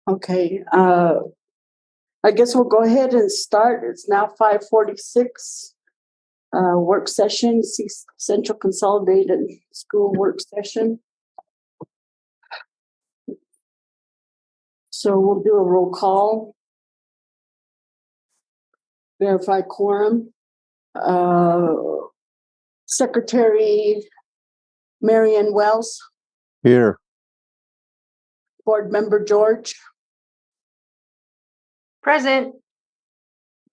Okay, I guess we'll go ahead and start. It's now 5:46. Work session, Central Consolidated School Work Session. So we'll do a roll call. Verify quorum. Secretary Marion Wells. Here. Board Member George. Present.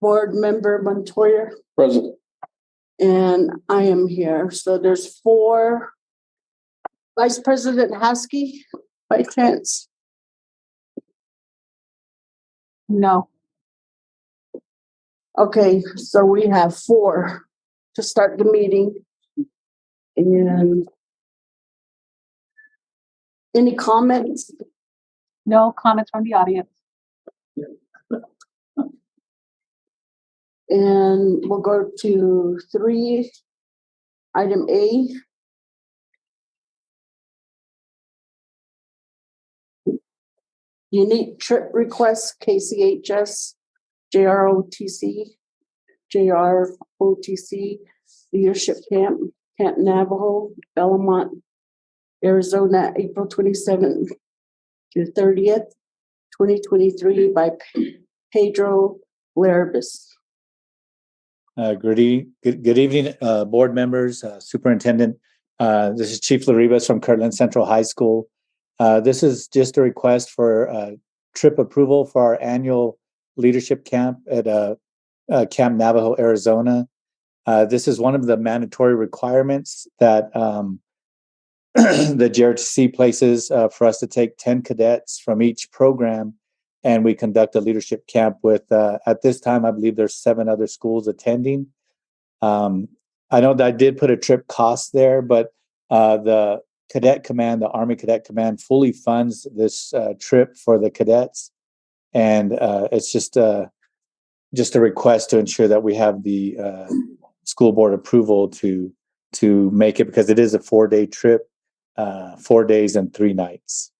Board Member Montoya. Present. And I am here. So there's 4. Vice President Haskey, by chance? No. Okay, so we have 4 to start the meeting. And any comments? No comments from the audience. And we'll go to 3, item A. Unique trip request, KCHS, JROTC, Leadership Camp, Camp Navajo, Belmont, Arizona, April 27th to 30th, 2023 by Pedro Larabis. Good evening, board members, superintendent. This is Chief Laribas from Kirtland Central High School. This is just a request for trip approval for our annual leadership camp at Camp Navajo, Arizona. This is one of the mandatory requirements that the JRTC places for us to take 10 cadets from each program, and we conduct a leadership camp with, at this time, I believe there's 7 other schools attending. I know that I did put a trip cost there, but the Cadet Command, the Army Cadet Command, fully funds this trip for the cadets. And it's just a request to ensure that we have the school board approval to make it, because it is a 4-day trip, 4 days and 3 nights.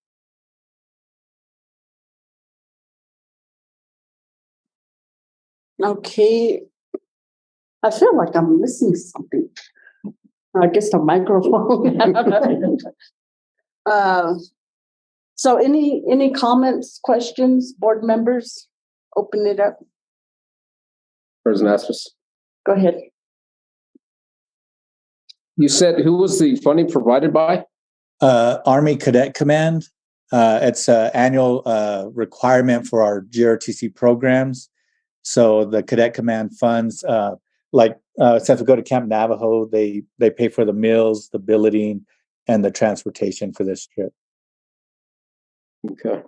Okay. I feel like I'm missing something. I guess the microphone. So any comments, questions, board members? Open it up. President Asmus. Go ahead. You said who was the funding provided by? Army Cadet Command. It's an annual requirement for our GRTC programs. So the Cadet Command funds, since we go to Camp Navajo, they pay for the meals, the billeting, and the transportation for this trip. Okay.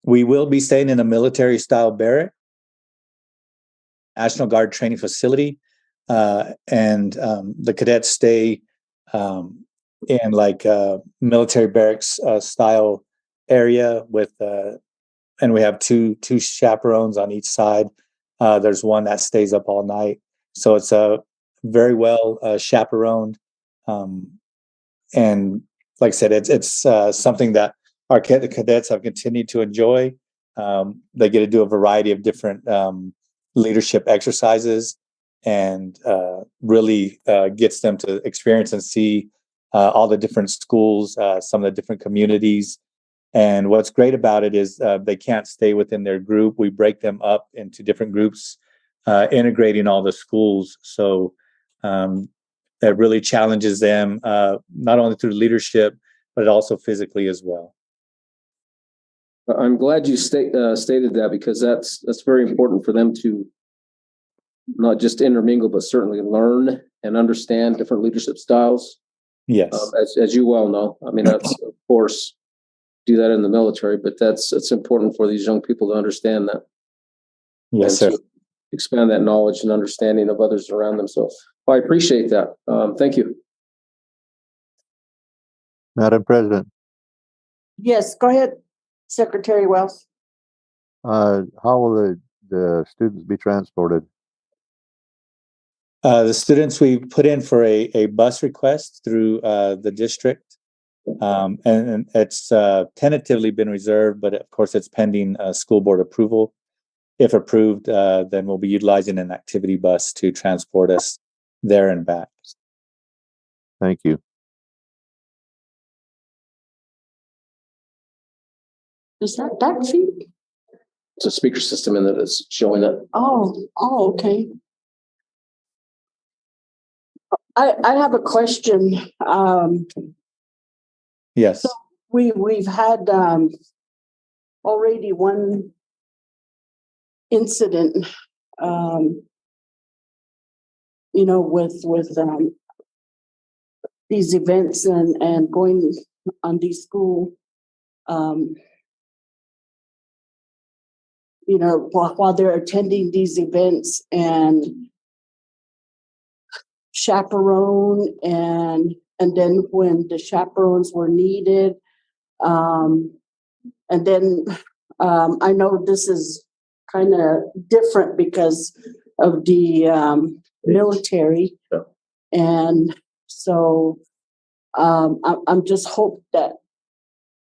We will be staying in a military-style barrack, National Guard training facility, and the cadets stay in military barracks style area with, and we have two chaperones on each side. There's one that stays up all night, so it's a very well chaperoned, and like I said, it's something that our cadets have continued to enjoy. They get to do a variety of different leadership exercises, and really gets them to experience and see all the different schools, some of the different communities. And what's great about it is they can't stay within their group. We break them up into different groups, integrating all the schools. So that really challenges them, not only through leadership, but also physically as well. I'm glad you stated that, because that's very important for them to not just intermingle, but certainly learn and understand different leadership styles. Yes. As you well know, I mean, that's of course do that in the military, but it's important for these young people to understand that. Yes, sir. Expand that knowledge and understanding of others around them. So I appreciate that. Thank you. Madam President. Yes, go ahead, Secretary Wells. How will the students be transported? The students, we put in for a bus request through the district, And it's tentatively been reserved, but of course it's pending school board approval. If approved, then we'll be utilizing an activity bus to transport us there and back. Thank you. Is that feed? It's a speaker system in that is showing up. Oh, okay. I have a question. Yes. We've had already one incident, with these events and going on these school, while they're attending these events, and chaperone and then when the chaperones were needed, and then I know this is kind of different because of the military, Yeah. and so I'm just hope that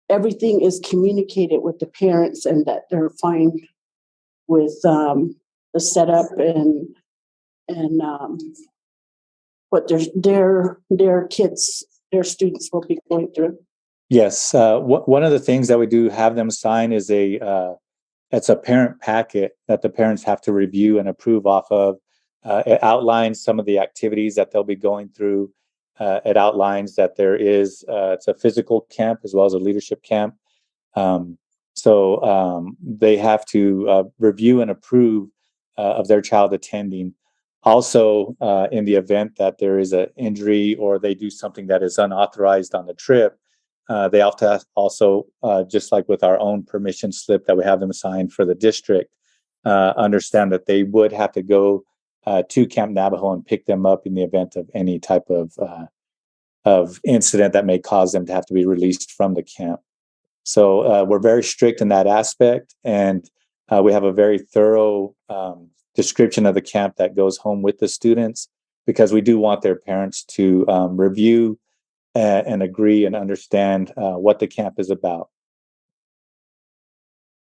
everything is communicated with the parents and that they're fine with the setup and what their kids, their students will be going through. Yes. One of the things that we do have them sign is it's a parent packet that the parents have to review and approve off of. It outlines some of the activities that they'll be going through. It outlines that it's a physical camp as well as a leadership camp. So they have to review and approve of their child attending. Also, in the event that there is an injury or they do something that is unauthorized on the trip, they have to also, just like with our own permission slip that we have them sign for the district, understand that they would have to go to Camp Navajo and pick them up in the event of any type of incident that may cause them to have to be released from the camp. So we're very strict in that aspect, and we have a very thorough description of the camp that goes home with the students, because we do want their parents to review and agree and understand what the camp is about.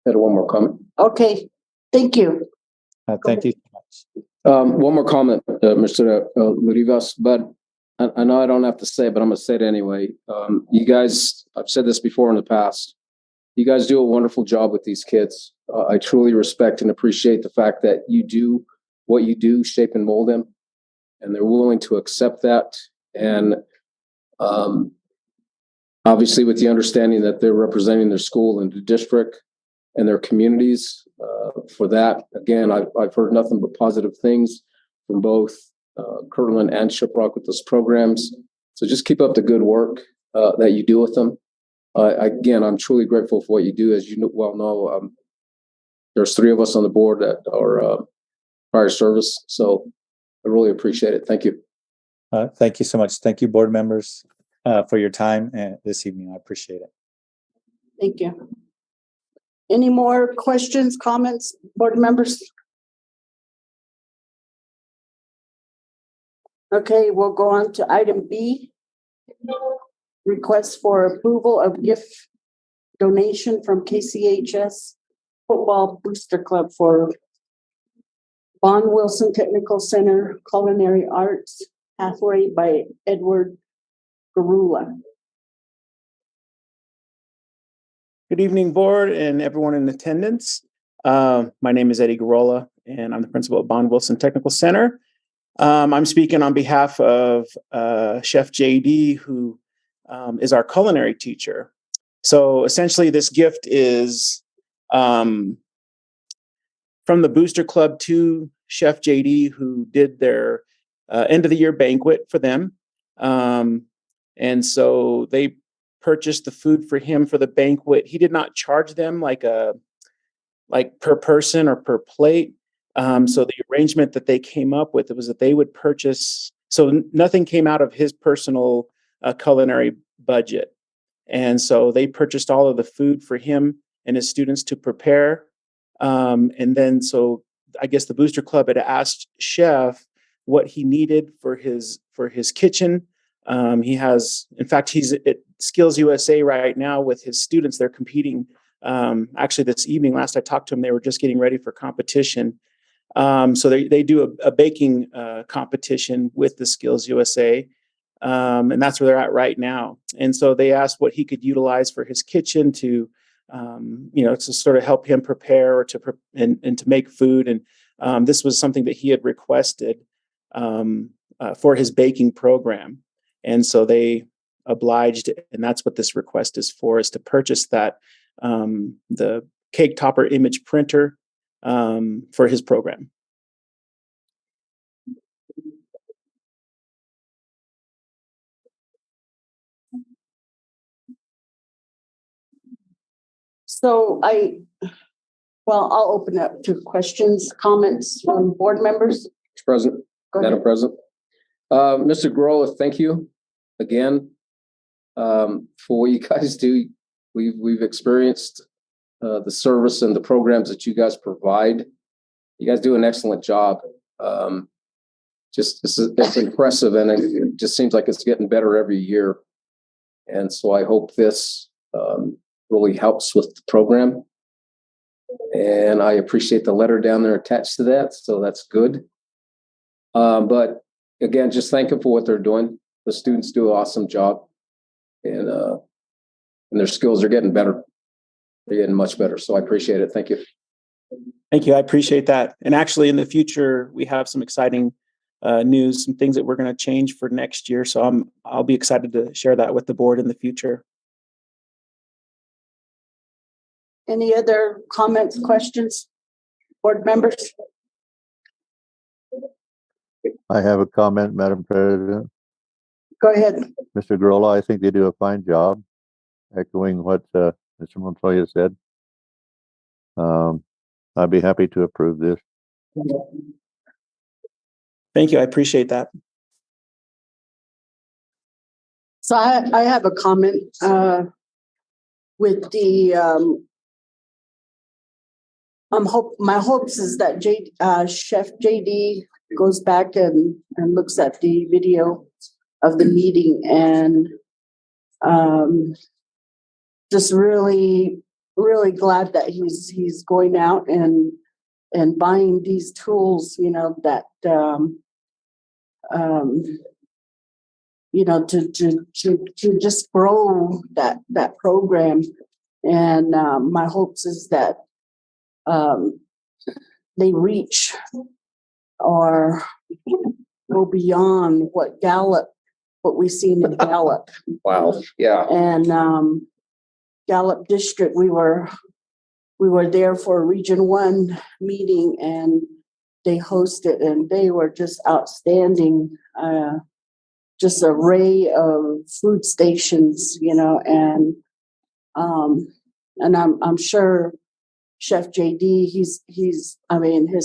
Had one more comment. Okay, thank you. Thank you so much. One more comment, Mr. Lurivas, but I know I don't have to say it, but I'm going to say it anyway. You guys, I've said this before in the past, you guys do a wonderful job with these kids. I truly respect and appreciate the fact that you do what you do, shape and mold them, and they're willing to accept that. And obviously with the understanding that they're representing their school and the district and their communities. For that, again, I've heard nothing but positive things from both Kirtland and Shiprock with those programs. So just keep up the good work that you do with them. Again, I'm truly grateful for what you do. As you well know, there's 3 of us on the board that are prior service. So I really appreciate it. Thank you. Thank you so much. Thank you, board members, for your time this evening. I appreciate it. Thank you. Any more questions, comments, board members? Okay, we'll go on to item B. Request for approval of gift donation from KCHS Football Booster Club for Bon Wilson Technical Center Culinary Arts Pathway by Edward Garula. Good evening, board and everyone in attendance. My name is Eddie Garola, and I'm the principal at Bon Wilson Technical Center. I'm speaking on behalf of Chef JD, who is our culinary teacher. So essentially, this gift is from the Booster Club to Chef JD, who did their end of the year banquet for them. And so they purchased the food for him for the banquet. He did not charge them like per person or per plate. So the arrangement that they came up with was that they would purchase. So nothing came out of his personal culinary budget. And so they purchased all of the food for him and his students to prepare. And then, so I guess the Booster Club had asked Chef what he needed for his kitchen. He has, in fact, Skills USA right now with his students. They're competing. Actually, this evening, last I talked to them, they were just getting ready for competition. So they do a baking competition with the Skills USA. And that's where they're at right now. And so they asked what he could utilize for his kitchen to, to sort of help him prepare or and to make food. And this was something that he had requested for his baking program. And so they obliged, and that's what this request is for, is to purchase that, the cake topper image printer for his program. So I'll open up to questions, comments from board members. Mr. President, Go Madam ahead. President. Mr. Girola, thank you again for what you guys do. We've experienced the service and the programs that you guys provide. You guys do an excellent job. It's impressive, and it just seems like it's getting better every year. And so I hope this really helps with the program. And I appreciate the letter down there attached to that, so that's good. But again, just thank them for what they're doing. The students do an awesome job, and their skills are getting better. They're getting much better, so I appreciate it. Thank you. Thank you. I appreciate that. And actually, in the future, we have some exciting news, some things that we're going to change for next year. So I'll be excited to share that with the board in the future. Any other comments, questions, board members? I have a comment, Madam President. Go ahead. Mr. Girola, I think they do a fine job, echoing what Mr. Montoya said. I'd be happy to approve this. Thank you. I appreciate that. So I have a comment with the my hopes is that Chef JD goes back and looks at the video of the meeting and just really glad that he's going out and buying these tools, that to just grow that program. And my hopes is that they reach or go beyond what we've seen in Gallup. Wow. Yeah. And Gallup District, we were there for a Region 1 meeting, and they hosted, and they were just outstanding. Just an array of food stations, and I'm sure Chef JD, his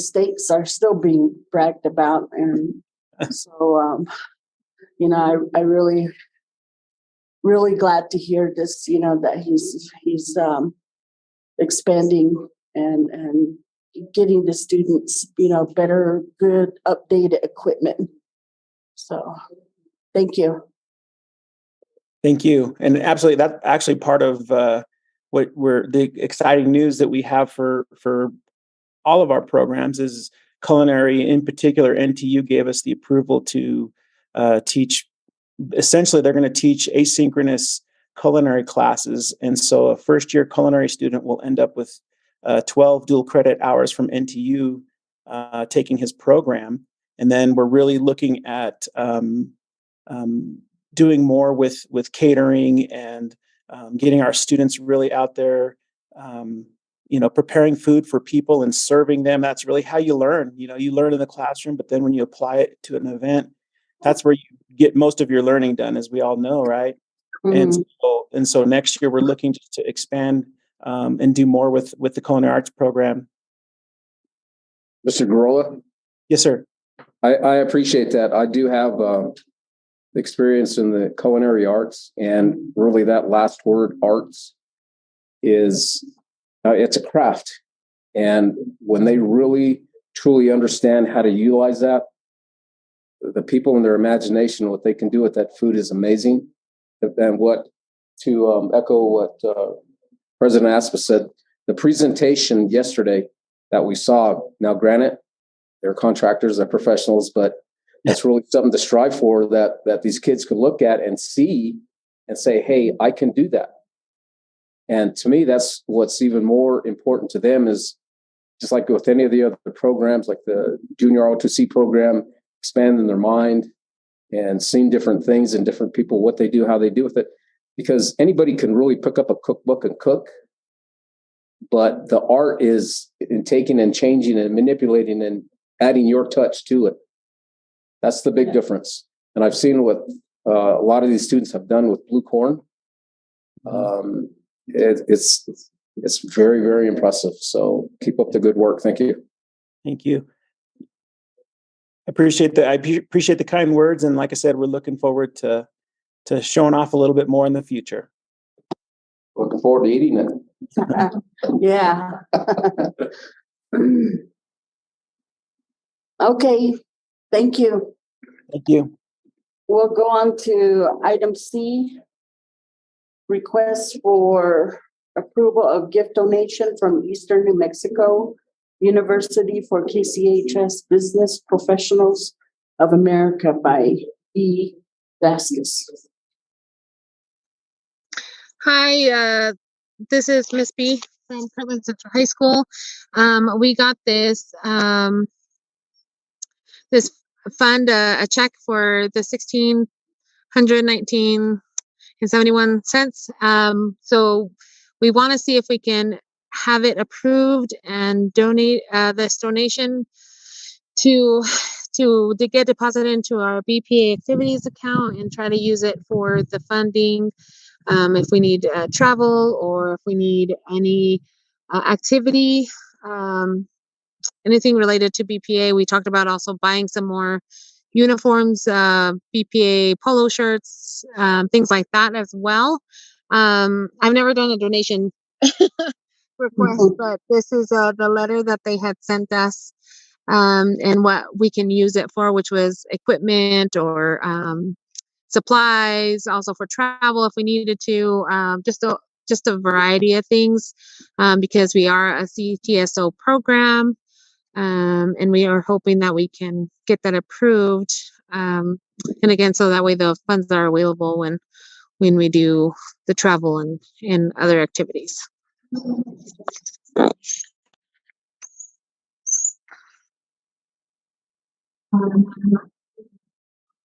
steaks are still being bragged about, and so I really glad to hear this, that he's expanding and getting the students, better, good, updated equipment. So thank you. Thank you. And absolutely, that's actually part of the exciting news that we have for all of our programs is culinary. In particular, NTU gave us the approval to teach. Essentially, they're going to teach asynchronous culinary classes. And so a first-year culinary student will end up with 12 dual credit hours from NTU taking his program. And then we're really looking at doing more with catering and getting our students really out there, preparing food for people and serving them. That's really how you learn. You learn in the classroom, but then when you apply it to an event, that's where you get most of your learning done, as we all know, right? Mm-hmm. And so next year we're looking just to expand and do more with the culinary arts program. Mr. Girola? Yes, sir. I appreciate that. I do have experience in the culinary arts, and really that last word, arts, is it's a craft. And when they really truly understand how to utilize that, the people in their imagination, what they can do with that food is amazing. And what to echo what President Aspa said, the presentation yesterday that we saw, now granted, they're contractors, they're professionals, but that's really something to strive for, that these kids could look at and see and say, hey, I can do that. And to me, that's what's even more important to them, is just like with any of the other programs, like the Junior R2C program, expanding their mind and seeing different things and different people, what they do, how they do with it. Because anybody can really pick up a cookbook and cook, but the art is in taking and changing and manipulating and adding your touch to it. That's the big difference. And I've seen what a lot of these students have done with Blue Corn. It's very, very impressive. So keep up the good work. Thank you. Thank you. I appreciate the kind words. And like I said, we're looking forward to showing off a little bit more in the future. Looking forward to eating it. Yeah. Okay, thank you. Thank you. We'll go on to item C, request for approval of gift donation from Eastern New Mexico University for KCHS Business Professionals of America by E. Vasquez. Hi, this is Miss B from Kirtland Central High School. We got this this fund, a check for the $1,619.71. So we want to see if we can have it approved and donate this donation to get deposited into our BPA activities account and try to use it for the funding. If we need travel or if we need any activity, anything related to BPA. We talked about also buying some more uniforms, BPA polo shirts, things like that as well. I've never done a donation request, but this is the letter that they had sent us, and what we can use it for, which was equipment or supplies, also for travel if we needed to, just a variety of things, because we are a CTSO program, and we are hoping that we can get that approved, and again, so that way the funds are available when we do the travel and other activities.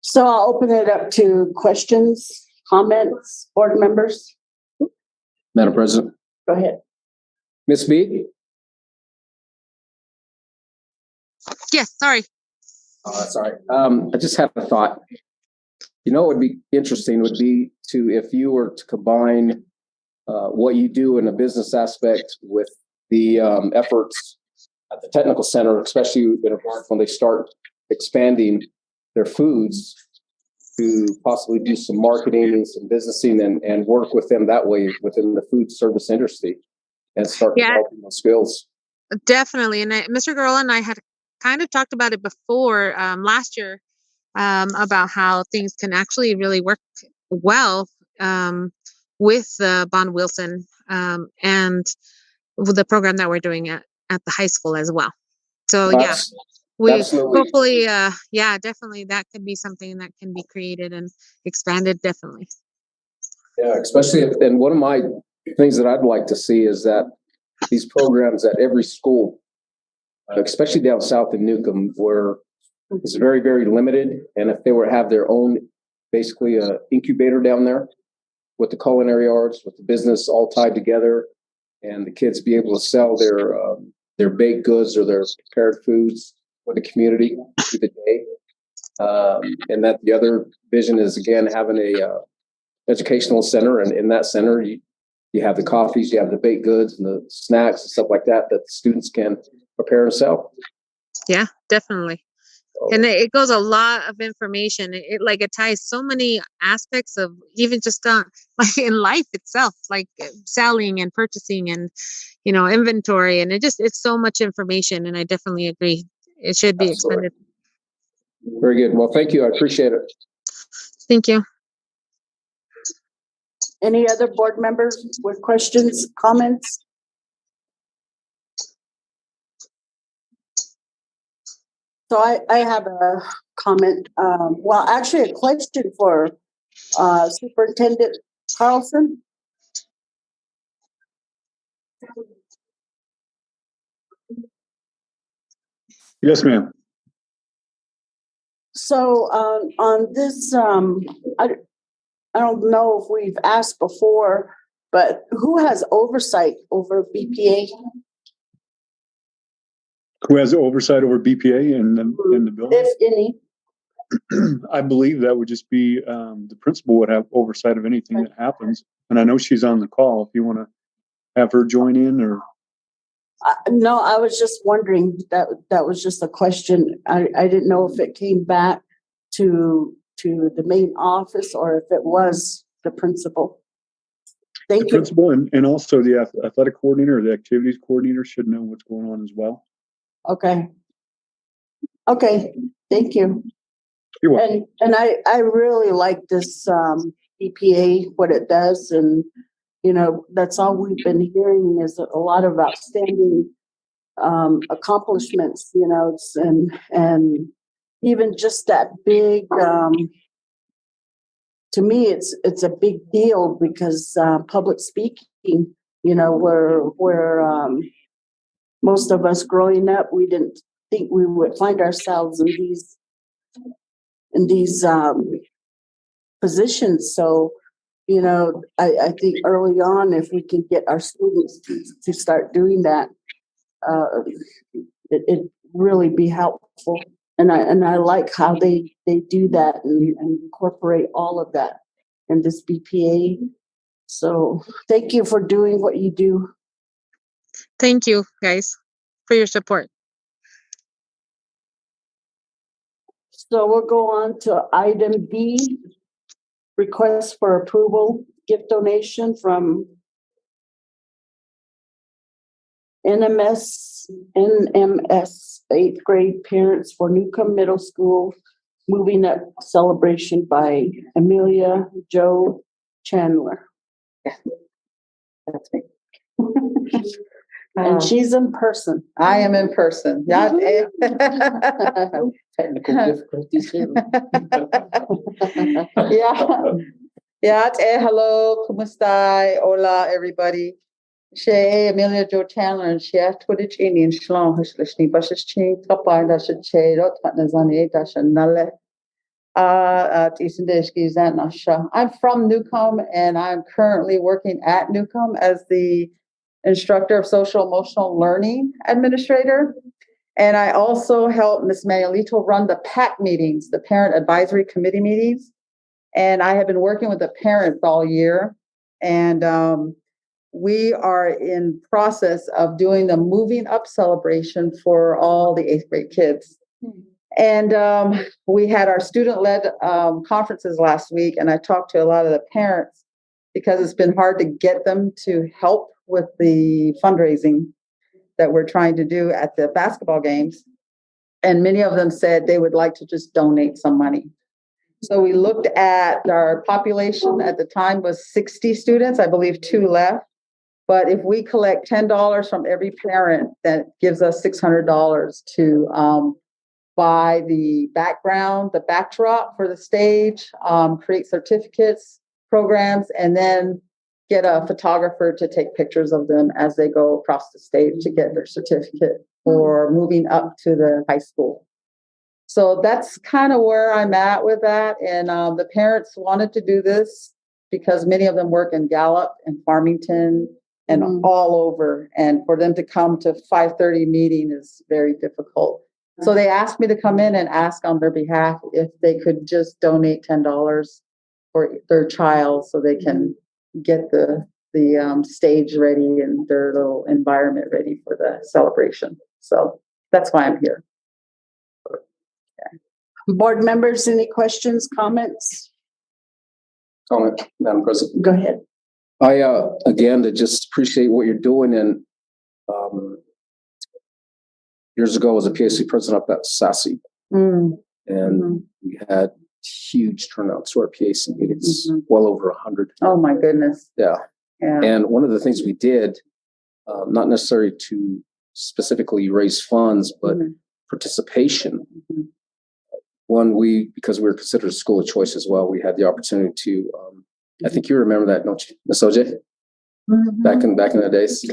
So I'll open it up to questions, comments, board members. Madam President. Go ahead. Miss B? Yes, sorry. Sorry. I just had a thought. You know, what would be interesting would be if you were to combine what you do in a business aspect with the efforts at the technical center, especially in regards when they start expanding their foods, to possibly do some marketing and some businessing and work with them that way within the food service industry and start developing those skills. Definitely. And Mr. Girola and I had kind of talked about it before last year, about how things can actually really work well with Bond Wilson and with the program that we're doing at the high school as well. So we absolutely. Hopefully, definitely that could be something that can be created and expanded. Definitely. Yeah, especially and one of my things that I'd like to see is that these programs at every school, especially down south in Newcomb, where it's very, very limited. And if they were to have their own, basically a incubator down there with the culinary arts, with the business all tied together, and the kids be able to sell their baked goods or their prepared foods for the community through the day. And that the other vision is, again, having a educational center. And in that center, you have the coffees, you have the baked goods and the snacks and stuff like that the students can prepare and sell. Yeah, definitely. And it goes a lot of information. It ties so many aspects of even just like in life itself, like selling and purchasing and, inventory. And it's so much information. And I definitely agree. It should be expanded. Very good. Well, thank you. I appreciate it. Thank you. Any other board members with questions, comments? So I have a comment, well, actually a question for Superintendent Carlson. Yes, ma'am. So on this, I don't know if we've asked before, but who has oversight over BPA? Who has oversight over BPA in the building? If any. I believe that would just be the principal would have oversight of anything that happens. And I know she's on the call. If you want to have her join in, or No, I was just wondering, that was just a question. I didn't know if it came back to the main office or if it was the principal. the Thank you. principal and also the athletic coordinator or the activities coordinator should know what's going on as well. Okay. Okay, thank you. You're welcome. And I really like this EPA, what it does, and you know, that's all we've been hearing is a lot of outstanding accomplishments, you know, and even just that big to me it's a big deal because public speaking, you know, where most of us growing up, we didn't think we would find ourselves in these positions. So, you know, I think early on, if we can get our students to start doing that, it really be helpful. And I like how they do that and incorporate all of that in this BPA. So thank you for doing what you do. Thank you, guys, for your support. So we'll go on to item B, request for approval, gift donation from NMS 8th grade parents for Newcomb Middle School moving up celebration by Amelia Jo Chandler. That's me. And she's in person. I am in person. Yeah. Technical difficulties here. Yeah. Hello. Kumusta? Hola, everybody. She Amelia Jo Chandler and she had Twitch in Shlong Hishlishni Bushes Chin Tapa Dasha Che Dot Nazani Dasha Nale. I'm from Newcomb and I'm currently working at Newcomb as the instructor of social emotional learning administrator. And I also help Ms. Manuelito run the PAC meetings, the parent advisory committee meetings. And I have been working with the parents all year. And we are in process of doing the moving up celebration for all the 8th grade kids. And we had our student-led conferences last week, and I talked to a lot of the parents because it's been hard to get them to help with the fundraising that we're trying to do at the basketball games. And many of them said they would like to just donate some money. So we looked at our population at the time was 60 students, I believe 2 left. But if we collect $10 from every parent, that gives us $600 to buy the background, the backdrop for the stage, create certificates, programs, and then get a photographer to take pictures of them as they go across the stage to get their certificate for moving up to the high school. So that's kind of where I'm at with that. And the parents wanted to do this because many of them work in Gallup and Farmington and all over. And for them to come to 5:30 meeting is very difficult. So they asked me to come in and ask on their behalf if they could just donate $10 for their child so they can get the stage ready and their little environment ready for the celebration. So that's why I'm here. Okay. Board members, any questions, comments? Comment, Madam President. Go ahead. I, again, to just appreciate what you're doing. And years ago, I was a PSC president up at Sassy. And we had huge turnout to our PAC meetings, Mhm. well over 100. Oh, my goodness. Yeah. Yeah. And one of the things we did, not necessarily to specifically raise funds, but Mhm. participation. Mhm. One, because we were considered a school of choice as well, we had the opportunity to, I think you remember that, don't you, Ms. OJ? Back in the days,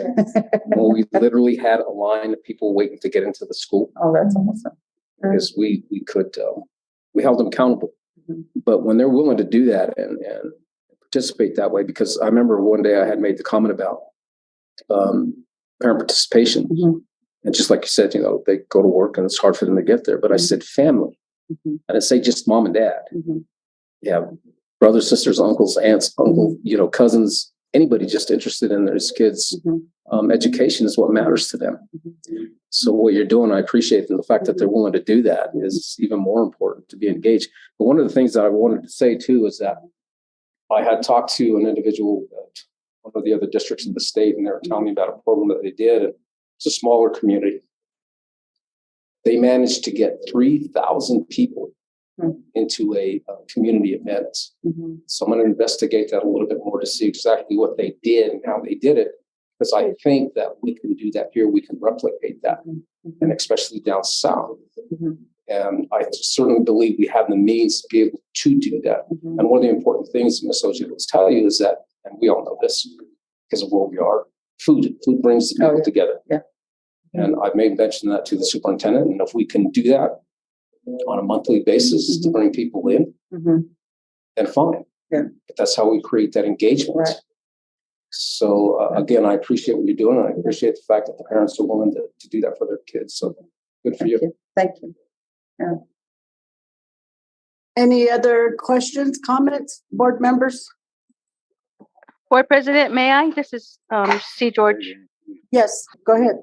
when we literally had a line of people waiting to get into the school Oh, that's awesome. because we could, we held them accountable. Mhm. But when they're willing to do that and participate that way, because I remember one day I had made the comment about parent participation. Mhm. And just like you said, they go to work and it's hard for them to get there. But I said family. Mhm. I didn't say just mom and dad. Mhm. Yeah, brothers, sisters, uncles, aunts, cousins, anybody just interested in their kids' Mhm. education is what matters to them. So what you're doing, I appreciate, and the fact that they're willing to do that is even more important, to be engaged. But one of the things that I wanted to say too is that I had talked to an individual at one of the other districts in the state, and they were telling me about a program that they did. And it's a smaller community. They managed to get 3,000 people into a community event. Mhm. So I'm going to investigate that a little bit more to see exactly what they did and how they did it, because I think that we can do that here. We can replicate that, and especially down south. Mhm. And I certainly believe we have the means to be able to do that. Mhm. And one of the important things Ms. Ojeda will tell you is that, and we all know this because of where we are, food brings the people together. Yeah. And I've made mention that to the superintendent. And if we can do that on a monthly basis to bring people in, Mhm. then fine. Yeah. But that's how we create that engagement. Right. So again, I appreciate what you're doing. And I appreciate the fact that the parents are willing to do that for their kids. So good for you. Thank you. Yeah. Any other questions, comments, board members? Board President, may I? This is C. George. Yes, go ahead.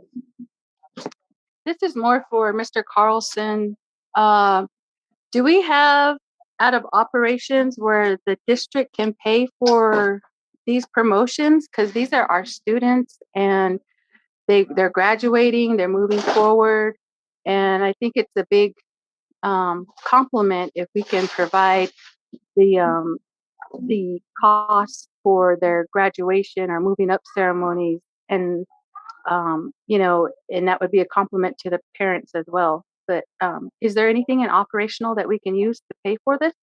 This is more for Mr. Carlson. Do we have out of operations where the district can pay for these promotions? Because these are our students and they're graduating, they're moving forward. And I think it's a big compliment if we can provide the costs for their graduation or moving up ceremonies, and and that would be a compliment to the parents as well. But is there anything in operational that we can use to pay for this?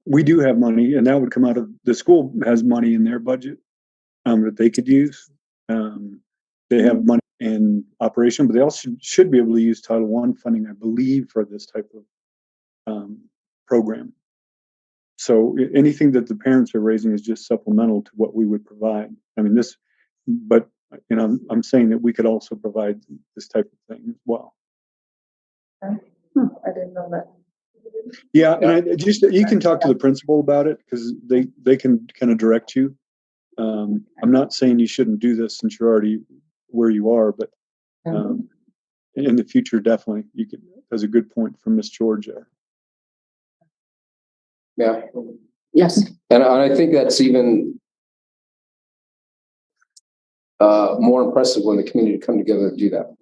We do have money, and that would come out of, the school has money in their budget that they could use. They have money in operation, but they also should be able to use Title I funding, I believe, for this type of program. So anything that the parents are raising is just supplemental to what we would provide. I mean, but I'm saying that we could also provide this type of thing as well. I didn't know that. Yeah, and you can talk to the principal about it because they can kind of direct you. I'm not saying you shouldn't do this since you're already where you are, but in the future, definitely you can. That's a good point from Miss Georgia. Yeah. Yes. And I think that's even more impressive when the community come together to do that.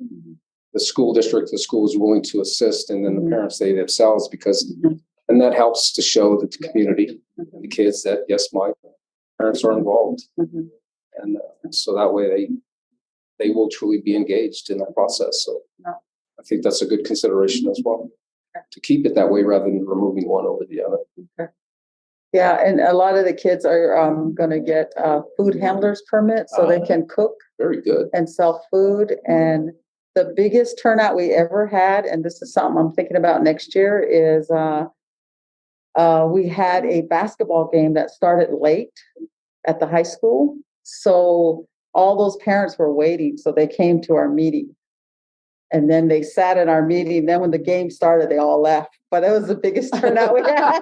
The school district, the school is willing to assist, and then the parents, they themselves, because, and that helps to show that the community and the kids that, yes, my parents are involved. And so that way they will truly be engaged in that process. So I think that's a good consideration as well, to keep it that way rather than removing one over the other. Okay. Yeah, and a lot of the kids are going to get food handlers permits so they can cook. Very good. And sell food. And the biggest turnout we ever had, and this is something I'm thinking about next year, is we had a basketball game that started late at the high school. So all those parents were waiting, so they came to our meeting. And then they sat in our meeting. Then when the game started, they all left. But that was the biggest turnout we had.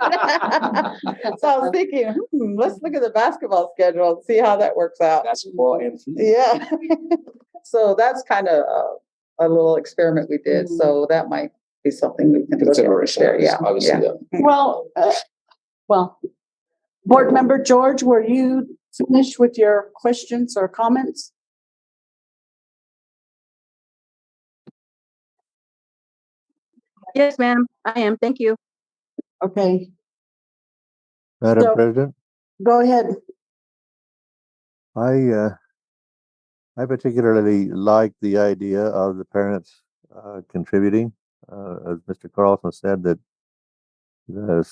So I was thinking, let's look at the basketball schedule and see how that works out. Basketball and food. Yeah. So that's kind of a little experiment we did. So that might be something we can Consideration. There. Yeah. Obviously. Yeah. Well, board member George, were you finished with your questions or comments? Yes, ma'am, I am. Thank you. Okay. Madam So- President, Go ahead. I particularly like the idea of the parents contributing. As Mr. Carlson said, that the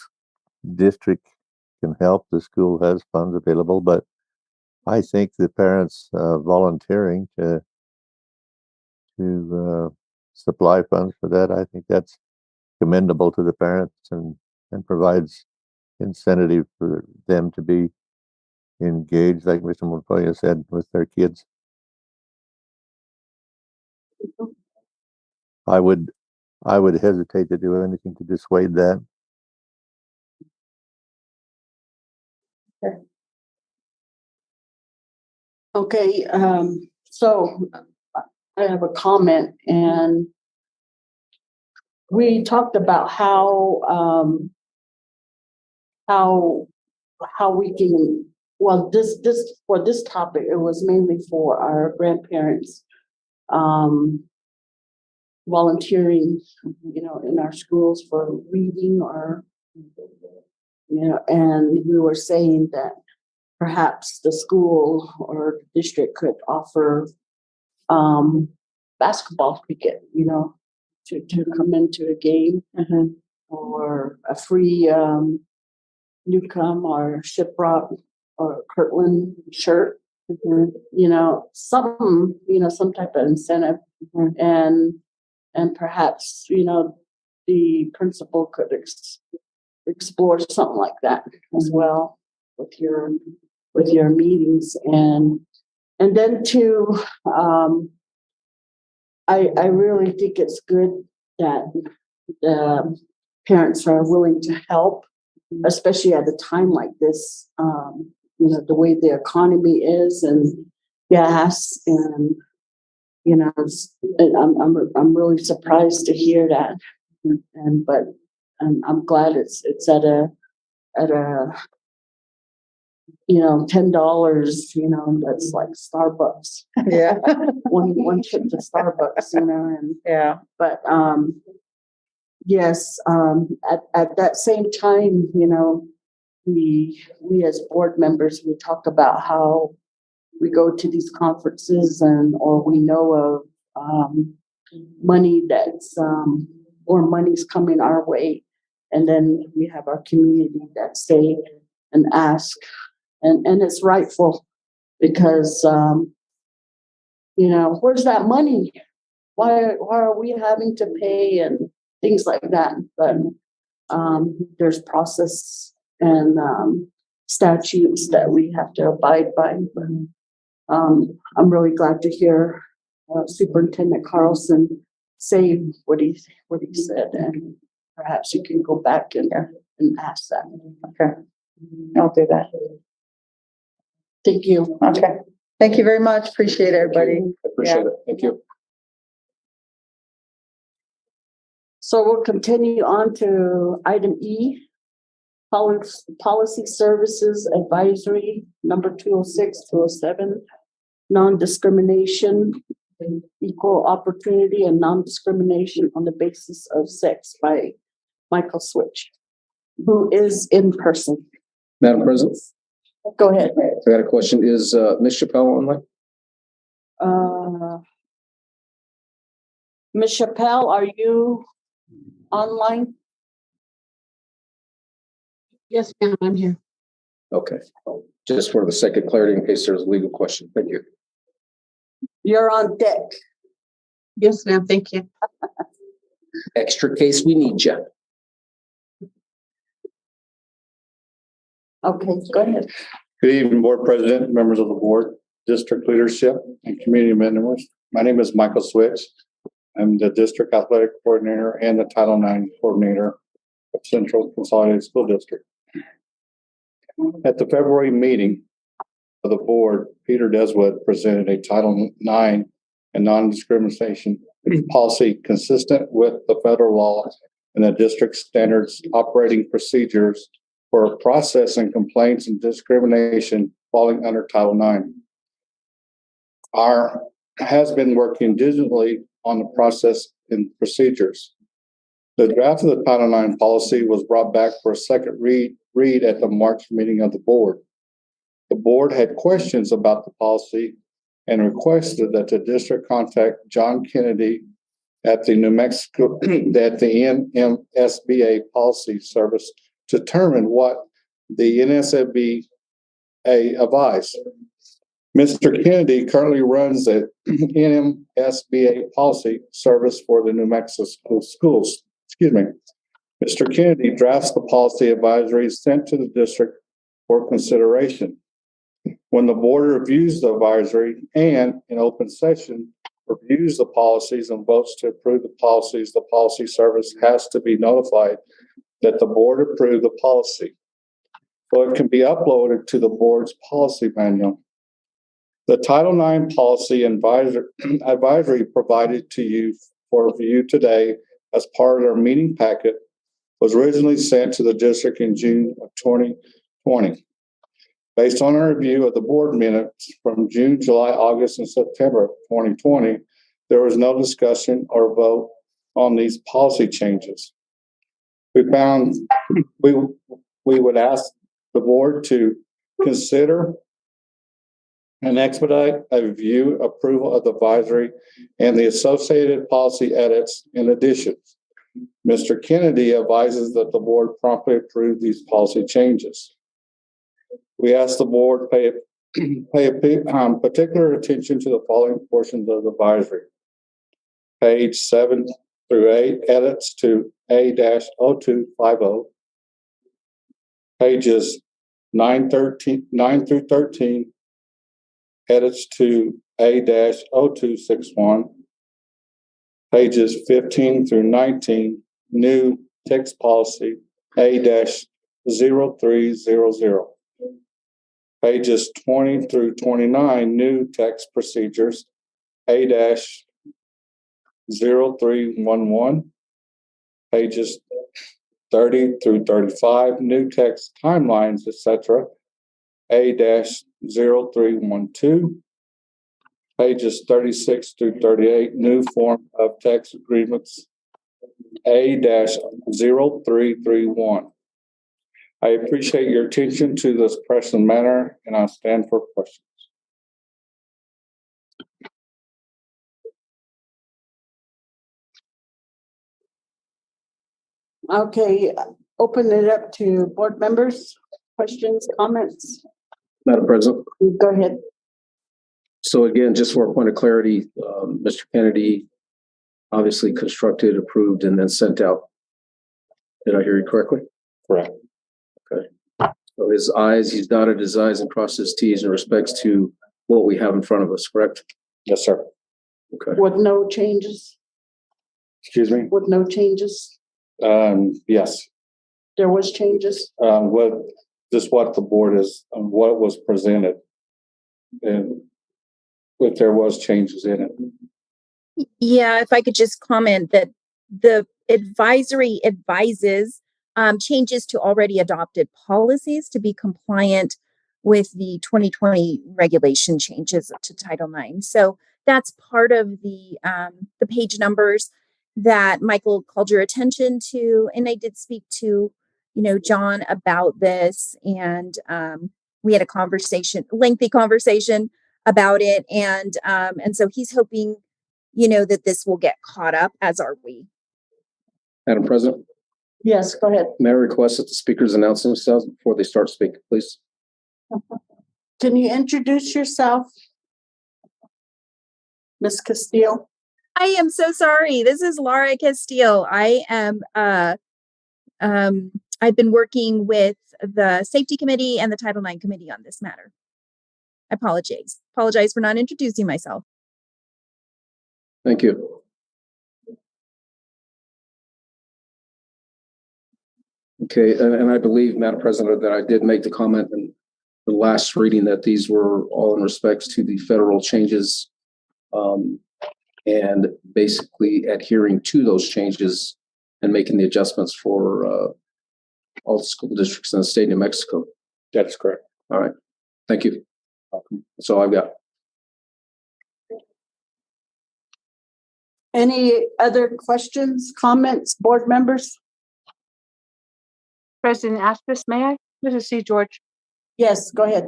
district can help. The school has funds available, but I think the parents volunteering to supply funds for that, I think that's commendable to the parents and provides incentive for them to be engaged, like Mr. Montoya said, with their kids. I would hesitate to do anything to dissuade that. Okay, so I have a comment, and we talked about how we can, well, this for this topic, it was mainly for our grandparents volunteering, in our schools for reading, or and we were saying that perhaps the school or district could offer basketball ticket, to come into a game, or a free Newcomb or Shiprock or Kirtland shirt, something, some type of incentive, and perhaps, the principal could explore something like that as well with your meetings, and then too, I really think it's good that the parents are willing to help, especially at a time like this. The way the economy is, and gas, and and I'm really surprised to hear that, but I'm glad it's at a $10, that's like Starbucks. Yeah. one trip to Starbucks, and Yeah. but yes, at that same time, we as board members, we talk about how we go to these conferences, or we know of money that's or money's coming our way, and then we have our community that say and ask, and it's rightful, because where's that money? Why are we having to pay, and things like that? But there's process and statutes that we have to abide by. But I'm really glad to hear Superintendent Carlson say what he said, and perhaps you can go back and ask that. Okay. I'll do that. Thank you. Okay. Thank you very much. Appreciate it, everybody. Appreciate it. Thank you. So we'll continue on to item E, Policy Services Advisory, number 206, 207, non-discrimination, equal opportunity, and non-discrimination on the basis of sex, by Michael Switch, who is in person. Madam President, Go ahead. I got a question. Is Ms. Chappelle online? Ms. Chappelle, are you online? Yes, ma'am, I'm here. Okay. Just for the sake of clarity, in case there's a legal question. Thank you. You're on deck. Yes, ma'am, thank you. Extra case we need you. Okay, go ahead. Good evening, Board President, members of the board, district leadership, and community members. My name is Michael Switch. I'm the district athletic coordinator and the Title IX coordinator of Central Consolidated School District. At the February meeting of the board, Peter Deswood presented a Title IX and non-discrimination policy consistent with the federal law and the district standards operating procedures for processing complaints and discrimination falling under Title IX. Our has been working diligently on the process and procedures. The draft of the Title IX policy was brought back for a second read at the March meeting of the board. The board had questions about the policy and requested that the district contact John Kennedy at the New Mexico, at the NMSBA Policy Service to determine what the NSBA advised. Mr. Kennedy currently runs the NMSBA Policy Service for the New Mexico schools. Excuse me. Mr. Kennedy drafts the policy advisory sent to the district for consideration. When the board reviews the advisory and in open session reviews the policies and votes to approve the policies, the policy service has to be notified that the board approved the policy. So it can be uploaded to the board's policy manual. The Title IX policy advisory provided to you for review today as part of our meeting packet was originally sent to the district in June of 2020. Based on our review of the board minutes from June, July, August, and September of 2020, there was no discussion or vote on these policy changes. We found we would ask the board to consider and expedite a review approval of the advisory and the associated policy edits in addition. Mr. Kennedy advises that the board promptly approve these policy changes. We ask the board pay particular attention to the following portions of the advisory. Page 7 through 8, edits to A-0250. Pages 9 through 13, edits to A-0261. Pages 15 through 19, new text policy A-0300. Pages 20 through 29, new text procedures A-0311. Pages 30 through 35, new text timelines, etc. A-0312. Pages 36 through 38, new form of text agreements A-0331. I appreciate your attention to this pressing matter, and I'll stand for questions. Okay, open it up to board members. Questions, comments? Madam President. Go ahead. So again, just for a point of clarity, Mr. Kennedy obviously constructed, approved, and then sent out. Did I hear you correctly? Correct. Okay. So he's dotted his I's and crossed his T's in respects to what we have in front of us, correct? Yes, sir. Okay. With no changes? Excuse me? With no changes? Yes. There was changes? What the board is, what was presented, and if there was changes in it. Yeah, if I could just comment that the advisory advises changes to already adopted policies to be compliant with the 2020 regulation changes to Title IX. So that's part of the page numbers that Michael called your attention to. And I did speak to, John about this, and we had a lengthy conversation about it. And so he's hoping, that this will get caught up, as are we. Madam President? Yes, go ahead. May I request that the speakers announce themselves before they start speaking, please? Can you introduce yourself, Ms. Castillo? I am so sorry. This is Laura Castillo. I am, I've been working with the Safety Committee and the Title IX Committee on this matter. I apologize for not introducing myself. Thank you. Okay, and I believe, Madam President, that I did make the comment in the last reading that these were all in respects to the federal changes, and basically adhering to those changes and making the adjustments for all the school districts in the state of New Mexico. That is correct. All right. Thank you. That's all I've got. Any other questions, comments, board members? President Aspis, may I? Mrs. C. George, Yes, go ahead.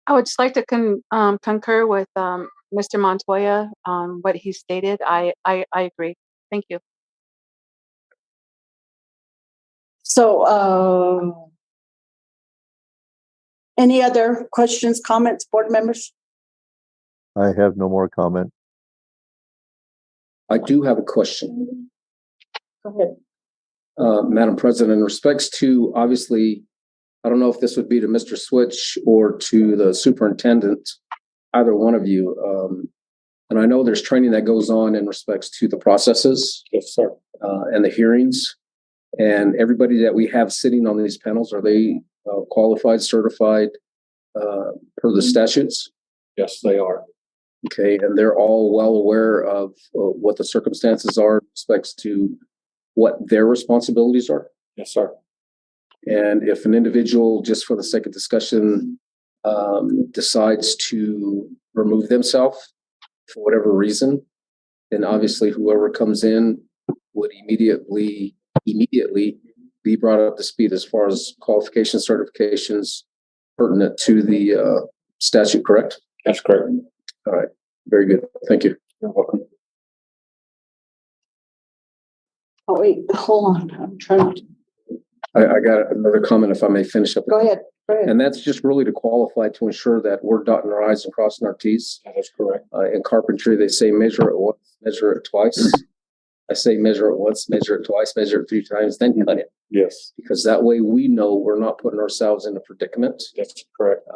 I would just like to concur with Mr. Montoya on what he stated. I agree. Thank you. So, any other questions, comments, board members? I have no more comment. I do have a question. Go ahead. Madam President, in respects to, obviously, I don't know if this would be to Mr. Switch or to the superintendent, either one of you. And I know there's training that goes on in respects to the processes. Yes, sir. And the hearings. And everybody that we have sitting on these panels, are they qualified, certified per the statutes? Yes, they are. Okay, and they're all well aware of what the circumstances are in respects to what their responsibilities are? Yes, sir. And if an individual, just for the sake of discussion, decides to remove themselves for whatever reason, then obviously whoever comes in would immediately be brought up to speed as far as qualifications, certifications pertinent to the statute, correct? That's correct. All right, very good. Thank you. You're welcome. Oh, wait, hold on. I'm trying to, I got another comment if I may finish up. go ahead. Go ahead. And that's just really to qualify to ensure that we're dotting our I's and crossing our T's. That is correct. In carpentry, they say measure it once, measure it twice. I say measure it once, measure it twice, measure it 3 times, then cut it. Yes, Because that way we know we're not putting ourselves in a predicament that's correct.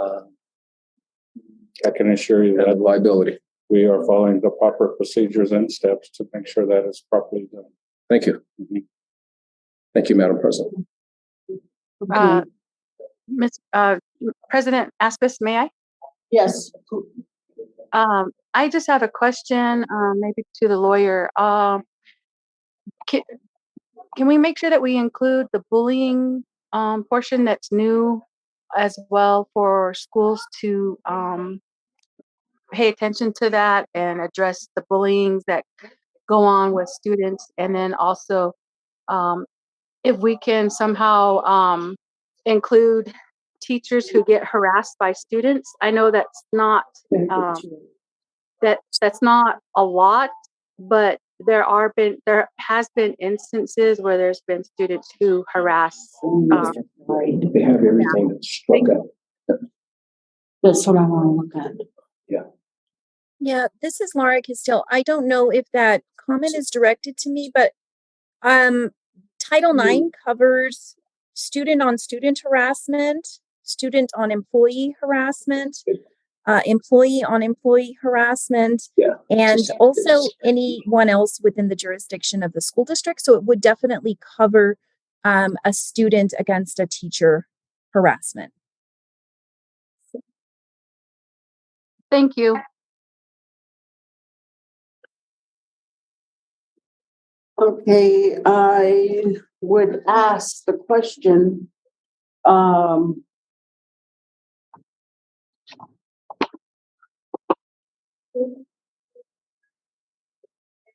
I can assure you and that of liability. we are following the proper procedures and steps to make sure that is properly done. Thank you. Mhm. Thank you, Madam President. Okay. Ms. President Aspis, may I? Yes. I just have a question, maybe to the lawyer. Can we make sure that we include the bullying portion that's new as well for schools to pay attention to that and address the bullying that go on with students? And then also, if we can somehow include teachers who get harassed by students. I know that's not that's not a lot, but there has been instances where there's been students who harass. They have everything that's struck out. That's what I want to look at. Yeah, this is Laura Castile. I don't know if that comment is directed to me, but Title IX covers student on student harassment, student on employee harassment, employee on employee harassment, and also anyone else within the jurisdiction of the school district. So it would definitely cover a student against a teacher harassment. Thank you. Okay, I would ask the question,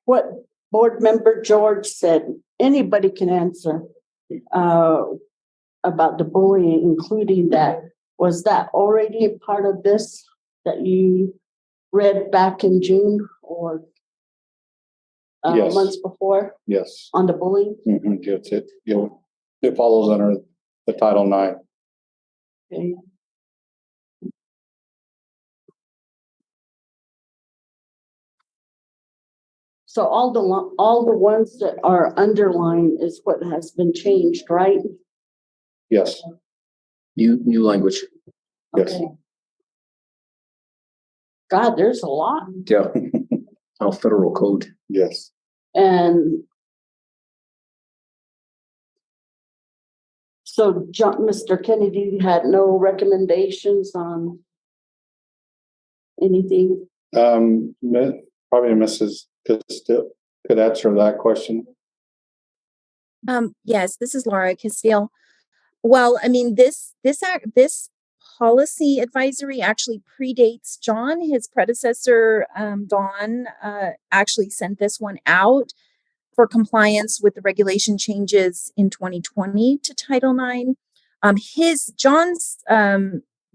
what board member George said, anybody can answer, about the bullying, including that. Was that already a part of this that you read back in June or Yes. months before Yes. on the bullying? Mhm. Yes, it follows under the Title IX. Okay. So all the ones that are underlined is what has been changed, right? Yes, New language. yes. Okay. God, there's a lot. Yeah. Our federal code. Yes. And so Mr. Kennedy had no recommendations on anything? Probably Mrs. could answer that question. Yes, this is Laura Castile. Well, I mean, this policy advisory actually predates John. His predecessor, Dawn, actually sent this one out for compliance with the regulation changes in 2020 to Title IX. John's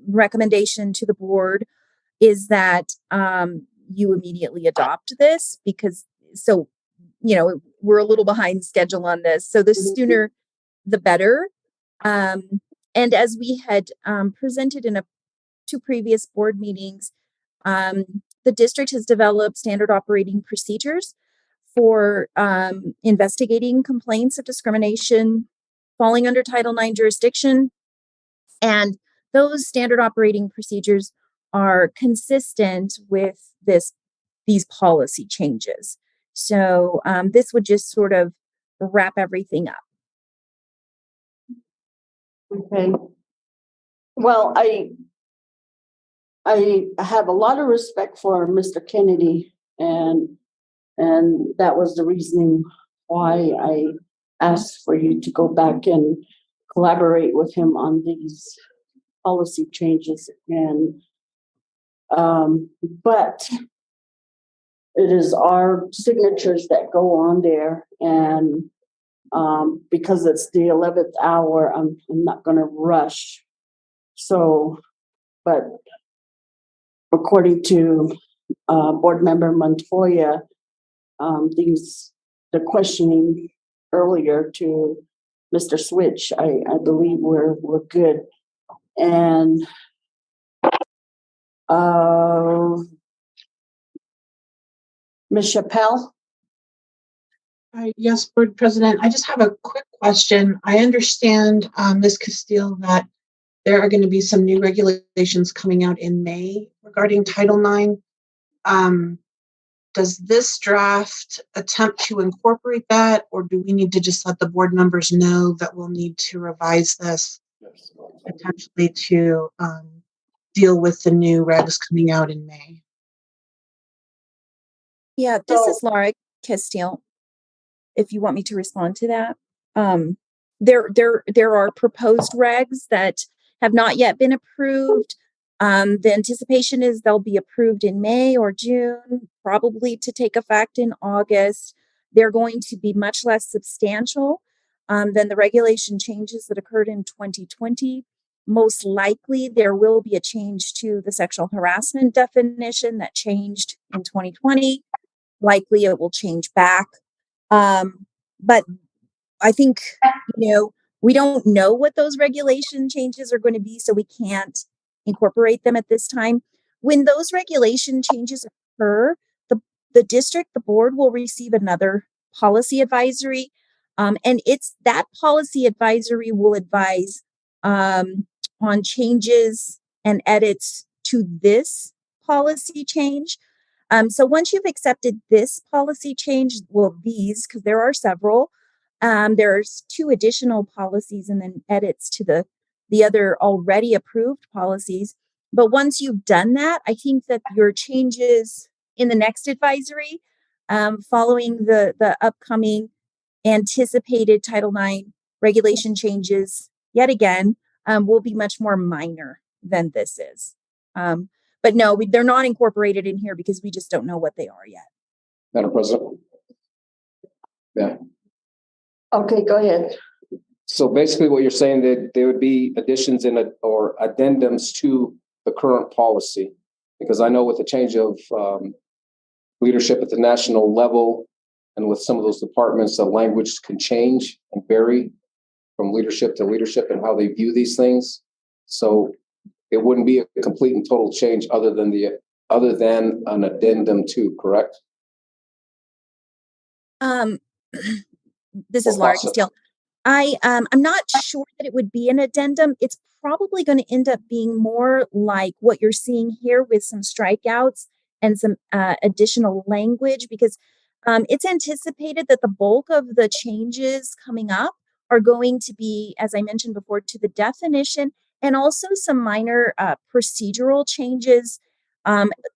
recommendation to the board is that you immediately adopt this because we're a little behind schedule on this. So the sooner the better. And as we had presented in two previous board meetings, the district has developed standard operating procedures for investigating complaints of discrimination falling under Title IX jurisdiction. And those standard operating procedures are consistent with these policy changes. So this would just sort of wrap everything up. Okay. Well, I have a lot of respect for Mr. Kennedy, and that was the reasoning why I asked for you to go back and collaborate with him on these policy changes. And but it is our signatures that go on there, and because it's the 11th hour, I'm not going to rush. So, but according to Board Member Montoya, the questioning earlier to Mr. Switch, I believe we're good. And Ms. Chappelle? Yes, Board President, I just have a quick question. I understand, Ms. Castile, that there are going to be some new regulations coming out in May regarding Title IX. Does this draft attempt to incorporate that, or do we need to just let the board members know that we'll need to revise this potentially to deal with the new regs coming out in May? Yeah, this is Laura Castile. If you want me to respond to that, there are proposed regs that have not yet been approved. The anticipation is they'll be approved in May or June, probably to take effect in August. They're going to be much less substantial than the regulation changes that occurred in 2020. Most likely, there will be a change to the sexual harassment definition that changed in 2020. Likely, it will change back. But I think, we don't know what those regulation changes are going to be, so we can't incorporate them at this time. When those regulation changes occur, the district, the board will receive another policy advisory. And that policy advisory will advise on changes and edits to this policy change. So once you've accepted this policy change, these, because there are several, there's 2 additional policies and then edits to the other already approved policies. But once you've done that, I think that your changes in the next advisory, following the upcoming anticipated Title IX regulation changes, yet again, will be much more minor than this is. But no, they're not incorporated in here because we just don't know what they are yet. Madam President? Yeah. Okay, go ahead. So basically what you're saying that there would be additions or addendums to the current policy, because I know with the change of leadership at the national level and with some of those departments, the language can change and vary from leadership to leadership and how they view these things. So it wouldn't be a complete and total change other than an addendum to, correct? This is Laura Castile. I'm not sure that it would be an addendum. It's probably going to end up being more like what you're seeing here with some strikeouts and some additional language, because it's anticipated that the bulk of the changes coming up are going to be, as I mentioned before, to the definition and also some minor procedural changes,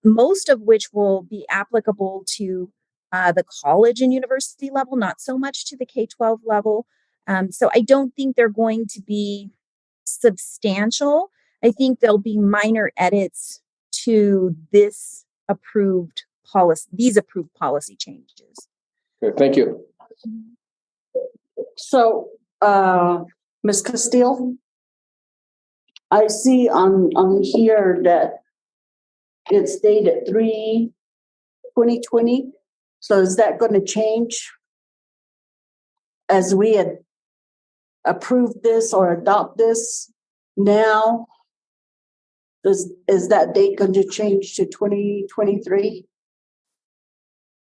most of which will be applicable to the college and university level, not so much to the K-12 level. So I don't think they're going to be substantial. I think there'll be minor edits to these approved policy changes. Okay, thank you. So, Ms. Castile, I see on here that it's dated 3/2020. So is that going to change as we had approved this or adopt this now? Is that date going to change to 2023?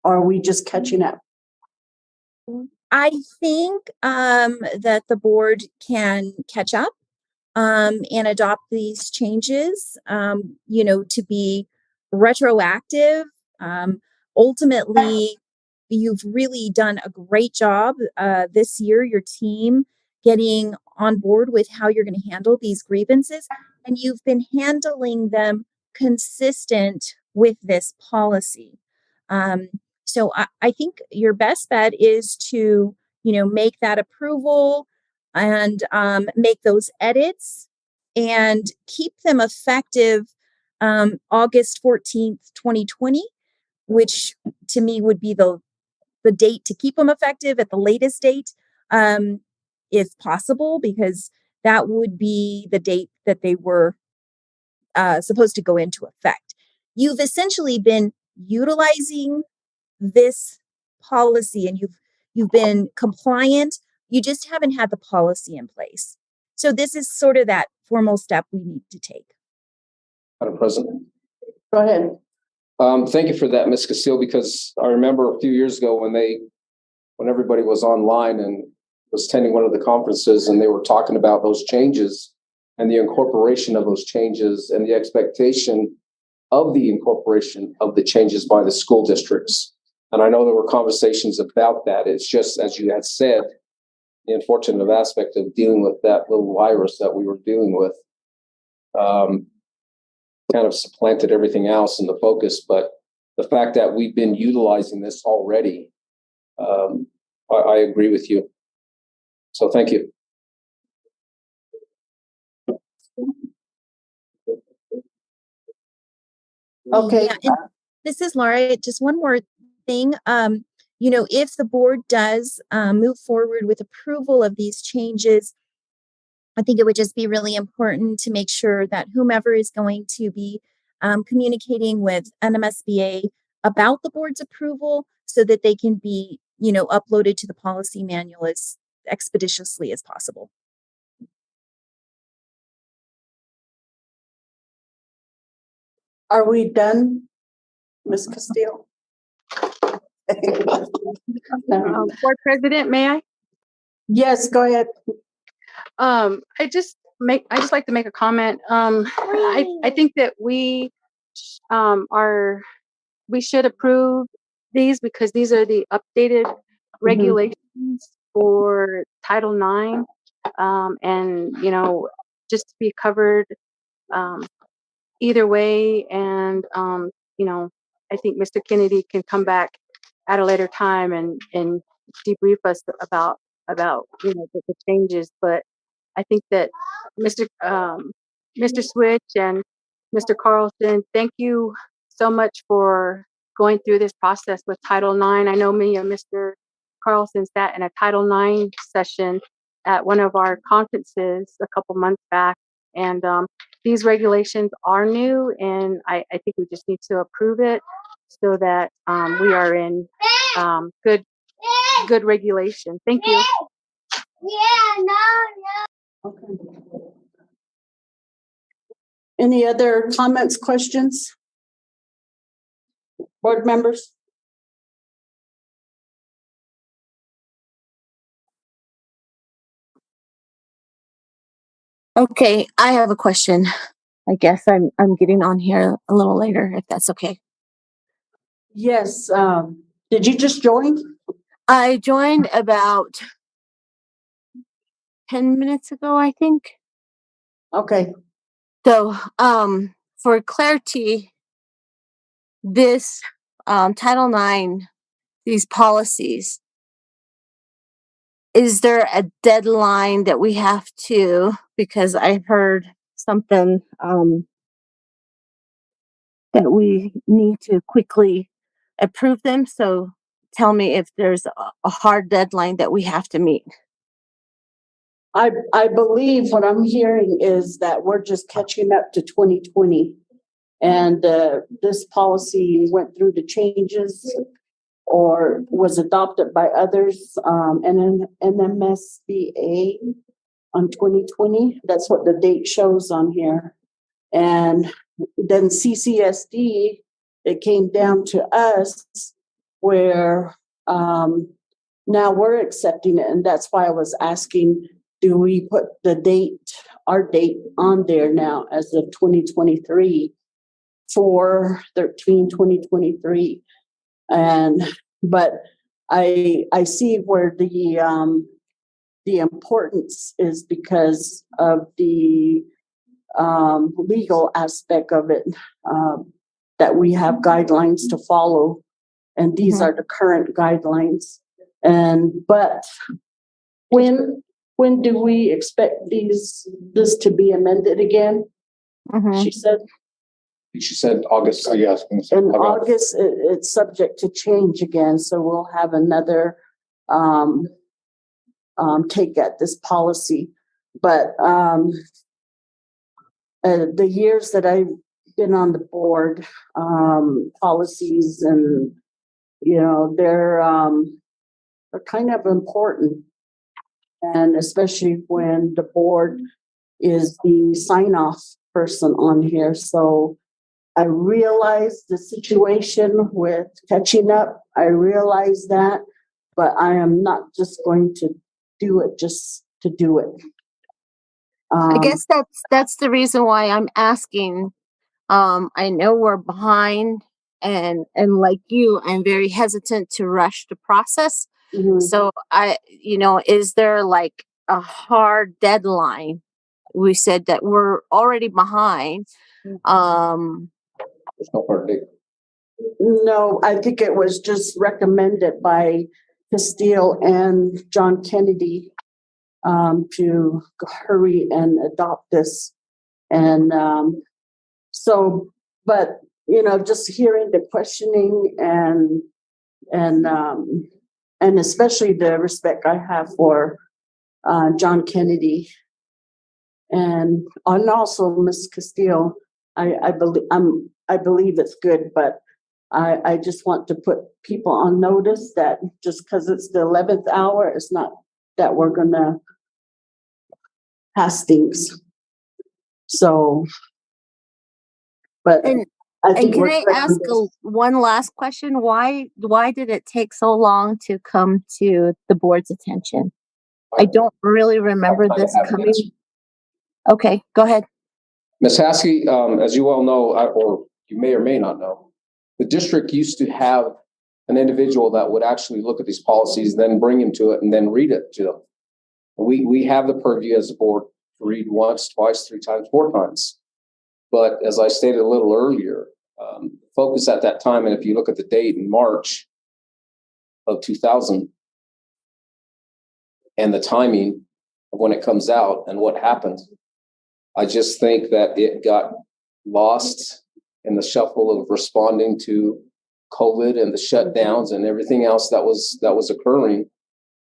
Or are we just catching up? I think that the board can catch up and adopt these changes, to be retroactive. Ultimately, you've really done a great job this year, your team getting on board with how you're going to handle these grievances, and you've been handling them consistent with this policy. So I think your best bet is to, make that approval and make those edits and keep them effective August 14th, 2020, which to me would be the date to keep them effective at the latest date, if possible, because that would be the date that they were supposed to go into effect. You've essentially been utilizing this policy and you've been compliant. You just haven't had the policy in place. So this is sort of that formal step we need to take. Madam President. Go ahead. Thank you for that, Ms. Castillo, because I remember a few years ago when everybody was online and was attending one of the conferences and they were talking about those changes and the incorporation of those changes and the expectation of the incorporation of the changes by the school districts. And I know there were conversations about that. It's just, as you had said, the unfortunate aspect of dealing with that little virus that we were dealing with kind of supplanted everything else in the focus. But the fact that we've been utilizing this already, I agree with you. So thank you. Okay. Yeah, and this is Laura. Just one more thing. If the board does move forward with approval of these changes, I think it would just be really important to make sure that whomever is going to be communicating with NMSBA about the board's approval so that they can be, uploaded to the policy manual as expeditiously as possible. Are we done, Ms. Castillo? Board President, may I? Yes, go ahead. I just like to make a comment. I think that we should approve these because these are the updated regulations for Title IX, and just to be covered either way. And I think Mr. Kennedy can come back at a later time and debrief us about the changes. But I think that Mr. Switch and Mr. Carlson, thank you so much for going through this process with Title IX. I know me and Mr. Carlson sat in a Title IX session at one of our conferences a couple months back, and these regulations are new, and I think we just need to approve it so that we are in good regulation. Thank you. Okay. Any other comments, questions? Board members? Okay, I have a question. I guess I'm getting on here a little later, if that's okay. Yes. Did you just join? I joined about 10 minutes ago, I think. Okay. So, for clarity, this Title IX, these policies, is there a deadline that we have to, because I heard something that we need to quickly approve them. So tell me if there's a hard deadline that we have to meet. I believe what I'm hearing is that we're just catching up to 2020. And this policy went through the changes or was adopted by others, and then NMSBA on 2020. That's what the date shows on here. And then CCSD, it came down to us where now we're accepting it. And that's why I was asking, do we put the date, our date on there now as of 2023 for 2023? And, but I see where the importance is because of the legal aspect of it, that we have guidelines to follow, and these are the current guidelines. And but when do we expect this to be amended again? She said. She said August, I guess. In August, it's subject to change again, so we'll have another take at this policy. But the years that I've been on the board, policies and, you know, they're kind of important. And especially when the board is the sign-off person on here. So I realize the situation with catching up. I realize that, but I am not just going to do it just to do it. I guess that's the reason why I'm asking. I know we're behind, and like you, I'm very hesitant to rush the process. So is there like a hard deadline? We said that we're already behind. There's no hard date. No, I think it was just recommended by Castile and John Kennedy to hurry and adopt this. And but just hearing the questioning and especially the respect I have for John Kennedy and also Miss Castile, I believe it's good, but I just want to put people on notice that just because it's the 11th hour, it's not that we're gonna pass things. So, but I think. And can I ask one last question? Why did it take so long to come to the board's attention? I don't really remember this coming. Okay, go ahead. Ms. Haskey, as you well know, or you may or may not know, the district used to have an individual that would actually look at these policies, then bring him to it, and then read it to them. We have the purview as a board to read once, twice, 3 times, 4 times. But as I stated a little earlier, focus at that time, and if you look at the date in March of 2000 and the timing of when it comes out and what happened, I just think that it got lost in the shuffle of responding to COVID and the shutdowns and everything else that was occurring.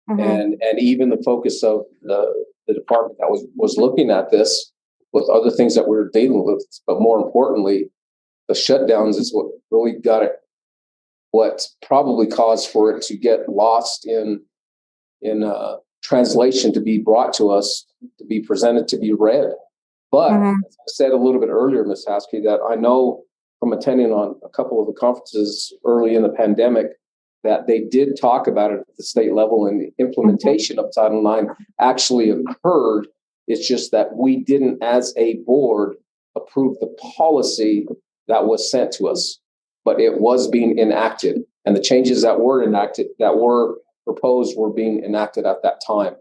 And even the focus of the department that was looking at this with other things that we were dealing with, but more importantly, the shutdowns is what really got it, what probably caused for it to get lost in translation, to be brought to us, to be presented, to be read. But as I said a little bit earlier, Ms. Haskey, that I know from attending on a couple of the conferences early in the pandemic that they did talk about it at the state level, and the implementation of Title IX actually occurred. It's just that we didn't, as a board, approve the policy that was sent to us, but it was being enacted, and the changes that were enacted, that were proposed, were being enacted at that time.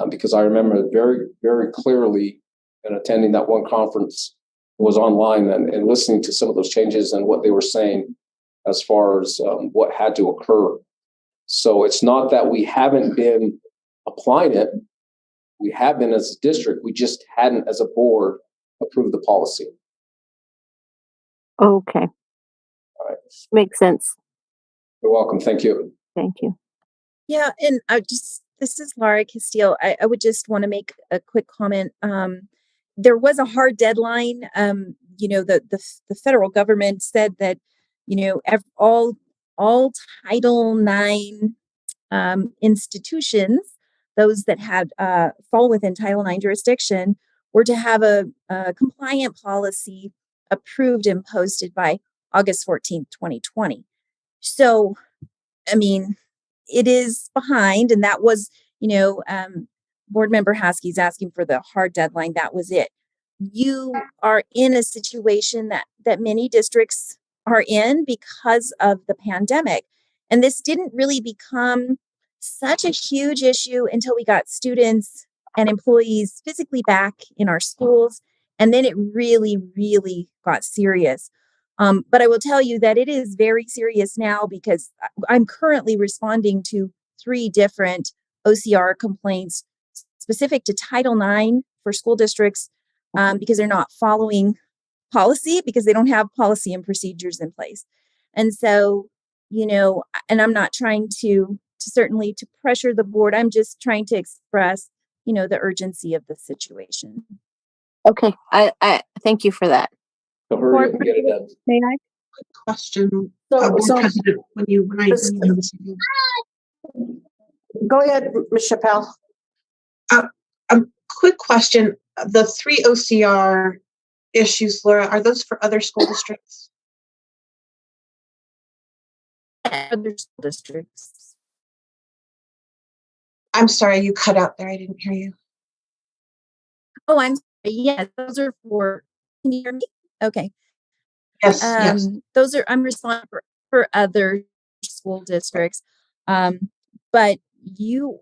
Because I remember very, very clearly in attending that one conference, was online and listening to some of those changes and what they were saying as far as what had to occur. So it's not that we haven't been applying it. We have been as a district. We just hadn't, as a board, approved the policy. Okay. All right. Makes sense. You're welcome. Thank you. Thank you. Yeah, and I just this is Laura Castile. I would just want to make a quick comment. There was a hard deadline. The federal government said that, all Title IX institutions, those that had fall within Title IX jurisdiction, were to have a compliant policy approved and posted by August 14th, 2020. So, I mean, it is behind, and that was, Board Member Haskey's asking for the hard deadline. That was it. You are in a situation that many districts are in because of the pandemic. And this didn't really become such a huge issue until we got students and employees physically back in our schools. And then it really, really got serious. But I will tell you that it is very serious now because I'm currently responding to 3 different OCR complaints specific to Title IX for school districts because they're not following policy, because they don't have policy and procedures in place. And so, and I'm not trying to certainly to pressure the board. I'm just trying to express, the urgency of the situation. Okay, I thank you for that. So hurry up and get it done. May I? Question. So- Board so- President, when you have a second. Go ahead, Ms. Chappelle. Quick question. The 3 OCR issues, Laura, are those for other school districts? Other school districts. I'm sorry, you cut out there. I didn't hear you. Oh, I'm sorry. Yes, those are for, can you hear me? Okay. Yes, yes. Those are, I'm responsible for other school districts. But you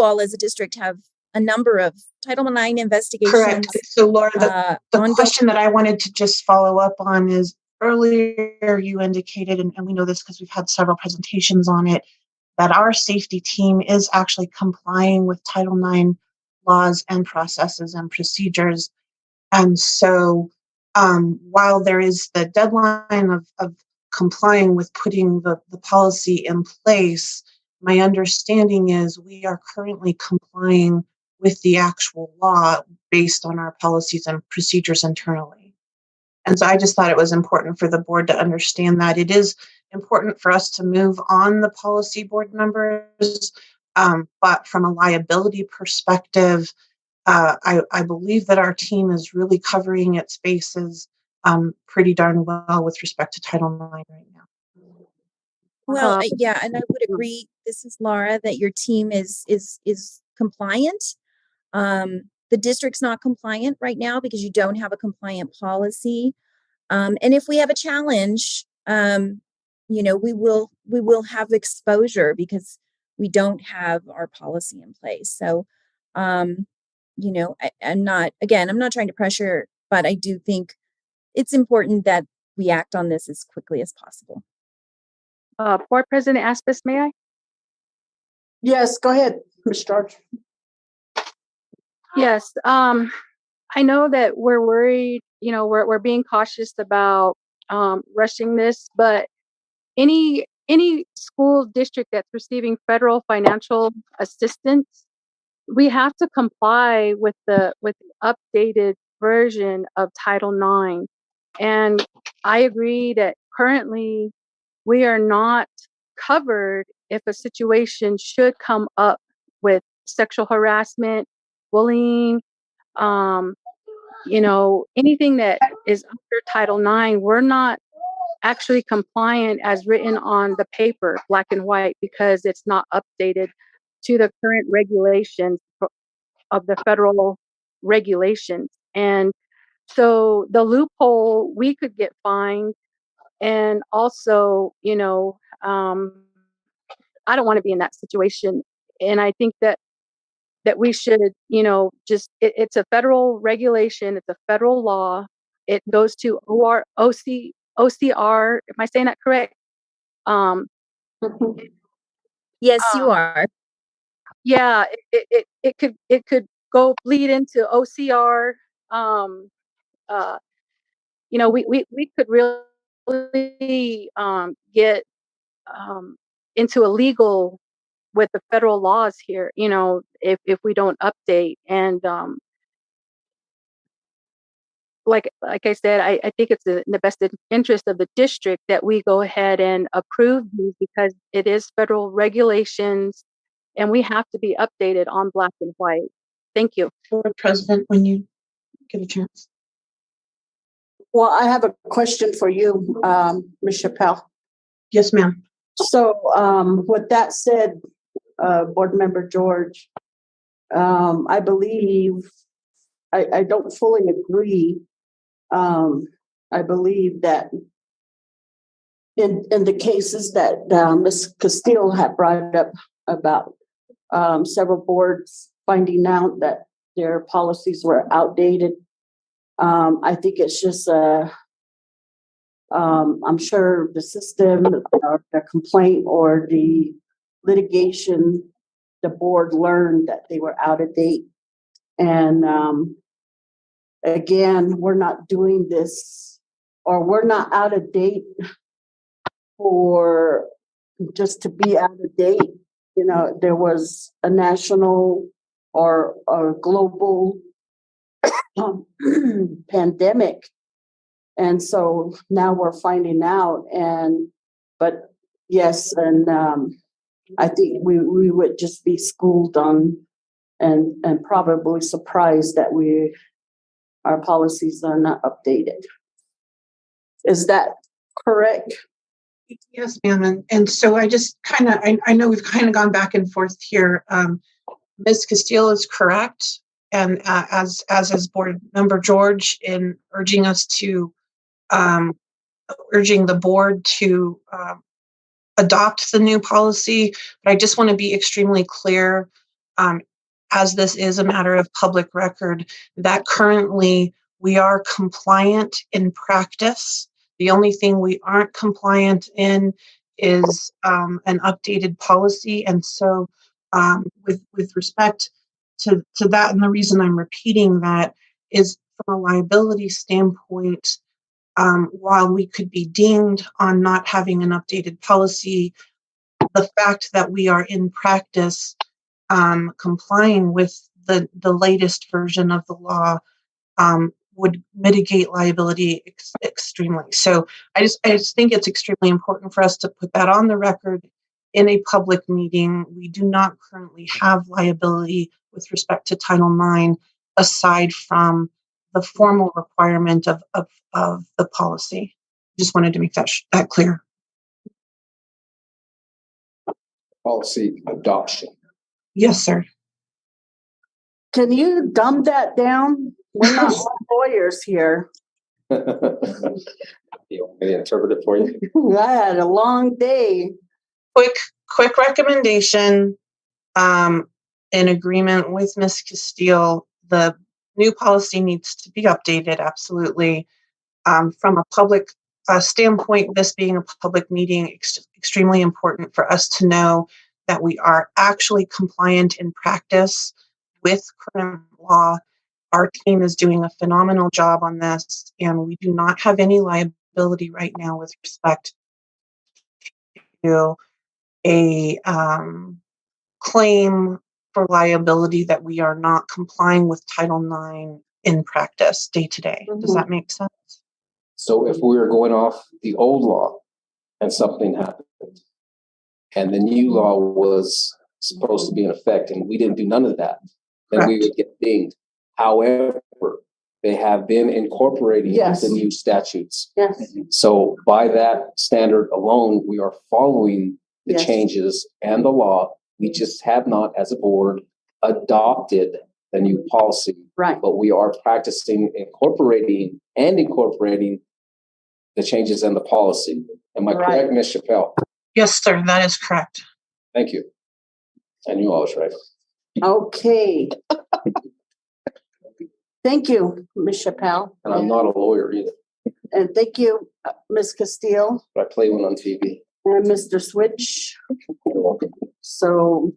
all as a district have a number of Title IX investigations. Correct. So Laura, the ongoing. question that I wanted to just follow up on is earlier you indicated, and we know this because we've had several presentations on it, that our safety team is actually complying with Title IX laws and processes and procedures. And so while there is the deadline of complying with putting the policy in place, my understanding is we are currently complying with the actual law based on our policies and procedures internally. And so I just thought it was important for the board to understand that it is important for us to move on the policy, board members. But from a liability perspective, I believe that our team is really covering its bases pretty darn well with respect to Title IX right now. Well, yeah, and I would agree. This is Laura, that your team is compliant. The district's not compliant right now because you don't have a compliant policy. And if we have a challenge, we will have exposure because we don't have our policy in place. So, I'm not trying to pressure, but I do think it's important that we act on this as quickly as possible. Board President Aspis, may I? Yes, go ahead, Ms. George. Yes. I know that we're worried, we're being cautious about rushing this, but any school district that's receiving federal financial assistance, we have to comply with the updated version of Title IX. And I agree that currently we are not covered if a situation should come up with sexual harassment, bullying, anything that is under Title IX. We're not actually compliant as written on the paper, black and white, because it's not updated to the current regulations of the federal regulations. And so the loophole, we could get fined. And also, I don't want to be in that situation. And I think that we should, it's a federal regulation. It's a federal law. It goes to OCR. Am I saying that correct? Yes, you are. Yeah, it could go bleed into OCR. We could really get into a legal with the federal laws here, if we don't update. And like I said, I think it's in the best interest of the district that we go ahead and approve these, because it is federal regulations and we have to be updated on black and white. Thank you. Board President, when you get a chance. Well, I have a question for you, Ms. Chappelle. Yes, ma'am. So, with that said, Board Member George, I believe, I don't fully agree. I believe that in the cases that Ms. Castillo had brought up about several boards finding out that their policies were outdated, I think it's just I'm sure the system or the complaint or the litigation, the board learned that they were out of date. And again, we're not doing this, or we're not out of date for just to be out of date. There was a national or a global pandemic. And so now we're finding out, but yes, and I think we would just be schooled on and probably surprised that our policies are not updated. Is that correct? Yes, ma'am. And so I just I know we've kind of gone back and forth here. Ms. Castillo is correct. And as is Board Member George in urging us to urging the board to adopt the new policy. But I just want to be extremely clear, as this is a matter of public record, that currently we are compliant in practice. The only thing we aren't compliant in is an updated policy. And so with respect to that, and the reason I'm repeating that is from a liability standpoint, while we could be dinged on not having an updated policy, the fact that we are in practice complying with the latest version of the law would mitigate liability extremely. So I just think it's extremely important for us to put that on the record in a public meeting. We do not currently have liability with respect to Title IX, aside from the formal requirement of the policy. Just wanted to make that clear. Policy adoption. Yes, sir. Can you dumb that down? We're not lawyers here. You want me to interpret it for you? I had a long day. Quick recommendation. In agreement with Ms. Castillo, the new policy needs to be updated, absolutely. From a public standpoint, this being a public meeting, extremely important for us to know that we are actually compliant in practice with current law. Our team is doing a phenomenal job on this, and we do not have any liability right now with respect to a claim for liability that we are not complying with Title IX in practice day to day. Does that make sense? So if we were going off the old law and something happened and the new law was supposed to be in effect and we didn't do none of that, then we would get dinged. However, they have been incorporating the new statutes. Yes. So by that standard alone, we are following the changes and the law. We just have not, as a board, adopted the new policy. Right. But we are practicing incorporating the changes in the policy. Am I correct, Ms. Chappelle? Yes, sir. That is correct. Thank you. I knew I was right. Okay. Thank you, Ms. Chappelle. And I'm not a lawyer either, And thank you, Ms. Castillo but I play one on TV. and Mr. Switch. So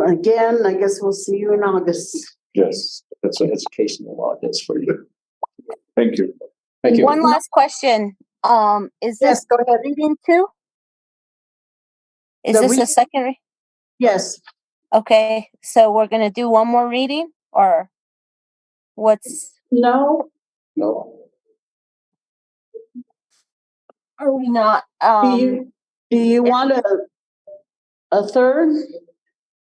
again, I guess we'll see you in August. Yes, that's an educational law. That's for you. Thank you. Thank you. One last question. Is Yes, this go ahead. reading too? Is this a second? Yes. Okay, so we're gonna do one more reading or what's, No, No. are we not? do you want a third?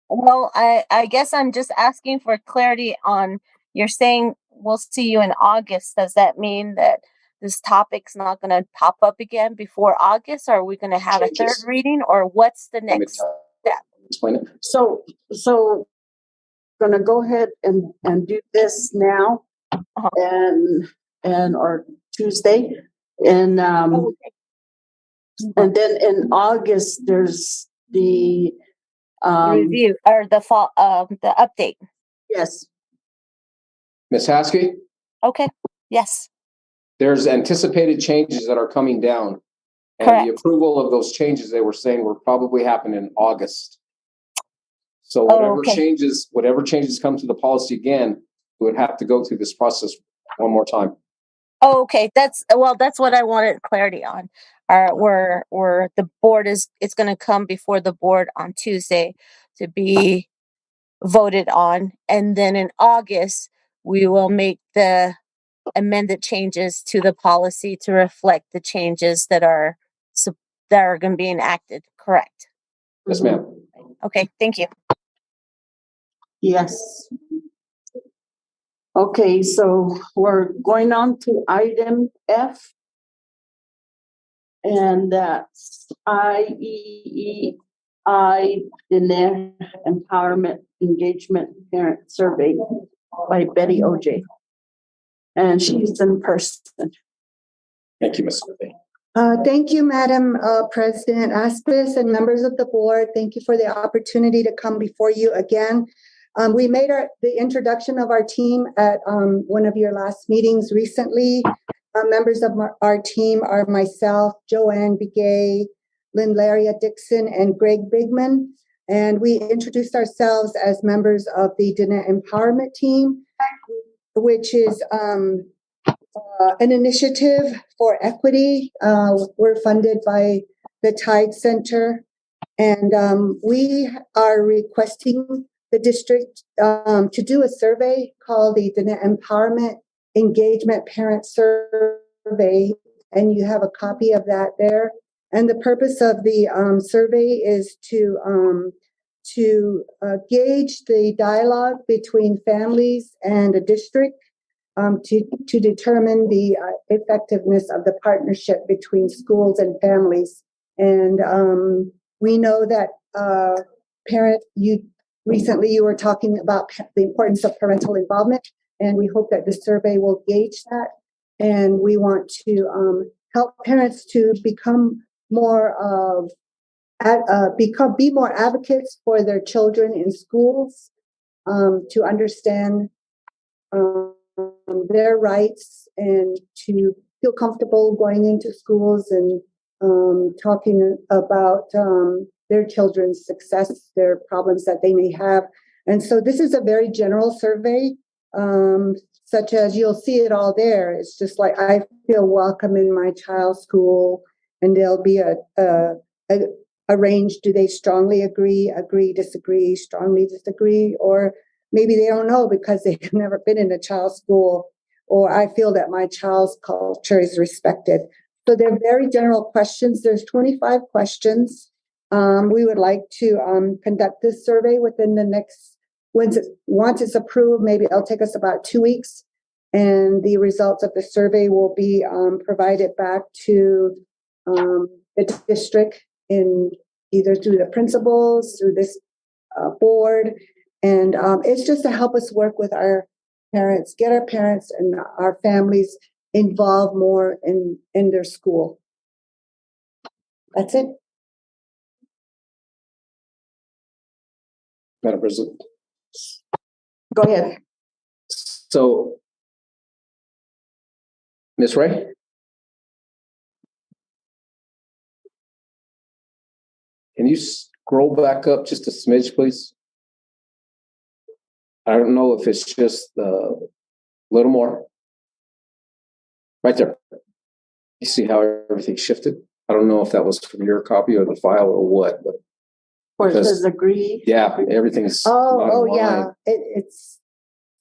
Well, I guess I'm just asking for clarity on, you're saying we'll see you in August. Does that mean that this topic's not gonna pop up again before August? Or are we gonna have a third reading or what's the next step? Explain it. So gonna go ahead and do this now and or Tuesday. And and then in August there's the Review or the fall the update. Yes. Ms. Haskey, Okay, yes. there's anticipated changes that are coming down. And Correct. the approval of those changes, they were saying will probably happen in August. So okay. whatever changes come to the policy again, we would have to go through this process one more time. Oh, okay. That's what I wanted clarity on. Where the board it's gonna come before the board on Tuesday to be voted on. And then in August, we will make the amended changes to the policy to reflect the changes that are gonna be enacted, correct? Yes, ma'am. Okay, thank you. Yes. Okay, so we're going on to item F. And that's IEEI, the Empowerment Engagement Parent Survey by Betty OJ. And she's in person. Thank you, Ms. Murphy. Thank you, Madam President Aspis and members of the board. Thank you for the opportunity to come before you again. We made the introduction of our team at one of your last meetings recently. Members of our team are myself, Joanne Begay, Lynn Laria Dixon, and Greg Bigman. And we introduced ourselves as members of the Danette Empowerment Team, which is an initiative for equity. We're funded by the Tide Center. And we are requesting the district to do a survey called the Danette Empowerment Engagement Parent Survey, and you have a copy of that there. And the purpose of the survey is to gauge the dialogue between families and the district to determine the effectiveness of the partnership between schools and families. And we know that recently you were talking about the importance of parental involvement. And we hope that the survey will gauge that. And we want to help parents to become more be more advocates for their children in schools, to understand their rights and to feel comfortable going into schools and talking about their children's success, their problems that they may have. And so this is a very general survey. Such as you'll see it all there. It's just like, I feel welcome in my child's school, and there'll be a range. Do they strongly agree, disagree, strongly disagree, or maybe they don't know because they've never been in a child's school, or I feel that my child's culture is respected. So they're very general questions. There's 25 questions. We would like to conduct this survey within the next, once it's approved, maybe it'll take us about 2 weeks, and the results of the survey will be provided back to the district in either through the principals, through this board, and it's just to help us work with our parents, get our parents and our families involved more in their school. That's it. Madam President. Go ahead. So, Ms. Ray? Can you scroll back up just a smidge, please? I don't know if it's just a little more. Right there. You see how everything shifted? I don't know if that was from your copy or the file or what, but Where it Because- says agree. Yeah, everything's. Oh, not oh, in yeah, line. it's,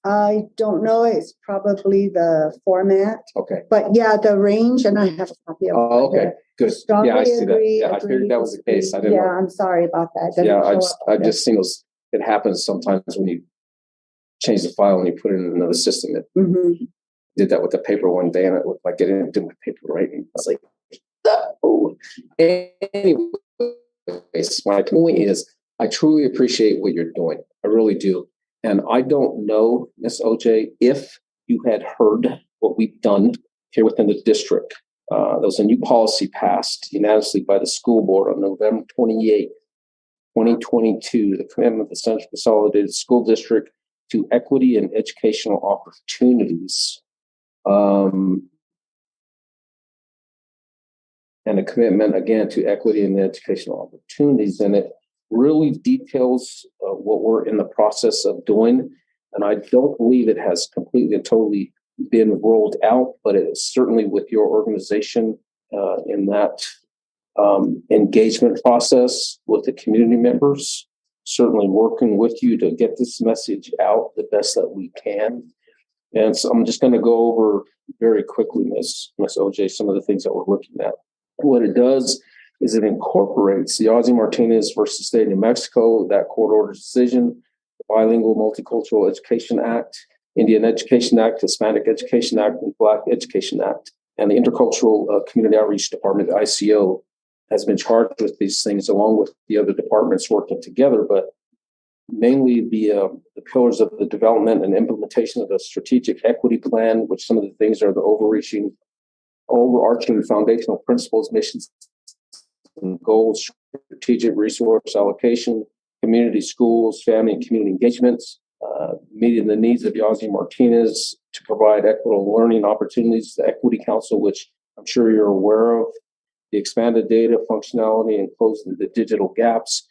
I don't know, it's probably the format, Okay. but yeah, the range, and I have a copy of. Oh, it okay, here. good. Strongly Yeah, I see that. agree, Yeah, I agree, figured that was the case. I disagree. didn't Yeah, know. I'm sorry about that. Doesn't Yeah, show up I've there. just seen those. It happens sometimes when you change the file and you put it in another system. It Mhm. did that with the paper one day, and it looked like it didn't do my paper right. And I was like, oh. Anyways, my point is, I truly appreciate what you're doing. I really do. And I don't know, Ms. OJ, if you had heard what we've done here within the district. There was a new policy passed unanimously by the school board on November 28th, 2022, the commitment of the Central Consolidated School District to equity and educational opportunities. And a commitment, again, to equity and educational opportunities. And it really details what we're in the process of doing. And I don't believe it has completely and totally been rolled out, but it is certainly with your organization in that engagement process with the community members, certainly working with you to get this message out the best that we can. And so I'm just going to go over very quickly, Ms. OJ, some of the things that we're looking at. What it does is it incorporates the Ozzie Martinez versus State of New Mexico, that court order decision, the Bilingual Multicultural Education Act, Indian Education Act, Hispanic Education Act, and Black Education Act. And the Intercultural Community Outreach Department, the ICO, has been charged with these things along with the other departments working together, but mainly the pillars of the development and implementation of the strategic equity plan, which some of the things are the overarching foundational principles, missions, and goals, strategic resource allocation, community schools, family and community engagements, meeting the needs of Ozzie Martinez to provide equitable learning opportunities, the Equity Council, which I'm sure you're aware of, the expanded data functionality and closing the digital gaps,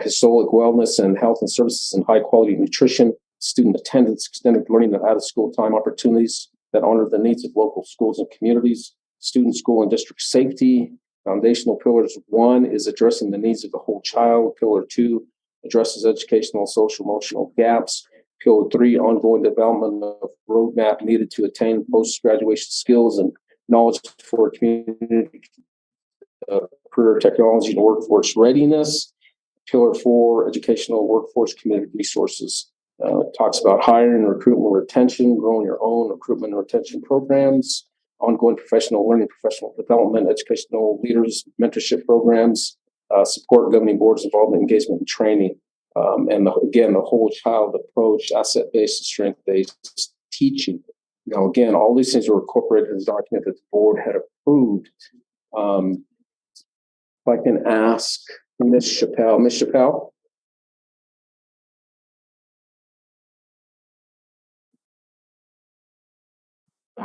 historic wellness and health and services and high quality nutrition, student attendance, extended learning and out of school time opportunities that honor the needs of local schools and communities, student, school, and district safety. Foundational pillars: 1 is addressing the needs of the whole child. Pillar 2 addresses educational, social, emotional gaps. Pillar 3, ongoing development of roadmap needed to attain post-graduation skills and knowledge for community, career technology, and workforce readiness. Pillar 4, educational workforce community resources. Talks about hiring, recruitment, retention, growing your own recruitment and retention programs, ongoing professional learning, professional development, educational leaders, mentorship programs, support governing boards involvement, engagement, and training. And again, the whole child approach, asset-based and strength-based teaching. Now, again, all these things were incorporated in the document that the board had approved. If I can ask Ms. Chappelle.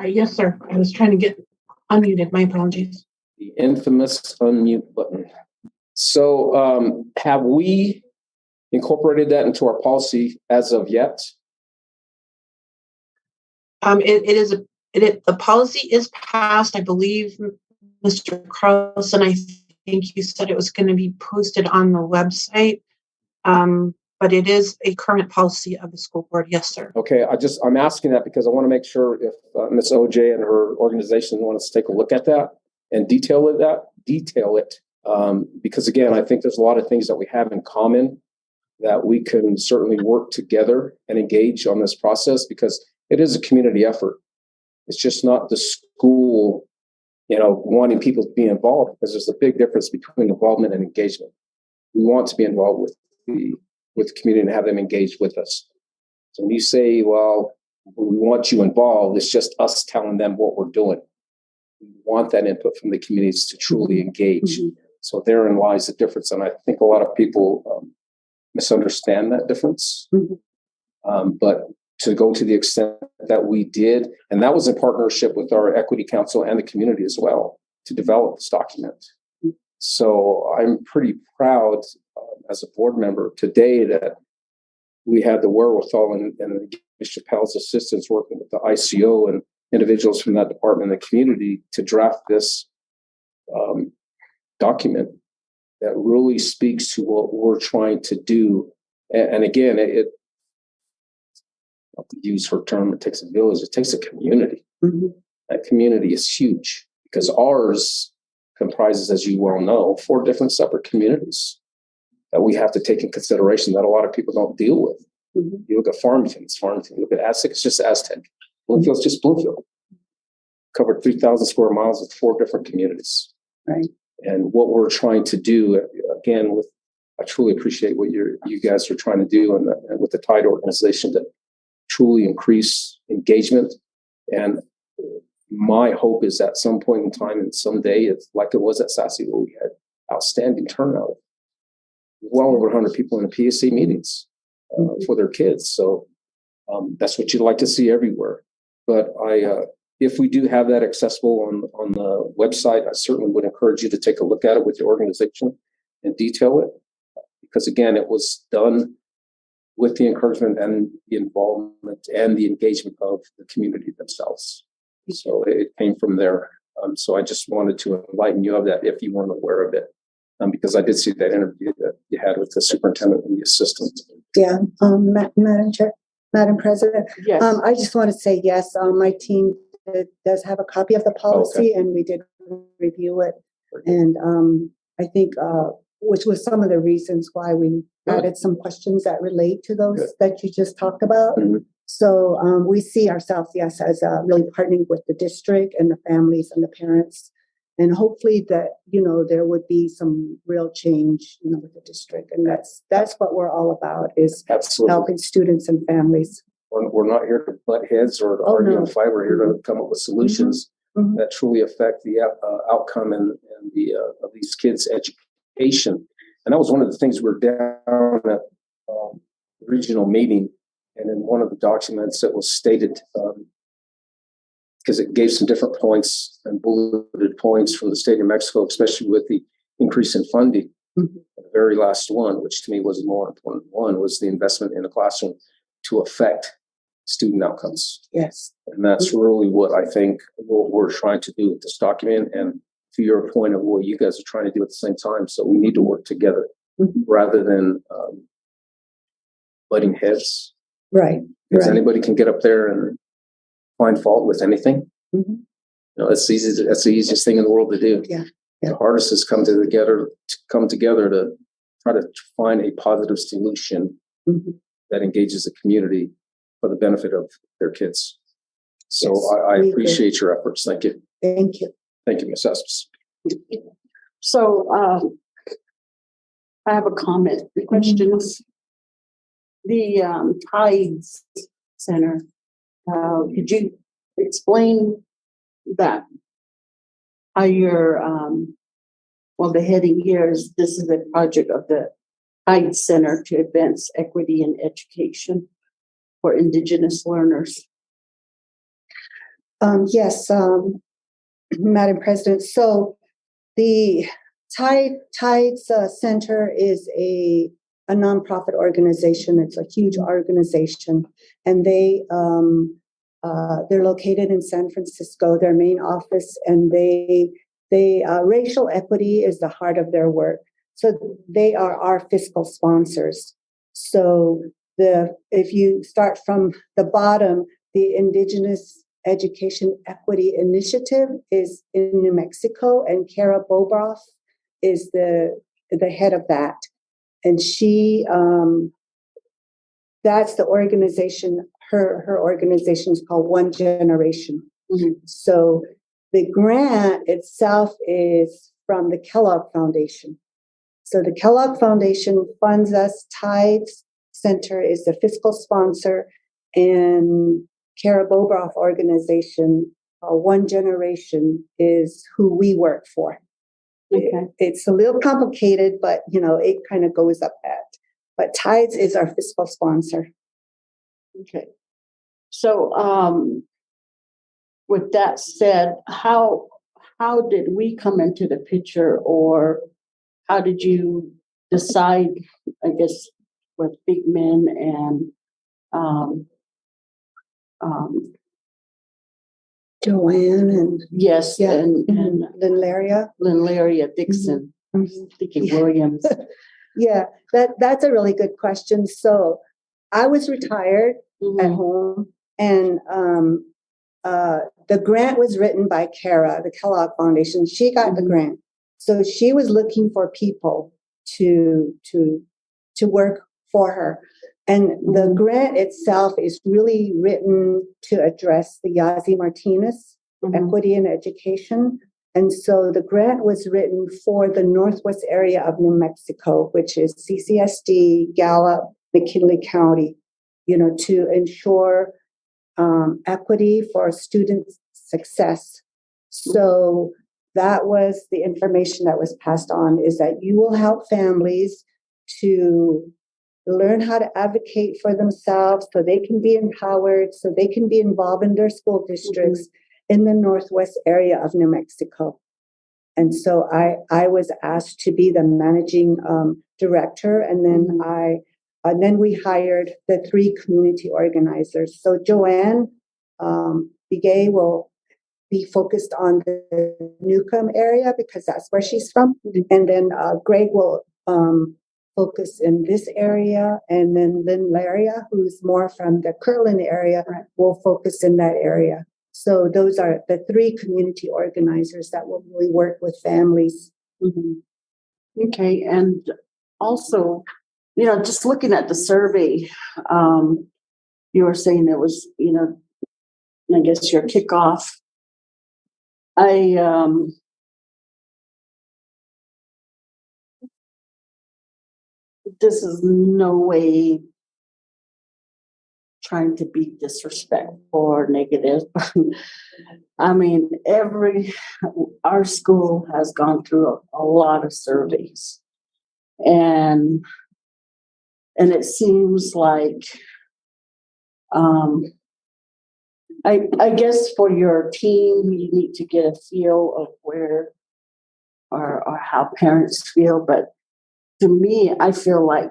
Yes, sir. I was trying to get unmuted. My apologies. The infamous unmute button. So have we incorporated that into our policy as of yet? The policy is passed. I believe, Mr. Carlson, I think you said it was going to be posted on the website. But it is a current policy of the school board. Yes, sir. Okay, I'm asking that because I want to make sure if Ms. OJ and her organization want us to take a look at that and detail it. Because again, I think there's a lot of things that we have in common that we can certainly work together and engage on this process because it is a community effort. It's just not the school, wanting people to be involved because there's a big difference between involvement and engagement. We want to be involved with the community and have them engaged with us. So when you say, well, we want you involved, it's just us telling them what we're doing. We want that input from the communities to truly engage. Mm-hmm. So therein lies the difference. And I think a lot of people misunderstand that difference. Mm-hmm. But to go to the extent that we did, and that was in partnership with our Equity Council and the community as well to develop this document. So I'm pretty proud as a board member today that we had the wherewithal and Ms. Chappelle's assistance working with the ICO and individuals from that department and the community to draft this document. that really speaks to what we're trying to do. And again, it I'll use her term, it takes a village, it takes a community. That community is huge because ours comprises, as you well know, 4 different separate communities that we have to take in consideration that a lot of people don't deal with. You look at Farmington, it's Farmington. You look at Aztec, it's just Aztec. Bloomfield's just Bloomfield. Covered 3,000 square miles with 4 different communities. Right. And what we're trying to do, again, I truly appreciate what you guys are trying to do and with the Tide organization to truly increase engagement. And my hope is at some point in time and someday, it's like it was at Sassy, where we had outstanding turnout. Well over 100 people in the PSC meetings for their kids. So that's what you'd like to see everywhere. But if we do have that accessible on the website, I certainly would encourage you to take a look at it with your organization and detail it. Because again, it was done with the encouragement and the involvement and the engagement of the community themselves. So it came from there. So I just wanted to enlighten you of that if you weren't aware of it. Because I did see that interview that you had with the superintendent and the assistant. Yeah, Madam President. Yes. I just want to say yes. My team does have a copy of the policy, and we did review it. And I think, which was some of the reasons why we added some questions that relate to those that you just talked about. So we see ourselves, yes, as really partnering with the district and the families and the parents. And hopefully that, there would be some real change, with the district. And that's what we're all about, is helping students and families. We're not here to butt heads or to argue and fight. We're here to come up with solutions that truly affect the outcome and the of these kids' education. And that was one of the things we were down at the regional meeting. And in one of the documents that was stated, because it gave some different points and bulleted points from the state of Mexico, especially with the increase in funding. The very last one, which to me was the more important one, was the investment in the classroom to affect student outcomes. Yes. And that's really what I think what we're trying to do with this document. And to your point of what you guys are trying to do at the same time. So we need to work together rather than butting heads. Right. Because anybody can get up there and find fault with anything. It's easy. That's the easiest thing in the world to do. Yeah. The hardest is come together to try to find a positive solution that engages the community for the benefit of their kids. So I appreciate your efforts. Thank you. Thank you. Thank you, Ms. Estes. So I have a comment. The questions. The Tides Center. Could you explain that? How your the heading here is, this is a project of the Tides Center to advance equity in education for Indigenous learners. Yes, Madam President. So the Tides Center is a nonprofit organization. It's a huge organization, and they're located in San Francisco. Their main office, and they racial equity is the heart of their work. So they are our fiscal sponsors. So if you start from the bottom, the Indigenous Education Equity Initiative is in New Mexico, and Kara Bobroff is the head of that. And she, that's the organization, her organization is called One Generation. So the grant itself is from the Kellogg Foundation. So the Kellogg Foundation funds us. Tides Center is the fiscal sponsor, and Kara Bobroff organization, One Generation, is who we work for. Okay. It's a little complicated, but it kind of goes up that. But Tides is our fiscal sponsor. Okay. So with that said, how did we come into the picture, or how did you decide, I guess, with Big Men and Joanne and yes, and Lynlaria Dixon. Thinking Williams. Yeah, that's a really good question. So I was retired at home, and the grant was written by Kara, the Kellogg Foundation. She got the grant. So she was looking for people to work for her. And the grant itself is really written to address the Yazzie Martinez equity in education. And so the grant was written for the Northwest area of New Mexico, which is CCSD, Gallup, McKinley County, to ensure equity for student success. So that was the information that was passed on, is that you will help families to learn how to advocate for themselves so they can be empowered, so they can be involved in their school districts in the Northwest area of New Mexico. And so I was asked to be the managing director, and then we hired the 3 community organizers. So Joanne Begay will be focused on the Newcomb area because that's where she's from. And then Greg will focus in this area. And then Lynn Laria, who's more from the Kirtland area, will focus in that area. So those are the 3 community organizers that will really work with families. Okay. And also, just looking at the survey, you were saying it was, I guess your kickoff. This is no way trying to be disrespectful or negative. I mean, our school has gone through a lot of surveys, and it seems like, I guess for your team, you need to get a feel of where or how parents feel. But to me, I feel like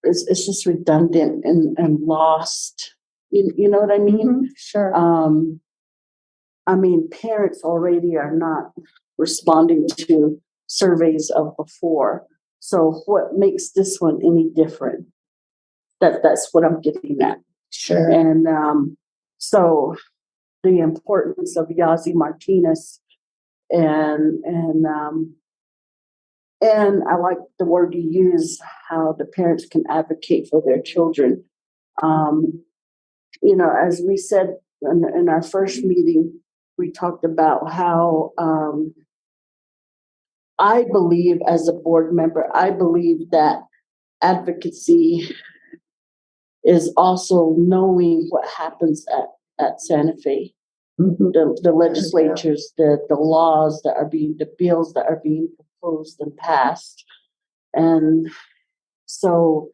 it's just redundant and lost. You know what I mean? Sure. I mean, parents already are not responding to surveys of before. So what makes this one any different? That's what I'm getting at. Sure. And so the importance of Yazzie Martinez and I like the word you use, how the parents can advocate for their children. As we said in our first meeting, we talked about how I believe, as a board member, I believe that advocacy is also knowing what happens at Santa Fe. The legislatures, the laws that are the bills that are being proposed and passed. And so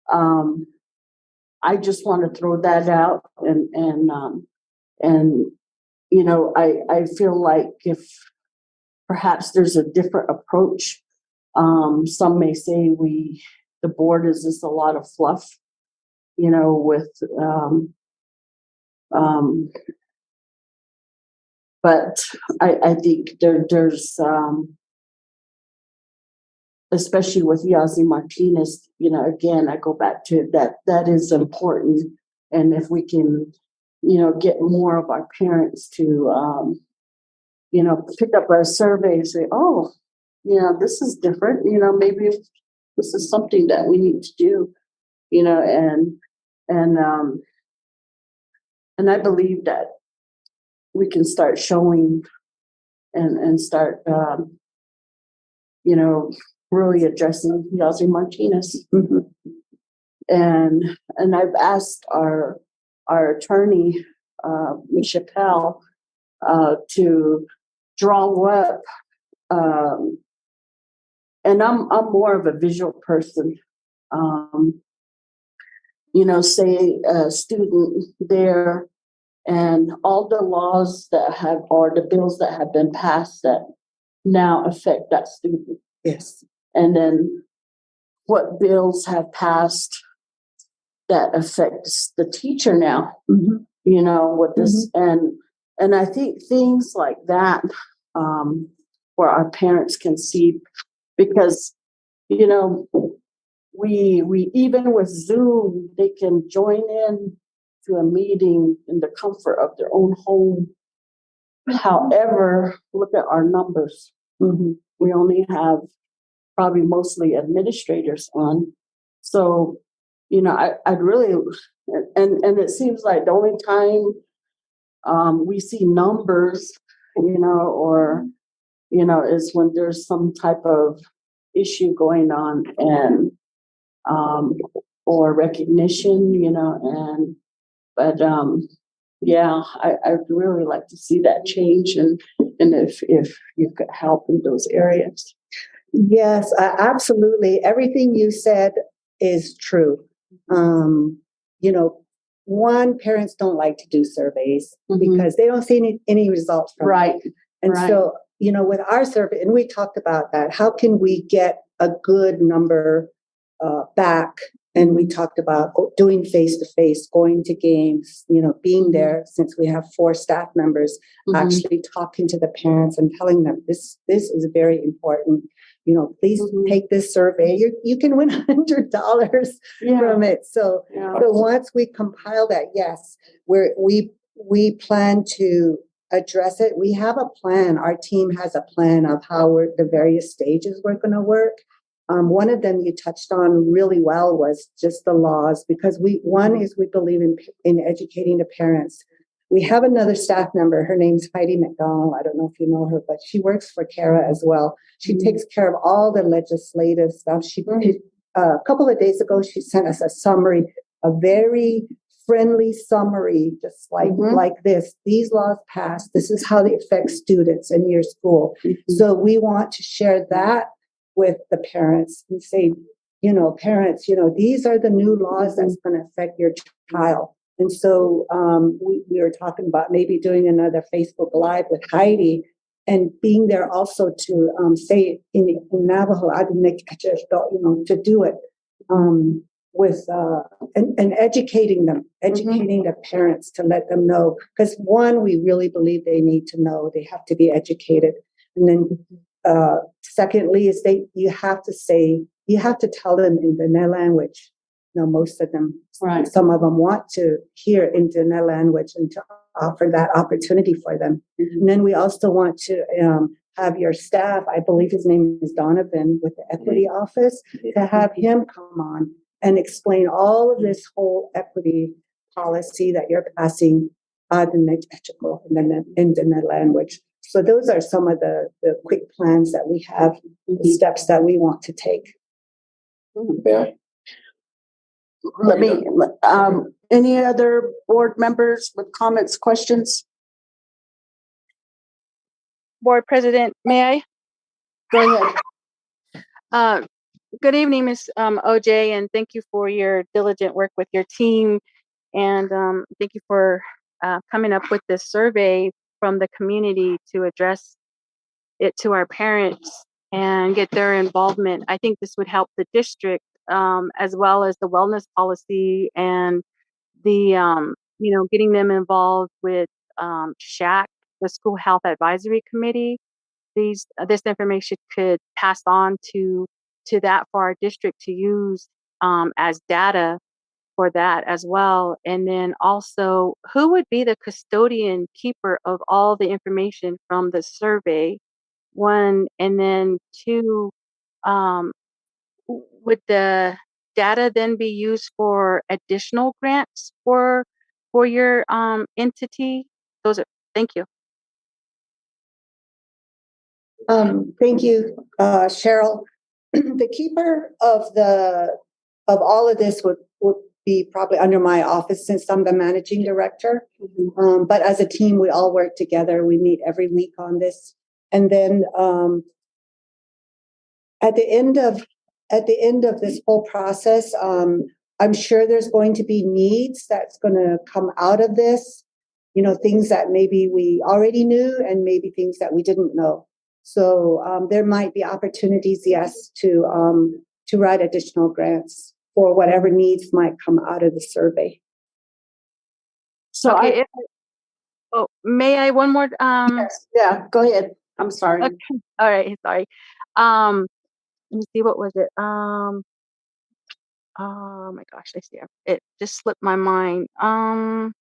I just want to throw that out and I feel like if perhaps there's a different approach, some may say the board is just a lot of fluff, with but I think there's especially with Yazzie Martinez, again, I go back to that is important. And if we can, get more of our parents to, pick up a survey and say, oh, this is different, maybe this is something that we need to do, and I believe that we can start showing and start, really addressing Yazzie Martinez. And I've asked our attorney, Ms. Chappelle, to draw up, and I'm more of a visual person. Say a student there, and all the laws or the bills that have been passed that now affect that student. Yes. And then what bills have passed that affects the teacher now, with this. And I think things like that where our parents can see, because, you know, we even with Zoom, they can join in to a meeting in the comfort of their own home. However, look at our numbers. We only have probably mostly administrators on. So, you know, I'd really, and it seems like the only time we see numbers, you know, or, you know, is when there's some type of issue going on, and or recognition, you know, but yeah, I'd really like to see that change, and if you could help in those areas. Yes, absolutely. Everything you said is true. You know, one, parents don't like to do surveys because they don't see any results from it. And so, you know, with our survey, and we talked about that, how can we get a good number back? And we talked about doing face-to-face, going to games, you know, being there, since we have 4 staff members, actually talking to the parents and telling them this is very important. You know, please take this survey. You can win $100 from it. So once we compile that, yes, we plan to address it. We have a plan. Our team has a plan of how the various stages we're going to work. One of them you touched on really well was just the laws, because we believe in educating the parents. We have another staff member. Her name's Heidi McDonald. I don't know if you know her, but she works for CARA as well. She takes care of all the legislative stuff. A couple of days ago, she sent us a summary, a very friendly summary, just like this. These laws passed. This is how they affect students in your school. So we want to share that with the parents and say, you know, parents, you know, these are the new laws that's going to affect your child. And so we were talking about maybe doing another Facebook Live with Heidi, and being there also to say in Navajo, you know, to do it with and educating the parents, to let them know. Because one, we really believe they need to know, they have to be educated. And then secondly is you have to tell them in the Diné language. You know, most of them, some of them want to hear in Diné language, and to offer that opportunity for them. And then we also want to have your staff, I believe his name is Donovan with the Equity Office, to have him come on and explain all of this whole equity policy that you're passing in Diné language. So those are some of the quick plans that we have, the steps that we want to take. Yeah. Let me, any other board members with comments, questions? Board President, may I? Go ahead. Good evening, Ms. OJ, and thank you for your diligent work with your team. And thank you for coming up with this survey from the community to address it to our parents and get their involvement. I think this would help the district, as well as the wellness policy and the, you know, getting them involved with SHAC, the School Health Advisory Committee. This information could pass on to that for our district to use as data for that as well. And then also, who would be the custodian keeper of all the information from the survey? One, and then two, would the data then be used for additional grants for your entity? Thank you. Thank you, Cheryl. The keeper of all of this would be probably under my office, since I'm the managing director. But as a team, we all work together. We meet every week on this. And then at the end of this whole process, I'm sure there's going to be needs that's going to come out of this, you know, things that maybe we already knew and maybe things that we didn't know. So there might be opportunities, yes, to write additional grants for whatever needs might come out of the survey. So okay, may I one more? Yes, yeah, go ahead. I'm sorry. Okay. All right. Sorry. Let me see. What was it? Oh my gosh. I see. It just slipped my mind. Go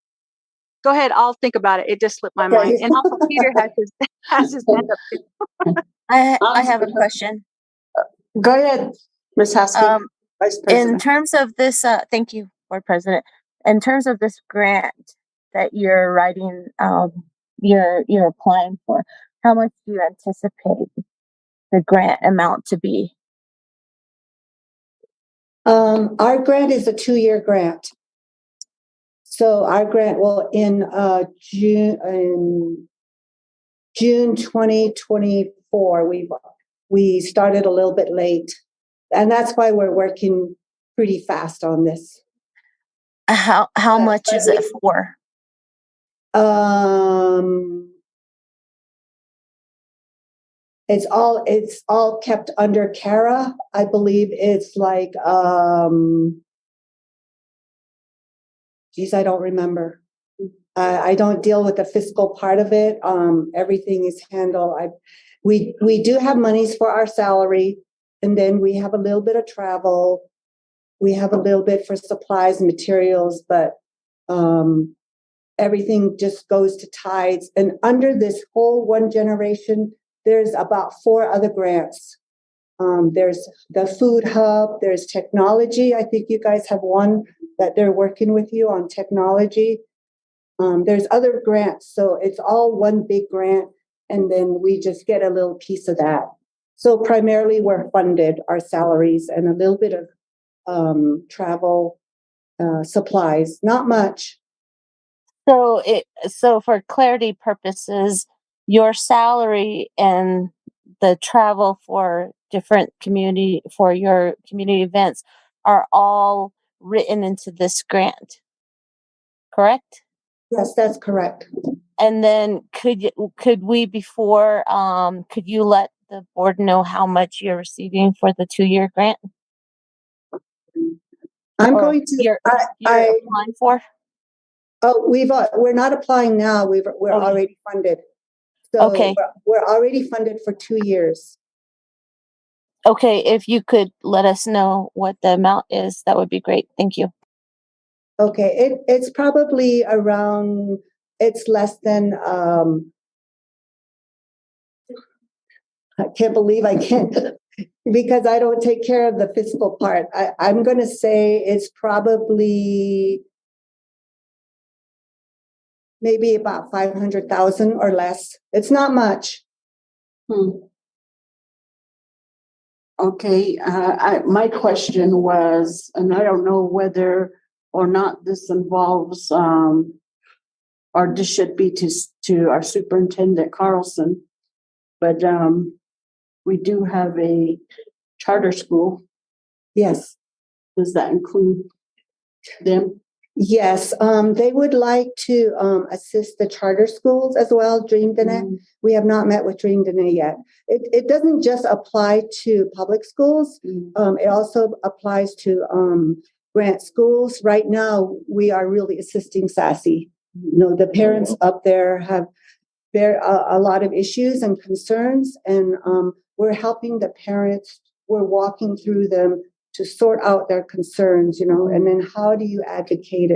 ahead. I'll think about it. It just slipped my mind. And also Peter has his hand up too. I have a question. Go ahead, Ms. Haskell, Vice In President. terms of this, thank you, Board President. In terms of this grant that you're writing, you're applying for, how much do you anticipate the grant amount to be? Our grant is a 2-year grant. So our grant will in June 2024. We started a little bit late, and that's why we're working pretty fast on this. How much is it for? It's all kept under CARA. I believe it's like geez, I don't remember. I don't deal with the fiscal part of it. Everything is handled. We do have monies for our salary, and then we have a little bit of travel. We have a little bit for supplies and materials, but everything just goes to tithes. And under this whole One Generation, there's about 4 other grants. There's the Food Hub, there's technology. I think you guys have one that they're working with you on technology. There's other grants, so it's all one big grant, and then we just get a little piece of that. So primarily we're funded our salaries and a little bit of travel, supplies, not much. So for clarity purposes, your salary and the travel for your community events are all written into this grant, correct? Yes, that's correct. And then could you let the board know how much you're receiving for the 2-year grant? I'm going to. You're applying for? Oh, we're not applying now. We're already funded. So Okay. we're already funded for 2 years. Okay, if you could let us know what the amount is, that would be great. Thank you. Okay, it's probably around. It's less than. I can't believe I can't because I don't take care of the fiscal part. I'm going to say it's probably maybe about 500,000 or less. It's not much. Okay, my question was, and I don't know whether or not this involves, or this should be to our Superintendent Carlson, but we do have a charter school. Yes. Does that include them? Yes, they would like to assist the charter schools as well, Dream Dene. We have not met with Dream Dene yet. It doesn't just apply to public schools. It also applies to grant schools. Right now, we are really assisting SASE. You know, the parents up there have a lot of issues and concerns, and we're helping the parents. We're walking through them to sort out their concerns, you know, and then how do you advocate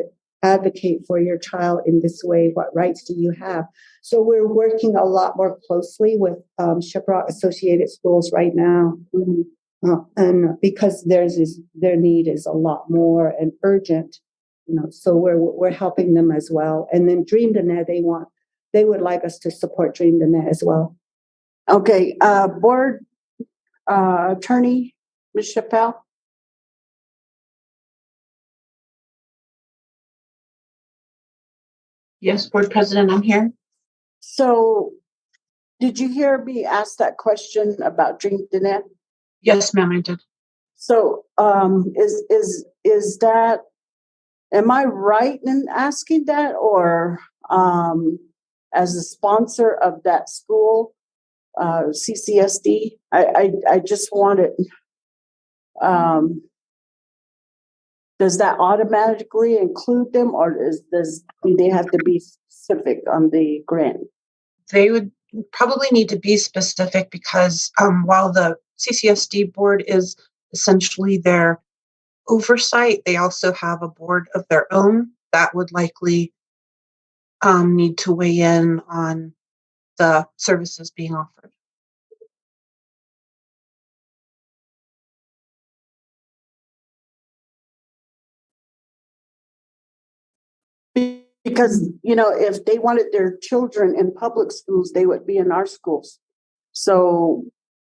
for your child in this way? What rights do you have? So we're working a lot more closely with Shiprock Associated Schools right now. And because their need is a lot more and urgent, you know, so we're helping them as well. And then Dream Dene, they would like us to support Dream Dene as well. Okay, board attorney, Ms. Chappelle. Yes, Board President, I'm here. So, did you hear me ask that question about Dream Dene? Yes, ma'am, I did. So, is that? Am I right in asking that, or as a sponsor of that school, CCSD? I just wanted. Does that automatically include them, or do they have to be specific on the grant? They would probably need to be specific because while the CCSD board is essentially their oversight, they also have a board of their own that would likely need to weigh in on the services being offered. Because, you know, if they wanted their children in public schools, they would be in our schools. So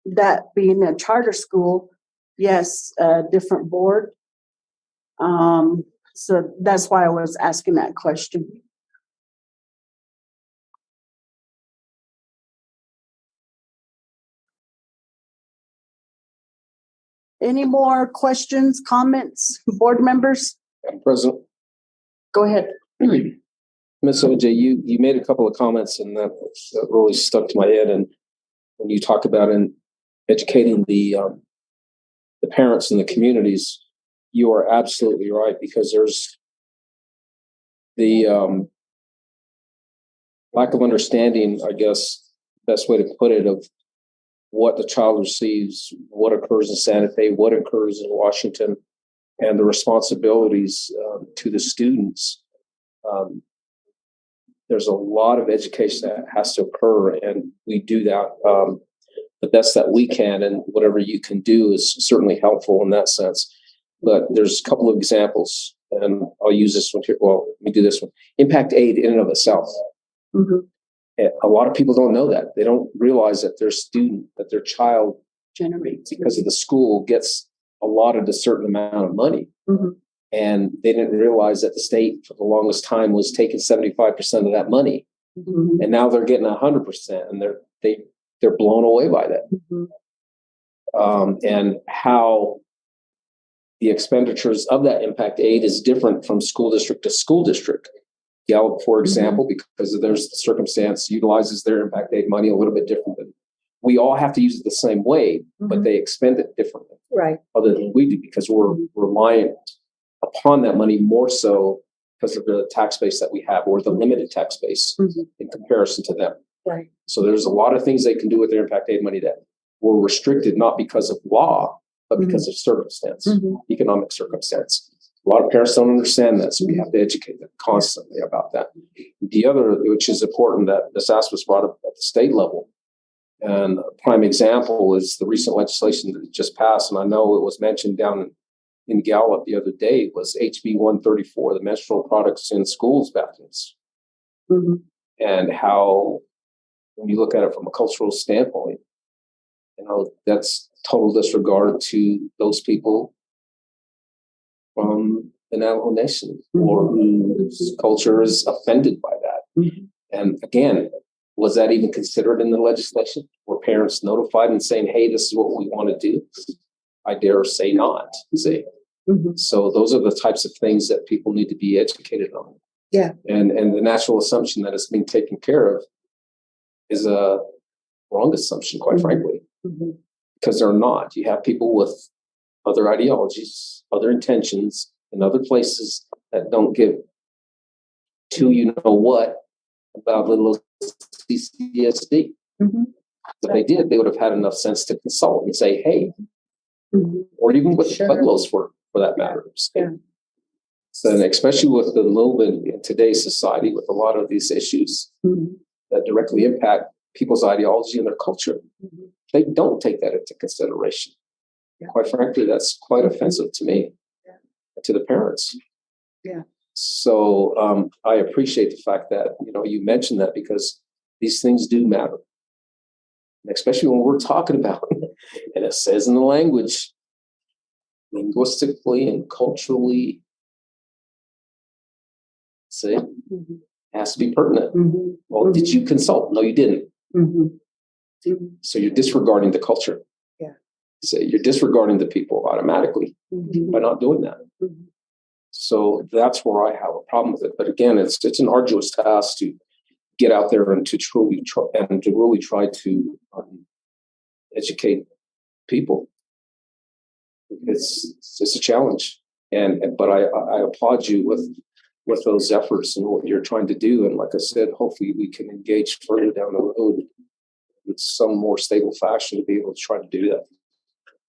that being a charter school, yes, a different board. So that's why I was asking that question. Any more questions, comments, board members? President. Go ahead. Ms. OJ, you made a couple of comments and that really stuck to my head. And when you talk about educating the parents and the communities, you are absolutely right, because there's the lack of understanding, I guess, best way to put it, of what the child receives, what occurs in Santa Fe, what occurs in Washington, and the responsibilities to the students. There's a lot of education that has to occur, and we do that the best that we can, and whatever you can do is certainly helpful in that sense. But there's a couple of examples, and I'll use this one here. Well, let me do this one. Impact aid in and of itself. Mm-hmm. A lot of people don't know that. They don't realize that their child generates, because of the school, gets allotted a certain amount of money. Mm-hmm. And they didn't realize that the state for the longest time was taking 75% of that money. Mm-hmm. And now they're getting 100%, and they're blown away by that. Mm-hmm. And how the expenditures of that impact aid is different from school district to school district. Gallup, for example, mm-hmm. because of their circumstance, utilizes their impact aid money a little bit different than we all have to use it the same way, mm-hmm. but they expend it differently. Right. Other than we do, because we're reliant upon that money more so because of the tax base that we have, or the limited tax base mm-hmm. in comparison to them. Right. So there's a lot of things they can do with their impact aid money that were restricted, not because of law, but because mm-hmm. of circumstance, mm-hmm. economic circumstance. A lot of parents don't understand that, so we have to educate them constantly about that. The other, which is important, that this aspect was brought up at the state level. And a prime example is the recent legislation that just passed, and I know it was mentioned down in Gallup the other day, was HB 134, the menstrual products in schools bathrooms. Mm-hmm. And how, when you look at it from a cultural standpoint, that's total disregard to those people from the Navajo Nation, mm-hmm. or whose culture is offended by that. Mm-hmm. And again, was that even considered in the legislation? Were parents notified and saying, hey, this is what we want to do? I dare say not. See? Mm-hmm. So those are the types of things that people need to be educated on. Yeah. And the natural assumption that it's being taken care of is a wrong assumption, quite mm-hmm. frankly, mm-hmm. because they're not. You have people with other ideologies, other intentions in other places that don't give two you know what about little CCSD. Mm-hmm. If they did, they would have had enough sense to consult and say, hey, mm-hmm. or even with the Pueblos for that matter. Yeah. So, and especially with the movement in today's society, with a lot of these issues mm-hmm. that directly impact people's ideology and their culture, mm-hmm. they don't take that into consideration. Yeah. Quite frankly, that's quite offensive to me, to the parents. Yeah. So I appreciate the fact that you mentioned that, because these things do matter, and especially when we're talking about, and it says in the language, linguistically and culturally, see, mm-hmm. has to be pertinent. Mm-hmm. Well, mm-hmm. did you consult? No, you didn't. Mm-hmm. Mm-hmm. So you're disregarding the culture. Yeah. So you're disregarding the people automatically mm-hmm. by not doing that. Mm-hmm. So that's where I have a problem with it. But again, it's an arduous task to get out there and to really try to educate people. It's a challenge, but I applaud you with those efforts and what you're trying to do. And like I said, hopefully we can engage further down the road some more stable fashion to be able to try to do that.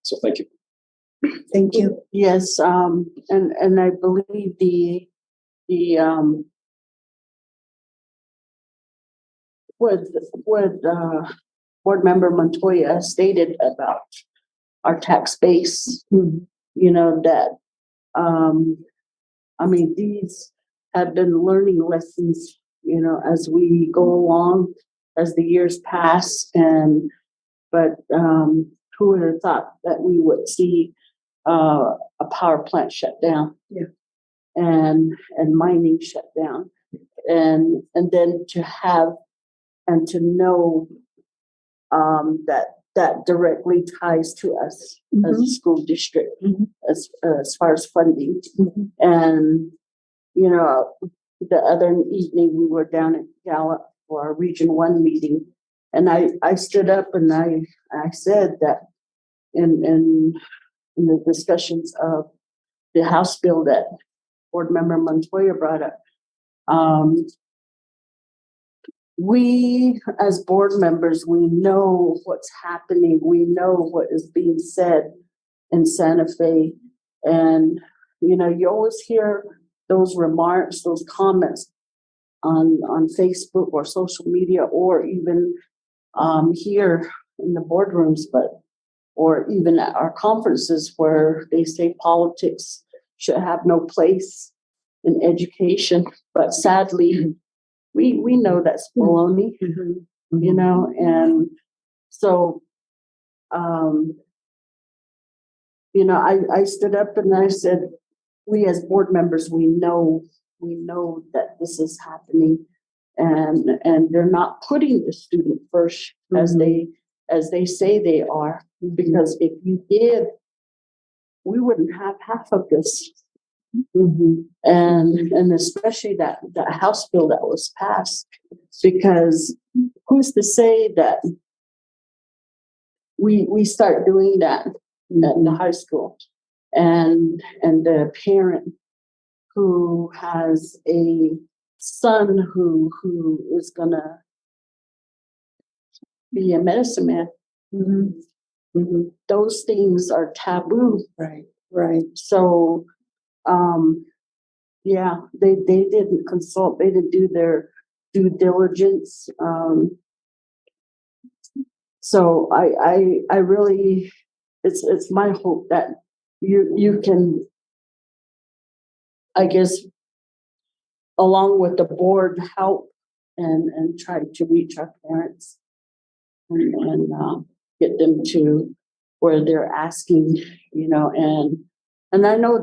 So thank you. Thank you. Yes, and I believe what Board Member Montoya stated about our tax base, you know, that, I mean, these have been learning lessons, you know, as we go along, as the years pass, but who would have thought that we would see a power plant shut down? Yeah. And mining shut down, and then to have and to know that directly ties to us as a school district, as far as funding. And you know, the other evening we were down at Gallup for our Region 1 meeting, and I stood up and I said that in the discussions of the House bill that Board Member Montoya brought up, we as board members, we know what's happening. We know what is being said in Santa Fe. And, you know, you always hear those remarks, those comments on Facebook or social media, or even here in the boardrooms, or even at our conferences where they say politics should have no place in education. But sadly, we know that's baloney, you know, and so, you know, I stood up and I said, we as board members, we know that this is happening, and they're not putting the student first as they say they are, because if you did, we wouldn't have half of this. And especially that House bill that was passed, because who's to say that we start doing that at the high school, and the parent who has a son who is gonna be a medicine man. Those things are taboo. Right. So yeah, they didn't consult, they didn't do their due diligence. So I really, it's my hope that you can, I guess, along with the board, help and try to reach our parents and get them to where they're asking, you know, and I know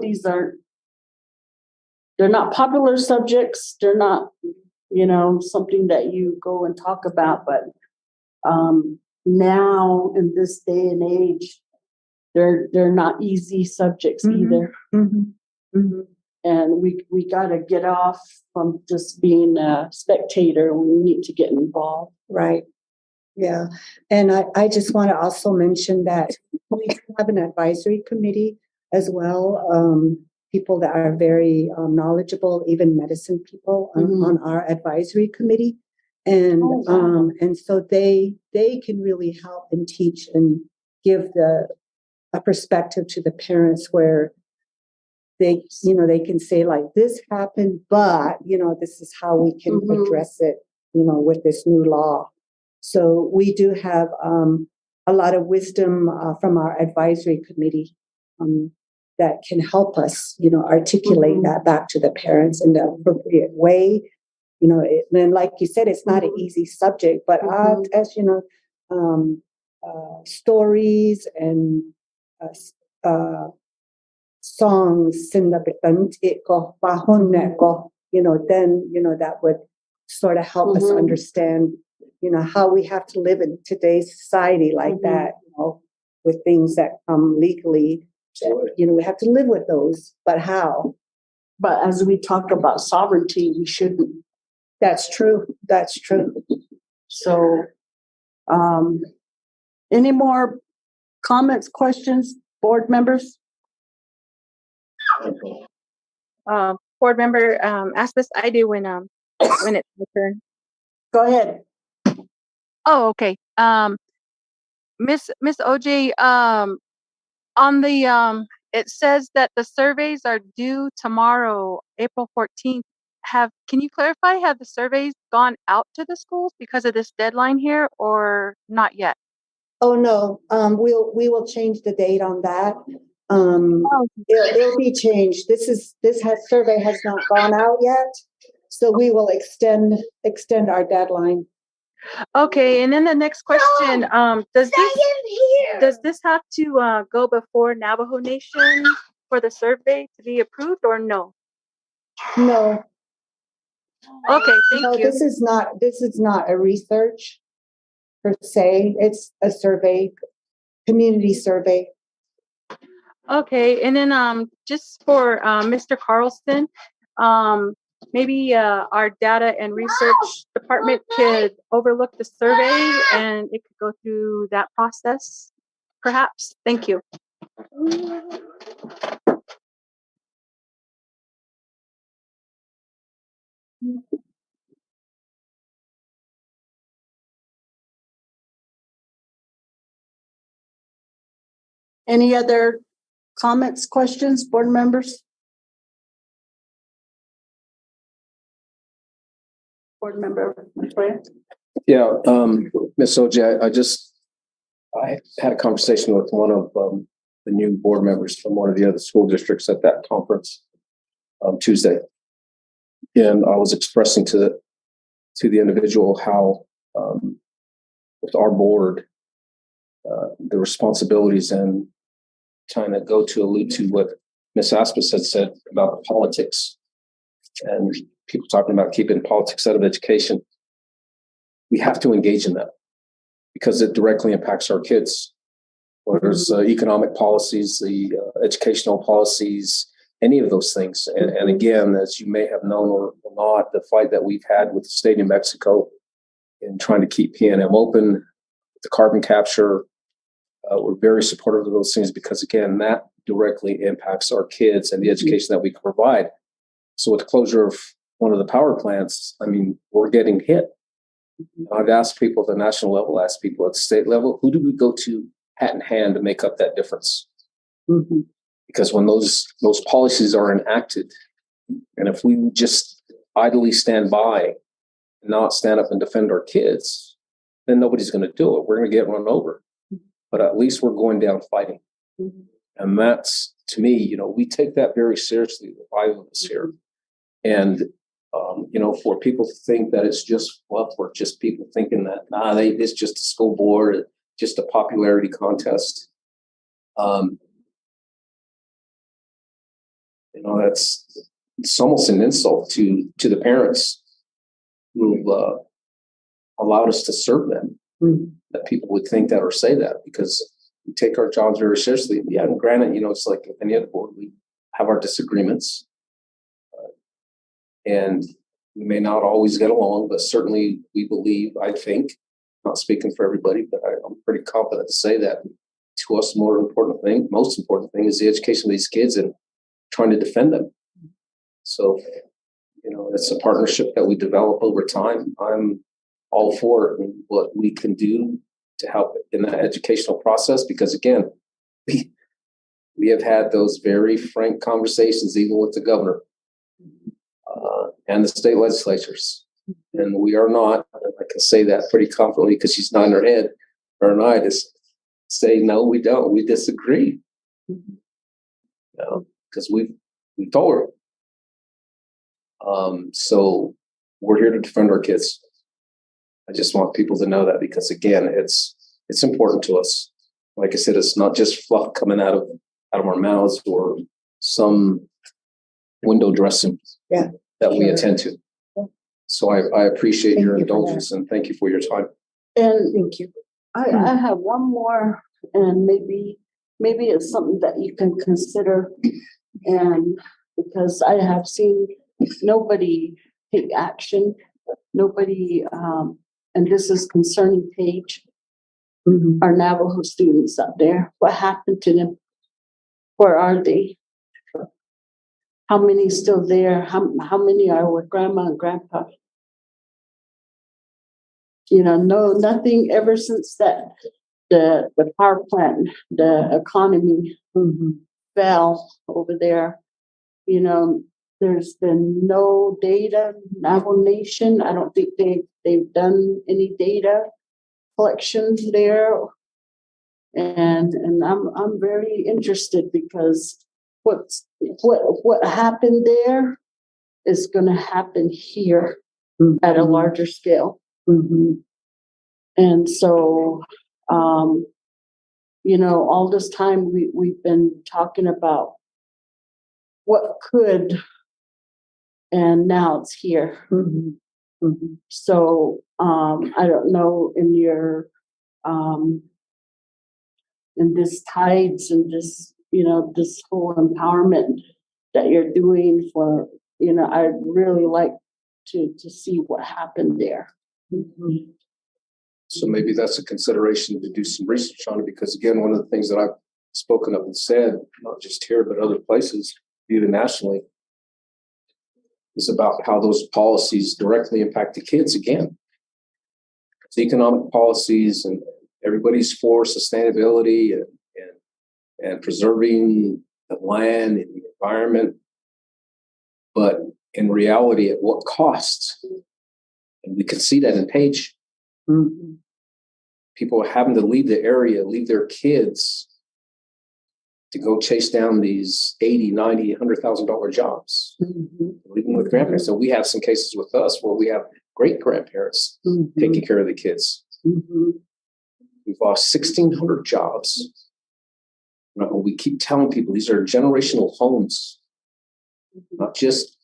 they're not popular subjects. They're not, you know, something that you go and talk about, but now in this day and age, they're not easy subjects either. And we got to get off from just being a spectator. We need to get involved. Right. Yeah. And I just want to also mention that we have an advisory committee as well. People that are very knowledgeable, even medicine people on our advisory committee. And and so they can really help and teach and give a perspective to the parents where they, you know, they can say like, this happened, but, you know, this is how we can address it, you know, with this new law. So we do have a lot of wisdom from our advisory committee that can help us, you know, articulate that back to the parents in the appropriate way. You know, and like you said, it's not an easy subject, but as you know, stories and songs, you know, then, you know, that would sort of help us understand, you know, how we have to live in today's society like that, you know, with things that come legally, that, you know, we have to live with those, but how? But as we talk about sovereignty, we shouldn't. That's true. That's true. So, any more comments, questions, board members? Board member, ask this I do when it's my turn. Go ahead. Oh, okay. Miss OJ, on the it says that the surveys are due tomorrow, April 14th. Can you clarify, have the surveys gone out to the schools because of this deadline here or not yet? Oh, no, we will change the date on that. It'll be changed. Survey has not gone out yet. So we will extend our deadline. Okay, and then the next question, does this have to go before Navajo Nation for the survey to be approved or no? No. Okay, thank you. This is not a research per se. It's a survey, community survey. Okay, and then just for Mr. Carlson, maybe our data and research department could overlook the survey and it could go through that process, perhaps. Thank you. Any other comments, questions, board members? Board member Montoya? Yeah, Ms. OJ, I had a conversation with one of the new board members from one of the other school districts at that conference Tuesday. And I was expressing to the individual how with our board, the responsibilities and trying to go to allude to what Ms. Aspis had said about the politics and people talking about keeping politics out of education. We have to engage in that because it directly impacts our kids. Whether it's economic policies, the educational policies, any of those things. And again, as you may have known or not, the fight that we've had with the state of New Mexico in trying to keep PNM open, the carbon capture, we're very supportive of those things because, again, that directly impacts our kids and the education that we can provide. So with the closure of one of the power plants, I mean, we're getting hit. I've asked people at the national level, asked people at the state level, who do we go to hat in hand to make up that difference? Mm-hmm. Because when those policies are enacted, and if we just idly stand by and not stand up and defend our kids, then nobody's going to do it. We're going to get run over. But at least we're going down fighting. Mm-hmm. And that's, to me, we take that very seriously, the five of us here. And, for people to think that it's just fluff or just people thinking that, it's just a school board, just a popularity contest. It's almost an insult to the parents who allowed us to serve them. Mm-hmm. That people would think that or say that because we take our jobs very seriously. Yeah, and granted, it's like any other board, we have our disagreements. And we may not always get along, but certainly we believe, I think, not speaking for everybody, but I'm pretty confident to say that to us, most important thing is the education of these kids and trying to defend them. So, it's a partnership that we develop over time. I'm all for it and what we can do to help in that educational process, because again, we have had those very frank conversations, even with the governor and the state legislatures. And we are not, and I can say that pretty confidently because she's nodding her head, her and I just say, no, we don't. We disagree. Because we've told her. So we're here to defend our kids. I just want people to know that because, again, it's important to us. Like I said, it's not just fluff coming out of our mouths or some window dressing that we attend to. So I appreciate your indulgence and thank you for your time. And thank you. I have one more, and maybe it's something that you can consider. And because I have seen nobody take action, nobody, and this is concerning Paige, our Navajo students up there. What happened to them? Where are they? How many still there? How many are with grandma and grandpa? no, nothing ever since that, the power plant, the economy fell over there. There's been no data, Navajo Nation. I don't think they've done any data collections there. And I'm very interested because what happened there is going to happen here at a larger scale. And so, all this time we've been talking about what could, and now it's here. So, I don't know in your, in this tides and this, this whole empowerment that you're doing for, I'd really like to see what happened there. So maybe that's a consideration to do some research on it, because again, one of the things that I've spoken up and said, not just here, but other places, even nationally, is about how those policies directly impact the kids again. It's economic policies, and everybody's for sustainability and preserving the land and the environment. But in reality, at what cost? And we can see that in Page. People are having to leave the area, leave their kids to go chase down these $80,000, $90,000, $100,000 jobs, leaving with grandparents. So we have some cases with us where we have great grandparents taking care of the kids. We've lost 1,600 jobs. We keep telling people these are generational homes, not just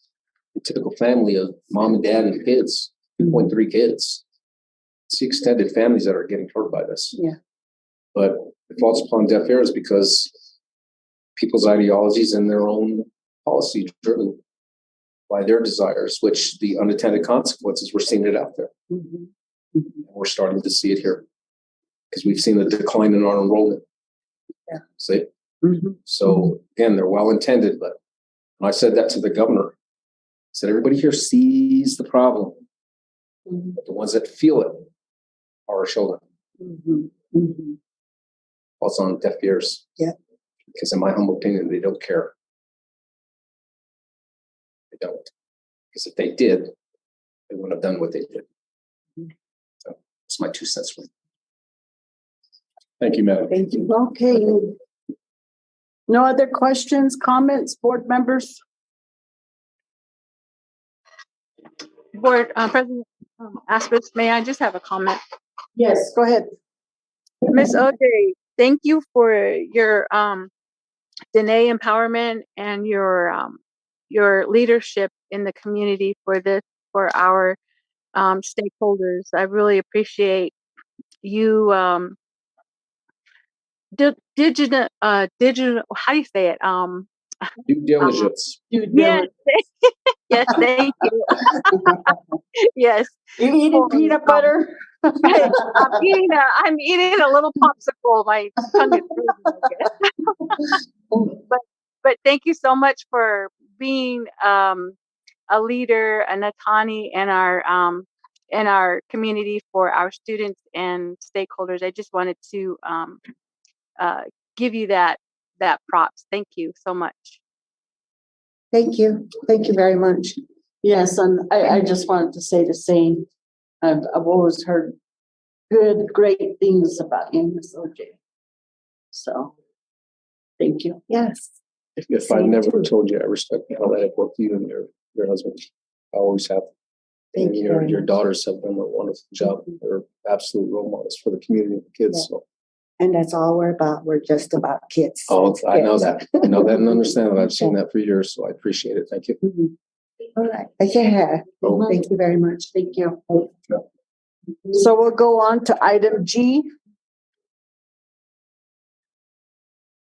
a typical family of mom and dad and kids, 2.3 kids. It's the extended families that are getting hurt by this. Yeah. But it falls upon deaf ears because people's ideologies and their own policy driven by their desires, which the unintended consequences, we're seeing it out there. We're starting to see it here because we've seen the decline in our enrollment. See? So again, they're well intended, but when I said that to the governor, I said, everybody here sees the problem, but the ones that feel it are our children. Also on deaf ears. Yeah. Because in my humble opinion, they don't care. They don't. Because if they did, they wouldn't have done what they did. So that's my 2 cents. Thank you, Madam. Thank you. Okay. No other questions, comments, board members? Board President Aspis, may I just have a comment? Yes, go ahead. Miss OJ, thank you for your Dene empowerment and your leadership in the community for our stakeholders. I really appreciate you digital how do you say it? Due diligence. Yes, yes, thank you. Yes. You eating peanut butter? I'm eating a little popsicle. My tongue is freezing, but thank you so much for being a leader, a Natani in our community for our students and stakeholders. I just wanted to give you that props. Thank you so much. Thank you. Thank you very much. Yes, and I just wanted to say the same. I've always heard great things about you, Miss OJ. So, thank you. Yes. If I never told you, I respect how that I've worked you and your husband. I always have. Thank you. Your daughters have done a wonderful job. They're absolute role models for the community and the kids. Yeah. So. And that's all we're about. We're just about kids. Oh, I know that. I know that and understand that. I've seen that for years, so I appreciate it. Thank you. All right. Yeah. Thank you very much. Thank you. So we'll go on to item G.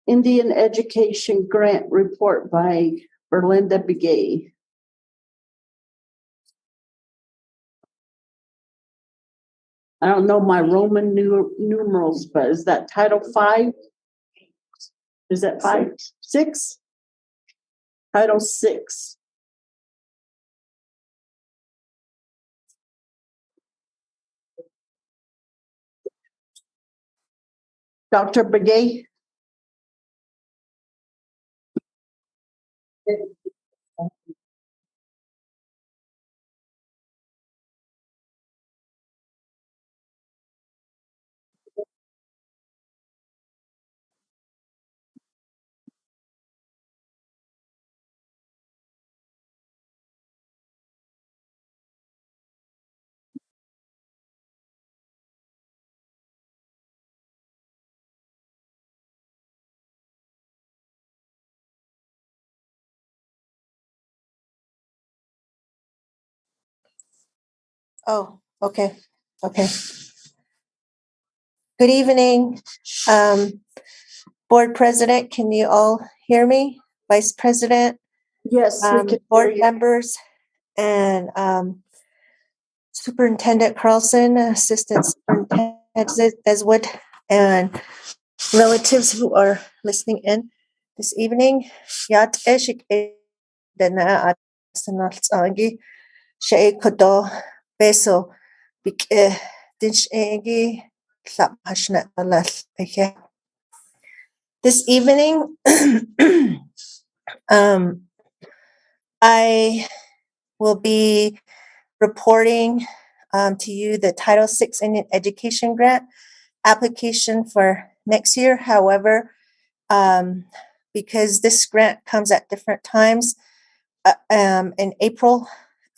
Indian Education Grant Report by Berlinda Begay. I don't know my Roman numerals, but is that Title 5? Is that 5? 6? Title 6. Dr. Begay? Oh, okay, okay. Good evening, Board President, can you all hear me? Vice President, Yes, we can hear board you. members, and Superintendent Carlson, Assistant Superintendent Eswood, and relatives who are listening in this evening. Yat eshik dana at sanalsangi shay kodo beso bik dinch egi lap hashna alal. This evening, I will be reporting to you the Title VI Indian Education Grant application for next year. However, because this grant comes at different times in April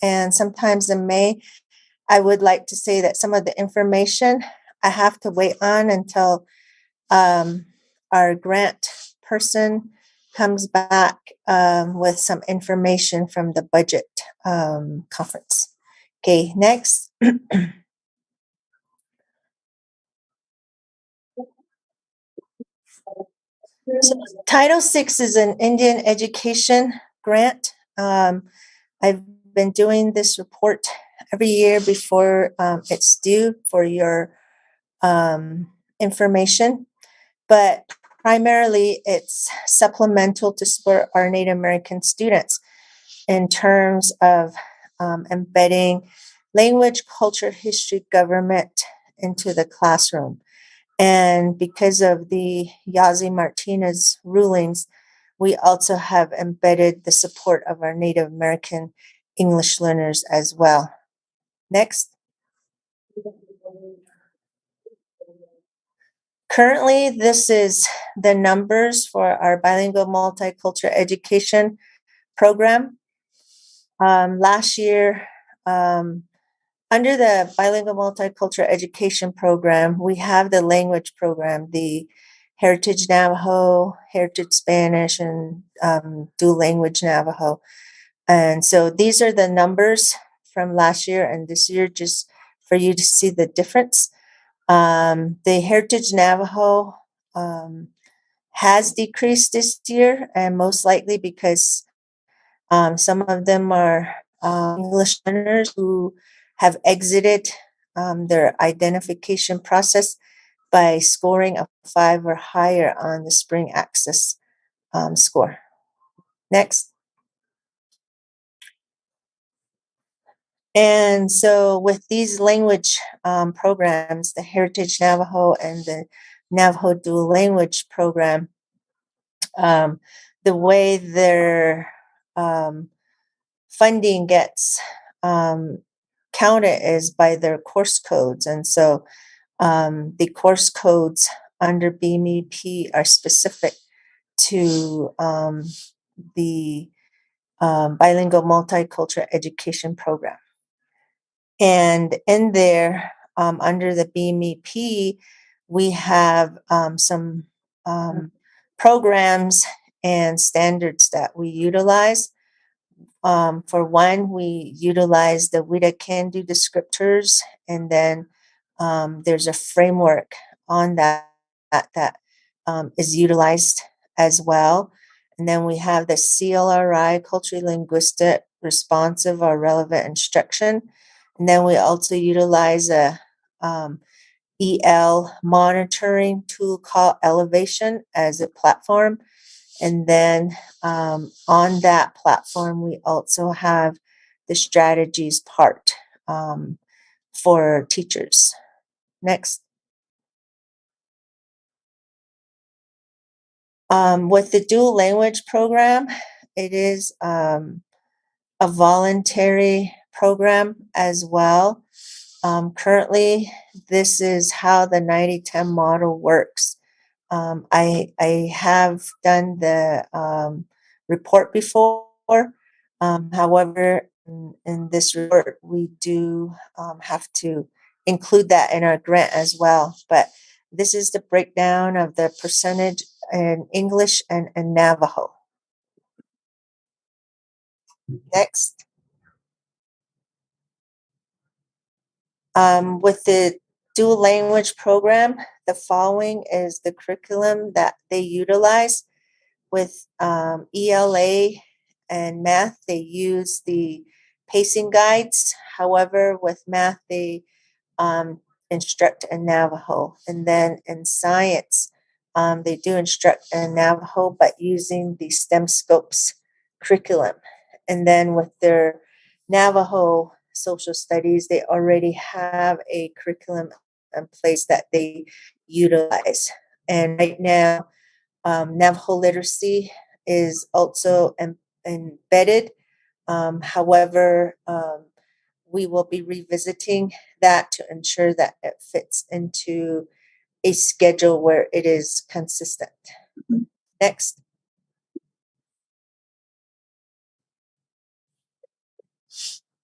and sometimes in May, I would like to say that some of the information I have to wait on until our grant person comes back with some information from the budget conference. Okay, next. So, Title VI is an Indian education grant. I've been doing this report every year before it's due for your information, but primarily it's supplemental to support our Native American students in terms of embedding language, culture, history, government into the classroom. And because of the Yazzie Martinez rulings, we also have embedded the support of our Native American English learners as well. Next. Currently, this is the numbers for our bilingual multicultural education program. Last year, under the bilingual multicultural education program, we have the language program, the Heritage Navajo, Heritage Spanish, and dual language Navajo. And so these are the numbers from last year and this year, just for you to see the difference. The Heritage Navajo has decreased this year, and most likely because some of them are English learners who have exited their identification process by scoring a 5 or higher on the Spring Access score. Next. And so with these language programs, the Heritage Navajo and the Navajo Dual Language Program, the way their funding gets counted is by their course codes. And so the course codes under BMEP are specific to the bilingual multicultural education program. And in there, under the BMEP, we have some programs and standards that we utilize. For one, we utilize the WIDA Can-Do descriptors, and then there's a framework on that is utilized as well. And then we have the CLRI, Culturally Linguistic Responsive or Relevant Instruction. And then we also utilize a EL monitoring tool called Elevation as a platform. And then on that platform, we also have the strategies part for teachers. Next. With the dual language program, it is a voluntary program as well. Currently, this is how the 90-10 model works. I have done the report before. However, in this report, we do have to include that in our grant as well. But this is the breakdown of the percentage in English and Navajo. Next. With the dual language program, the following is the curriculum that they utilize. With ELA and math, they use the pacing guides. However, with math, they instruct in Navajo. And then in science, they do instruct in Navajo, but using the STEM Scopes curriculum. And then with their Navajo social studies, they already have a curriculum in place that they utilize. And right now, Navajo literacy is also embedded. However, we will be revisiting that to ensure that it fits into a schedule where it is consistent. Next.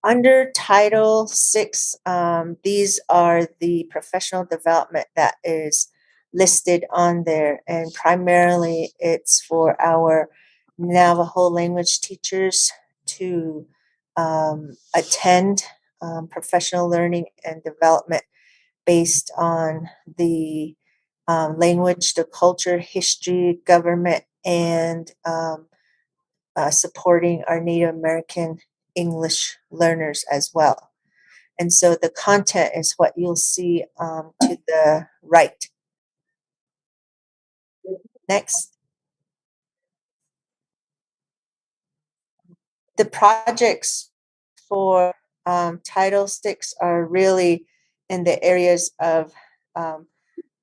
Under Title VI, these are the professional development that is listed on there, and primarily it's for our Navajo language teachers to attend professional learning and development based on the language, the culture, history, government, and supporting our Native American English learners as well. And so the content is what you'll see to the right. Next. The projects for Title VI are really in the areas of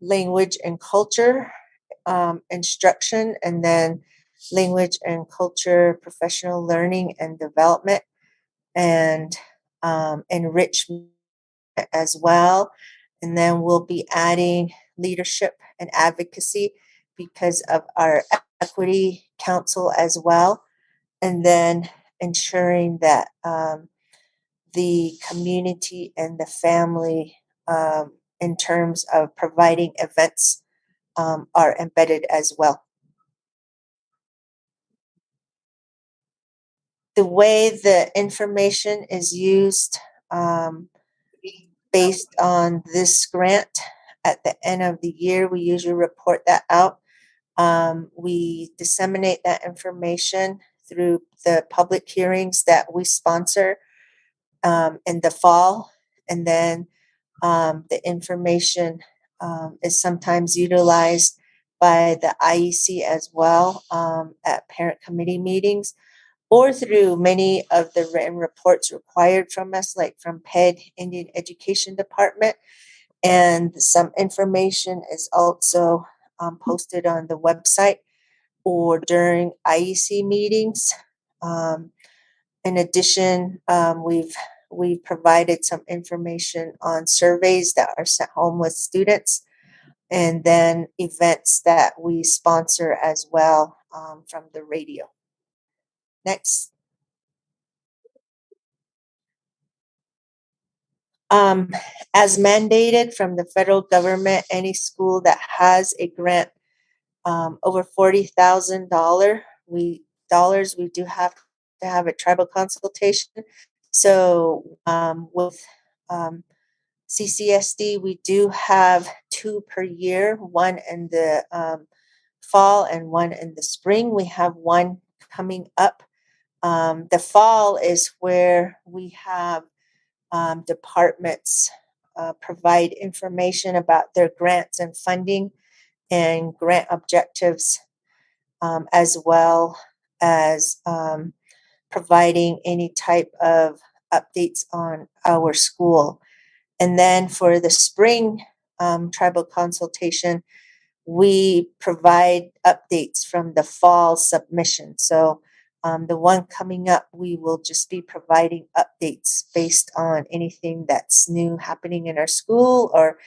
language and culture instruction, and then language and culture professional learning and development, and enrichment as well. And then we'll be adding leadership and advocacy because of our equity council as well. And then ensuring that the community and the family in terms of providing events are embedded as well. The way the information is used based on this grant, at the end of the year, we usually report that out. We disseminate that information through the public hearings that we sponsor in the fall, and then the information is sometimes utilized by the IEC as well at parent committee meetings, or through many of the written reports required from us, like from PED, Indian Education Department. And some information is also posted on the website or during IEC meetings. In addition, we've provided some information on surveys that are sent home with students, and then events that we sponsor as well from the radio. Next. As mandated from the federal government, any school that has a grant over $40,000, we do have to have a tribal consultation. So with CCSD, we do have 2 per year, one in the fall and one in the spring. We have one coming up. The fall is where we have departments provide information about their grants and funding and grant objectives, as well as providing any type of updates on our school. And then for the spring tribal consultation, we provide updates from the fall submission. So the one coming up, we will just be providing updates based on anything that's new happening in our school or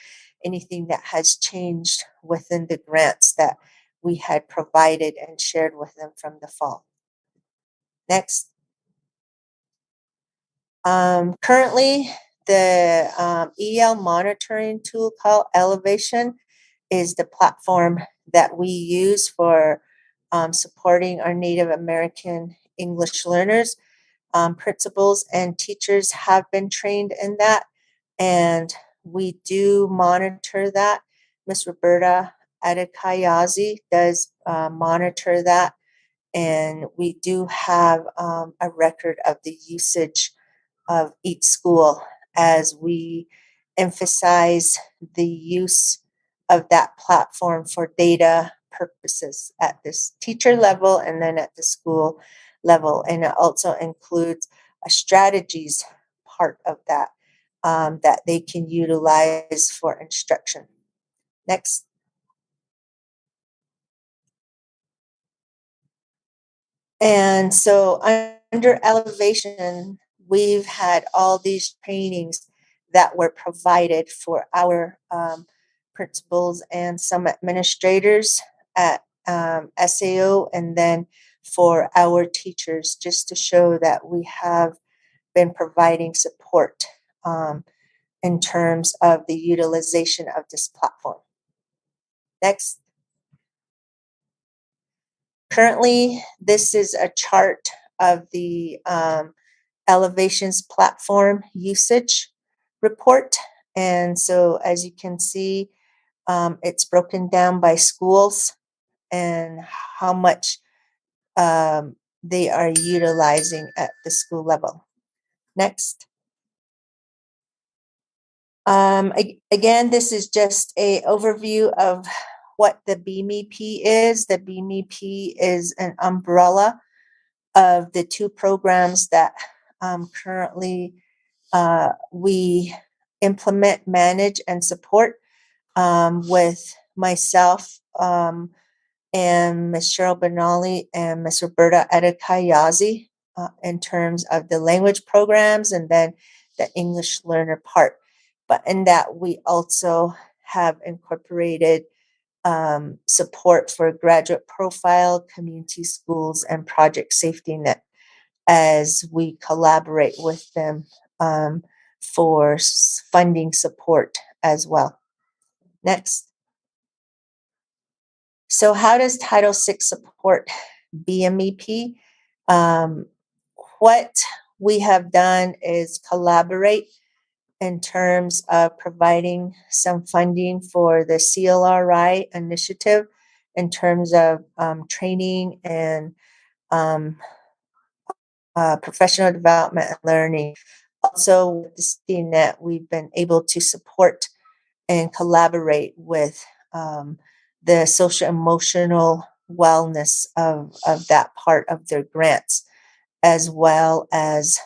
anything that has changed within the grants that we had provided and shared with them from the fall. Next. Currently, the EL monitoring tool called Elevation is the platform that we use for supporting our Native American English learners. Principals and teachers have been trained in that, and we do monitor that. Miss Roberta Adekayazi does monitor that, and we do have a record of the usage of each school as we emphasize the use of that platform for data purposes at this teacher level and then at the school level. And it also includes a strategies part of that that they can utilize for instruction. Next. And so under Elevation, we've had all these trainings that were provided for our principals and some administrators at SAO, and then for our teachers, just to show that we have been providing support in terms of the utilization of this platform. Next. Currently, this is a chart of the Elevations platform usage report. And so as you can see, it's broken down by schools and how much they are utilizing at the school level. Next. Again, this is just an overview of what the BMEP is. The BMEP is an umbrella of the two programs that currently we implement, manage, and support with myself and Ms. Cheryl Benali and Ms. Roberta Adekayazi in terms of the language programs and then the English learner part. But in that, we also have incorporated support for graduate profile, community schools, and project safety net as we collaborate with them for funding support as well. Next. So how does Title VI support BMEP? What we have done is collaborate in terms of providing some funding for the CLRI initiative in terms of training and professional development and learning. Also, with the CNET, we've been able to support and collaborate with the social emotional wellness of that part of their grants, as well as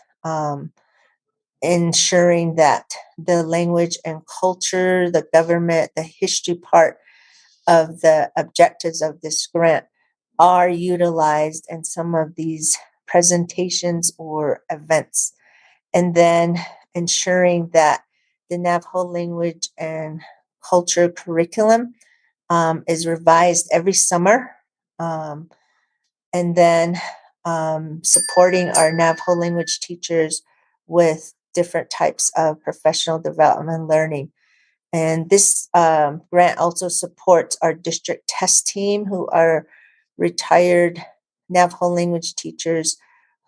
ensuring that the language and culture, the government, the history part of the objectives of this grant are utilized in some of these presentations or events. And then ensuring that the Navajo language and culture curriculum is revised every summer. And then supporting our Navajo language teachers with different types of professional development learning. And this grant also supports our district test team, who are retired Navajo language teachers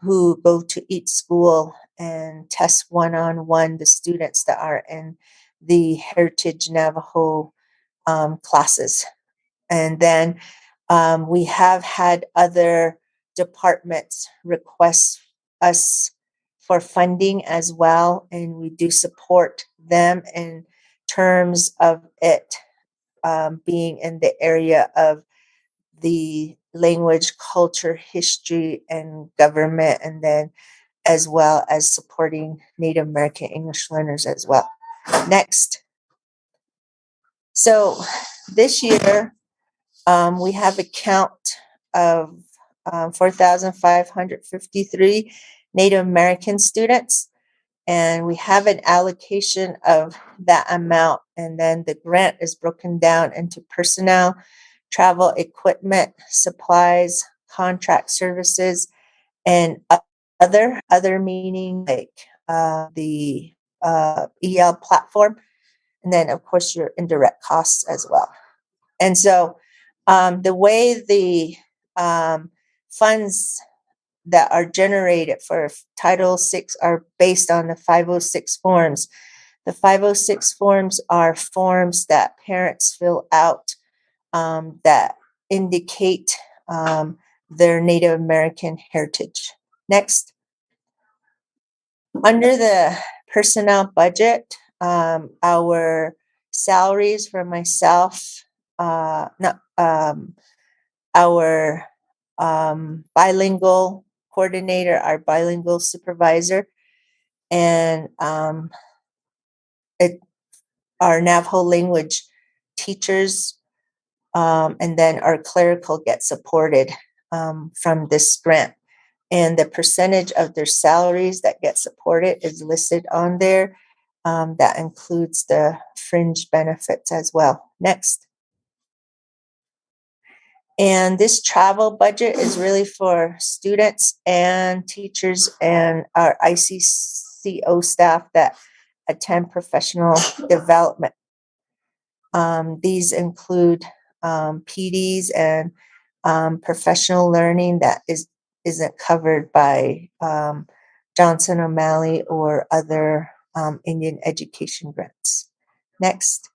who go to each school and test one-on-one the students that are in the Heritage Navajo classes. And then we have had other departments request us for funding as well, and we do support them in terms of it being in the area of the language, culture, history, and government, and then as well as supporting Native American English learners as well. Next. So this year, We have a count of 4,553 Native American students, and we have an allocation of that amount. And then the grant is broken down into personnel, travel, equipment, supplies, contract services, and other meaning like the EL platform, and then of course your indirect costs as well. And so the way the funds that are generated for Title VI are based on the 506 forms. The 506 forms are forms that parents fill out that indicate their Native American heritage. Next. Under the personnel budget, our salaries for myself, our bilingual coordinator, our bilingual supervisor, and our Navajo language teachers, and then our clerical get supported from this grant. And the percentage of their salaries that get supported is listed on there. That includes the fringe benefits as well. Next. And this travel budget is really for students and teachers and our ICCO staff that attend professional development. These include PDs and professional learning that isn't covered by Johnson O'Malley or other Indian education grants. Next.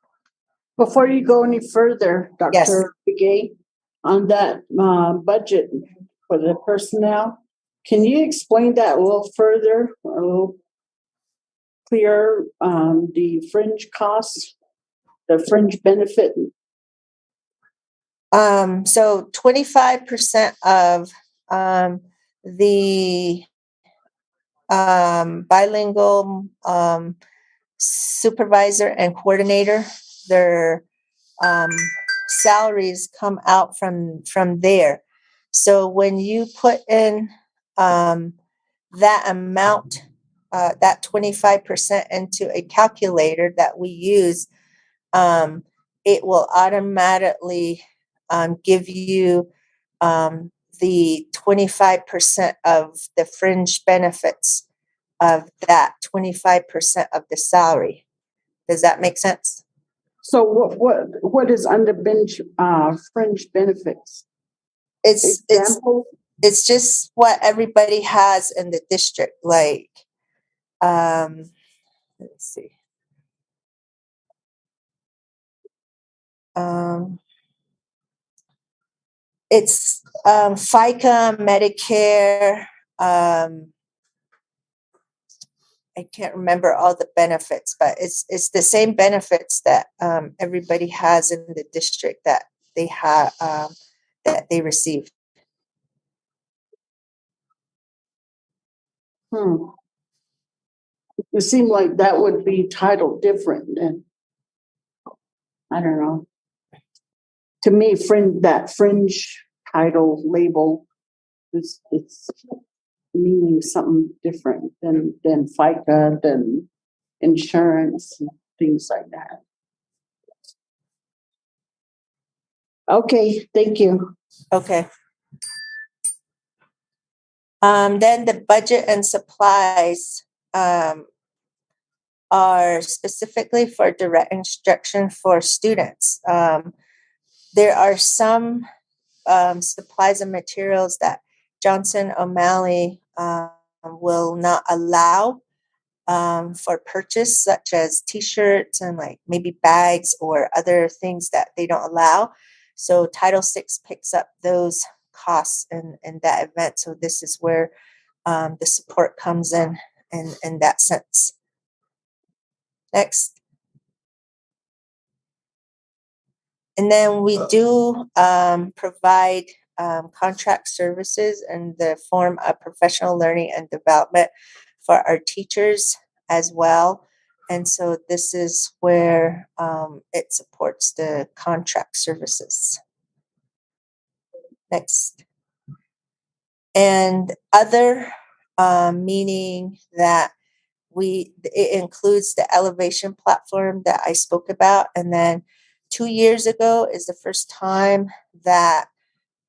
Before you go any further, Dr. Yes. Begay, on that budget for the personnel, can you explain that a little further, a little clearer, the fringe costs, the fringe benefit? So 25% of the bilingual supervisor and coordinator, their salaries come out from there. So when you put in that amount, that 25% into a calculator that we use, it will automatically give you the 25% of the fringe benefits of that 25% of the salary. Does that make sense? So what is under fringe benefits? It's just what everybody has in the district. Like, let's see. It's FICA, Medicare. I can't remember all the benefits, but it's the same benefits that everybody has in the district that they have that they receive. It seemed like that would be titled different, and I don't know. To me, that fringe title label it's meaning something different than FICA, than insurance, and things like that. Okay, thank you. Okay. Then the budget and supplies are specifically for direct instruction for students. There are some supplies and materials that Johnson O'Malley will not allow for purchase, such as t-shirts and like maybe bags or other things that they don't allow. So Title VI picks up those costs in that event. So this is where the support comes in that sense. Next. And then we do provide contract services in the form of professional learning and development for our teachers as well. And so this is where it supports the contract services. Next. And other, meaning that it includes the elevation platform that I spoke about. And then 2 years ago is the first time that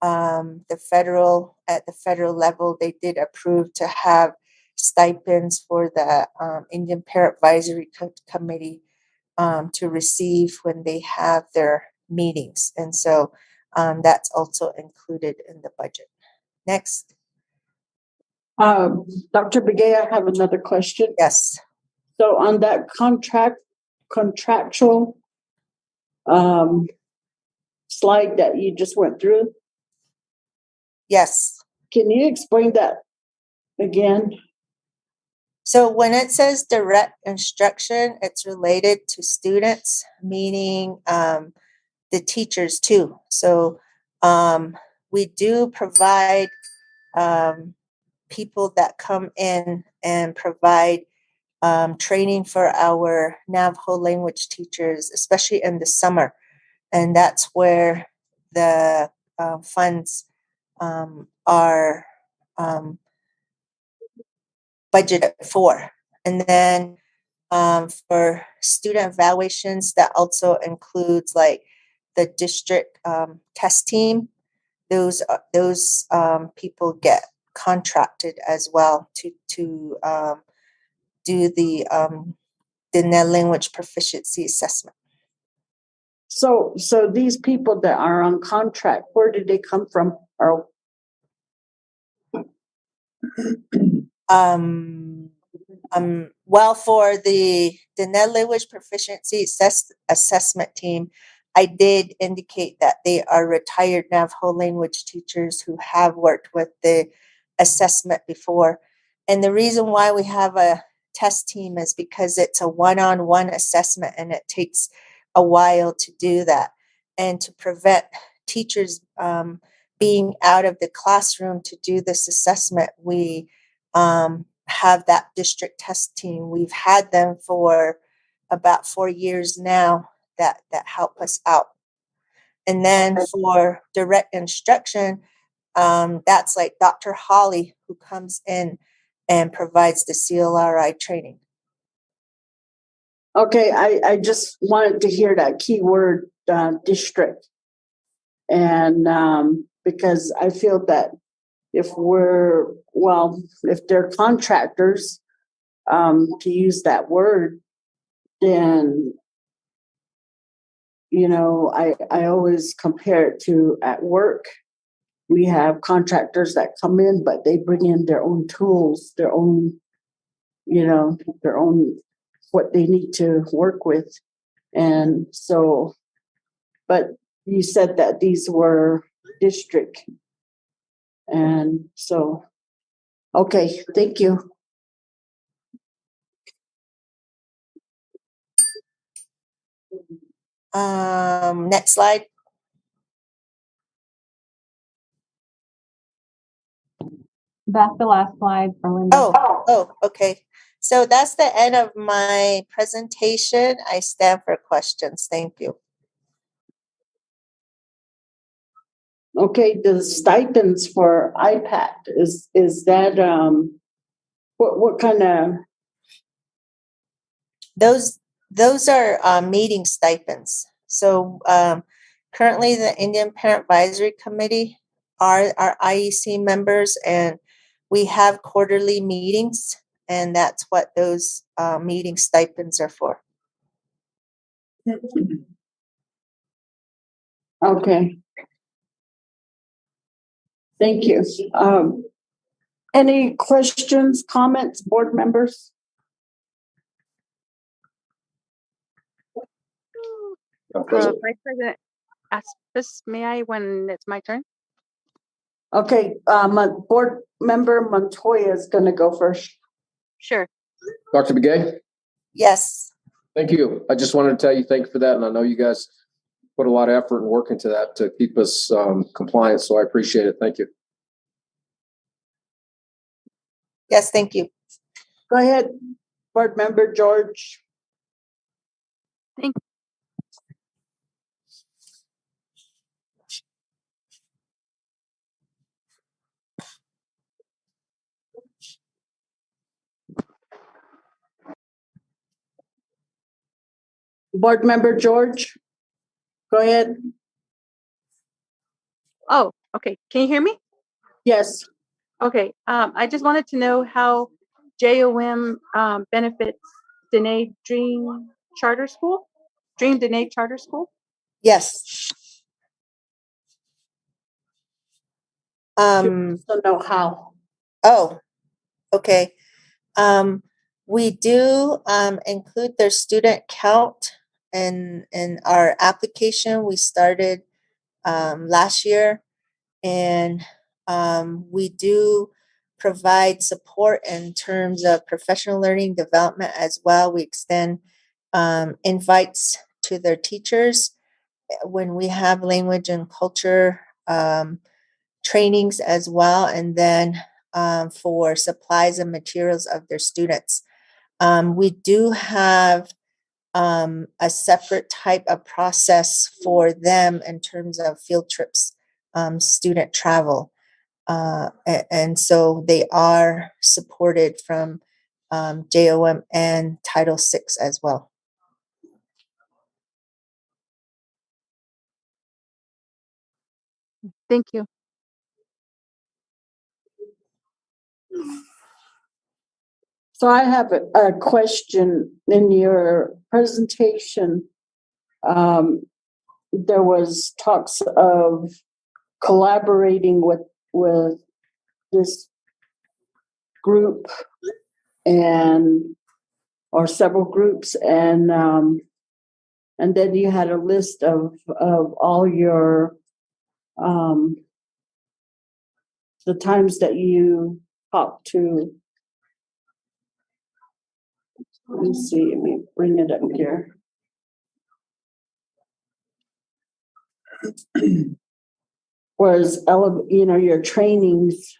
at the federal level, they did approve to have stipends for the Indian Parent Advisory Committee to receive when they have their meetings. And so that's also included in the budget. Next. Dr. Begay, I have another question. Yes. So on that contractual slide that you just went through. Yes. Can you explain that again? So when it says direct instruction, it's related to students, meaning the teachers too. So we do provide people that come in and provide training for our Navajo language teachers, especially in the summer. And that's where the funds are budgeted for. And then for student evaluations, that also includes like the district test team. Those people get contracted as well to do the net language proficiency assessment. So these people that are on contract, where did they come from? Or well, for the net language proficiency assessment team, I did indicate that they are retired Navajo language teachers who have worked with the assessment before. And the reason why we have a test team is because it's a one-on-one assessment and it takes a while to do that. And to prevent teachers being out of the classroom to do this assessment, we have that district test team. We've had them for about 4 years now that help us out. And then for direct instruction, that's like Dr. Holly, who comes in and provides the CLRI training. okay, I just wanted to hear that keyword district. And because I feel that if they're contractors, to use that word, then, you know, I always compare it to at work. We have contractors that come in, but they bring in their own tools, their own, you know, their own, what they need to work with. And so, but you said that these were district. And so, okay, thank you. Next slide. That's the last slide for Linda. Oh, okay. So that's the end of my presentation. I stand for questions. Thank you. Okay, the stipends for IPAT, is that what kind of? Those are meeting stipends. So currently the Indian Parent Advisory Committee are our IEC members, and we have quarterly meetings, and that's what those meeting stipends are for. Okay. Thank you. Any questions, comments, board members? Vice President Aspis, may I when it's my turn? Okay, board member Montoya is going to go first. Sure. Dr. Begay? Yes. Thank you. I just wanted to tell you thank you for that. And I know you guys put a lot of effort and work into that to keep us compliant. So I appreciate it. Thank you. Yes, thank you. Go ahead, board member George. Thank Board Member George, go ahead. Oh, okay. Can you hear me? Yes. Okay. I just wanted to know how JOM benefits Dene Dream Charter School? Dream Dene Charter School? Yes. Don't know how. Oh, okay. We do include their student count in our application. We started last year, and we do provide support in terms of professional learning development as well. We extend invites to their teachers when we have language and culture trainings as well, and then for supplies and materials of their students. We do have a separate type of process for them in terms of field trips, student travel. And so they are supported from JOM and Title VI as well. Thank you. So I have a question. In your presentation, there was talks of collaborating with this group or several groups, and then you had a list of all your the times that you talked to. Let me see, let me bring it up here. Was your trainings,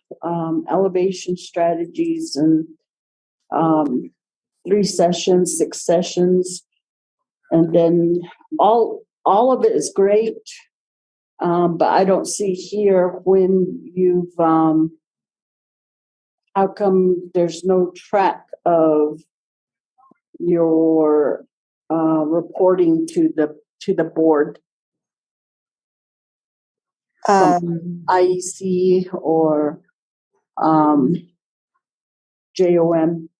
elevation strategies, and 3 sessions, 6 sessions, and then all of it is great. But I don't see here when you've how come there's no track of your reporting to the board from IEC or JOM?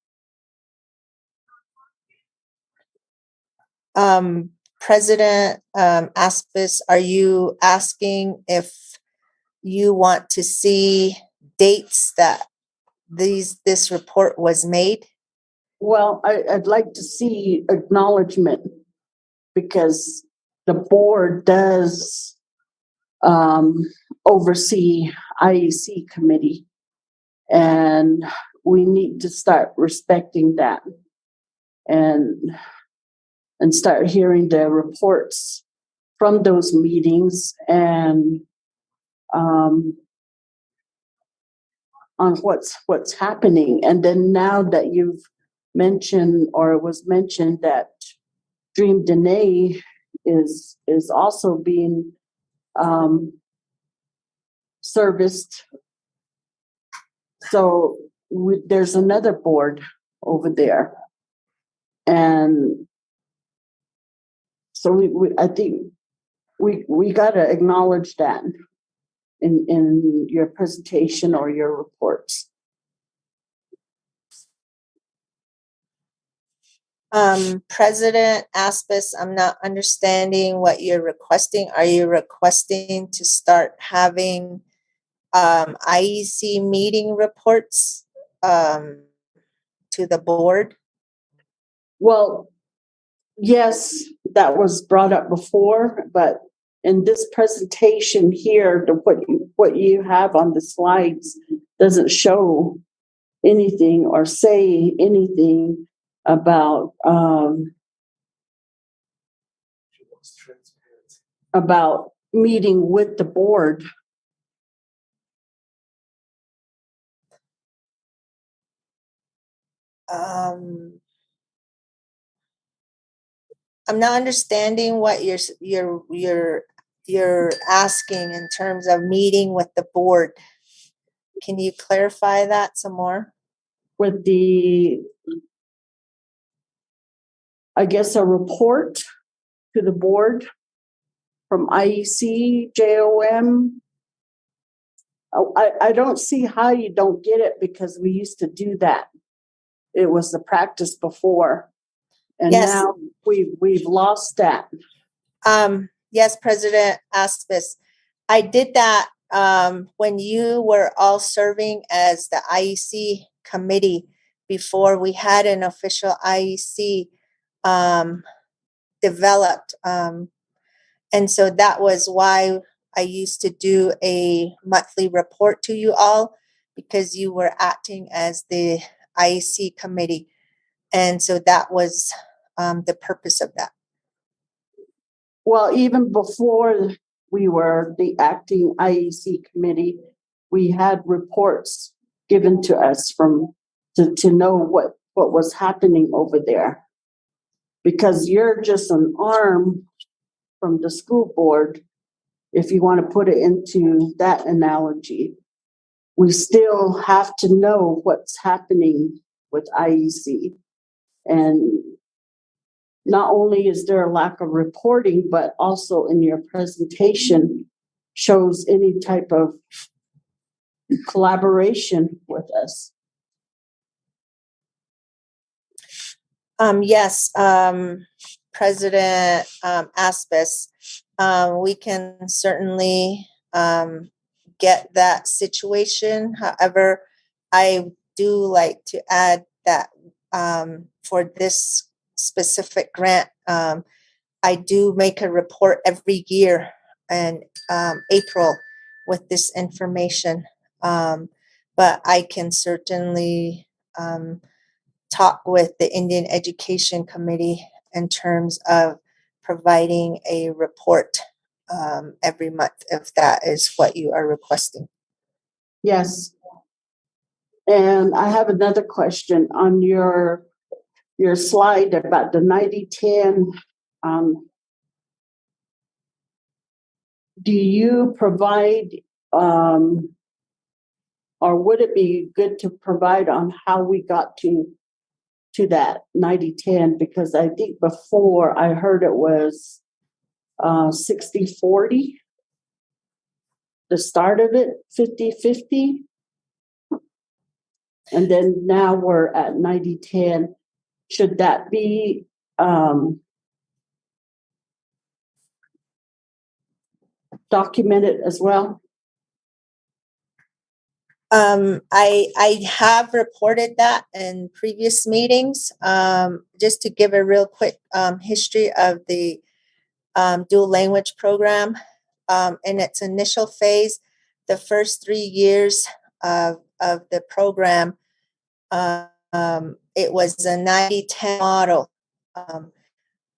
President Aspis, are you asking if you want to see dates that this report was made? Well, I'd like to see acknowledgement, because the board does oversee IEC committee, and we need to start respecting that and start hearing the reports from those meetings and on what's happening. And then now that you've mentioned, or it was mentioned, that Dream Dene is also being serviced. So there's another board over there. And so I think we got to acknowledge that in your presentation or your reports. President Aspis, I'm not understanding what you're requesting. Are you requesting to start having IEC meeting reports to the board? Well, yes, that was brought up before, but in this presentation here, what you have on the slides doesn't show anything or say anything about meeting with the board. I'm not understanding what you're asking in terms of meeting with the board. Can you clarify that some more? With I guess a report to the board from IEC, JOM. Oh, I don't see how you don't get it because we used to do that. It was the practice before. And Yes. now we've lost that. Yes, President Aspis. I did that when you were all serving as the IEC committee before we had an official IEC developed. And so that was why I used to do a monthly report to you all, because you were acting as the IEC committee. And so that was the purpose of that. Well, even before we were the acting IEC committee, we had reports given to us to know what was happening over there. Because you're just an arm from the school board, if you want to put it into that analogy. We still have to know what's happening with IEC. And not only is there a lack of reporting, but also in your presentation shows any type of collaboration with us. Yes, President Aspis, we can certainly get that situation. However, I do like to add that for this specific grant, I do make a report every year in April with this information. But I can certainly talk with the Indian Education Committee in terms of providing a report every month, if that is what you are requesting. Yes. And I have another question on your slide about the 90-10. Do you provide, or would it be good to provide on how we got to that 90-10? Because I think before I heard it was 60-40. The start of it, 50-50. And then now we're at 90-10. Should that be documented as well? I have reported that in previous meetings. Just to give a real quick history of the dual language program. In its initial phase, the first 3 years of the program, it was a 90-10 model,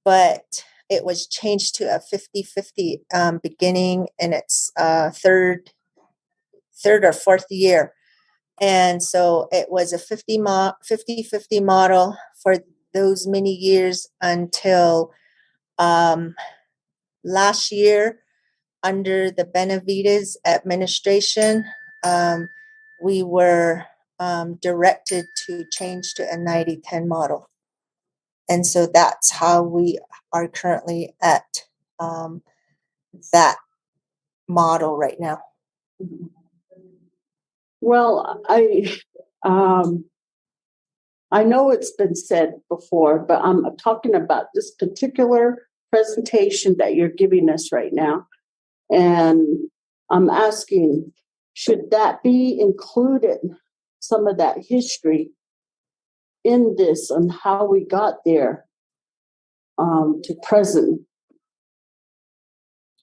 but it was changed to a 50-50 beginning in its third or fourth year. And so it was a 50-50 model for those many years until last year, under the Benavides administration, we were directed to change to a 90-10 model. And so that's how we are currently at that model right now. Well, I know it's been said before, but I'm talking about this particular presentation that you're giving us right now. And I'm asking, should that be included, some of that history in this and how we got there to present?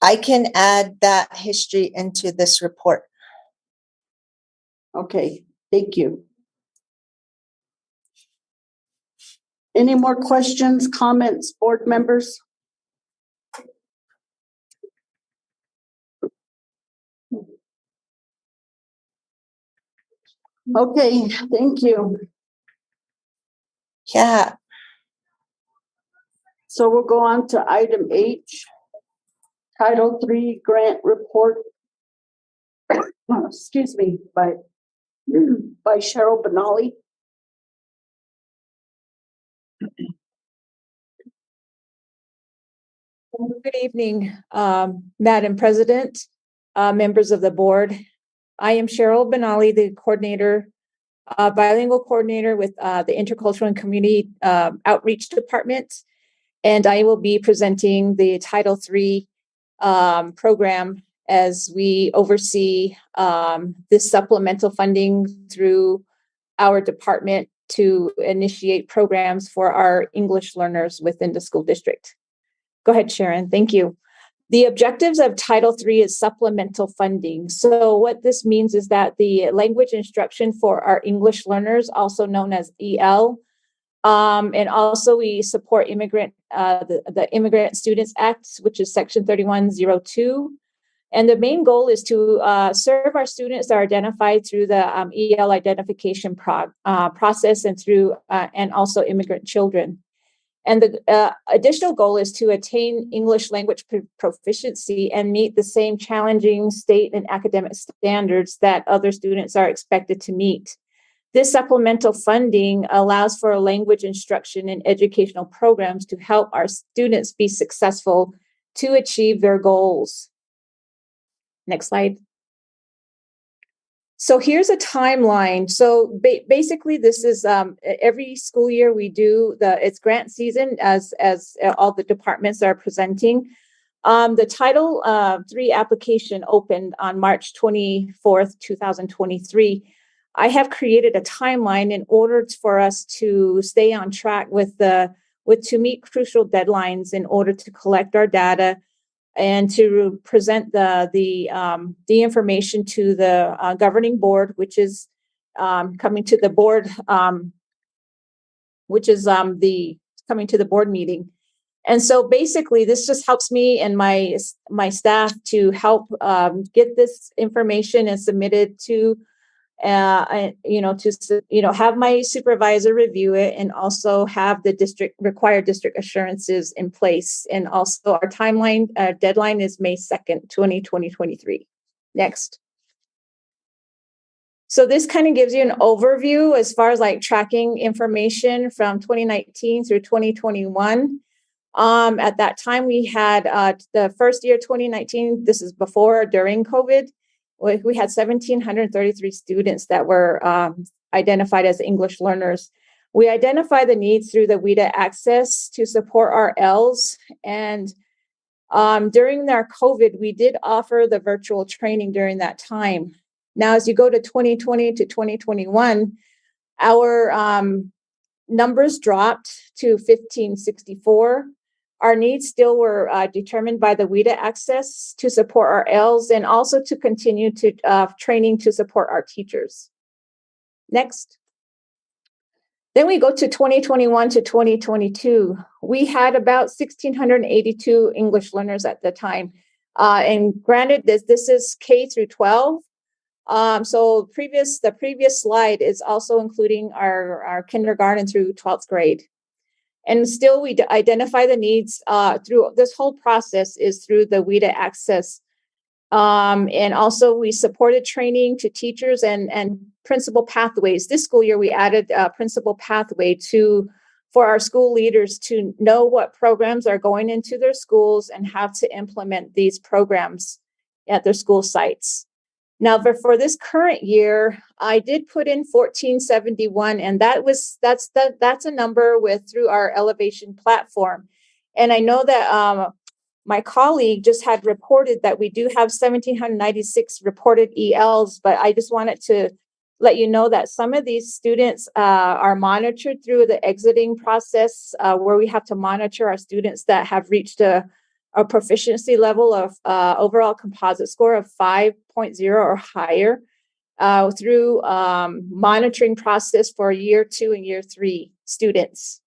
I can add that history into this report. Okay, thank you. Any more questions, comments, board members? Okay, thank you. Yeah. So we'll go on to item H, Title III Grant Report. Excuse me, by Cheryl Benally. Good evening, Madam President, members of the board. I am Cheryl Benali, the coordinator, bilingual coordinator with the Intercultural and Community Outreach Department, and I will be presenting the Title III program as we oversee this supplemental funding through our department to initiate programs for our English learners within the school district. Go ahead, Sharon. Thank you. The objectives of Title III is supplemental funding. So what this means is that the language instruction for our English learners, also known as EL, and also we support the Immigrant Students Act, which is Section 3102. And the main goal is to serve our students that are identified through the EL identification process and through and also immigrant children. And the additional goal is to attain English language proficiency and meet the same challenging state and academic standards that other students are expected to meet. This supplemental funding allows for language instruction and educational programs to help our students be successful to achieve their goals. Next slide. So here's a timeline. So basically, this is every school year we do it's grant season as all the departments are presenting. The Title III application opened on March 24th, 2023. I have created a timeline in order for us to stay on track to meet crucial deadlines in order to collect our data and to present the information to the governing board, which is coming to the board, coming to the board meeting. And so basically, this just helps me and my staff to help get this information and submit it to have my supervisor review it and also have the required district assurances in place. And also our timeline deadline is May 2nd, 2023. Next. So this kind of gives you an overview as far as like tracking information from 2019 through 2021. At that time, we had the first year, 2019, this is before or during COVID. We had 1,733 students that were identified as English learners. We identify the needs through the WIDA access to support our ELs. And during our COVID, we did offer the virtual training during that time. Now, as you go to 2020 to 2021, our numbers dropped to 1,564. Our needs still were determined by the WIDA access to support our ELs and also to continue to training to support our teachers. Next. Then we go to 2021 to 2022. We had about 1,682 English learners at the time. And granted, this is K through 12. So the previous slide is also including our kindergarten through 12th grade. And still, we identify the needs through this whole process is through the WIDA access. And also, we supported training to teachers and principal pathways. This school year, we added a principal pathway for our school leaders to know what programs are going into their schools and how to implement these programs at their school sites. Now, for this current year, I did put in 1471, and that's a number through our Elevation platform. And I know that my colleague just had reported that we do have 1,796 reported ELs, but I just wanted to let you know that some of these students are monitored through the exiting process, where we have to monitor our students that have reached a proficiency level of overall composite score of 5.0 or higher through monitoring process for year 2 and year 3 students.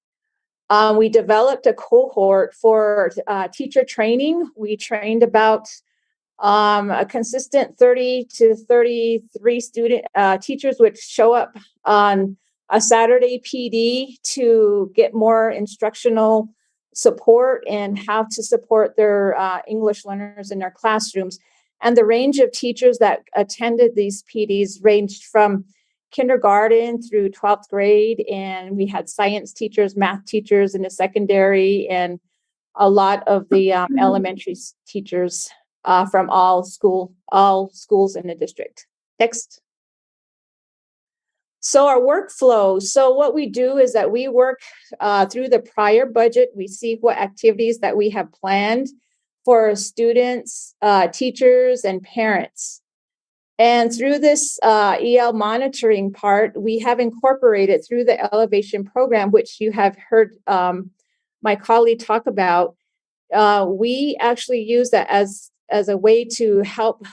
We developed a cohort for teacher training. We trained about a consistent 30 to 33 teachers would show up on a Saturday PD to get more instructional support and how to support their English learners in their classrooms. And the range of teachers that attended these PDs ranged from kindergarten through 12th grade. And we had science teachers, math teachers in the secondary, and a lot of the elementary teachers from all schools in the district. Next. So our workflow. So what we do is that we work through the prior budget. We see what activities that we have planned for students, teachers, and parents. And through this EL monitoring part, we have incorporated through the Elevation program, which you have heard my colleague talk about. We actually use that as a way to help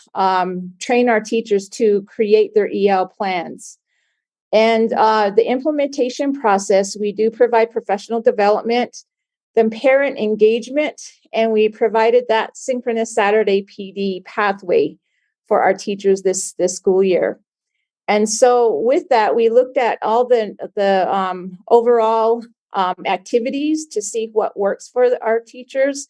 train our teachers to create their EL plans. And the implementation process, we do provide professional development, the parent engagement, and we provided that synchronous Saturday PD pathway for our teachers this school year. And so with that, we looked at all the overall activities to see what works for our teachers.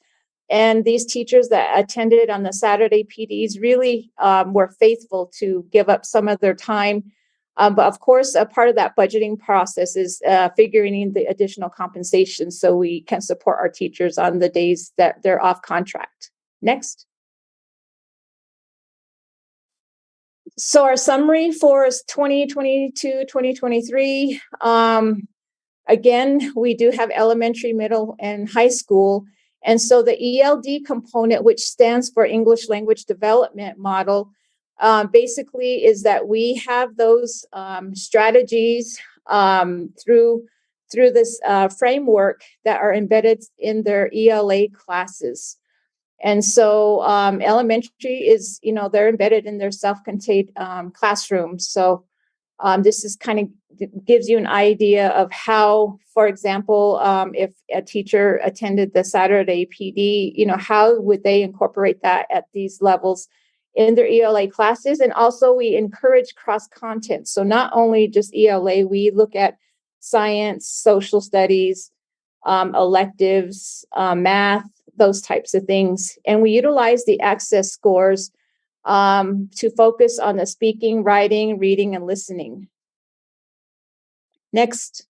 And these teachers that attended on the Saturday PDs really were faithful to give up some of their time. But of course, a part of that budgeting process is figuring in the additional compensation so we can support our teachers on the days that they're off contract. Next. So our summary for 2022-2023, again, we do have elementary, middle, and high school. And so the ELD component, which stands for English Language Development Model, basically is that we have those strategies through this framework that are embedded in their ELA classes. And so elementary is, they're embedded in their self-contained classrooms. So this is kind of gives you an idea of how, for example, if a teacher attended the Saturday PD, how would they incorporate that at these levels in their ELA classes? And also we encourage cross content. So not only just ELA, we look at science, social studies, electives, math, those types of things. And we utilize the access scores to focus on the speaking, writing, reading, and listening. Next.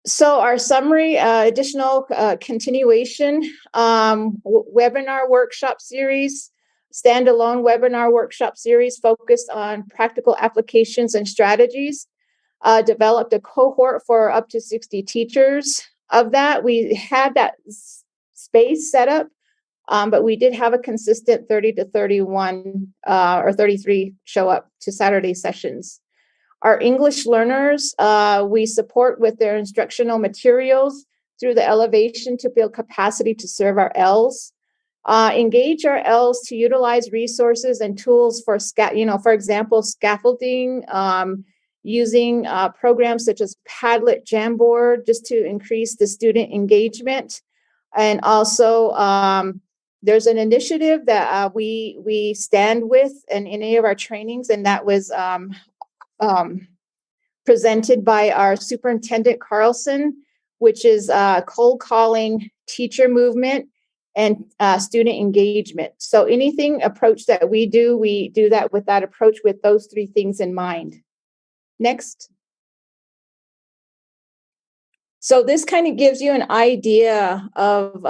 So our summary, additional continuation, webinar workshop series, standalone webinar workshop series focused on practical applications and strategies. Developed a cohort for up to 60 teachers. Of that, we had that space set up, but we did have a consistent 30 to 31 or 33 show up to Saturday sessions. Our English learners, we support with their instructional materials through the Elevation to build capacity to serve our Ls. Engage our Ls to utilize resources and tools for, for example, scaffolding, using programs such as Padlet, Jamboard, just to increase the student engagement. And also, there's an initiative that we stand with in any of our trainings, and that was presented by our Superintendent Carlson, which is cold calling, teacher movement, and student engagement. So anything approach that we do that with that approach with those three things in mind. Next. So this kind of gives you an idea of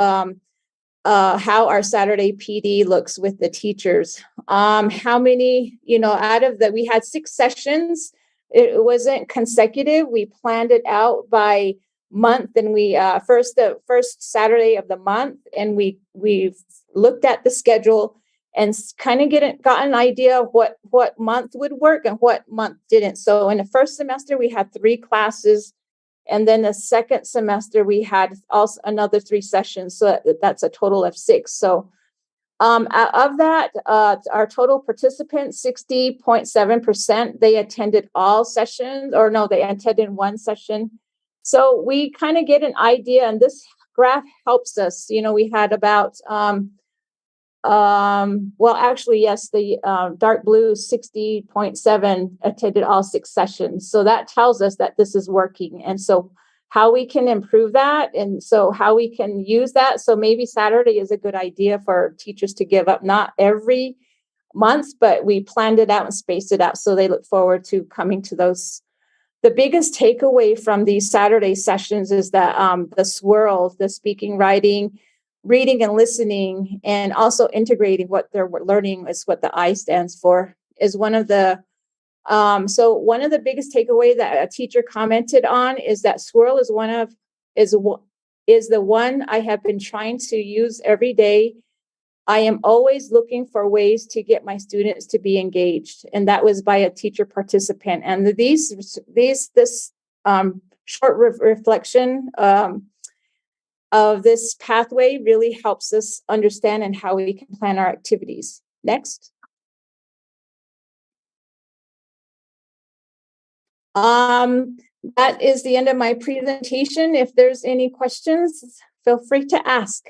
how our Saturday PD looks with the teachers. How many, out of that, we had 6 sessions. It wasn't consecutive. We planned it out by month, and we the first Saturday of the month, and we looked at the schedule and kind of got an idea of what month would work and what month didn't. So in the first semester, we had 3 classes. And then the second semester, we had also another 3 sessions. So that's a total of 6. So of that, our total participants, 60.7%, they attended all sessions, or no, they attended 1 session. So we kind of get an idea, and this graph helps us. We had about, well, actually, yes, the dark blue 60.7 attended all 6 sessions. So that tells us that this is working. And so how we can improve that, and so how we can use that. So maybe Saturday is a good idea for teachers to give up, not every month, but we planned it out and spaced it out. So they look forward to coming to those the biggest takeaway from these Saturday sessions is that the swirl, the speaking, writing, reading and listening, and also integrating what they're learning is what the I stands for, is one of the so one of the biggest takeaway that a teacher commented on is that swirl is the one I have been trying to use every day. I am always looking for ways to get my students to be engaged, and that was by a teacher participant. And this short reflection of this pathway really helps us understand and how we can plan our activities. Next. That is the end of my presentation. If there's any questions, feel free to ask.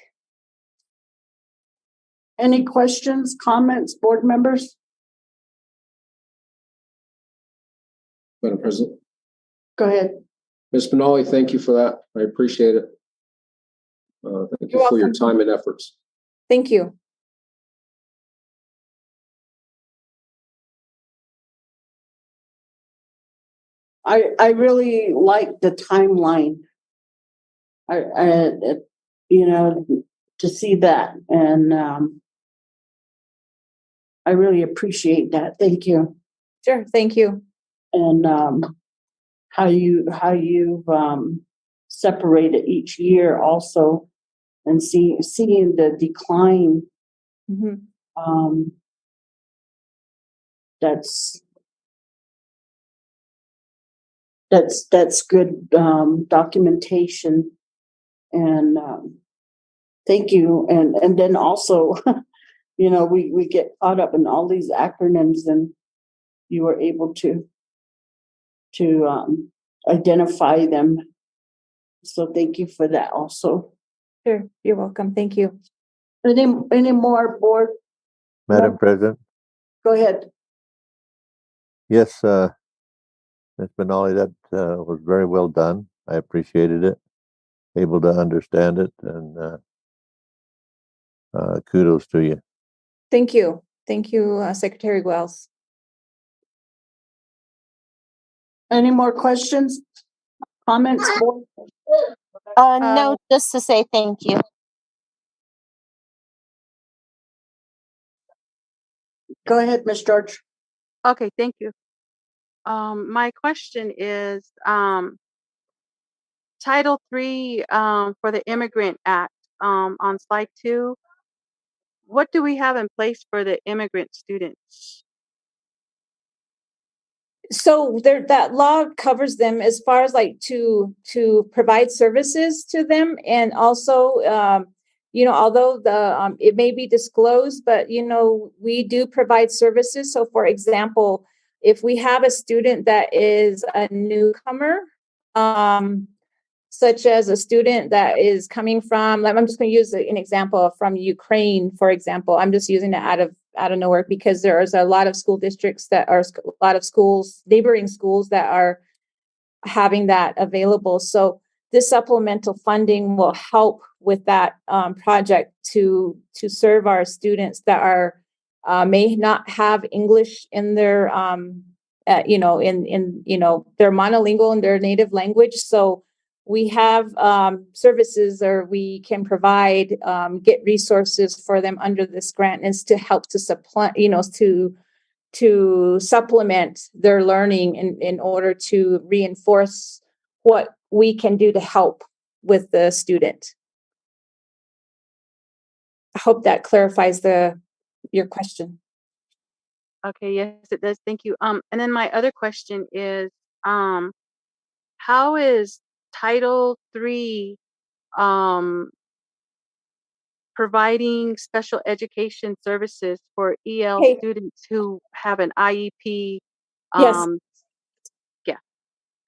Any questions, comments, board members? Madam President. Go ahead. Ms. Benali, thank you for that. I appreciate it. Thank you for your time and efforts. Thank you. I really like the timeline. You know, to see that, and I really appreciate that. Thank you. Sure, thank you. And how you've separated each year also, and seeing the decline. Mm-hmm. That's good documentation, and thank you. And then also, you know, we get caught up in all these acronyms, and you were able to identify them. So thank you for that also. Sure, you're welcome. Thank you. Any more, board? Madam President? Go ahead. Yes, Ms. Benali, that was very well done. I appreciated it, able to understand it, and kudos to you. Thank you. Thank you, Secretary Wells. Any more questions, comments, board? No, just to say thank you. Go ahead, Ms. George. Okay, thank you. My question is, Title III for the Immigrant Act, on slide 2, what do we have in place for the immigrant students? So that law covers them as far as like to provide services to them, and also you know, although the it may be disclosed, but you know, we do provide services. So for example, if we have a student that is a newcomer, such as a student that is coming from, like, I'm just going to use an example from Ukraine, for example. I'm just using it out of nowhere because there's a lot of school districts that are a lot of schools, neighboring schools that are having that available. So this supplemental funding will help with that project to serve our students that are may not have English in their you know, in you know, they're monolingual in their native language. So we have services, or we can provide, get resources for them under this grant, is to help to supply, you know, to supplement their learning in order to reinforce what we can do to help with the student. I hope that clarifies your question. Okay, yes, it does. Thank you. And then my other question is, how is Title III providing special education services for EL students who have an IEP? Yes. Yeah.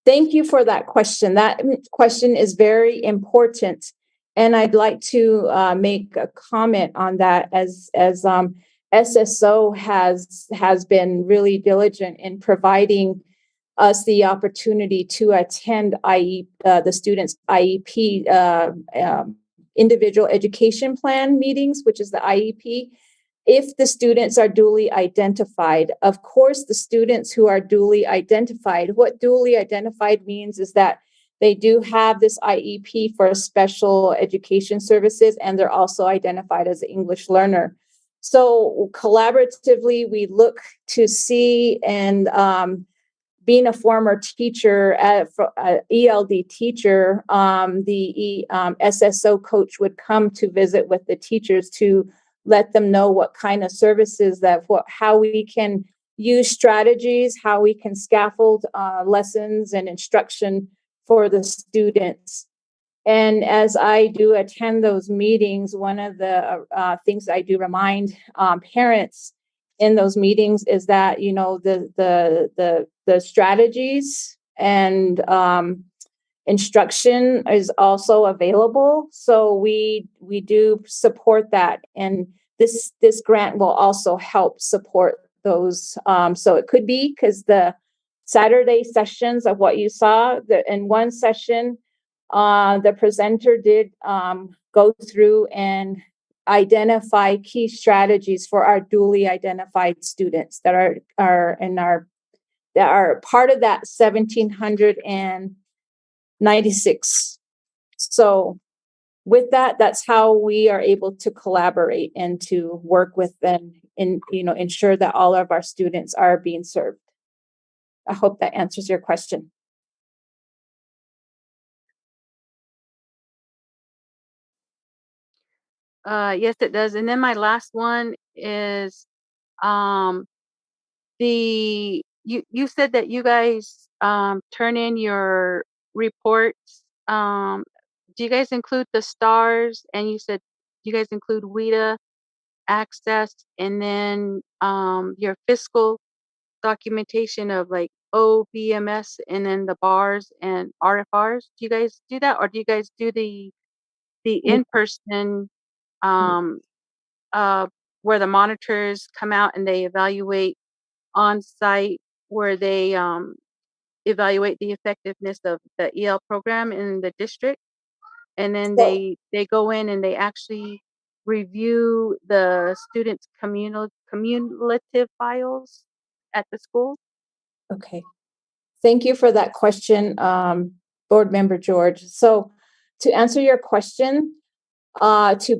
Thank you for that question. That question is very important. And I'd like to make a comment on that, as SSO has been really diligent in providing us the opportunity to attend the students' IEP individual education plan meetings, which is the IEP. if the students are duly identified. Of course, the students who are duly identified, what duly identified means is that they do have this IEP for special education services, and they're also identified as an English learner. So collaboratively, we look to see, and being a former teacher, ELD teacher, the SSO coach would come to visit with the teachers to let them know what kind of services how we can use strategies, how we can scaffold lessons and instruction for the students. And as I do attend those meetings, one of the things I do remind parents in those meetings is that, you know, the strategies and instruction is also available. So we do support that, and this grant will also help support those. So it could be because the Saturday sessions of what you saw, in one session, the presenter did go through and identify key strategies for our duly identified students that are part of that 1,796. So with that, that's how we are able to collaborate and to work with them and, you know, ensure that all of our students are being served. I hope that answers your question. Yes, it does. And then my last one is, you said that you guys turn in your reports. Do you guys include the stars? And you said you guys include WIDA access, and then your fiscal documentation of like OBMS, and then the bars and RFRs. Do you guys do that, or do you guys do the in-person um where the monitors come out and they evaluate on site, where they evaluate the effectiveness of the EL program in the district, and then they go in and they actually review the students' cumulative files at the school? Okay. Thank you for that question, Board Member George. So to answer your question, to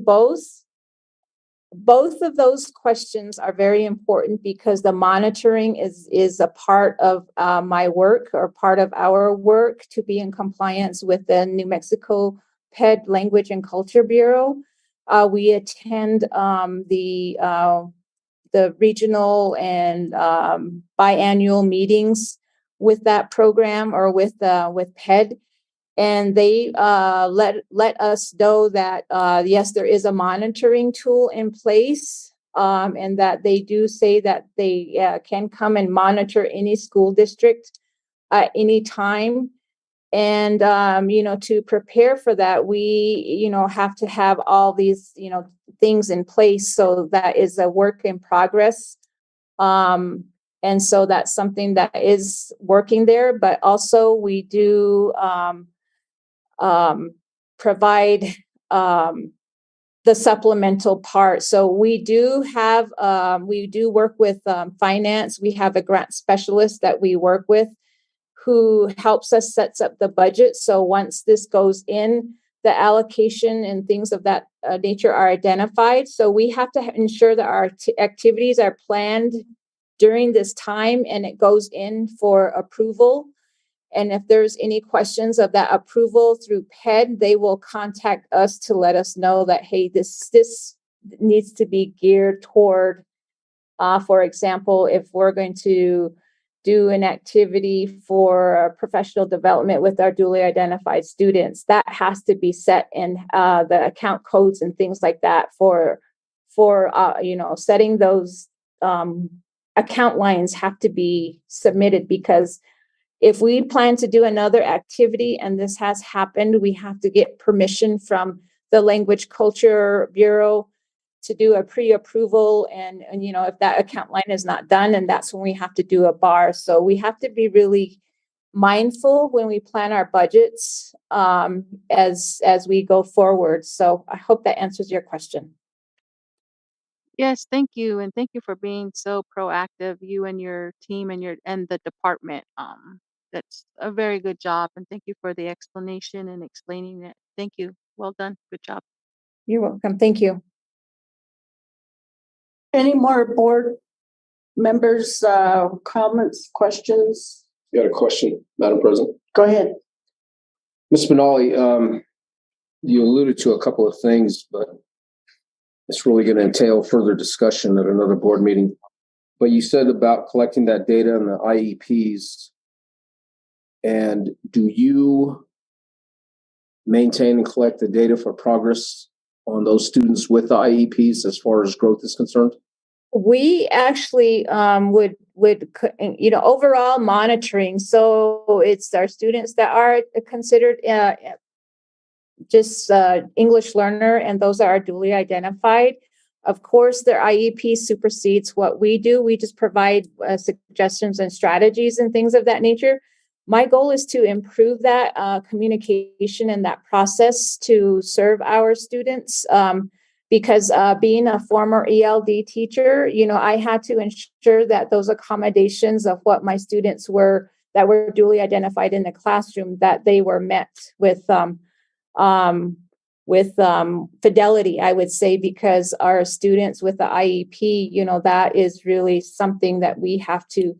both of those questions are very important, because the monitoring is a part of my work, or part of our work, to be in compliance with the New Mexico PED Language and Culture Bureau. We attend the regional and biannual meetings with that program, or with PED. And they let us know that, yes, there is a monitoring tool in place, and that they do say that they can come and monitor any school district at any time. And, you know, to prepare for that, we, you know, have to have all these, you know, things in place. So that is a work in progress. And so that's something that is working there. But also we do provide the supplemental part. So we do work with finance. We have a grant specialist that we work with, who helps us sets up the budget. So once this goes in, the allocation and things of that nature are identified. So we have to ensure that our activities are planned during this time, and it goes in for approval. And if there's any questions of that approval through PED, they will contact us to let us know that, hey, this needs to be geared toward, for example, if we're going to do an activity for professional development with our duly identified students, that has to be set in the account codes and things like that for you know, setting those account lines have to be submitted, because if we plan to do another activity and this has happened, we have to get permission from the Language Culture Bureau to do a pre-approval. And you know, if that account line is not done, and that's when we have to do a bar. So we have to be really mindful when we plan our budgets as we go forward. So I hope that answers your question. Yes, thank you, and thank you for being so proactive, you and your team and the department. That's a very good job, and thank you for the explanation and explaining it. Thank you. Well done. Good job. You're welcome. Thank you. Any more board members, comments, questions? Got a question, Madam President. Go ahead. Ms. Benali, you alluded to a couple of things, but it's really going to entail further discussion at another board meeting. But you said about collecting that data and the IEPs. And do you maintain and collect the data for progress on those students with the IEPs as far as growth is concerned? We actually overall monitoring. So it's our students that are considered just English learner, and those that are duly identified. Of course, their IEP supersedes what we do. We just provide suggestions and strategies and things of that nature. My goal is to improve that communication and that process to serve our students. Because being a former ELD teacher, I had to ensure that those accommodations of what my students were that were duly identified in the classroom, that they were met with fidelity, I would say, because our students with the IEP, that is really something that we have to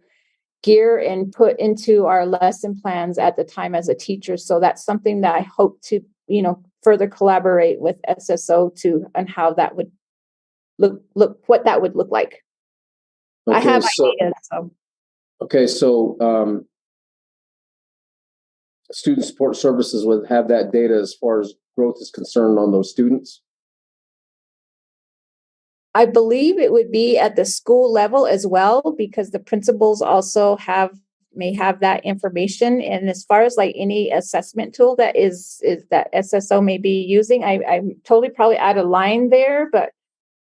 gear and put into our lesson plans at the time as a teacher. So that's something that I hope to, further collaborate with SSO on how that would look what that would look like. Okay, I have so, ideas. So. Okay, so student support services would have that data as far as growth is concerned on those students? I believe it would be at the school level as well, because the principals also may have that information. And as far as like any assessment tool that is that SSO may be using, I'm totally probably out of line there, but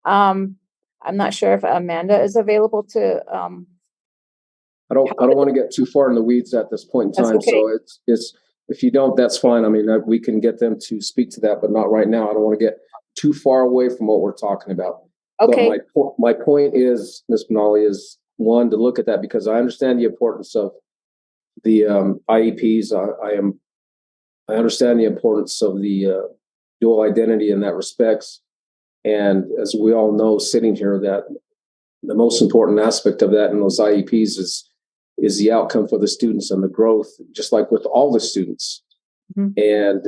I'm not sure if Amanda is available to. I don't want to get too far in the weeds at this point in time. Okay. So it's if you don't, that's fine. I mean, we can get them to speak to that, but not right now. I don't want to get too far away from what we're talking about. Okay. But my point is, Ms. Benali, is one, to look at that, because I understand the importance of the IEPs. I understand the importance of the dual identity in that respects. And as we all know, sitting here, that the most important aspect of that in those IEPs is the outcome for the students and the growth, just like with all the students. Mm-hmm. And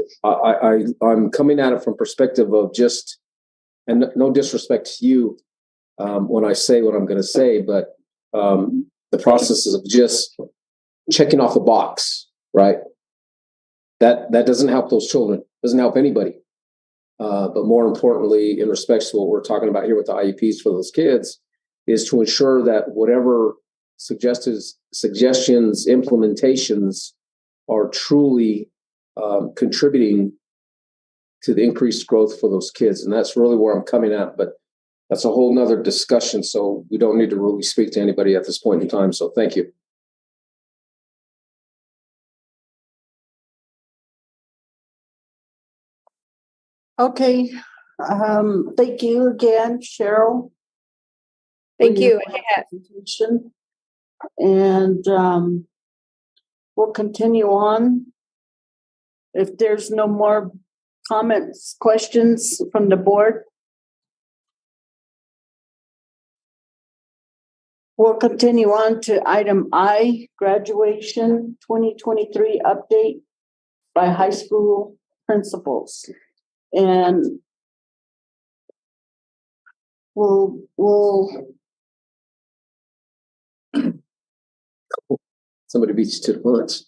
I'm coming at it from perspective of just, and no disrespect to you when I say what I'm going to say, but the process of just checking off a box, right? That doesn't help those children, doesn't help anybody. But more importantly, in respect to what we're talking about here with the IEPs for those kids, is to ensure that whatever suggestions, implementations are truly contributing to the increased growth for those kids. And that's really where I'm coming at, but that's a whole nother discussion. So we don't need to really speak to anybody at this point in time. So thank you. Okay. Thank you again, Cheryl. Thank you. And we'll continue on. If there's no more comments, questions from the board, we'll continue on to item I, graduation 2023 update by high school principals. And we'll somebody beats you to the punch.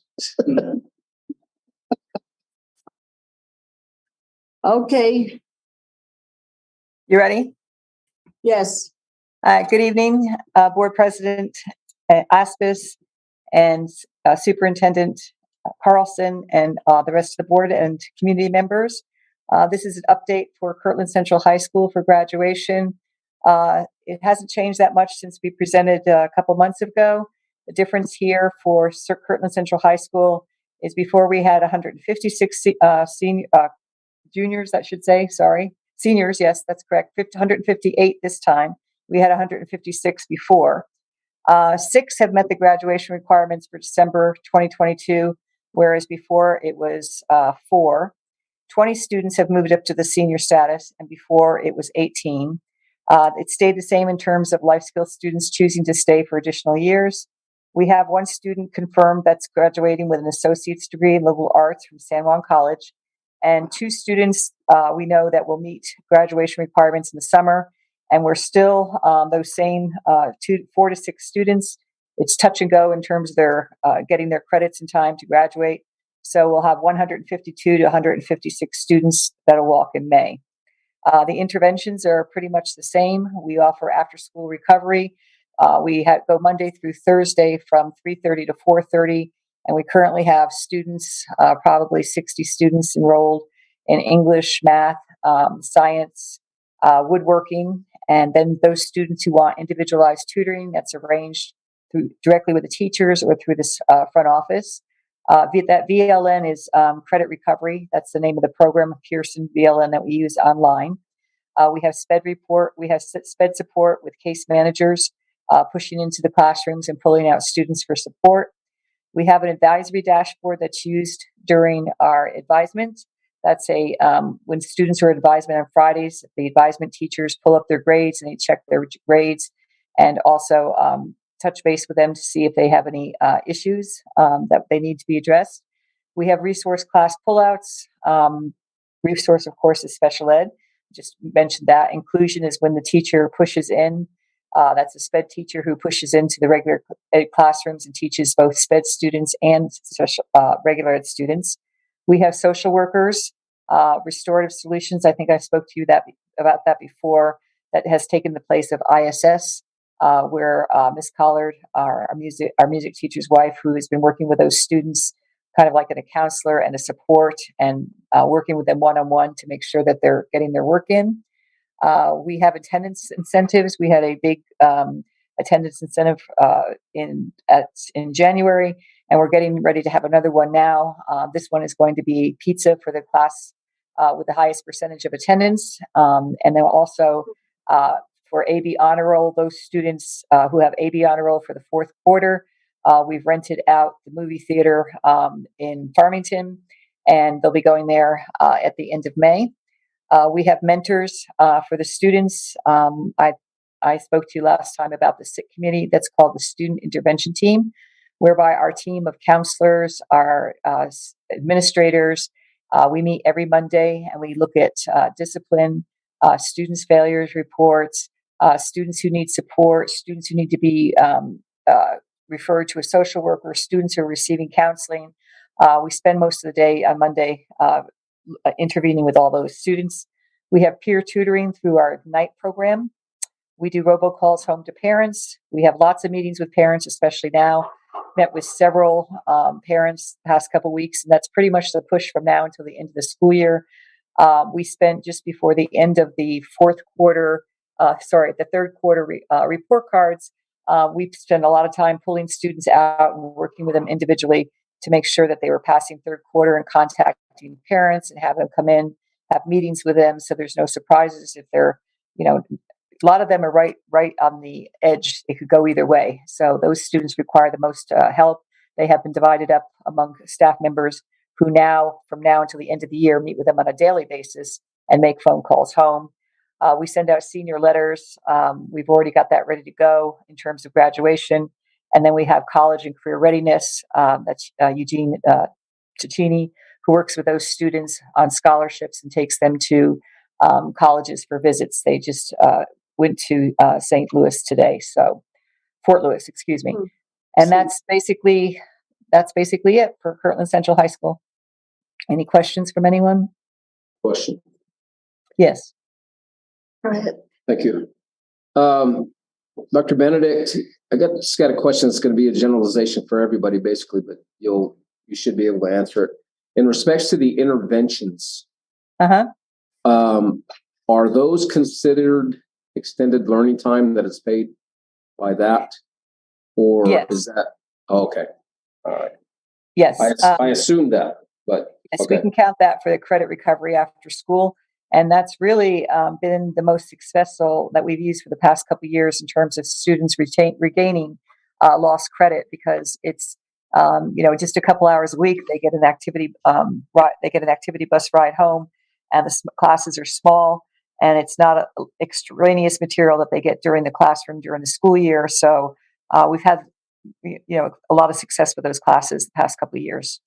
Okay. You ready? Yes. Good evening, Board President Aspis and Superintendent Carlson and the rest of the board and community members. This is an update for Kirtland Central High School for graduation. It hasn't changed that much since we presented a couple months ago. The difference here for Kirtland Central High School is before we had 156 juniors, I should say, sorry. Seniors, yes, that's correct. 158 this time. We had 156 before. 6 have met the graduation requirements for December 2022, whereas before it was 4. 20 students have moved up to the senior status, and before it was 18. It stayed the same in terms of life skills students choosing to stay for additional years. We have 1 student confirmed that's graduating with an associate's degree in liberal arts from San Juan College, and 2 students we know that will meet graduation requirements in the summer. And we're still those same 4 to 6 students. It's touch and go in terms of their getting their credits in time to graduate. So we'll have 152 to 156 students that'll walk in May. The interventions are pretty much the same. We offer after-school recovery. We go Monday through Thursday from 3:30 to 4:30, and we currently have students, probably 60 students enrolled in English, math, science, woodworking, and then those students who want individualized tutoring, that's arranged directly with the teachers or through this front office. That VLN is credit recovery. That's the name of the program, Pearson VLN, that we use online. We have we have SPED support with case managers pushing into the classrooms and pulling out students for support. We have an advisory dashboard that's used during our advisement. That's when students are at advisement on Fridays, the advisement teachers pull up their grades and they check their grades, and also touch base with them to see if they have any issues that they need to be addressed. We have resource class pullouts. Resource, of course, is special ed. Just mentioned that. Inclusion is when the teacher pushes in. That's a SPED teacher who pushes into the regular ed classrooms and teaches both SPED students and regular ed students. We have social workers, restorative solutions. I think I spoke to you about that before. That has taken the place of ISS. Where Miss Collard, our music teacher's wife, who has been working with those students, kind of like a counselor and a support, and working with them one-on-one to make sure that they're getting their work in. We have attendance incentives. We had a big attendance incentive in January, and we're getting ready to have another one now. This one is going to be pizza for the class with the highest percentage of attendance, and then also for AB Honor Roll, those students who have AB Honor Roll for the 4th quarter, we've rented out the movie theater in Farmington, and they'll be going there at the end of May. We have mentors for the students. I spoke to you last time about the SIT committee that's called the Student Intervention Team, whereby our team of counselors, our administrators, we meet every Monday and we look at discipline, students' failures reports, students who need support, students who need to be referred to a social worker, students who are receiving counseling. We spend most of the day on Monday intervening with all those students. We have peer tutoring through our Ignite program. We do robocalls home to parents. We have lots of meetings with parents, especially now. Met with several parents the past couple of weeks, and that's pretty much the push from now until the end of the school year. We spent just before the end of the the third quarter report cards. We spent a lot of time pulling students out and working with them individually to make sure that they were passing third quarter and contacting parents and have them come in, have meetings with them, so there's no surprises if they're, a lot of them are right on the edge. It could go either way. So those students require the most help. They have been divided up among staff members who now, from now until the end of the year, meet with them on a daily basis and make phone calls home. We send out senior letters. We've already got that ready to go in terms of graduation. And then we have college and career readiness. That's Eugene Cicchini, who works with those students on scholarships and takes them to colleges for visits. They just went to St. Louis today. So Fort Lewis, excuse me. And that's basically it for Kirtland Central High School. Any questions from anyone? Question. Yes. Go ahead. Thank you. Dr. Benedict, I just got a question that's going to be a generalization for everybody, basically, but you should be able to answer it. In respects to the interventions, are those considered extended learning time that is paid by that? Or is that, okay. All right. Yes. I assume that, but yes, okay. We can count that for the credit recovery after school. And that's really been the most successful that we've used for the past couple of years in terms of students regaining lost credit, because it's just a couple hours a week they get an activity bus ride home, and the classes are small, and it's not extraneous material that they get during the classroom during the school year. So we've had a lot of success with those classes the past couple of years.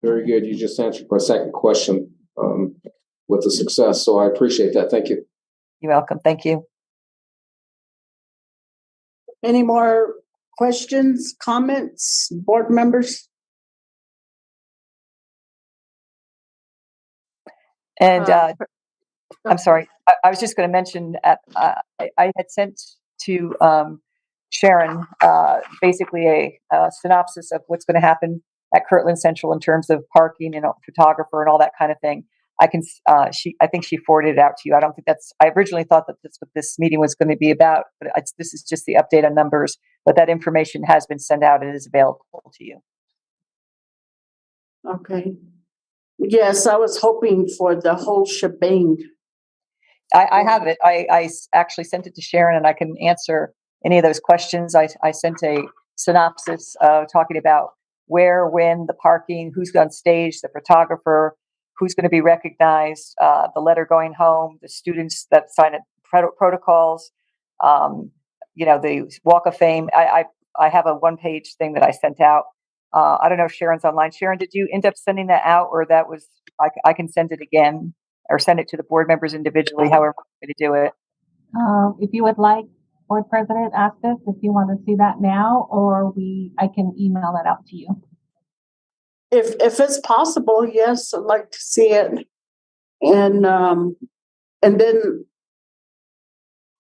Very good. You just answered my second question with the success. So I appreciate that. Thank you. You're welcome. Thank you. Any more questions, comments, board members? And I'm sorry, I was just going to mention I had sent to Sharon basically a synopsis of what's going to happen at Kirtland Central in terms of parking and photographer and all that kind of thing. I think she forwarded it out to you. I don't think I originally thought that that's what this meeting was going to be about, but this is just the update on numbers, but that information has been sent out and is available to you. Okay. Yes, I was hoping for the whole shebang. I have it. I actually sent it to Sharon, and I can answer any of those questions. I sent a synopsis talking about where, when, the parking, who's on stage, the photographer, who's going to be recognized, the letter going home, the students that sign it, protocols, the Walk of Fame. I have a one-page thing that I sent out. I don't know if Sharon's online. Sharon, did you end up sending that out, or that was, I can send it again or send it to the board members individually, however I'm going to do it. If you would like, Board President Astis, if you want to see that now, or I can email it out to you. If it's possible, yes, I'd like to see it. And then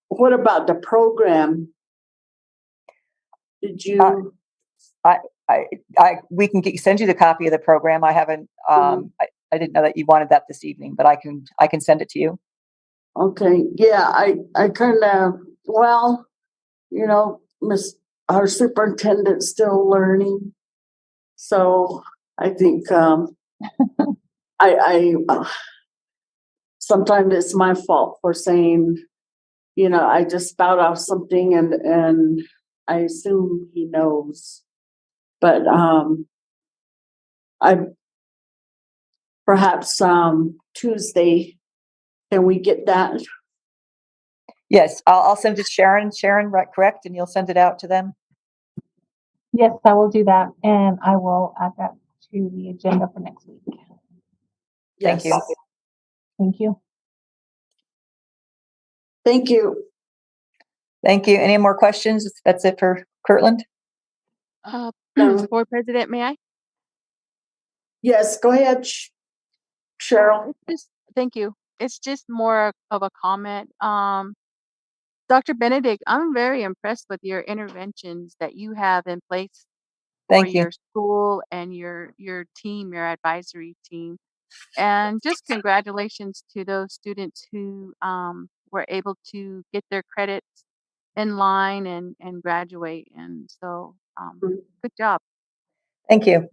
what about the program? Did you? We can send you the copy of the program. I haven't. I didn't know that you wanted that this evening, but I can send it to you. Okay. Yeah, I kind of, our superintendent's still learning, so I think I sometimes it's my fault for saying, I just spout off something and I assume he knows. But I perhaps Tuesday, can we get that? Yes, I'll send it to Sharon. Sharon, right, correct? And you'll send it out to them? Yes, I will do that, and I will add that to the agenda for next week. Thank you. Thank you. Thank you. Thank you. Any more questions? That's it for Kirtland? Board President, may I? Yes, go ahead, Cheryl. Thank you. It's just more of a comment. Dr. Benedict, I'm very impressed with your interventions that you have in place for your school and your team, your advisory team. And just congratulations to those students who were able to get their credits in line and graduate. And so good job. Thank you.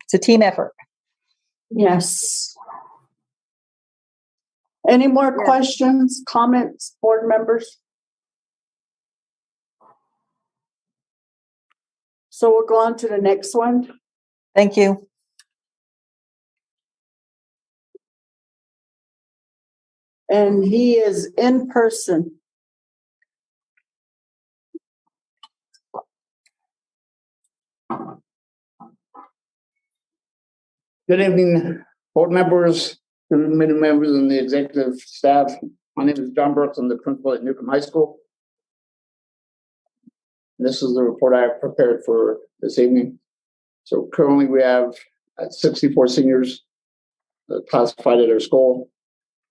It's a team effort. Yes. Any more questions, comments, board members? So we'll go on to the next one. Thank you. And he is in person. Good evening, board members, committee members, and the executive staff. My name is John Brooks. I'm the principal at Newcomb High School. This is the report I have prepared for this evening. So currently we have 64 seniors classified at our school.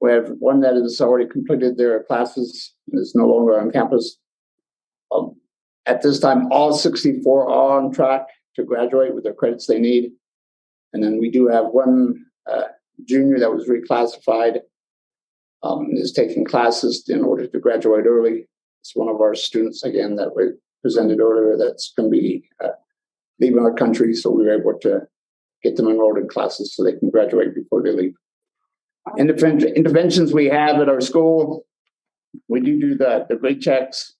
We have one that has already completed their classes and is no longer on campus. At this time, all 64 are on track to graduate with the credits they need. And then we do have one junior that was reclassified, is taking classes in order to graduate early. It's one of our students, again, that we presented earlier that's going to be leaving our country. So we were able to get them enrolled in classes so they can graduate before they leave. interventions we have at our school. We do the grade checks,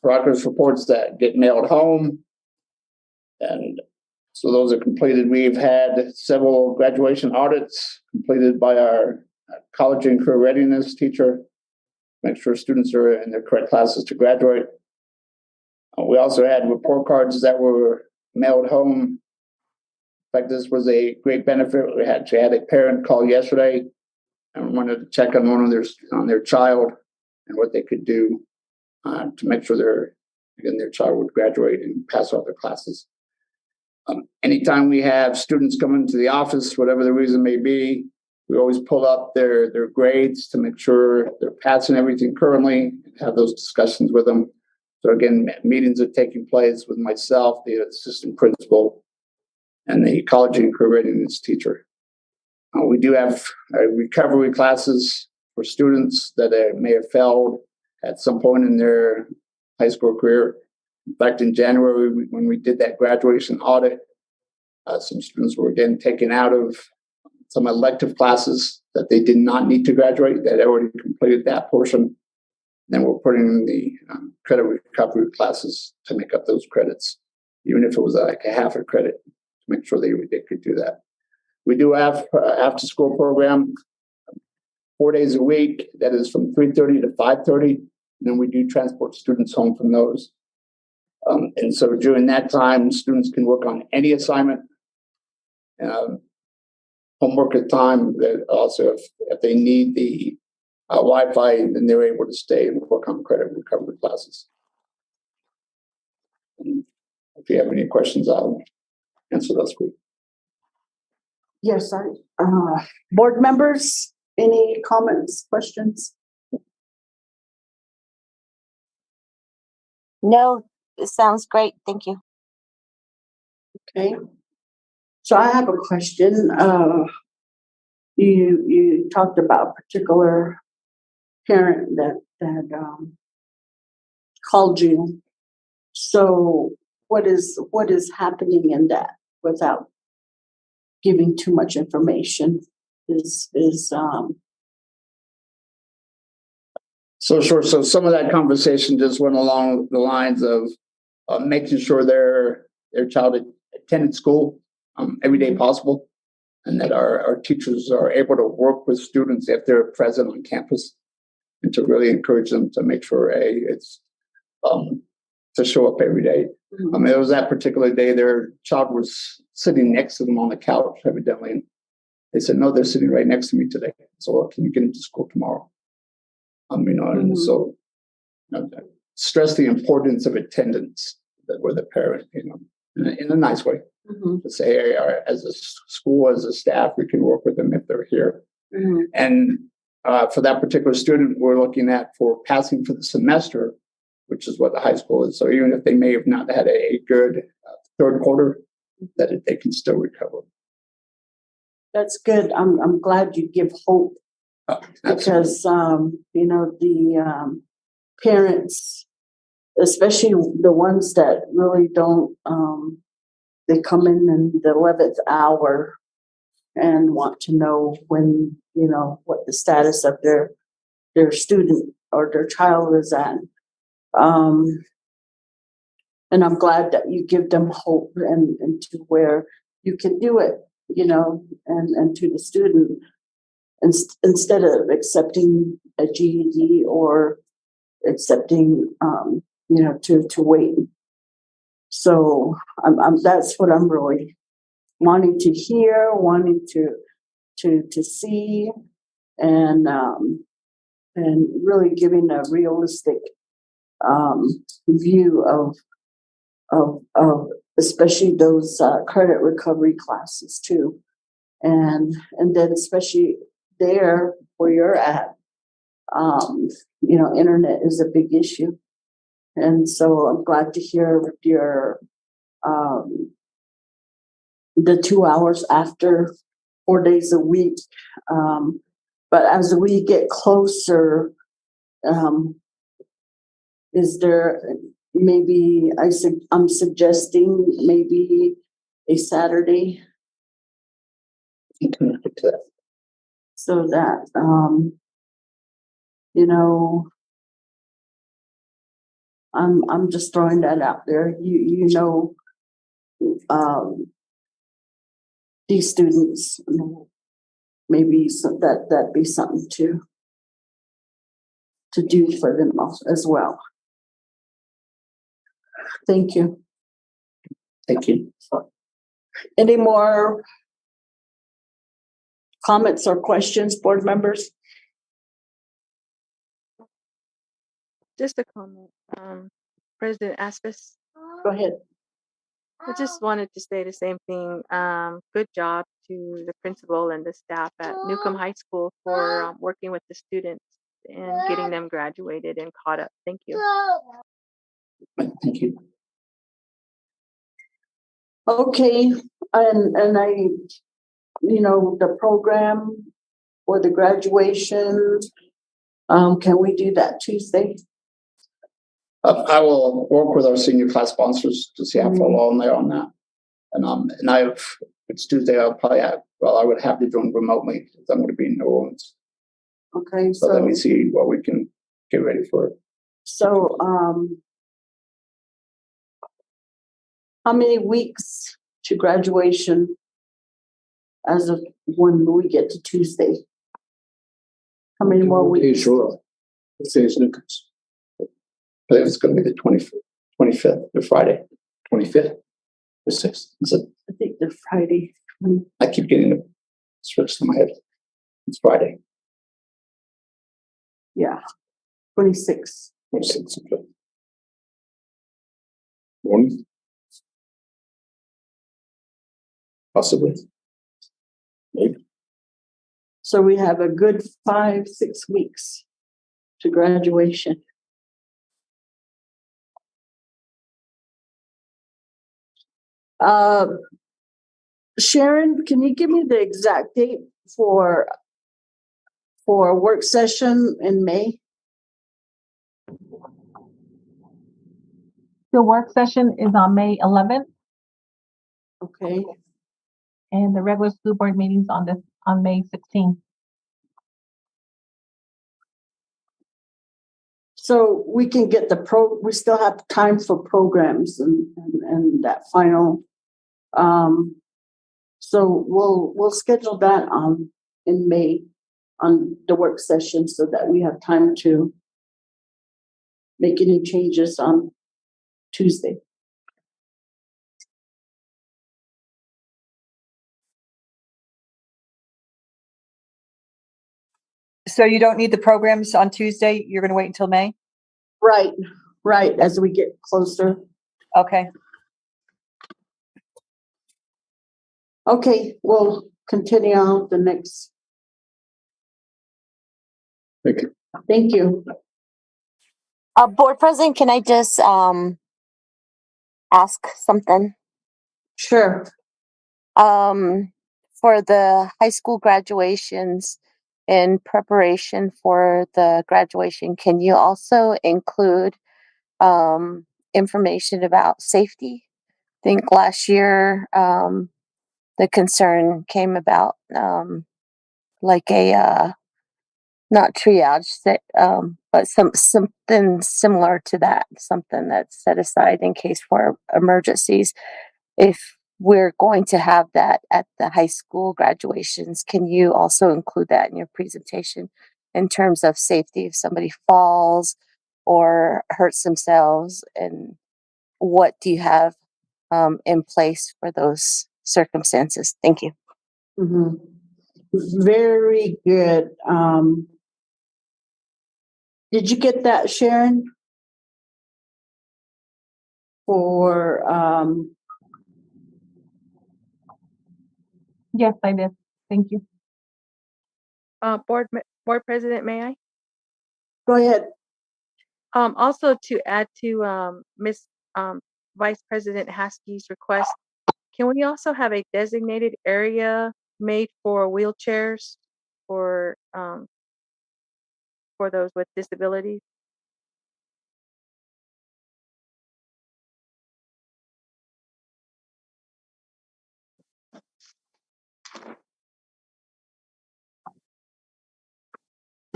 progress reports that get mailed home. And so those are completed. We've had several graduation audits completed by our college and career readiness teacher, make sure students are in their correct classes to graduate. We also had report cards that were mailed home. In fact, this was a great benefit. We actually had a parent call yesterday and wanted to check on their child and what they could do to make sure their child would graduate and pass all their classes. Anytime we have students come into the office, whatever the reason may be, we always pull up their grades to make sure they're passing everything currently, have those discussions with them. So again, meetings are taking place with myself, the assistant principal, and the college and career readiness teacher. We do have recovery classes for students that may have failed at some point in their high school career. In fact, in January, when we did that graduation audit, some students were again taken out of some elective classes that they did not need to graduate, that already completed that portion. Then we're putting in the credit recovery classes to make up those credits, even if it was like a half a credit, to make sure they could do that. We do have after school program 4 days a week. That is from 3:30 to 5:30. And then we do transport students home from those. And so during that time, students can work on any assignment, homework at time. Also, if they need the Wi-Fi, then they're able to stay and work on credit recovery classes. And if you have any questions, I'll answer those for you. Yes, board members, any comments, questions? No, it sounds great. Thank you. Okay. So I have a question. You talked about a particular parent that called you. So what is happening in that without giving too much information? So sure. So some of that conversation just went along the lines of making sure their child attended school every day possible, and that our teachers are able to work with students if they're present on campus, and to really encourage them to make sure it's to show up every day. It was that particular day their child was sitting next to them on the couch, evidently, and they said, "No, they're sitting right next to me today. So can you get into school tomorrow?" And so stress the importance of attendance with a parent, in a nice way. To say, hey, as a school, as a staff, we can work with them if they're here. And for that particular student, we're looking at for passing for the semester, which is what the high school is. So even if they may have not had a good third quarter, that they can still recover. That's good. I'm glad you give hope. Because the parents, especially the ones that really don't, they come in the 11th hour and want to know when, what the status of their student or their child is at. And I'm glad that you give them hope and to where you can do it, and to the student. Instead of accepting a GED or accepting, to wait. So that's what I'm really wanting to hear, wanting to see, and really giving a realistic view of especially those credit recovery classes too, and then especially there where you're at, internet is a big issue. And so I'm glad to hear your, the 2 hours after 4 days a week. But as we get closer, is there maybe, I'm suggesting maybe a Saturday. So that, you know, I'm just throwing that out there. You know, these students, maybe that'd be something to do for them as well. Thank you. Thank you. Any more comments or questions, board members? Just a comment. President Aspis. Go ahead. I just wanted to say the same thing. Good job to the principal and the staff at Newcomb High School for working with the students and getting them graduated and caught up. Thank you. Thank you. Okay, and I, you know, the program or the graduation, can we do that Tuesday? I will work with our senior class sponsors to see how far along they are on that. And it's Tuesday, I would have to join remotely because I'm going to be in New Orleans. Okay, So let me see what we can get ready for. So, how many weeks to graduation as of when we get to Tuesday? How many more weeks? Sure. It says Lucas. I think it's going to be the 25th, the Friday, 25th, the 6th. Is it? I think the Friday. I keep getting it switched in my head. It's Friday. Yeah, 26. 26. Okay. Morning. Possibly. Maybe. So we have a good 5-6 weeks to graduation. Sharon, can you give me the exact date for a work session in May? The work session is on May 11th. Okay. And the regular school board meeting's on May 16th. So we can get we still have time for programs and that final. So we'll schedule that in May on the work session so that we have time to make any changes on Tuesday. So you don't need the programs on Tuesday? You're going to wait until May? Right, as we get closer. Okay. Okay, we'll continue on the next. Thank you. Thank you. Board President, can I just ask something? Sure. For the high school graduations, in preparation for the graduation, can you also include information about safety? I think last year the concern came about like a not triage, but something similar to that, something that's set aside in case for emergencies. If we're going to have that at the high school graduations, can you also include that in your presentation in terms of safety if somebody falls or hurts themselves, and what do you have in place for those circumstances? Thank you. Mm-hmm. Very good. Did you get that, Sharon? For Yes, I did. Thank you. Board President, may I? Go ahead. Also to add to Miss Vice President Haskey's request, can we also have a designated area made for wheelchairs for those with disabilities?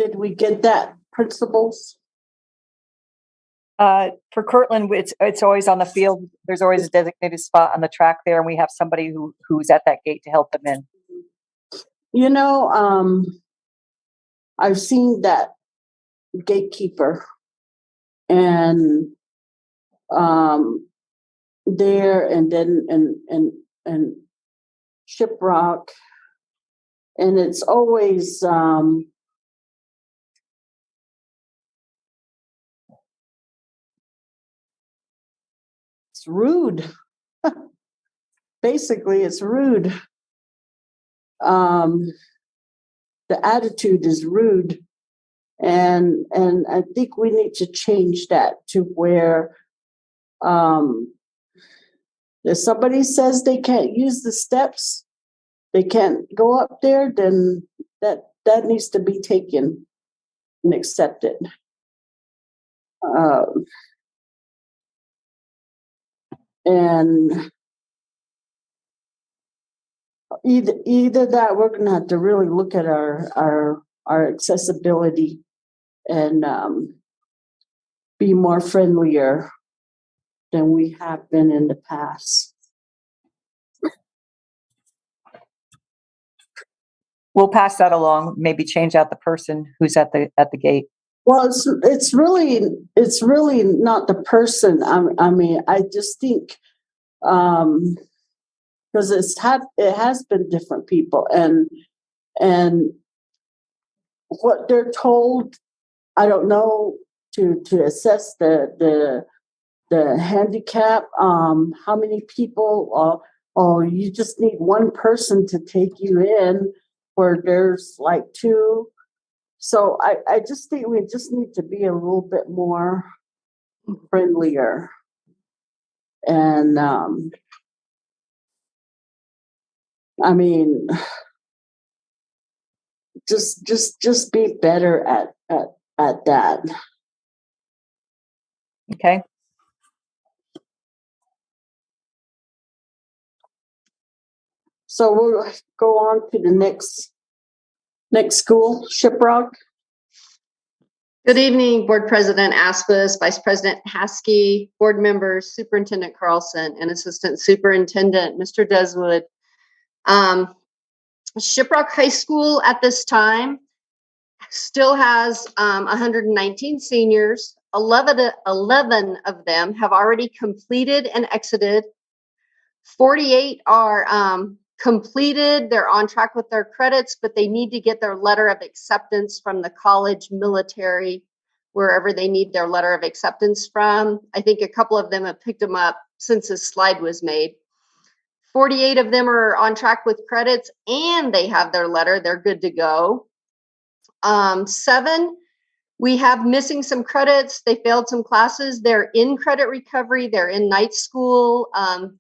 Did we get that, principals? For Kirtland, it's always on the field. There's always a designated spot on the track there, and we have somebody who's at that gate to help them in. You know, I've seen that gatekeeper and there and then and Shiprock, and it's always it's rude. Basically, it's rude. The attitude is rude. And I think we need to change that to where if somebody says they can't use the steps, they can't go up there, then that needs to be taken and accepted. And either that, we're gonna have to really look at our accessibility and be more friendlier than we have been in the past. We'll pass that along. Maybe change out the person who's at the gate. Well, it's really not the person. I mean, I just think because it has been different people and what they're told. I don't know to assess the handicap. How many people? You just need one person to take you in, where there's like two. So I just think we just need to be a little bit more friendlier, and I mean, just be better at that. Okay. So we'll go on to the next school, Shiprock. Good evening, Board President Aspis, Vice President Haskey, board members, Superintendent Carlson, and Assistant Superintendent Mr. Deswood. Shiprock High School at this time still has 119 seniors. 11 of them have already completed and exited. 48 are completed. They're on track with their credits, but they need to get their letter of acceptance from the college, military, wherever they need their letter of acceptance from. I think a couple of them have picked them up since this slide was made. 48 of them are on track with credits and they have their letter. They're good to go. 7, we have missing some credits. They failed some classes. They're in credit recovery. They're in night school.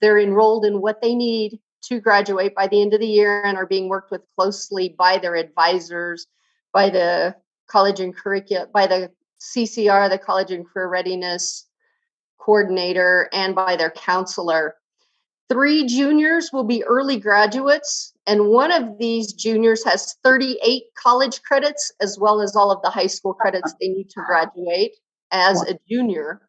They're enrolled in what they need to graduate by the end of the year and are being worked with closely by their advisors, by the college and curriculum, by the CCR, the College and Career Readiness Coordinator, and by their counselor. 3 juniors will be early graduates, and one of these juniors has 38 college credits as well as all of the high school credits they need to graduate as a junior.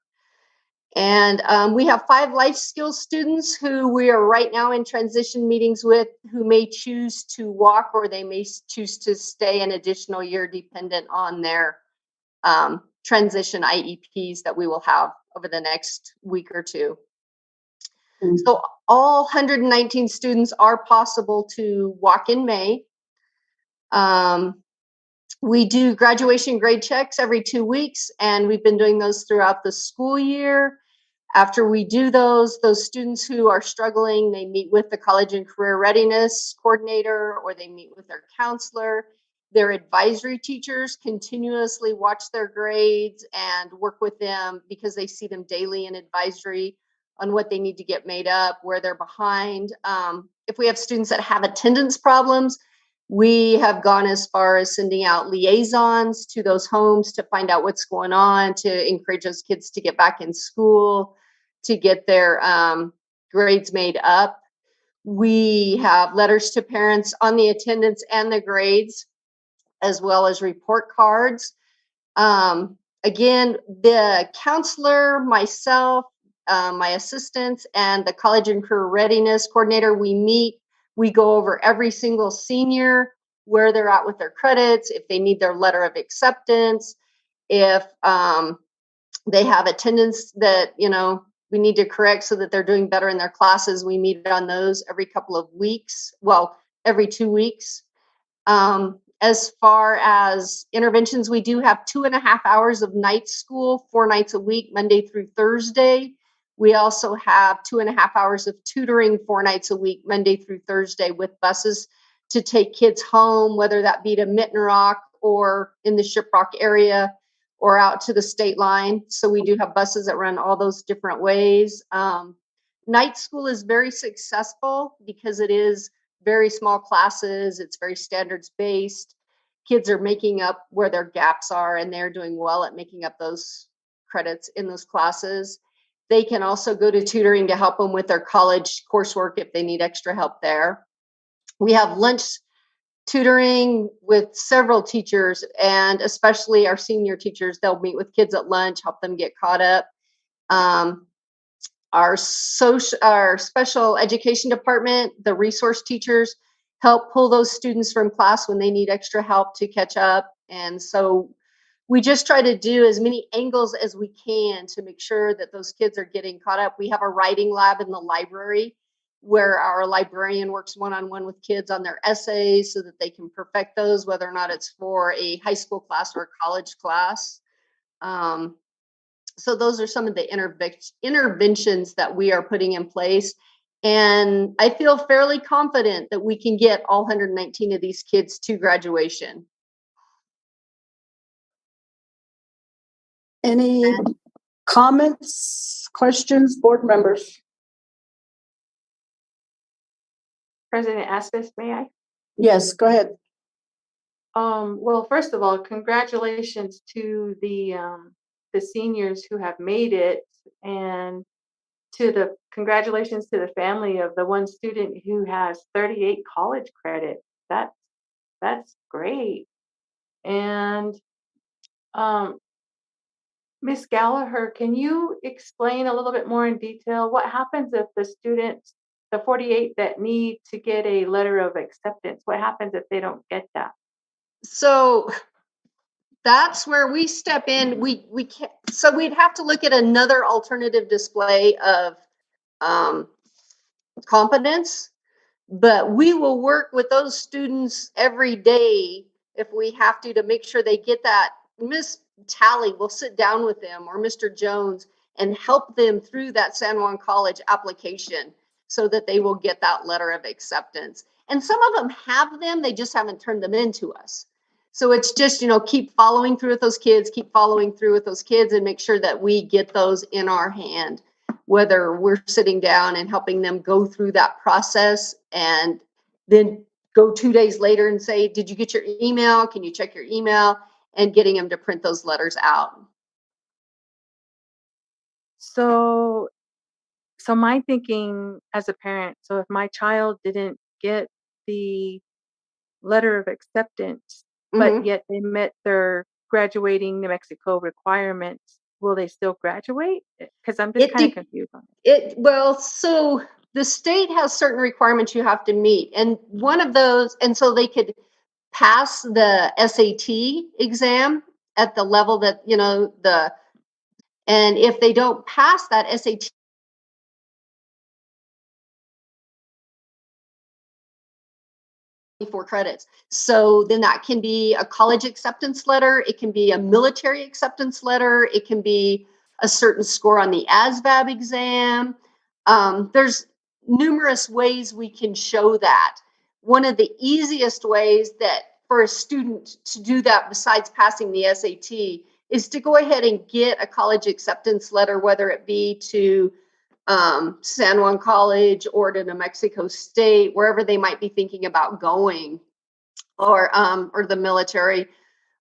And we have 5 life skills students who we are right now in transition meetings with, who may choose to walk or they may choose to stay an additional year dependent on their transition IEPs that we will have over the next week or two. So all 119 students are possible to walk in May. We do graduation grade checks every 2 weeks, and we've been doing those throughout the school year. After we do those students who are struggling, they meet with the College and Career Readiness Coordinator, or they meet with their counselor. Their advisory teachers continuously watch their grades and work with them because they see them daily in advisory on what they need to get made up, where they're behind. If we have students that have attendance problems, we have gone as far as sending out liaisons to those homes to find out what's going on, to encourage those kids to get back in school, to get their grades made up. We have letters to parents on the attendance and the grades. as well as report cards. Again, the counselor, myself, my assistants, and the college and career readiness coordinator, we meet, we go over every single senior, where they're at with their credits, if they need their letter of acceptance, if they have attendance that, we need to correct so that they're doing better in their classes. We meet on those every couple of weeks. Well, every 2 weeks. As far as interventions, we do have 2.5 hours of night school, 4 nights a week, Monday through Thursday. We also have 2.5 hours of tutoring, 4 nights a week, Monday through Thursday, with buses to take kids home, whether that be to Mitten Rock or in the Shiprock area or out to the state line. So we do have buses that run all those different ways. Night school is very successful because it is very small classes. It's very standards based. Kids are making up where their gaps are, and they're doing well at making up those credits in those classes. They can also go to tutoring to help them with their college coursework if they need extra help there. We have lunch tutoring with several teachers, and especially our senior teachers. They'll meet with kids at lunch, help them get caught up. Our special education department, the resource teachers, help pull those students from class when they need extra help to catch up. And so we just try to do as many angles as we can to make sure that those kids are getting caught up. We have a writing lab in the library where our librarian works one-on-one with kids on their essays so that they can perfect those, whether or not it's for a high school class or a college class. So those are some of the interventions that we are putting in place. And I feel fairly confident that we can get all 119 of these kids to graduation. Any comments, questions, board members? President Aspis, may I? Yes, go ahead. Well, first of all, congratulations to the seniors who have made it, and congratulations to the family of the one student who has 38 college credits. That's great. And Ms. Gallagher, can you explain a little bit more in detail what happens if the students, the 48 that need to get a letter of acceptance, what happens if they don't get that? So that's where we step in. We can't, so we'd have to look at another alternative display of competence, but we will work with those students every day if we have to make sure they get that. Miss Talley will sit down with them, or Mr. Jones, and help them through that San Juan College application so that they will get that letter of acceptance. And some of them have them, they just haven't turned them into us. So it's just, keep following through with those kids, keep following through with those kids, and make sure that we get those in our hand, whether we're sitting down and helping them go through that process and then go 2 days later and say, did you get your email? Can you check your email? And getting them to print those letters out. So my thinking as a parent, so if my child didn't get the letter of acceptance, but yet they met their graduating New Mexico requirements, will they still graduate? Because I'm just kind of confused on it. Well, so the state has certain requirements you have to meet, and one of those, and so they could pass the SAT exam at the level that, and if they don't pass that SAT, for credits. So then that can be a college acceptance letter. It can be a military acceptance letter. It can be a certain score on the ASVAB exam. There's numerous ways we can show that. One of the easiest ways that for a student to do that, besides passing the SAT, is to go ahead and get a college acceptance letter, whether it be to San Juan College or to New Mexico State, wherever they might be thinking about going, or the military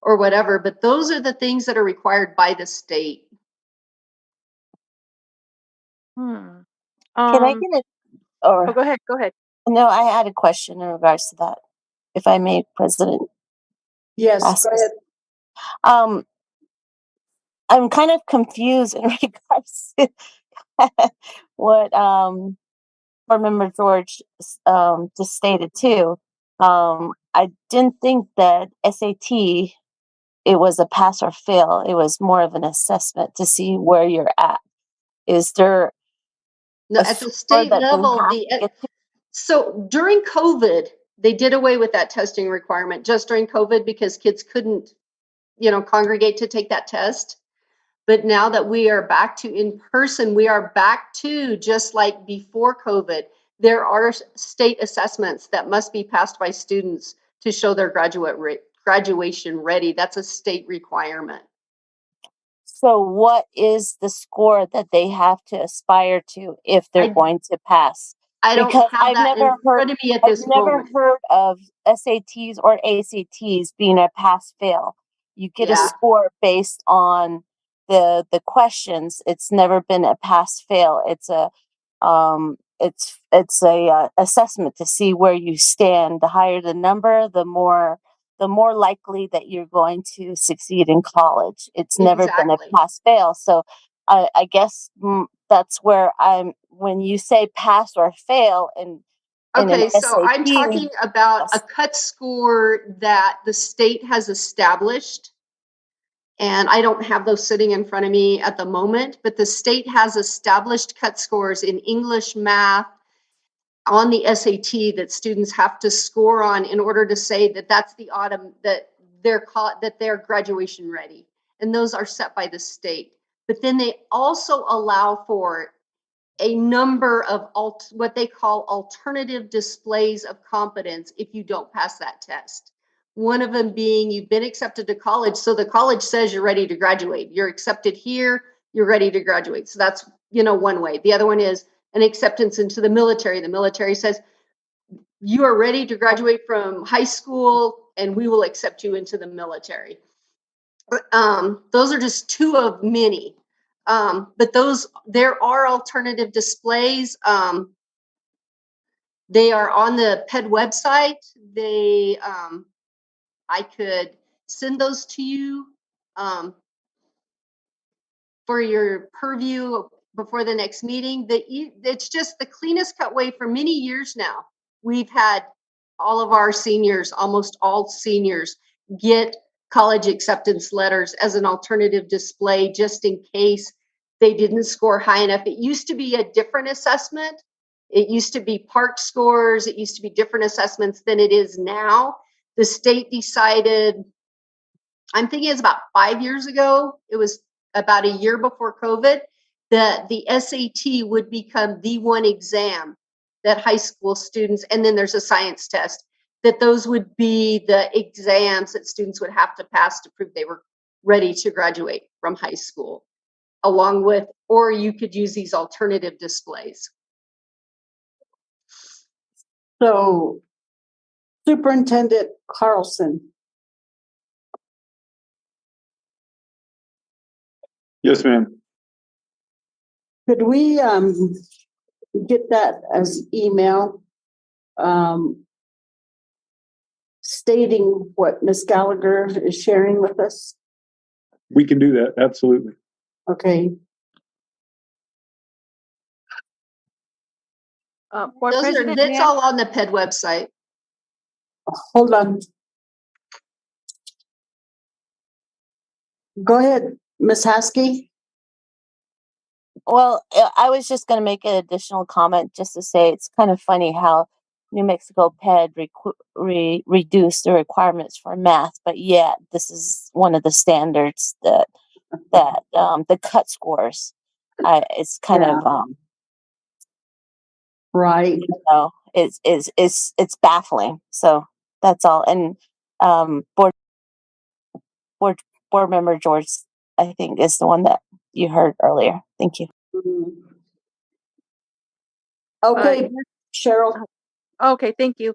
or whatever. But those are the things that are required by the state. Can I get it? Or go ahead. Go ahead. No, I had a question in regards to that, if I may, President. Yes, go ahead. Um, I'm kind of confused in regards to what board member George just stated too. I didn't think that SAT it was a pass or fail. It was more of an assessment to see where you're at. Is there No, a at the score state that they level, have to get to? so during COVID, they did away with that testing requirement just during COVID because kids couldn't, congregate to take that test. But now that we are back to in person, we are back to just like before COVID. There are state assessments that must be passed by students to show their graduation ready. That's a state requirement. So what is the score that they have to aspire to if they're going to pass? I don't Because have that in front of me at this moment. heard of SATs or ACTs being a pass fail. You get a Yeah. score based on the questions. It's never been a pass fail. It's a assessment to see where you stand. The higher the number, the more likely that you're going to succeed in college. It's never been a Exactly. pass fail. So I guess that's where when you say pass or fail in an Okay, so I'm SAT, talking about a cut score that the state has established. And I don't have those sitting in front of me at the moment, but the state has established cut scores in English, math, on the SAT that students have to score on in order to say that that's the autumn that they're graduation ready. And those are set by the state. But then they also allow for a number of what they call alternative displays of competence if you don't pass that test. One of them being you've been accepted to college, so the college says you're ready to graduate. You're accepted here, you're ready to graduate. So that's, one way. The other one is an acceptance into the military. The military says you are ready to graduate from high school and we will accept you into the military. Those are just two of many. But there are alternative displays. They are on the PED website. I could send those to you for your purview before the next meeting. It's just the cleanest cut way for many years now. We've had all of our seniors, almost all seniors, get college acceptance letters as an alternative display just in case they didn't score high enough. It used to be a different assessment. It used to be PARCC scores. It used to be different assessments than it is now. The state decided, I'm thinking it's about 5 years ago, it was about a year before COVID, that the SAT would become the one exam that high school students, and then there's a science test, that those would be the exams that students would have to pass to prove they were ready to graduate from high school, along with, or you could use these alternative displays. So Superintendent Carlson. Yes, ma'am. Could we get that as email stating what Ms. Gallagher is sharing with us? We can do that. Absolutely. Okay. That's all on the PED website. Hold on. Go ahead, Ms. Haskey. Well, I was just going to make an additional comment just to say it's kind of funny how New Mexico PED reduced the requirements for math, but yet this is one of the standards that the cut scores. It's kind of right. It's baffling. So that's all. And board member George, I think, is the one that you heard earlier. Thank you. Okay, Cheryl. Okay, thank you.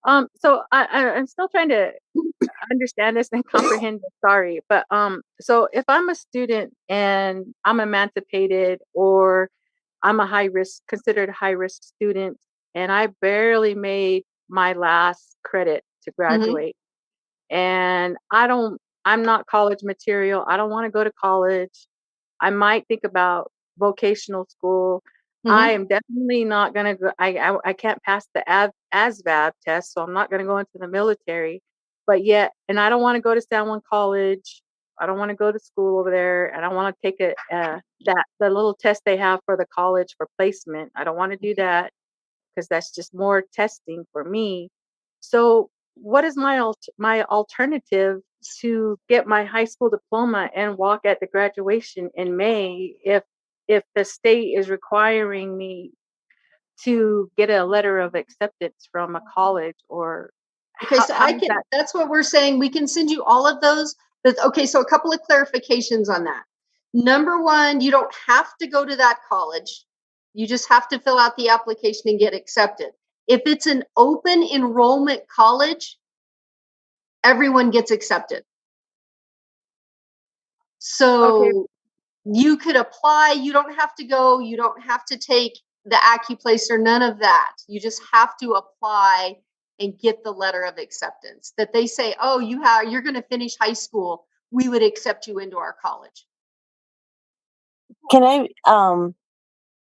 So I'm still trying to understand this and comprehend this. Sorry, but so if I'm a student and I'm emancipated, or I'm considered high risk student, and I barely made my last credit to graduate, and I'm not college material. I don't want to go to college. I might think about vocational school. I am definitely not going to go. I can't pass the ASVAB test, so I'm not going to go into the military. But yet, and I don't want to go to San Juan College. I don't want to go to school over there. I don't want to take the little test they have for the college for placement. I don't want to do that because that's just more testing for me. So, what is my alternative to get my high school diploma and walk at the graduation in May if the state is requiring me to get a letter of acceptance from a college or Okay, so how does that? that's what we're saying. We can send you all of those. Okay, so a couple of clarifications on that. Number one, you don't have to go to that college. You just have to fill out the application and get accepted. If it's an open enrollment college, everyone gets accepted. So you could apply, you don't have to go, you don't have to take the AccuPlacer, none of that. You just have to apply and get the letter of acceptance that they say, oh, you're going to finish high school. We would accept you into our college. Can I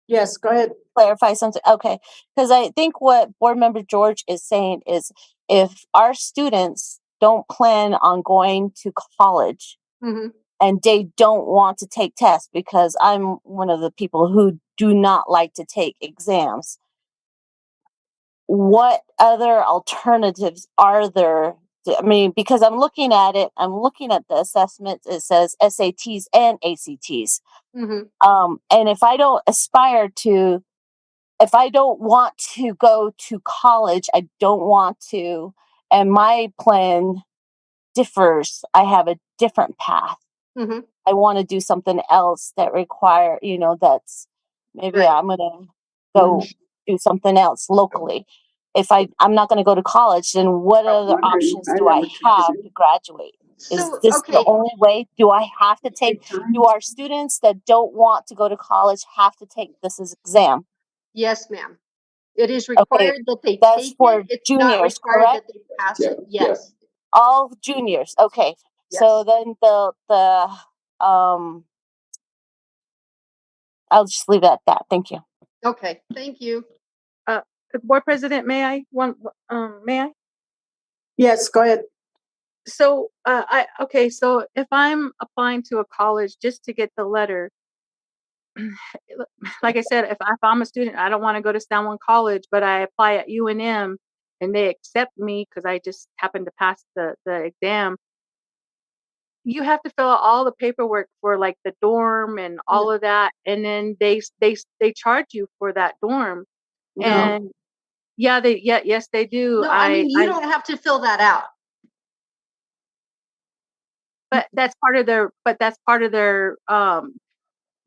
Yes, go ahead. Clarify something? Okay. Because I think what Board Member George is saying is if our students don't plan on going to college and they don't want to take tests, because I'm one of the people who do not like to take exams, what other alternatives are there? I mean, because I'm looking at the assessments, it says SATs and ACTs. And if I don't want to go to college, I don't want to, and my plan differs, I have a different path. I want to do something else that that's maybe I'm going to go do something else locally. If I'm not going to go to college, then what other options do I have to graduate? Is this the only way? Do our students that don't want to go to college have to take this as exam? Yes, ma'am. It is required that they take it. It's not juniors, required correct? that they pass it. Yes. All juniors. Okay. So then I'll just leave it at that. Thank you. Okay. Thank you. Board President, may I? May I? Yes, go ahead. So, so if I'm applying to a college just to get the letter, like I said, if I'm a student, I don't want to go to San Juan College, but I apply at UNM and they accept me because I just happen to pass the exam. You have to fill out all the paperwork for like the dorm and all of that, and then they charge you for that dorm. And yes, they do. No, I mean you don't have to fill that out. But that's part of their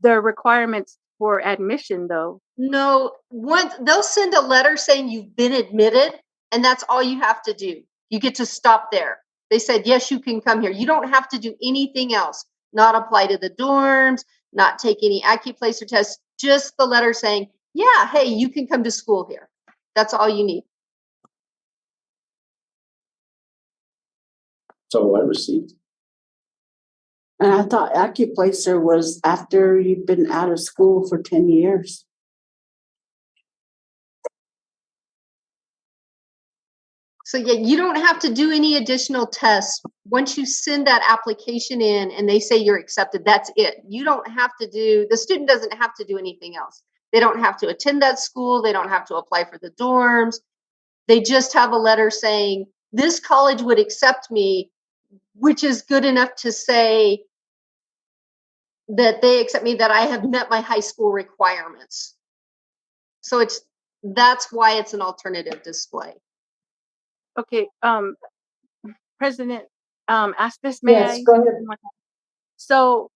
requirements for admission, though. No, once they'll send a letter saying you've been admitted, and that's all you have to do. You get to stop there. They said, yes, you can come here. You don't have to do anything else, not apply to the dorms, not take any AccuPlacer tests, just the letter saying, yeah, hey, you can come to school here. That's all you need. So I received. And I thought AccuPlacer was after you've been out of school for 10 years. So yeah, you don't have to do any additional tests. Once you send that application in and they say you're accepted, that's it. You don't have to the student doesn't have to do anything else. They don't have to attend that school. They don't have to apply for the dorms. They just have a letter saying, this college would accept me, which is good enough to say that they accept me, that I have met my high school requirements. So that's why it's an alternative display. Okay, President Aspis, may I? Yes, go ahead. So,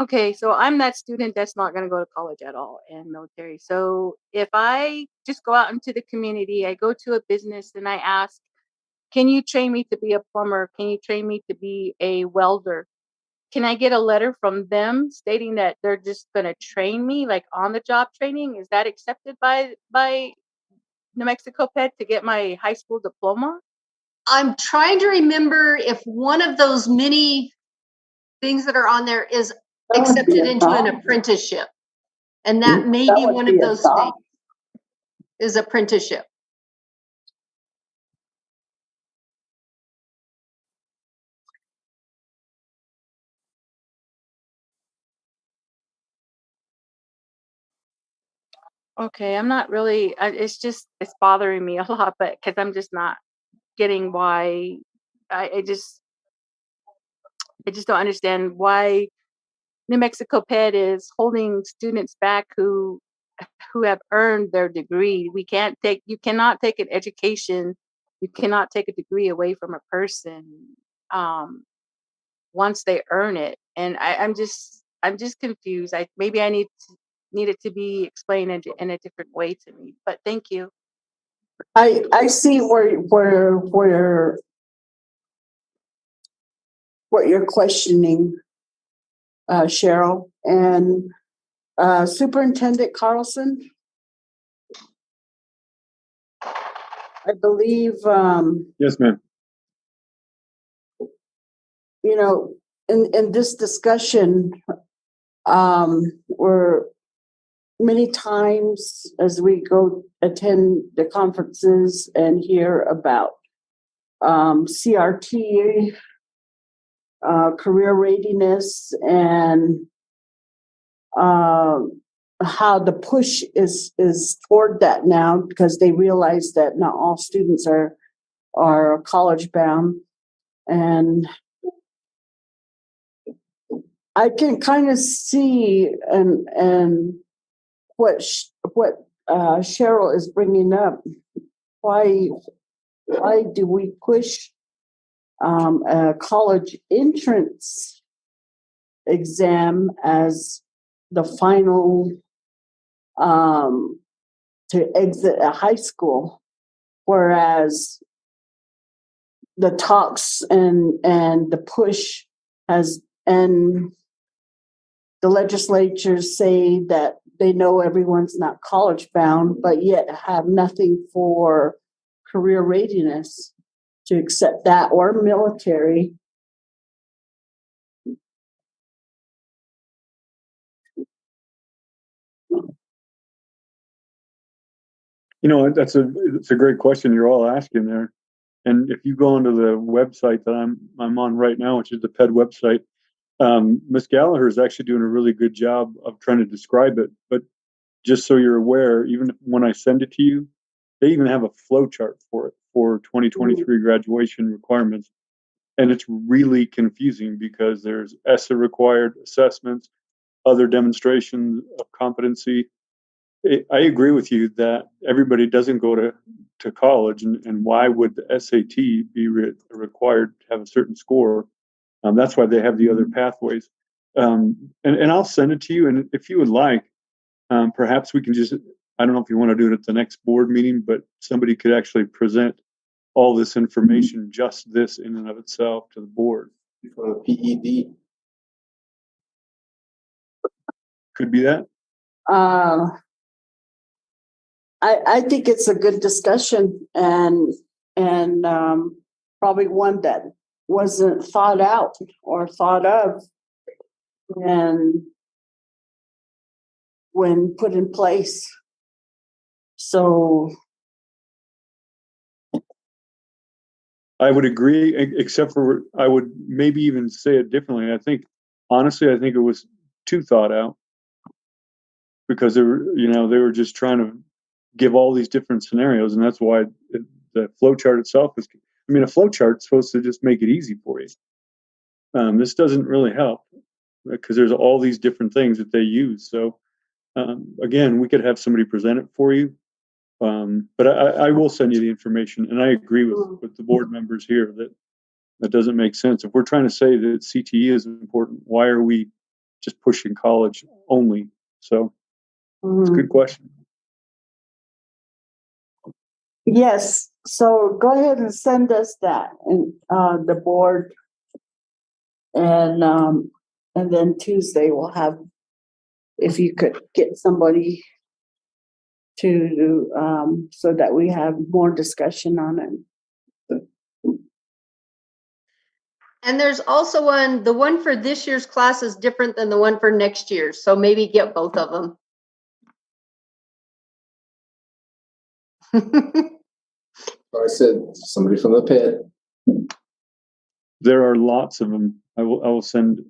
okay, so I'm that student that's not going to go to college at all and military. So if I just go out into the community, I go to a business and I ask, can you train me to be a plumber? Can you train me to be a welder? Can I get a letter from them stating that they're just going to train me, like on the job training? Is that accepted by New Mexico PED to get my high school diploma? I'm trying to remember if one of those many things that are on there is That would be accepted a into an thought. apprenticeship. And that may That be would one be of a those thought. things, is apprenticeship. Okay, I'm not really, it's bothering me a lot, but because I'm just not getting why, I, I just, I just don't understand why New Mexico Ped is holding students back who have earned their degree. You cannot take an education, you cannot take a degree away from a person once they earn it. And I'm just confused. Maybe I need it to be explained in a different way to me. But thank you. I see what you're questioning, Cheryl, and Superintendent Carlson. I believe, Yes, ma'am. you know, in this discussion, we're many times as we go attend the conferences and hear about CRT, career readiness, and how the push is toward that now because they realize that not all students are college bound, and I can kind of see and what Cheryl is bringing up. Why do we push a college entrance exam as the final to exit a high school, whereas the talks and the push has, and the legislatures say that they know everyone's not college bound, but yet have nothing for career readiness to accept that or military. You know, it's a great question you're all asking there. And if you go onto the website that I'm on right now, which is the PED website, Ms. Gallagher is actually doing a really good job of trying to describe it. But just so you're aware, even when I send it to you, they even have a flow chart for it for 2023 graduation requirements. And it's really confusing because there's ESSA required assessments, other demonstrations of competency. I agree with you that everybody doesn't go to college, and why would the SAT be required to have a certain score? That's why they have the other pathways. And I'll send it to you. And if you would like, perhaps we can just, I don't know if you want to do it at the next board meeting, but somebody could actually present all this information, just this in and of itself, to the board. For the PED. Could be that. I think it's a good discussion and probably one that wasn't thought out or thought of, and when put in place. So I would agree, except for I would maybe even say it differently. Honestly, I think it was too thought out because they were just trying to give all these different scenarios, and that's why the flow chart itself is. I mean, a flow chart is supposed to just make it easy for you. This doesn't really help because there's all these different things that they use. So again, we could have somebody present it for you. But I will send you the information, and I agree with the board members here that doesn't make sense. If we're trying to say that CTE is important, why are we just pushing college only? So it's a good question. yes, so go ahead and send us that and the board, and then Tuesday we'll have, if you could get somebody to so that we have more discussion on it. And there's also the one for this year's class is different than the one for next year. So maybe get both of them. I said somebody from the pit. There are lots of them. I will send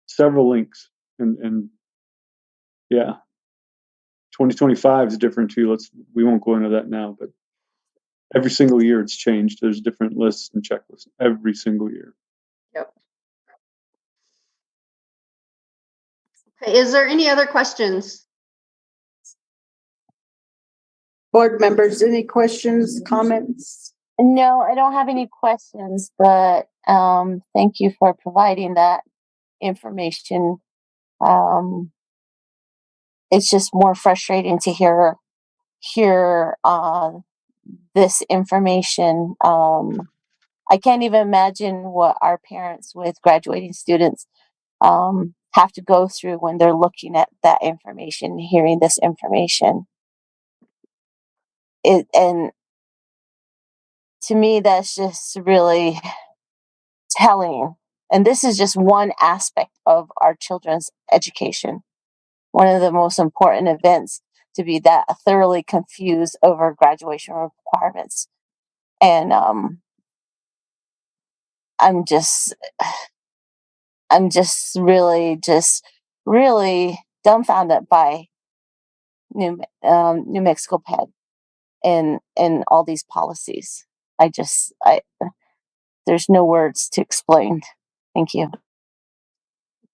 several links and yeah. 2025 is different too. We won't go into that now, but every single year it's changed. There's different lists and checklists every single year. Yep. Okay, is there any other questions? Board members, any questions, comments? No, I don't have any questions, but thank you for providing that information. It's just more frustrating to hear this information. I can't even imagine what our parents with graduating students have to go through when they're looking at that information, hearing this information. And to me, that's just really telling. And this is just one aspect of our children's education. One of the most important events to be that thoroughly confused over graduation requirements. And I'm just really dumbfounded by New Mexico PED and all these policies. There's no words to explain. Thank you.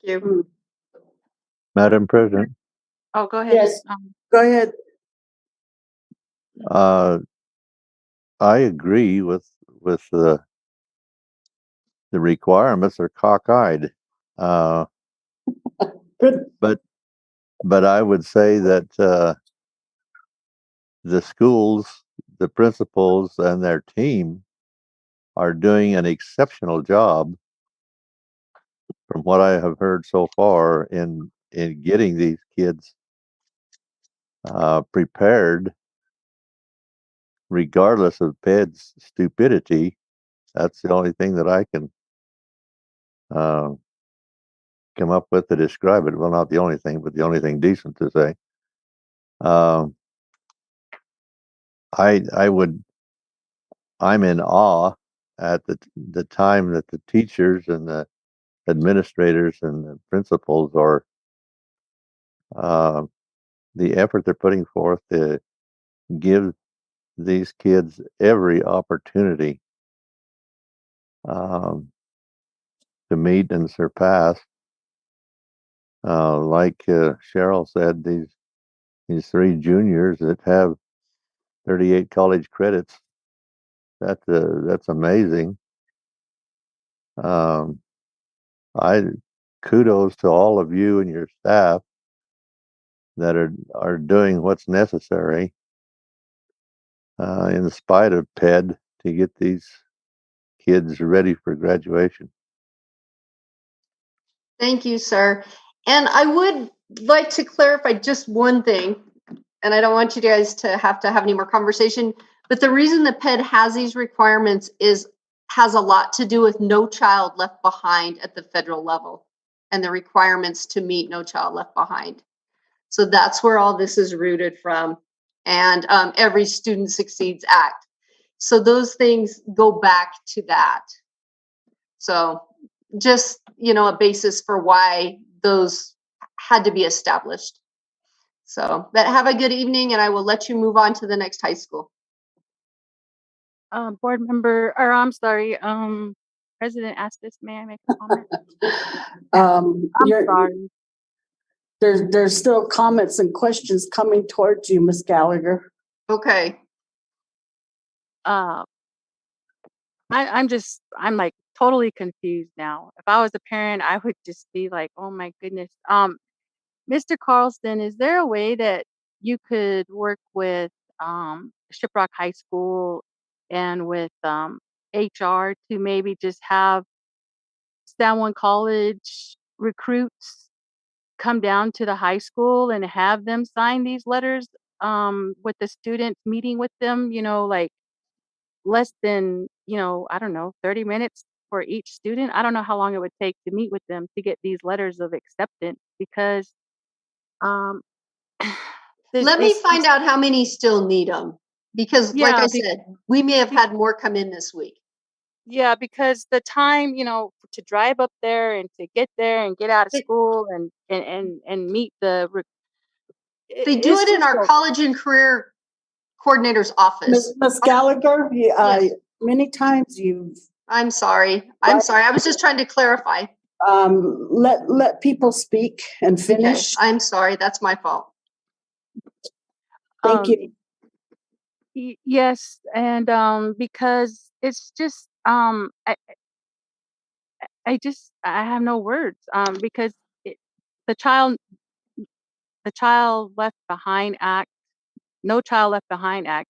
Thank you. Madam President, Oh, go ahead. Yes, go ahead. I agree with the requirements are cockeyed. But I would say that the schools, the principals, and their team are doing an exceptional job, from what I have heard so far, in getting these kids prepared, regardless of PED's stupidity. That's the only thing that I can come up with to describe it. Well, not the only thing, but the only thing decent to say. I'm in awe at the time that the teachers and the administrators and the principals are the effort they're putting forth to give these kids every opportunity to meet and surpass. Like Cheryl said, these three juniors that have 38 college credits. That's amazing. I kudos to all of you and your staff that are doing what's necessary in spite of PED to get these kids ready for graduation. Thank you, sir. And I would like to clarify just one thing, and I don't want you guys to have any more conversation, but the reason the PED has these requirements has a lot to do with No Child Left Behind at the federal level and the requirements to meet No Child Left Behind. So that's where all this is rooted from, and Every Student Succeeds Act. So those things go back to that. So just, a basis for why those had to be established. So, but have a good evening, and I will let you move on to the next high school. Board member, or I'm sorry, President asked this. May I make a comment? I'm sorry. There's still comments and questions coming towards you, Ms. Gallagher. Okay. I'm like totally confused now. If I was a parent, I would just be like, oh my goodness. Mr. Carlson, is there a way that you could work with Shiprock High School and with HR to maybe just have San Juan College recruits come down to the high school and have them sign these letters with the students, meeting with them, like less than, I don't know, 30 minutes for each student. I don't know how long it would take to meet with them to get these letters of acceptance because um Let me find out how many still need them. Because like I said, we may have had more come in this week. Yeah, because the time, to drive up there and to get there and get out of school and meet They do it in our college and career coordinator's office. Ms. Gallagher, many times I'm sorry. I was just trying to clarify. Let people speak and finish. Okay. I'm sorry. That's my fault. Thank you. Yes, and because it's just I have no words because it, the child left behind act, No Child Left Behind Act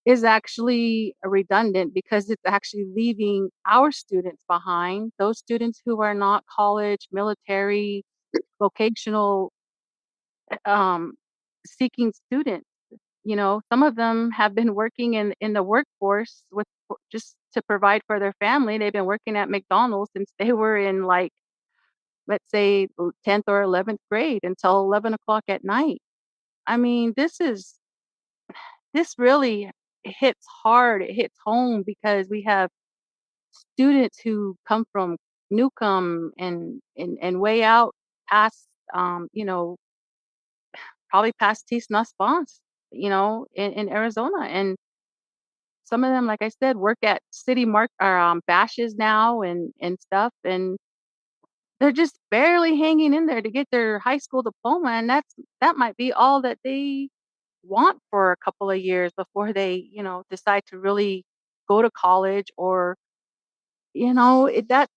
is actually redundant because it's actually leaving our students behind, those students who are not college, military, vocational seeking students. Some of them have been working in the workforce just to provide for their family. They've been working at McDonald's since they were in, like, let's say 10th or 11th grade until 11 o'clock at night. I mean, this really hits hard. It hits home because we have students who come from Newcomb and way out past, probably past Tis Nas Ponce, in Arizona. And some of them, like I said, work at city bashes now and stuff. And they're just barely hanging in there to get their high school diploma. And that might be all that they want for a couple of years before they, decide to really go to college or, that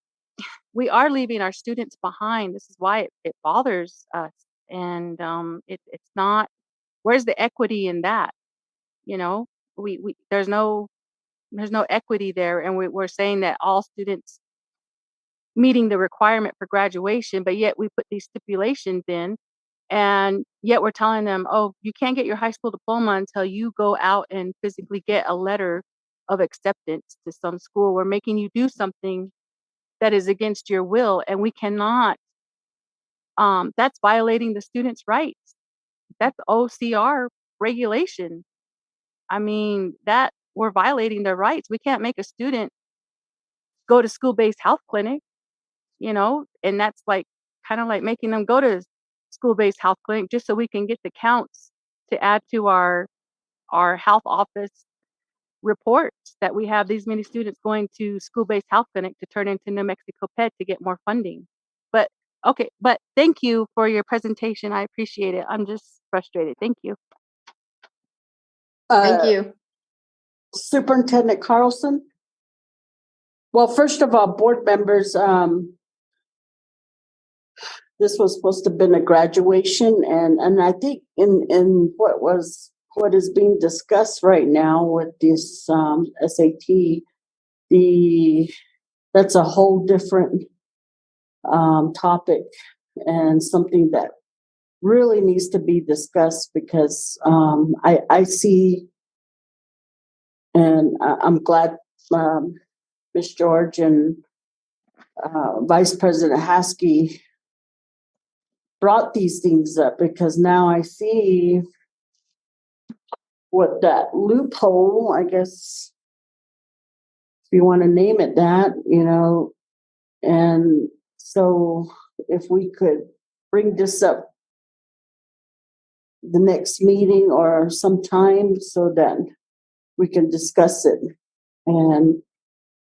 we are leaving our students behind. This is why it bothers us. And it's not, where's the equity in that? We there's no equity there. And we're saying that all students meeting the requirement for graduation, but yet we put these stipulations in. And yet we're telling them, oh, you can't get your high school diploma until you go out and physically get a letter of acceptance to some school. We're making you do something that is against your will. And we cannot, that's violating the student's rights. That's OCR regulation. I mean, that we're violating their rights. We can't make a student go to school-based health clinic, and that's like kind of like making them go to school-based health clinic just so we can get the counts to add to our health office reports that we have these many students going to school-based health clinic to turn into New Mexico Ped to get more funding. But okay, but thank you for your presentation. I appreciate it. I'm just frustrated. Thank you. Thank you. Superintendent Carlson. Well, first of all, board members, this was supposed to have been a graduation, and I think in what is being discussed right now with this SAT, that's a whole different topic and something that really needs to be discussed because I see, and I'm glad Ms. George and Vice President Haskey brought these things up because now I see what that loophole, I guess, if you want to name it that, and so if we could bring this up the next meeting or sometime so that we can discuss it.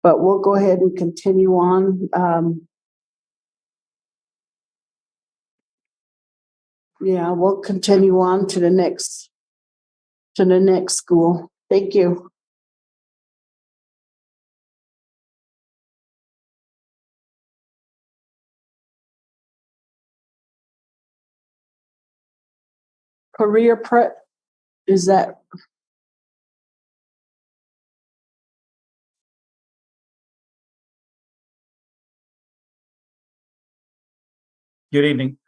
But we'll go ahead and continue on. We'll continue on to the next school. Thank you. Career prep, is that? Good evening,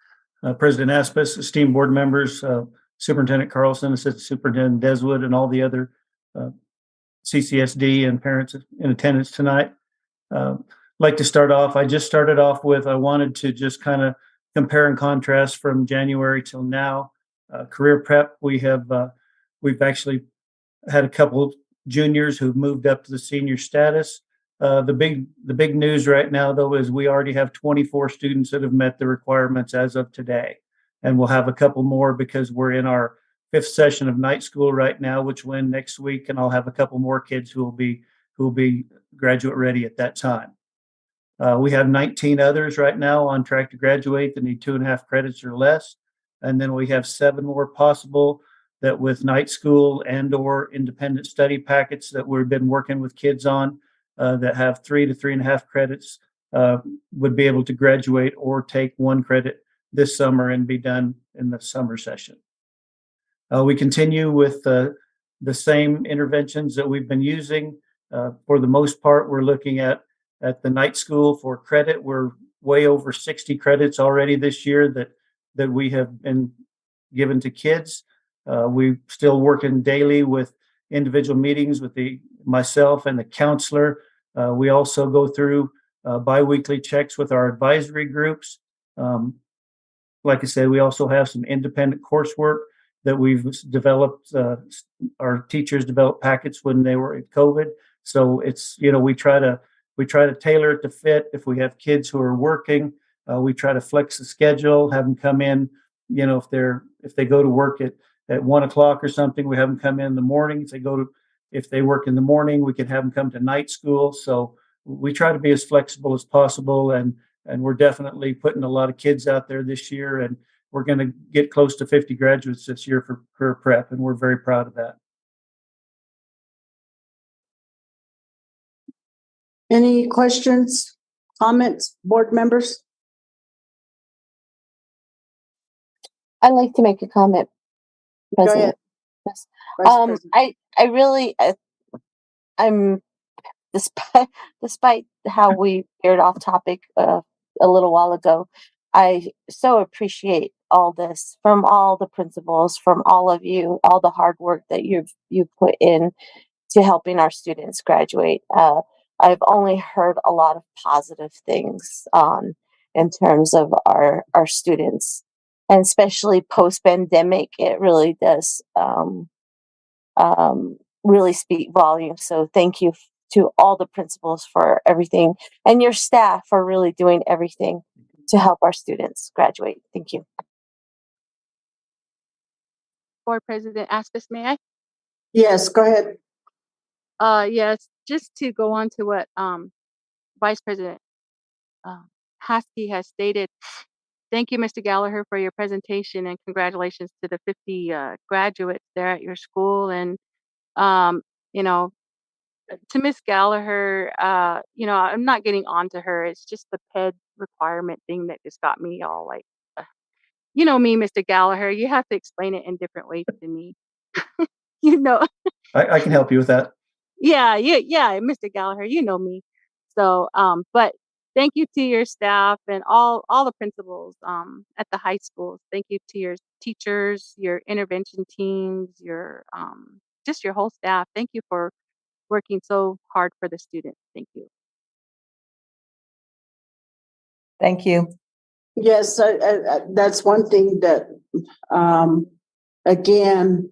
President Aspis, esteemed board members, Superintendent Carlson, Assistant Superintendent Deswood, and all the other CCSD and parents in attendance tonight. like to start off. I just started off with, I wanted to just kind of compare and contrast from January till now. Career prep, we've actually had a couple of juniors who've moved up to the senior status. The big news right now, though, is we already have 24 students that have met the requirements as of today. And we'll have a couple more because we're in our 5th session of night school right now, which will end next week. And I'll have a couple more kids who will be graduate ready at that time. We have 19 others right now on track to graduate that need 2.5 credits or less. And then we have 7 more possible that with night school and or independent study packets that we've been working with kids on that have 3 to 3.5 credits would be able to graduate or take 1 credit this summer and be done in the summer session. We continue with the same interventions that we've been using. For the most part, we're looking at the night school for credit. We're way over 60 credits already this year that we have been given to kids. We're still working daily with individual meetings with myself and the counselor. We also go through biweekly checks with our advisory groups. Like I said, we also have some independent coursework that we've developed. Our teachers developed packets when they were at COVID. So it's, we try to tailor it to fit. If we have kids who are working, we try to flex the schedule, have them come in, if they go to work at 1 o'clock or something, we have them come in the morning. If they work in the morning, we can have them come to night school. So we try to be as flexible as possible. And we're definitely putting a lot of kids out there this year. And we're going to get close to 50 graduates this year for career prep. And we're very proud of that. Any questions, comments, board members? I'd like to make a comment, President. Yes. I really, I'm despite how we veered off topic a little while ago, I so appreciate all this from all the principals, from all of you, all the hard work that you've put in to helping our students graduate. I've only heard a lot of positive things in terms of our students, and especially post-pandemic, it really does really speak volumes. So thank you to all the principals for everything, and your staff for really doing everything to help our students graduate. Thank you. Board President Aspis, may I? Yes, go ahead. Yes, just to go on to what Vice President Haskey has stated. Thank you, Mr. Gallagher, for your presentation, and congratulations to the 50 graduates there at your school. And to Miss Gallagher, I'm not getting on to her. It's just the PED requirement thing that just got me all like, me, Mr. Gallagher, you have to explain it in different ways to me. I can help you with that. Yeah, Mr. Gallagher, you know me. So, but thank you to your staff and all the principals at the high schools. Thank you to your teachers, your intervention teams, your just your whole staff. Thank you for working so hard for the students. Thank you. Thank you. Yes, that's one thing that, again,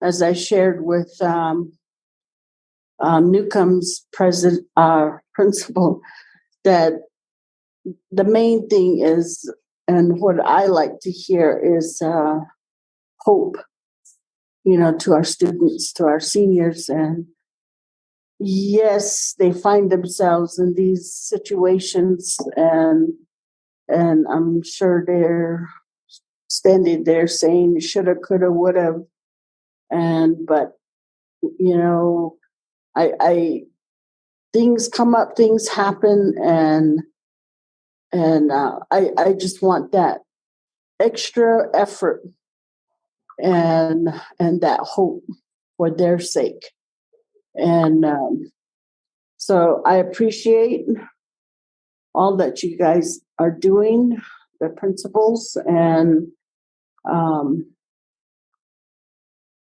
as I shared with Newcomb's principal, that the main thing is, and what I like to hear is hope, to our students, to our seniors. And yes, they find themselves in these situations, and I'm sure they're standing there saying shoulda, coulda, woulda, but I things come up, things happen, and I just want that extra effort and that hope for their sake. And so I appreciate all that you guys are doing, the principals, and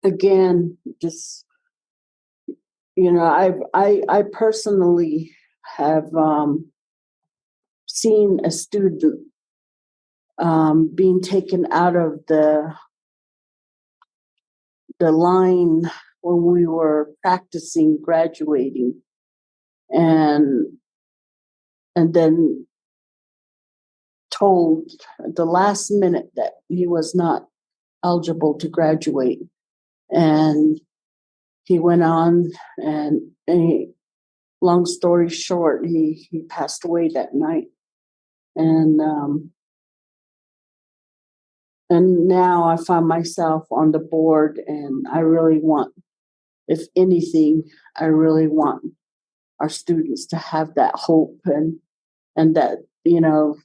again, just I personally have seeing a student being taken out of the line when we were practicing graduating, and then told at the last minute that he was not eligible to graduate. And he went on, and long story short, he passed away that night. And now I find myself on the board, and I really want, if anything, I really want our students to have that hope, and that, you know,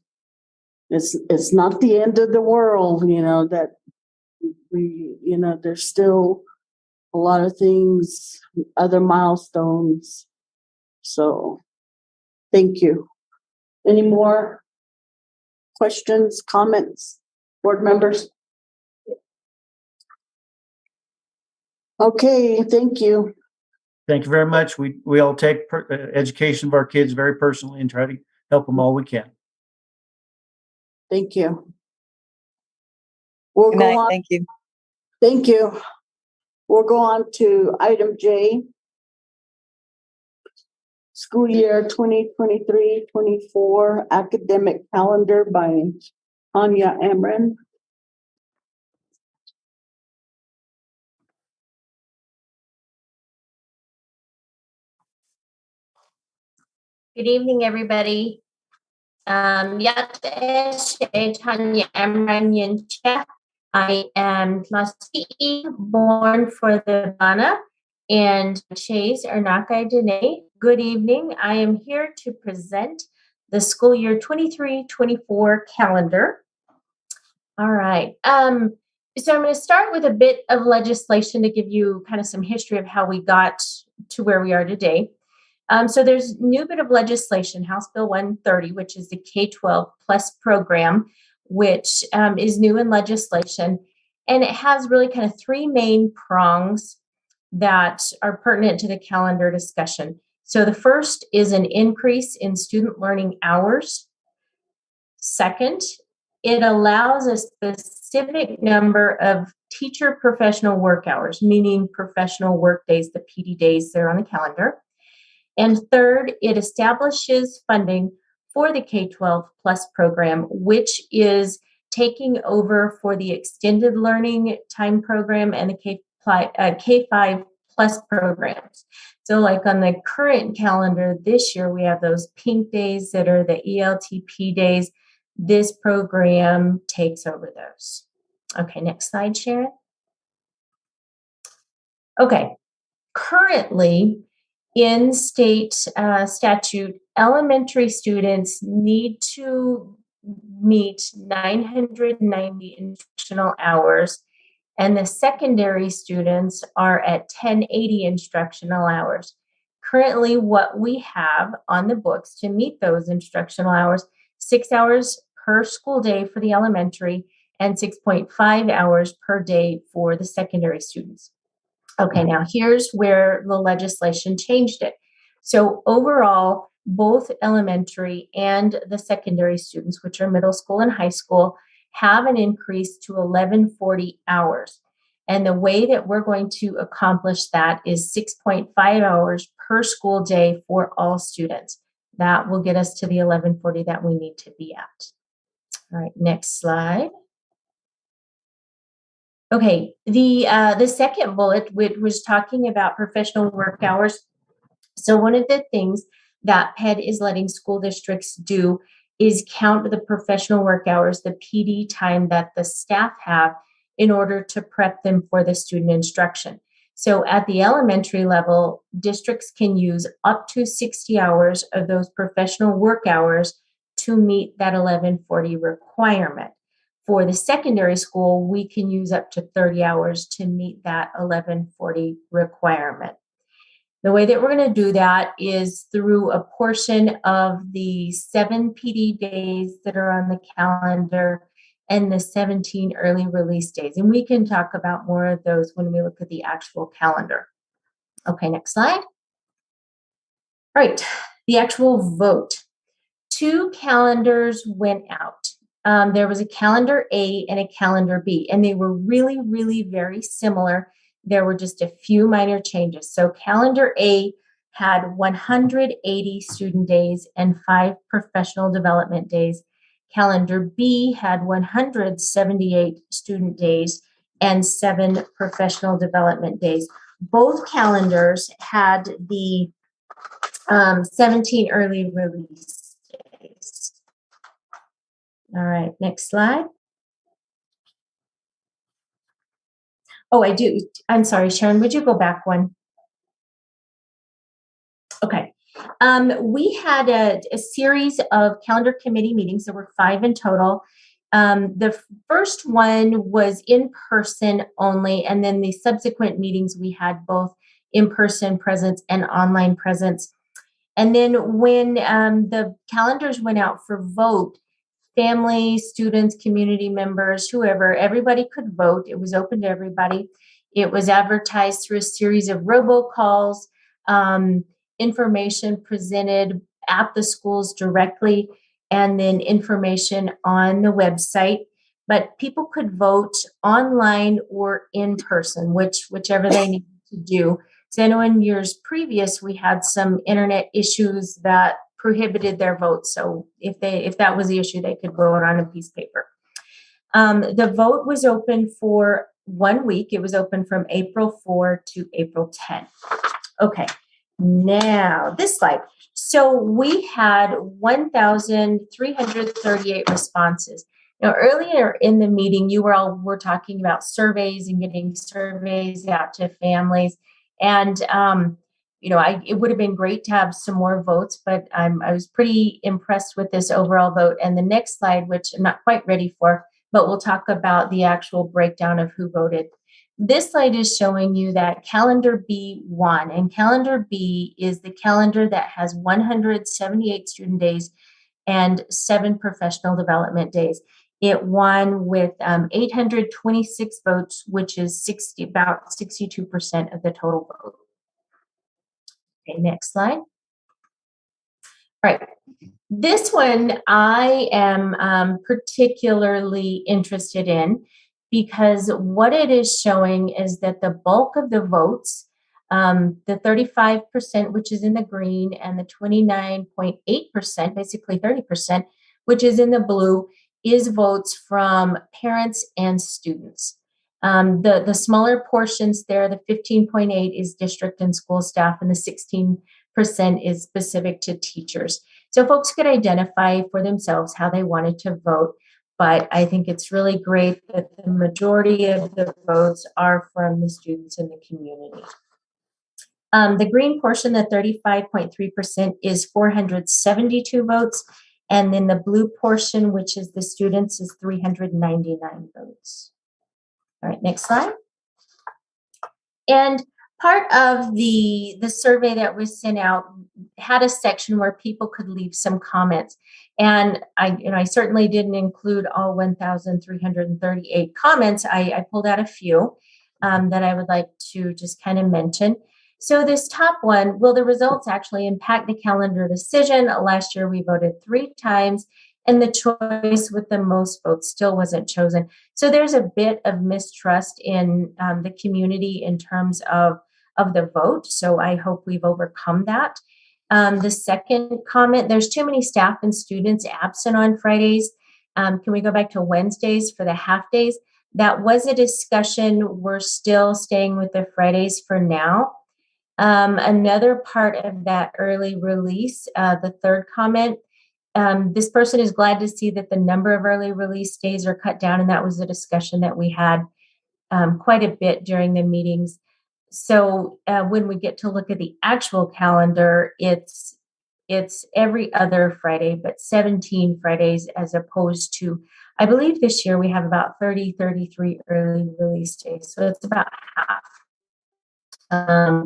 it's not the end of the world, you know, that we, you know, there's still a lot of things, other milestones. So thank you. Any more questions, comments, board members? Okay, thank you. Thank you very much. We all take education of our kids very personally and try to help them all we can. Thank you. We'll Good go night. on. Thank you. Thank you. We'll go on to item J. School year 2023-24 academic calendar by Tanya Amran. Good evening, everybody. Tanya Amran Yincha. I am Masi'i, born for the Bana, and Chase Ernakai Dene. Good evening. I am here to present the school year 23-24 calendar. All right. So I'm going to start with a bit of legislation to give you kind of some history of how we got to where we are today. So there's a new bit of legislation, House Bill 130, which is the K-12 Plus program, which is new in legislation. And it has really kind of three main prongs that are pertinent to the calendar discussion. So the first is an increase in student learning hours. Second, it allows a specific number of teacher professional work hours, meaning professional work days, the PD days that are on the calendar. And third, it establishes funding for the K-12 Plus program, which is taking over for the extended learning time program and the K-5 Plus programs. So like on the current calendar this year, we have those pink days that are the ELTP days. This program takes over those. Okay, next slide, Sharon. Okay, currently, in state statute, elementary students need to meet 990 instructional hours, and the secondary students are at 1080 instructional hours. Currently, what we have on the books to meet those instructional hours, 6 hours per school day for the elementary and 6.5 hours per day for the secondary students. Okay, now here's where the legislation changed it. So overall, both elementary and the secondary students, which are middle school and high school, have an increase to 1140 hours. And the way that we're going to accomplish that is 6.5 hours per school day for all students. That will get us to the 1140 that we need to be at. All right, next slide. Okay, the second bullet, which was talking about professional work hours. So one of the things that PED is letting school districts do is count the professional work hours, the PD time that the staff have in order to prep them for the student instruction. So at the elementary level, districts can use up to 60 hours of those professional work hours to meet that 1140 requirement. For the secondary school, we can use up to 30 hours to meet that 1140 requirement. The way that we're going to do that is through a portion of the 7 PD days that are on the calendar and the 17 early release days. And we can talk about more of those when we look at the actual calendar. Okay, next slide. All right, the actual vote. 2 calendars went out. There was a calendar A and a calendar B, and they were really, really very similar. There were just a few minor changes. So calendar A had 180 student days and 5 professional development days. Calendar B had 178 student days and 7 professional development days. Both calendars had the 17 early release days. All right, next slide. Oh, I do. I'm sorry, Sharon, would you go back one? Okay. We had a series of calendar committee meetings. There were 5 in total. The first one was in person only, and then the subsequent meetings we had both in-person presence and online presence. And then when the calendars went out for vote, families, students, community members, whoever, everybody could vote. It was open to everybody. It was advertised through a series of robocalls, information presented at the schools directly, and then information on the website. But people could vote online or in person, whichever they needed to do. So I know in years previous, we had some internet issues that prohibited their vote. So if that was the issue, they could vote on a piece of paper. The vote was open for 1 week. It was open from April 4 to April 10. Okay, now this slide. So we had 1,338 responses. Now, earlier in the meeting, you were talking about surveys and getting surveys out to families. And, it would have been great to have some more votes, but I was pretty impressed with this overall vote. And the next slide, which I'm not quite ready for, but we'll talk about the actual breakdown of who voted. This slide is showing you that calendar B won, and calendar B is the calendar that has 178 student days and 7 professional development days. It won with 826 votes, which is about 62% of the total vote. Okay, next slide. All right. This one I am particularly interested in because what it is showing is that the bulk of the votes, the 35%, which is in the green, and the 29.8%, basically 30%, which is in the blue, is votes from parents and students. The smaller portions there, the 15.8 is district and school staff, and the 16% is specific to teachers. So folks could identify for themselves how they wanted to vote, but I think it's really great that the majority of the votes are from the students in the community. The green portion, the 35.3%, is 472 votes, and then the blue portion, which is the students, is 399 votes. All right, next slide. And part of the survey that was sent out had a section where people could leave some comments. And I certainly didn't include all 1,338 comments. I pulled out a few that I would like to just kind of mention. So this top one, will the results actually impact the calendar decision? Last year we voted 3 times, and the choice with the most votes still wasn't chosen. So there's a bit of mistrust in the community in terms of the vote. So I hope we've overcome that. The second comment, there's too many staff and students absent on Fridays. Can we go back to Wednesdays for the half days? That was a discussion. We're still staying with the Fridays for now. Another part of that early release, the third comment, this person is glad to see that the number of early release days are cut down, and that was a discussion that we had quite a bit during the meetings. So when we get to look at the actual calendar, it's every other Friday, but 17 Fridays as opposed to, I believe this year we have about 33 early release days. So it's about half.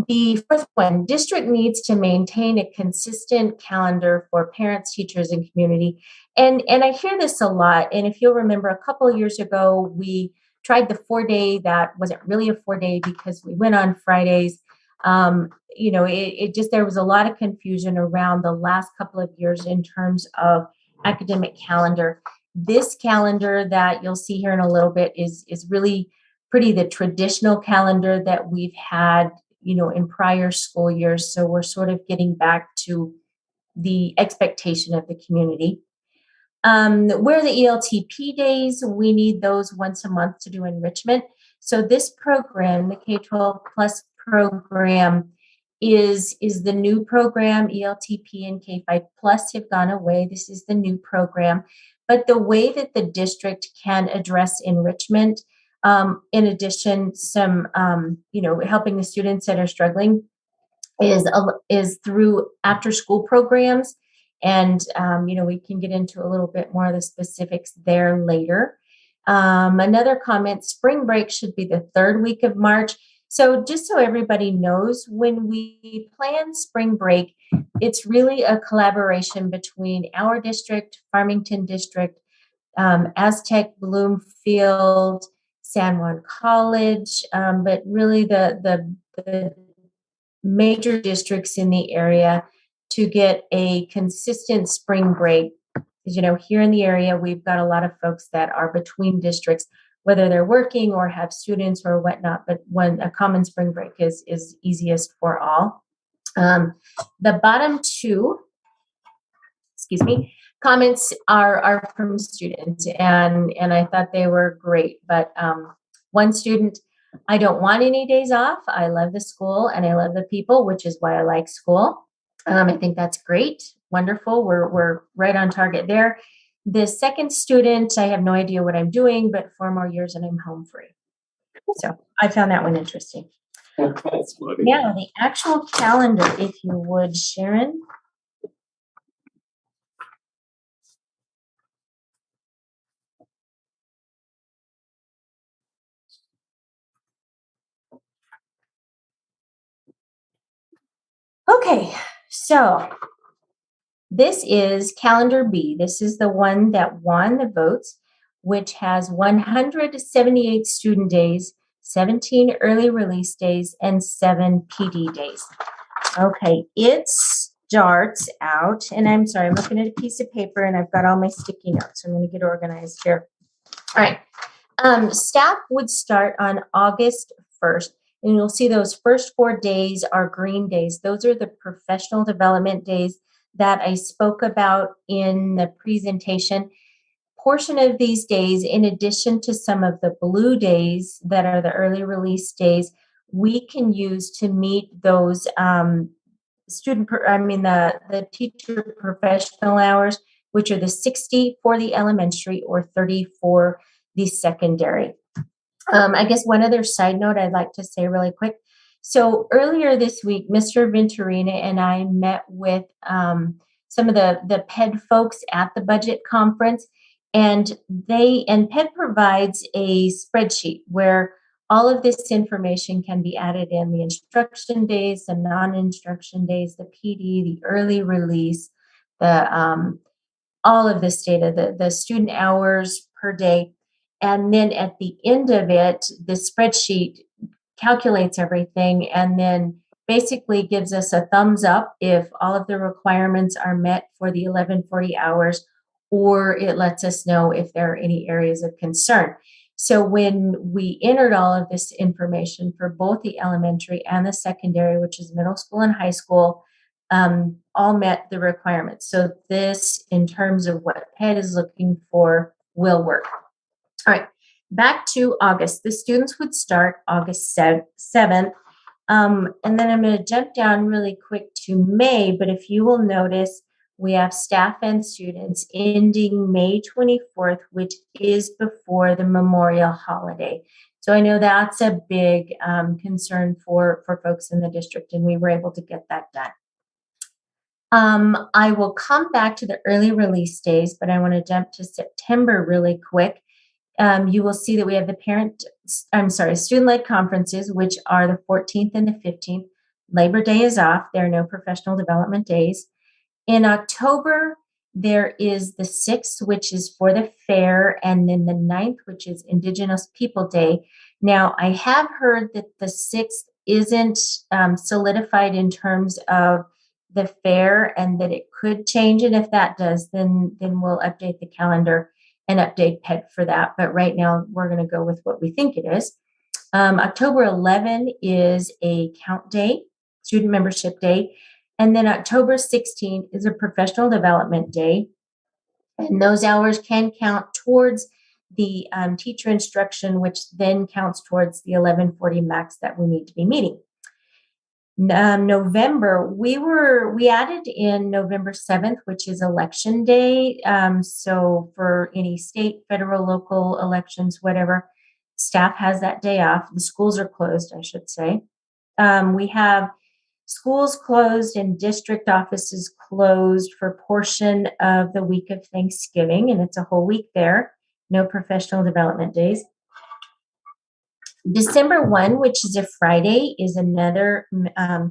The fourth one, district needs to maintain a consistent calendar for parents, teachers, and community. And I hear this a lot. And if you'll remember, a couple of years ago, we tried the 4-day. That wasn't really a 4-day because we went on Fridays. It just, there was a lot of confusion around the last couple of years in terms of academic calendar. This calendar that you'll see here in a little bit is really pretty the traditional calendar that we've had, in prior school years. So we're sort of getting back to the expectation of the community. Where the ELTP days, we need those once a month to do enrichment. So this program, the K-12 Plus program, is the new program. ELTP and K-5 Plus have gone away. This is the new program. But the way that the district can address enrichment, in addition, some, helping the students that are struggling, is through after-school programs. And, we can get into a little bit more of the specifics there later. Another comment, spring break should be the 3rd week of March. So just so everybody knows, when we plan spring break, it's really a collaboration between our district, Farmington District, Aztec, Bloomfield, San Juan College, but really the major districts in the area to get a consistent spring break. Because, here in the area, we've got a lot of folks that are between districts, whether they're working or have students or whatnot, but when a common spring break is easiest for all. The bottom 2, comments are from students, and I thought they were great. But one student, I don't want any days off. I love the school and I love the people, which is why I like school. I think that's great. Wonderful. We're right on target there. The second student, I have no idea what I'm doing, but 4 more years and I'm home free. So I found that one interesting. Now, the actual calendar, if you would, Sharon. Okay, so this is calendar B. This is the one that won the votes, which has 178 student days, 17 early release days, and 7 PD days. Okay, it starts out, and I'm sorry, I'm looking at a piece of paper and I've got all my sticky notes. So I'm going to get organized here. All right, staff would start on August 1st. And you'll see those first 4 days are green days. Those are the professional development days that I spoke about in the presentation. Portion of these days, in addition to some of the blue days that are the early release days, we can use to meet those the teacher professional hours, which are the 60 for the elementary or 30 for the secondary. I guess one other side note I'd like to say really quick. So earlier this week, Mr. Venturina and I met with some of the PED folks at the budget conference, and PED provides a spreadsheet where all of this information can be added in: the instruction days, the non-instruction days, the PD, the early release, the all of this data, the student hours per day. And then at the end of it, the spreadsheet calculates everything and then basically gives us a thumbs up if all of the requirements are met for the 1140 hours, or it lets us know if there are any areas of concern. So when we entered all of this information for both the elementary and the secondary, which is middle school and high school, all met the requirements. So this, in terms of what PED is looking for, will work. All right, back to August. The students would start August 7th. And then I'm going to jump down really quick to May, but if you will notice, we have staff and students ending May 24th, which is before the Memorial holiday. So I know that's a big concern for folks in the district, and we were able to get that done. I will come back to the early release days, but I want to jump to September really quick. You will see that we have the student-led conferences, which are the 14th and the 15th. Labor Day is off. There are no professional development days. In October, there is the 6th, which is for the fair, and then the 9th, which is Indigenous People Day. Now, I have heard that the 6th isn't solidified in terms of the fair and that it could change. And if that does, then we'll update the calendar and update PED for that. But right now we're going to go with what we think it is. October 11 is a count day, student membership day. And then October 16 is a professional development day. And those hours can count towards the teacher instruction, which then counts towards the 1140 max that we need to be meeting. November, we added in November 7th, which is election day. So for any state, federal, local elections, whatever, staff has that day off. The schools are closed, I should say. We have schools closed and district offices closed for a portion of the week of Thanksgiving, and it's a whole week there. No professional development days. December 1, which is a Friday, is another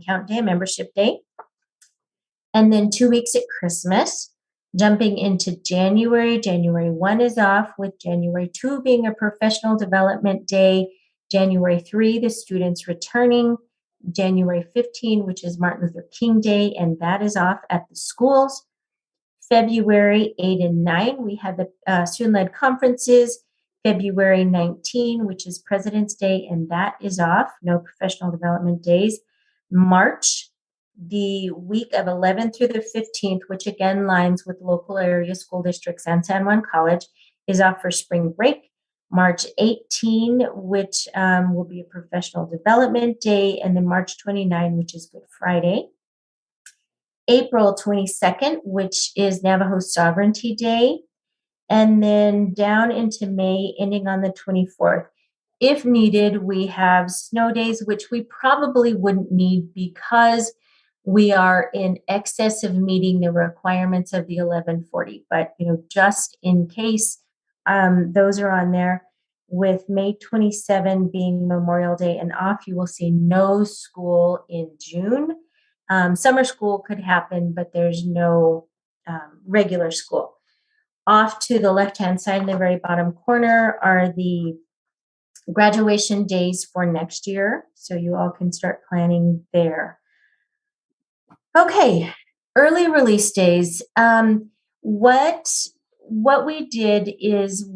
count day, membership day. And then 2 weeks at Christmas. Jumping into January, January 1 is off, with January 2 being a professional development day. January 3, the students returning. January 15, which is Martin Luther King Day, and that is off at the schools. February 8 and 9, we have the student-led conferences. February 19, which is President's Day, and that is off. No professional development days. March, the week of 11th through the 15th, which again lines with local area school districts and San Juan College, is off for spring break. March 18, which will be a professional development day, and then March 29, which is Good Friday. April 22nd, which is Navajo Sovereignty Day. And then down into May, ending on the 24th. If needed, we have snow days, which we probably wouldn't need because we are in excess of meeting the requirements of the 1140. But, just in case, those are on there. With May 27 being Memorial Day and off, you will see no school in June. Summer school could happen, but there's no regular school. Off to the left-hand side in the very bottom corner are the graduation days for next year. So you all can start planning there. Okay, early release days. What we did is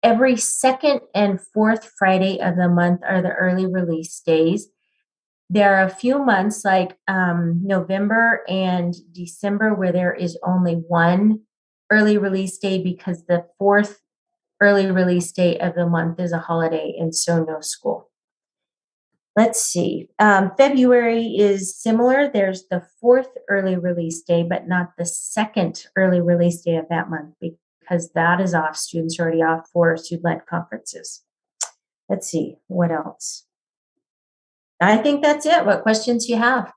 every second and fourth Friday of the month are the early release days. There are a few months like November and December where there is only one early release day because the fourth early release day of the month is a holiday and so no school. Let's see. February is similar. There's the fourth early release day, but not the second early release day of that month because that is off. Students are already off for student-led conferences. Let's see. What else? I think that's it. What questions do you have?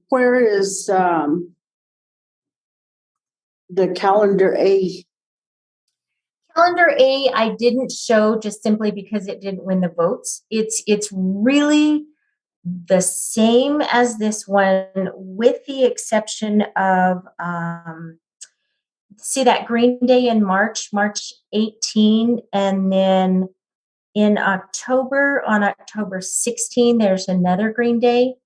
Where is the calendar A? Calendar A, I didn't show just simply because it didn't win the votes. It's really the same as this one, with the exception of see that Green Day in March 18, and then in October, on October 16, there's another Green Day.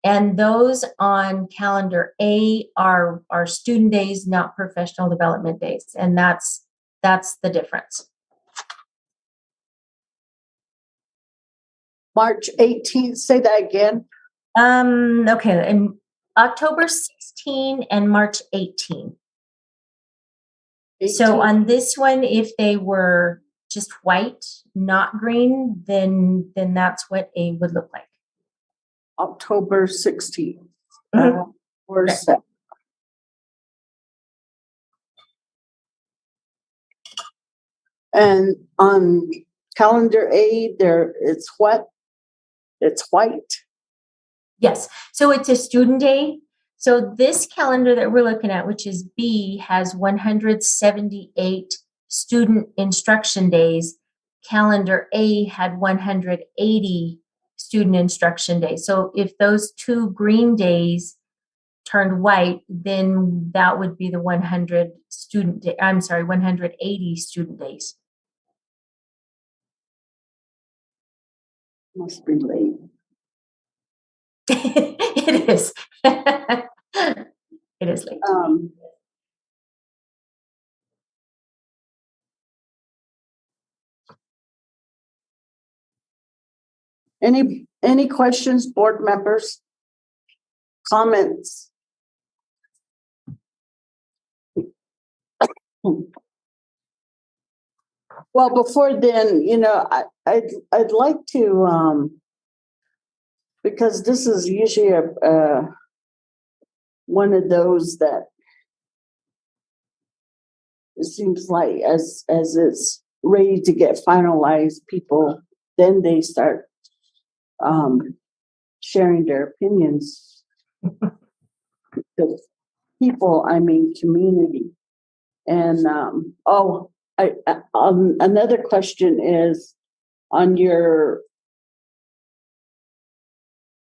And those on calendar A are student days, not professional development days. And that's the difference. March 18th, say that again. Okay, and October 16 and March 18. So on this one, if they were just white, not green, then that's what A would look like. October 16th. Okay. And on calendar A, it's what? It's white. Yes. So it's a student day. So this calendar that we're looking at, which is B, has 178 student instruction days. Calendar A had 180 student instruction days. So if those two green days turned white, then that would be the 180 student days. Must be late. It is. It is late. Any questions, board members? Comments? Well, before then, I'd like to, because this is usually one of those that it seems like as it's ready to get finalized, people, then they start sharing their opinions. The people, I mean, community. And another question is on your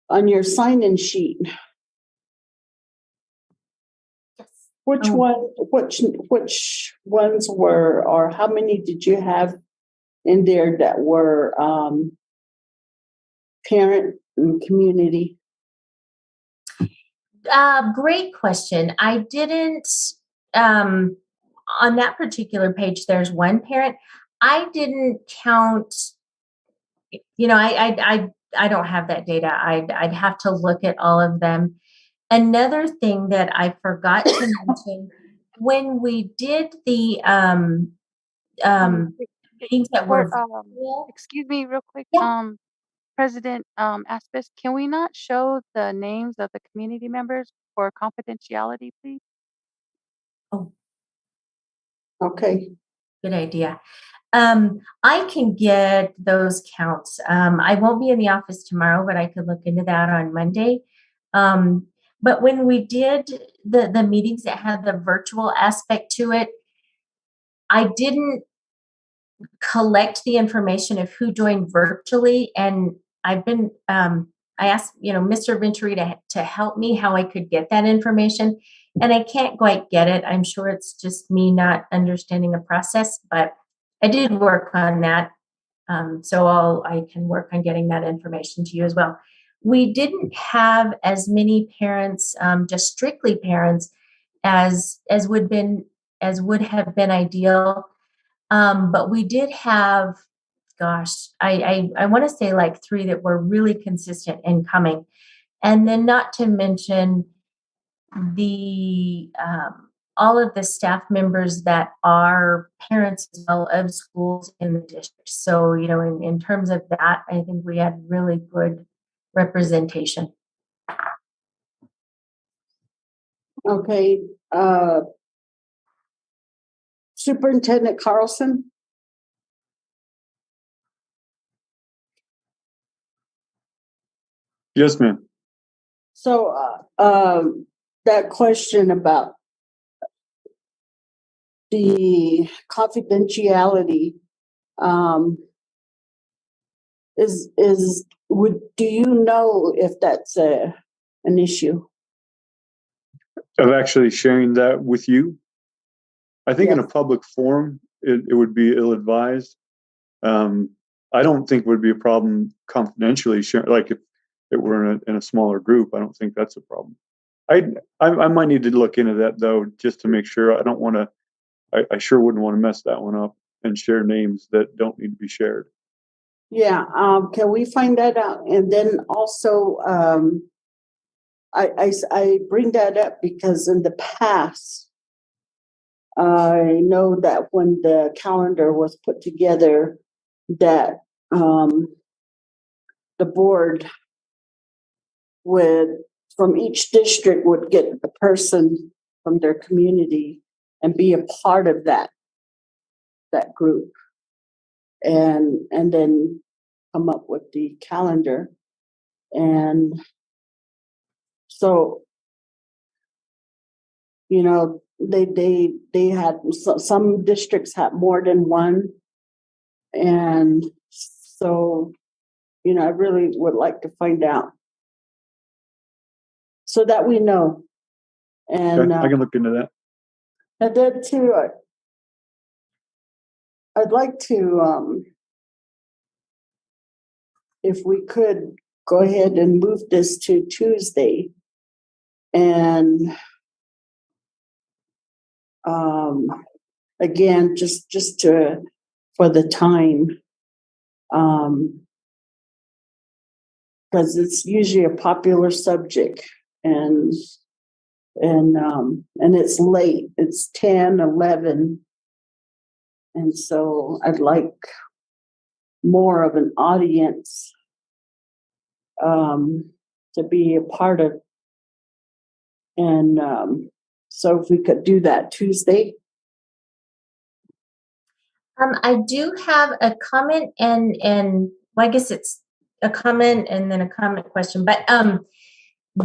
sign-in sheet. Which ones were, or how many did you have in there that were parent and community? Great question. I didn't, on that particular page, there's one parent. I didn't count, I don't have that data. I'd have to look at all of them. Another thing that I forgot to mention, when we did the meetings that were excuse me real quick. President Aspis, can we not show the names of the community members for confidentiality, please? Oh, okay. Good idea. I can get those counts. I won't be in the office tomorrow, but I could look into that on Monday. But when we did the meetings that had the virtual aspect to it, I didn't collect the information of who joined virtually. And I've been, I asked, Mr. Venturi to help me how I could get that information. And I can't quite get it. I'm sure it's just me not understanding the process, but I did work on that. So I can work on getting that information to you as well. We didn't have as many parents, just strictly parents, as would have been ideal. But we did have, I want to say like 3 that were really consistent in coming. And then not to mention the all of the staff members that are parents as well of schools in the district. So, in terms of that, I think we had really good representation. Okay. Superintendent Carlson? Yes, ma'am. So that question about the confidentiality do you know if that's an issue? Of actually sharing that with you? I think in a public forum, it would be ill-advised. I don't think it would be a problem confidentially sharing, like if it were in a smaller group. I don't think that's a problem. I might need to look into that though, just to make sure. I don't want to. I sure wouldn't want to mess that one up and share names that don't need to be shared. Yeah. Can we find that out? And then also, I bring that up because in the past, I know that when the calendar was put together, that the board from each district would get a person from their community and be a part of that group, and then come up with the calendar. And so, they had some districts had more than one, and so I really would like to find out so that we know. And okay, I can look into that. And then too, I'd like to if we could go ahead and move this to Tuesday. And again, just for the time, because it's usually a popular subject, and it's late. It's 10:11, and so I'd like more of an audience to be a part of. And so if we could do that Tuesday. I do have a comment and well, I guess it's a comment and then a comment question. But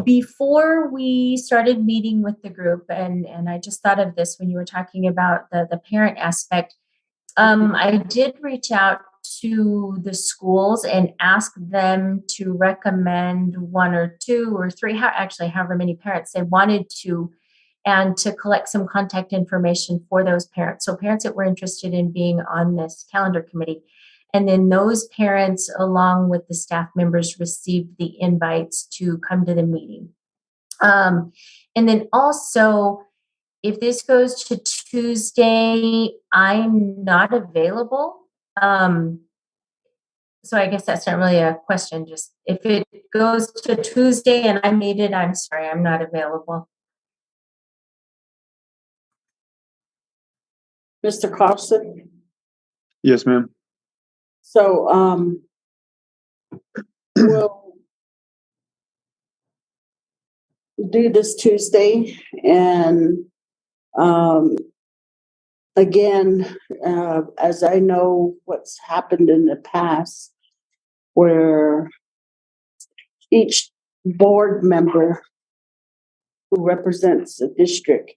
before we started meeting with the group, and I just thought of this when you were talking about the parent aspect, I did reach out to the schools and ask them to recommend 1 or 2 or 3, however many parents they wanted to, and to collect some contact information for those parents. So parents that were interested in being on this calendar committee. And then those parents, along with the staff members, received the invites to come to the meeting. And then also, if this goes to Tuesday, I'm not available. So I guess that's not really a question. Just if it goes to Tuesday and I need it, I'm sorry, I'm not available. Mr. Carlson? Yes, ma'am. So we'll do this Tuesday, and again, as I know what's happened in the past, where each board member who represents a district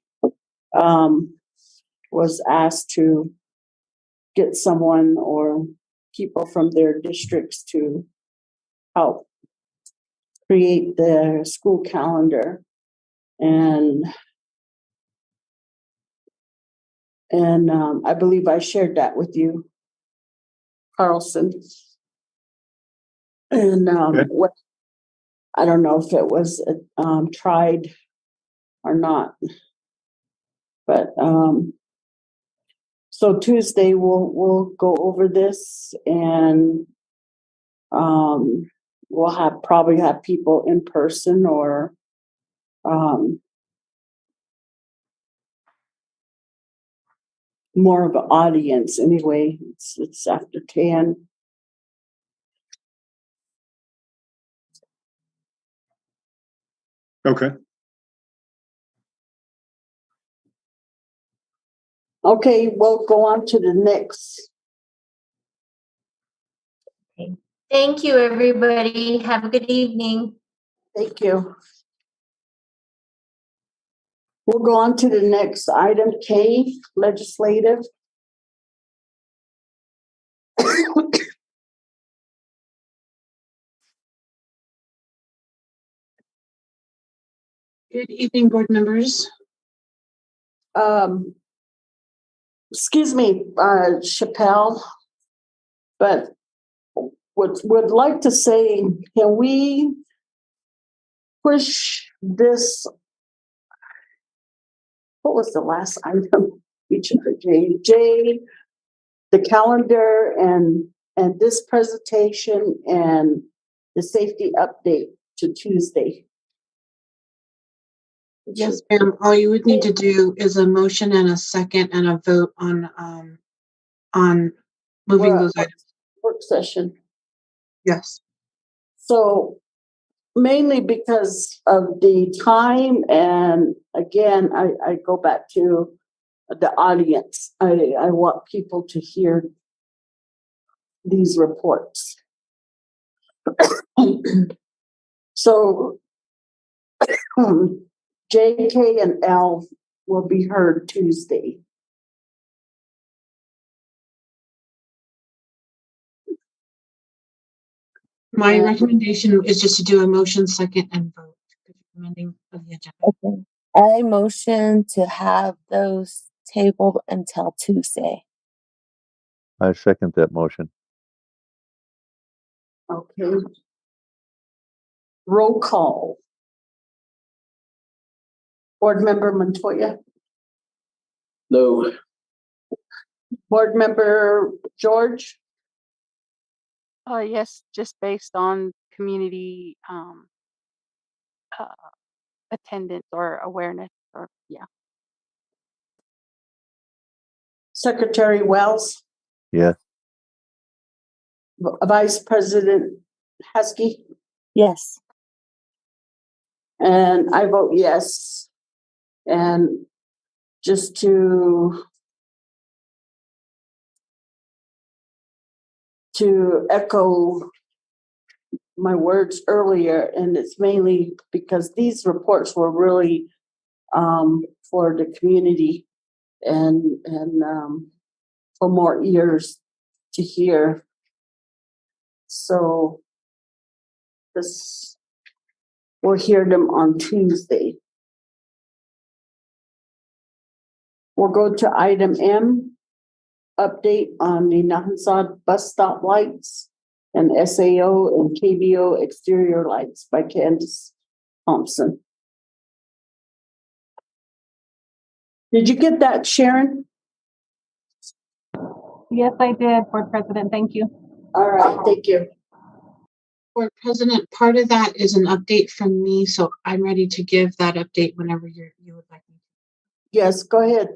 was asked to get someone or people from their districts to help create the school calendar. And I believe I shared that with you, Carlson. And what, I don't know if it was tried or not, but so Tuesday we'll go over this, and we'll probably have people in person or more of an audience anyway. It's after 10. Okay. Okay, we'll go on to the next. Okay. Thank you, everybody. Have a good evening. Thank you. We'll go on to the next item, K, legislative. Good evening, board members. Excuse me, Chappelle, but would like to say, can we push this? What was the last item? J, the calendar and this presentation and the safety update to Tuesday. Yes, ma'am. All you would need to do is a motion and a second and a vote on moving those items. Work session. Yes. So mainly because of the time, and again, I go back to the audience. I want people to hear these reports. So J, K, and L will be heard Tuesday. My recommendation is just to do a motion, second, and vote. Amending of the agenda. Okay. I motion to have those tabled until Tuesday. I second that motion. Okay. Roll call. Board Member Montoya, No. Board Member George, Yes, just based on community uh, attendance or awareness or yeah. Secretary Wells, Yes. Vice President Heskey, Yes. and I vote yes. And just to echo my words earlier, and it's mainly because these reports were really for the community and for more ears to hear. So this, we'll hear them on Tuesday. We'll go to item M, update on the Nahansad bus stop lights and SAO and KBO exterior lights by Candace Thompson. Did you get that, Sharon? Yes, I did, Board President. Thank you. All right, thank you. Board President, part of that is an update from me, so I'm ready to give that update whenever you would like me. Yes, go ahead.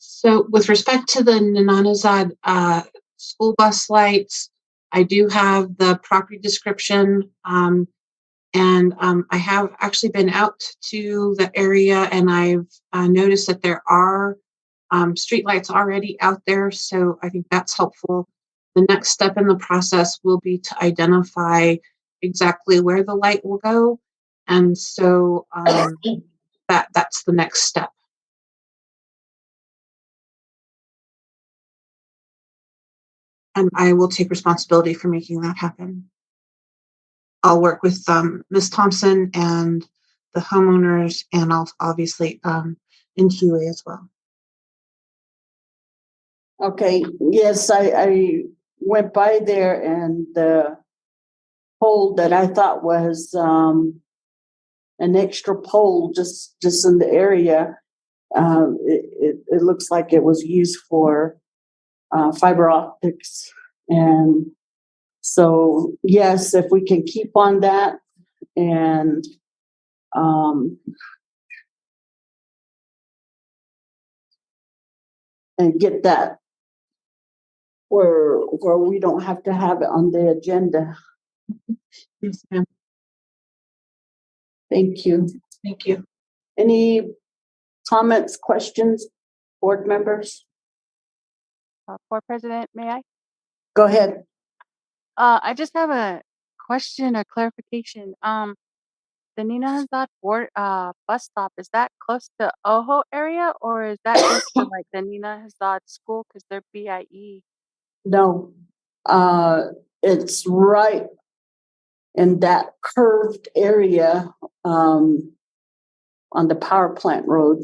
So with respect to the Nananazad school bus lights, I do have the property description, and I have actually been out to the area, and I've noticed that there are street lights already out there, so I think that's helpful. The next step in the process will be to identify exactly where the light will go, and so that's the next step. And I will take responsibility for making that happen. I'll work with Ms. Thompson and the homeowners, and I'll obviously NQA as well. Okay, yes, I went by there, and the pole that I thought was an extra pole just in the area, it looks like it was used for fiber optics. And so, yes, if we can keep on that and get that where we don't have to have it on the agenda. Yes, ma'am. Thank you. Thank you. Any comments, questions, board members? Board President, may I? Go ahead. I just have a question or clarification. The Ninahazad bus stop, is that close to Ojo area, or is that just for like the Ninahazad school because they're BIE? No, it's right in that curved area on the power plant road.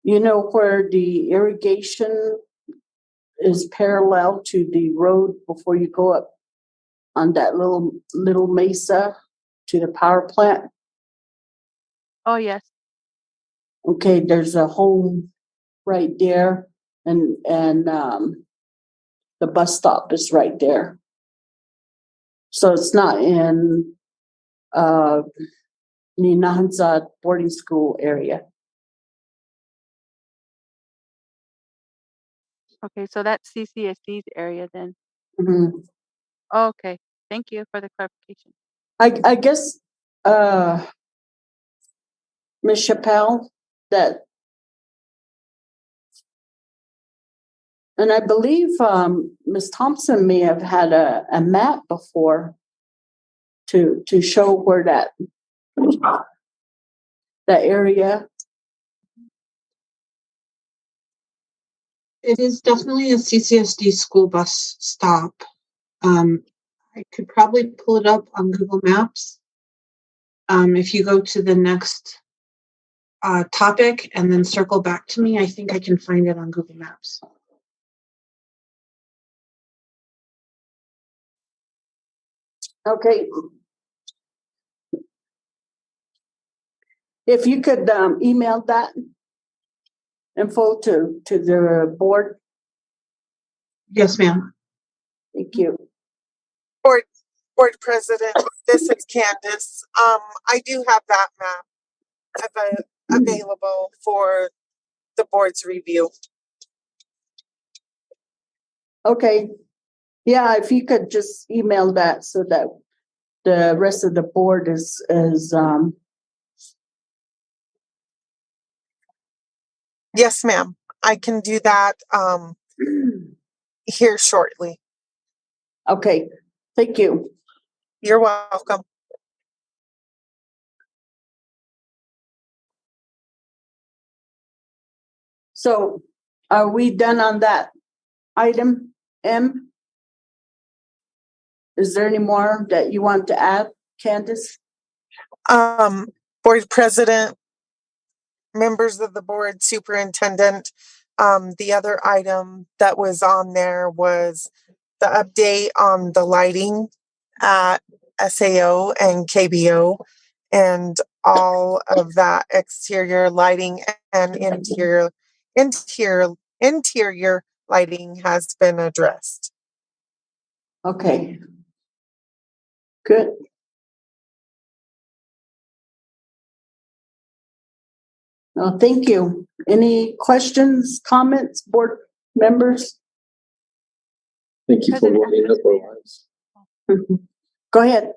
You know where the irrigation is parallel to the road before you go up on that little mesa to the power plant? Oh, yes. Okay, there's a home right there, and the bus stop is right there. So it's not in Ninahazad boarding school area. Okay, so that's CCSD's area then. Mm-hmm. Okay, thank you for the clarification. I guess Ms. Chappelle, that, and I believe Ms. Thompson may have had a map before to show where that area. It is definitely a CCSD school bus stop. I could probably pull it up on Google Maps. If you go to the next topic and then circle back to me, I think I can find it on Google Maps. Okay. If you could email that info to the board. Yes, ma'am. Thank you. Board President, this is Candace. I do have that map available for the board's review. Okay. Yeah, if you could just email that so that the rest of the board is Yes, ma'am. I can do that here shortly. Okay. Thank you. You're welcome. So are we done on that item M? Is there any more that you want to add, Candace? Board President, members of the board, superintendent, the other item that was on there was the update on the lighting at SAO and KBO, and all of that exterior lighting and interior lighting has been addressed. Okay. Good. No, thank you. Any questions, comments, board members? Thank you for running up our lives. Go ahead.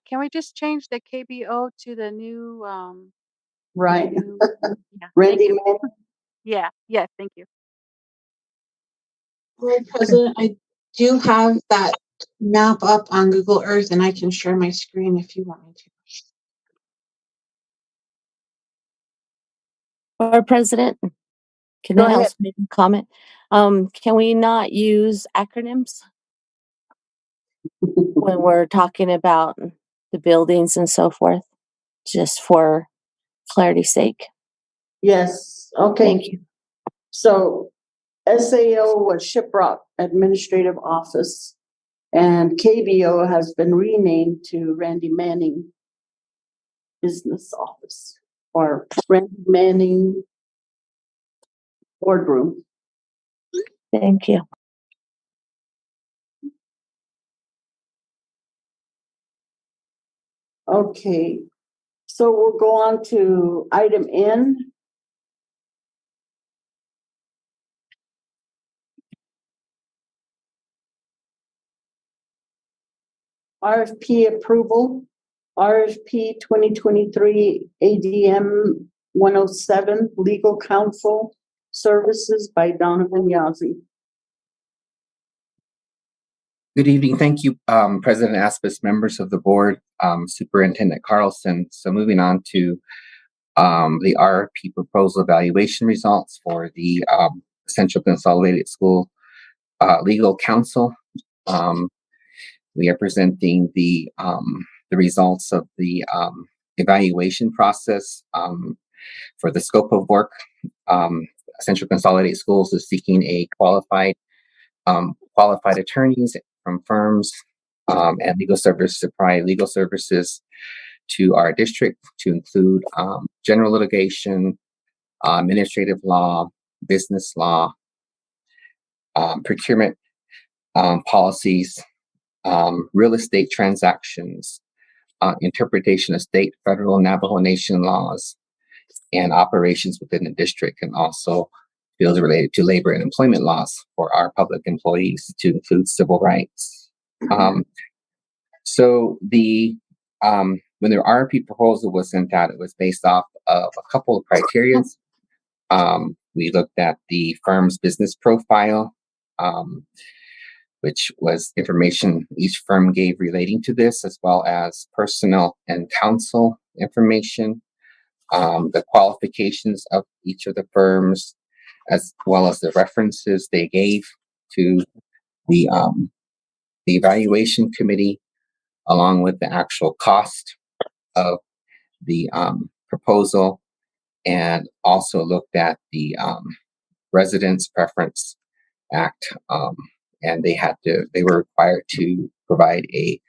Can we just change the KBO to the new, Right. yeah, Randy, yeah, yes, thank you. Board President, I do have that map up on Google Earth and I can share my screen if you want me to. Board President, can Go I ahead. also make a comment? Can we not use acronyms when we're talking about the buildings and so forth, just for clarity's sake? Yes. Okay. Thank you. So SAO was Shiprock Administrative Office, and KBO has been renamed to Randy Manning Business Office, or Randy Manning Boardroom. Thank you. Okay, so we'll go on to item N. RFP approval, RFP 2023 ADM 107, Legal Counsel Services by Donovan Yazzie. Good evening. Thank you, President Aspis, members of the board, Superintendent Carlson. So moving on to the RFP proposal evaluation results for the Central Consolidated School Legal Counsel. We are presenting the results of the evaluation process for the scope of work. Central Consolidated Schools is seeking a qualified attorneys from firms and legal services to provide legal services to our district, to include general litigation, administrative law, business law, procurement policies, real estate transactions, interpretation of state, federal, Navajo Nation laws, and operations within the district, and also fields related to labor and employment laws for our public employees, to include civil rights. So when the RFP proposal was sent out, it was based off of a couple of criteria. We looked at the firm's business profile, which was information each firm gave relating to this, as well as personnel and counsel information, the qualifications of each of the firms, as well as the references they gave to the evaluation committee, along with the actual cost of the proposal, and also looked at the Residence Preference Act, and they were required to provide a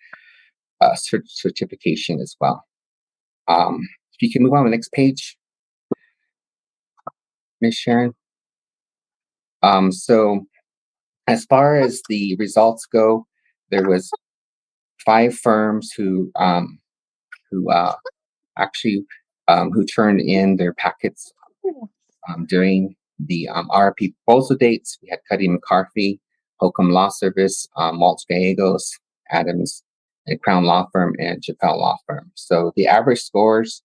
certification as well. If you can move on to the next page, Ms. Sharon. So as far as the results go, there was 5 firms who actually who turned in their packets during the RFP proposal dates. We had Cuddy McCarthy, Holcomb Law Service, Mulch Gallegos, Adams, and Crown Law Firm, and Chappelle Law Firm. So the average scores,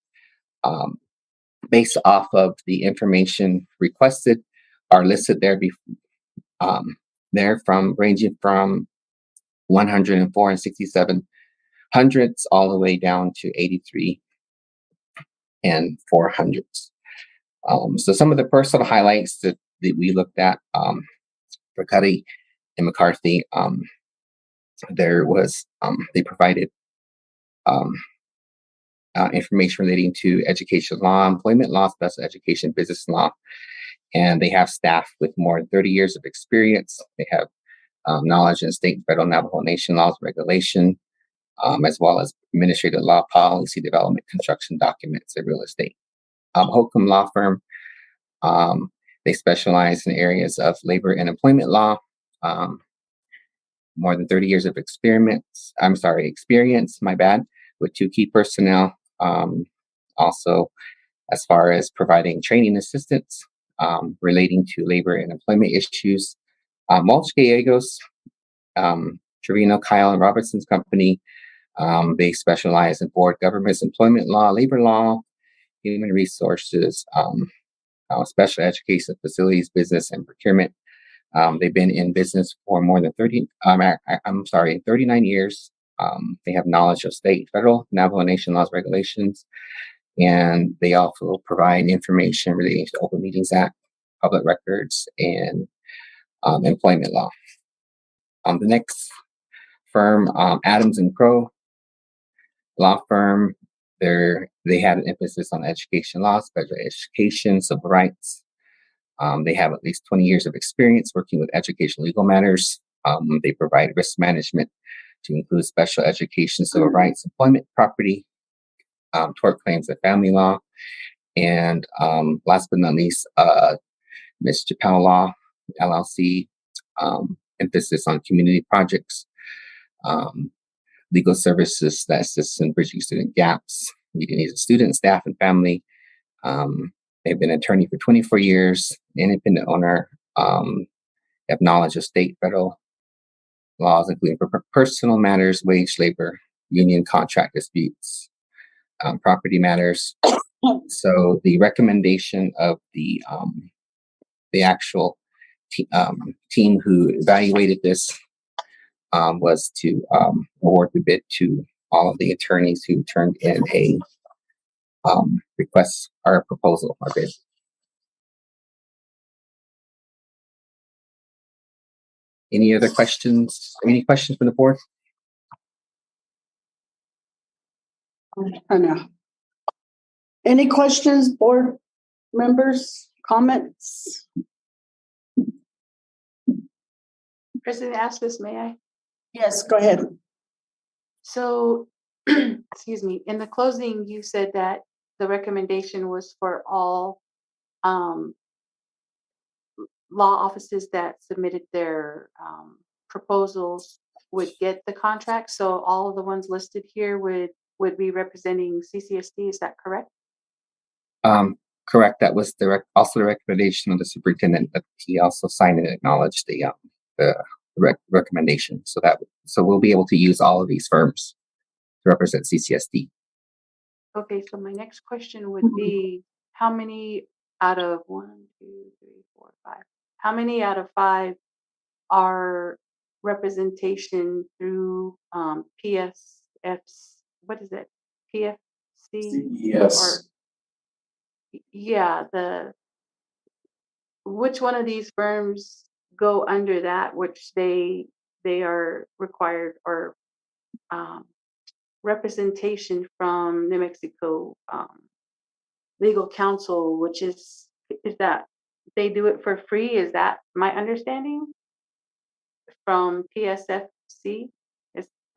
based off of the information requested, are listed there. There from ranging from 104 and 67 hundredths all the way down to 83 and 400ths. So some of the personal highlights that we looked at for Cuddy and McCarthy, there was they provided information relating to education law, employment law, special education, business law, and they have staff with more than 30 years of experience. They have knowledge in state and federal Navajo Nation laws, regulation, as well as administrative law, policy development, construction documents, and real estate. Holcomb Law Firm, they specialize in areas of labor and employment law, more than 30 years of experience, with 2 key personnel. Also, as far as providing training assistance relating to labor and employment issues. Mulch Gallegos, Trevino, Kyle, and Robertson's company, they specialize in board government's employment law, labor law, human resources, special education facilities, business, and procurement. They've been in business for more than 39 years. They have knowledge of state, federal, Navajo Nation laws, regulations, and they also provide information relating to Open Meetings Act, public records, and employment law. The next firm, Adams and Crow Law Firm, they had an emphasis on education law, special education, civil rights. They have at least 20 years of experience working with education legal matters. They provide risk management to include special education, civil rights, employment, property, tort claims, and family law. And last but not least, Ms. Chappelle Law, LLC, emphasis on community projects, legal services that assist in bridging student gaps, meeting needs of students, staff, and family. They've been an attorney for 24 years, independent owner, have knowledge of state, federal laws, including for personal matters, wage, labor, union contract disputes, property matters. So the recommendation of the actual team who evaluated this was to award the bid to all of the attorneys who turned in a request or proposal or bid. Any other questions? Any questions from the board? I know. Any questions, board members, comments? President Aspis, may I? Yes, go ahead. So, excuse me, in the closing, you said that the recommendation was for all law offices that submitted their proposals would get the contract. So all of the ones listed here would be representing CCSD. Is that correct? Correct. That was also the recommendation of the superintendent, but he also signed and acknowledged the recommendation. So we'll be able to use all of these firms to represent CCSD. Okay, so my next question would be, how many out of 1, 2, 3, 4, 5? How many out of 5 are representation through PSFs? What is it? PFC? Yes. Yeah, which one of these firms go under that, which they are required, or representation from New Mexico Legal Counsel, which is that they do it for free? Is that my understanding from PSFC?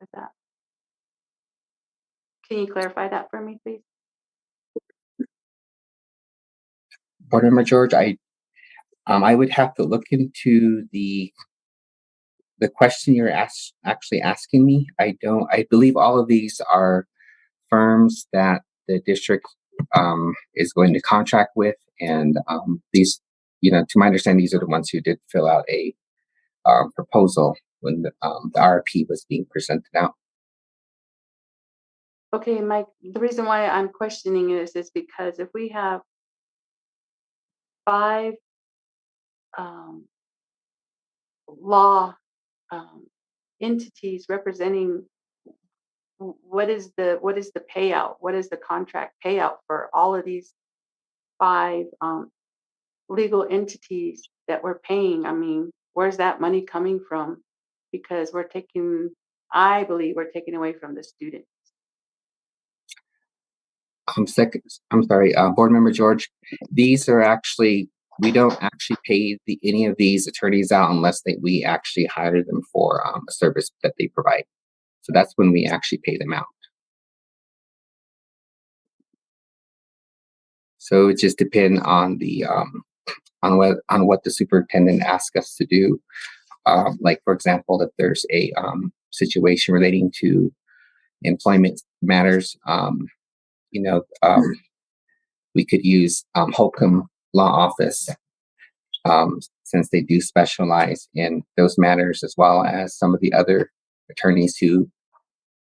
Is that? Can you clarify that for me, please? Board Member George, I would have to look into the question you're actually asking me. I believe all of these are firms that the district is going to contract with, and these, to my understanding, these are the ones who did fill out a proposal when the RFP was being presented out. Okay, Mike, the reason why I'm questioning this is because if we have 5 law entities representing, what is the payout? What is the contract payout for all of these 5 legal entities that we're paying? I mean, where's that money coming from? Because I believe we're taking away from the students. I'm sorry, Board Member George. These are actually, we don't actually pay any of these attorneys out unless we actually hire them for a service that they provide. So that's when we actually pay them out. So it just depends on the on what the superintendent asks us to do. Like, for example, if there's a situation relating to employment matters, we could use Holcomb Law Office, since they do specialize in those matters, as well as some of the other attorneys who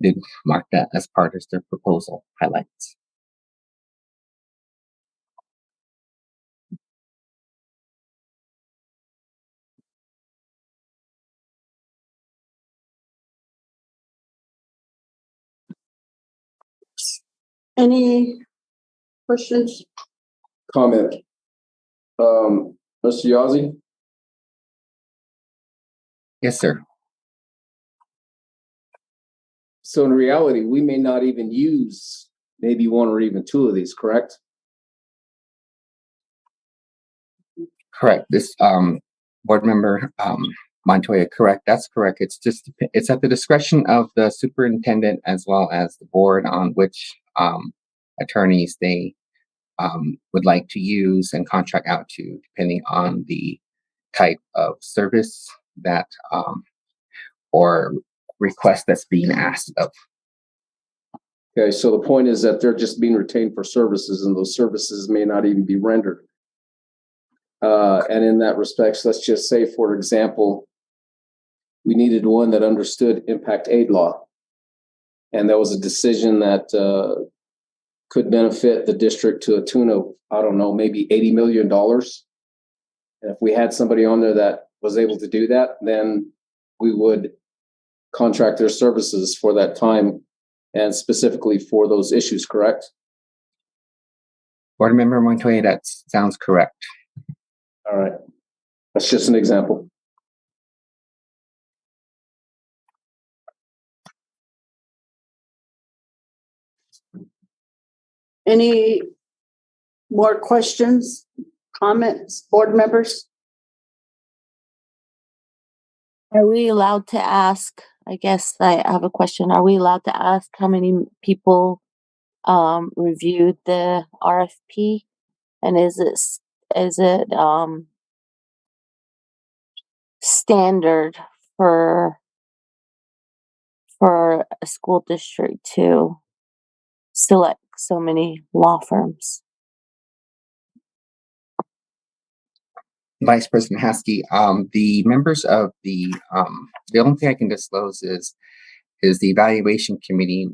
did mark that as part of their proposal highlights. Any questions? Comment. Mr. Yazzie? Yes, sir. So in reality, we may not even use maybe 1 or even 2 of these, correct? Correct. This Board Member Montoya, correct. That's correct. It's at the discretion of the superintendent as well as the board on which attorneys they would like to use and contract out to, depending on the type of service that or request that's being asked of. Okay, so the point is that they're just being retained for services, and those services may not even be rendered. And in that respect, let's just say, for example, we needed one that understood impact aid law, and there was a decision that could benefit the district to a tune of, I don't know, maybe $80 million. And if we had somebody on there that was able to do that, then we would contract their services for that time and specifically for those issues, correct? Board Member Montoya, that sounds correct. All right. That's just an example. Any more questions, comments, board members? Are we allowed to ask, I guess I have a question. Are we allowed to ask how many people reviewed the RFP? And is it standard for a school district to select so many law firms? Vice President Haskey, the members of the only thing I can disclose is the evaluation committee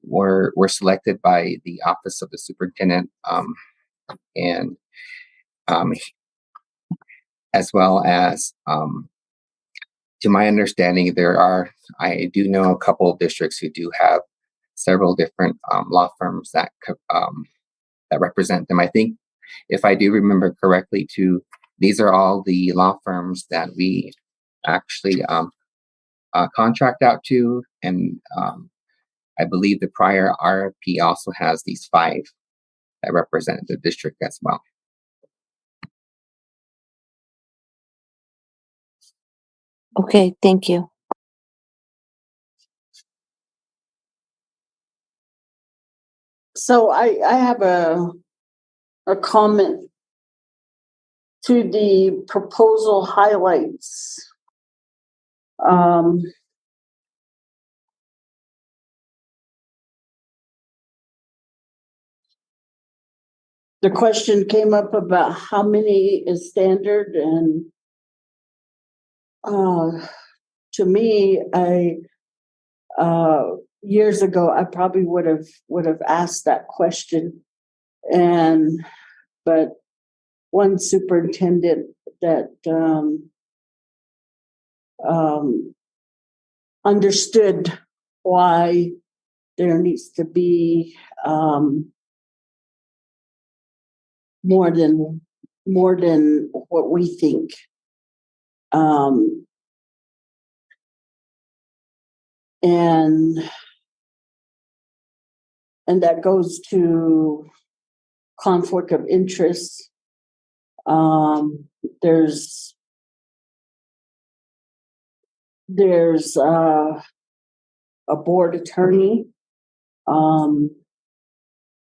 were selected by the office of the superintendent, and as well as to my understanding, I do know a couple of districts who do have several different law firms that represent them. I think, if I do remember correctly, these are all the law firms that we actually contract out to, and I believe the prior RFP also has these 5 that represent the district as well. Okay, thank you. So I have a comment to the proposal highlights. The question came up about how many is standard, and to me, years ago, I probably would have asked that question, but one superintendent that understood why there needs to be more than what we think. And that goes to conflict of interest. There's a board attorney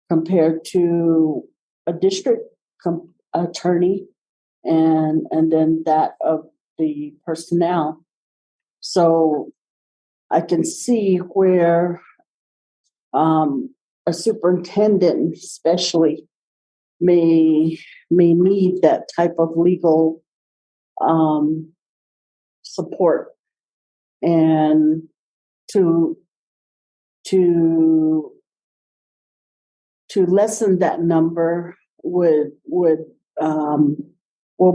compared to a district attorney, and then that of the personnel. So I can see where a superintendent especially may need that type of legal support, and to lessen that number we'll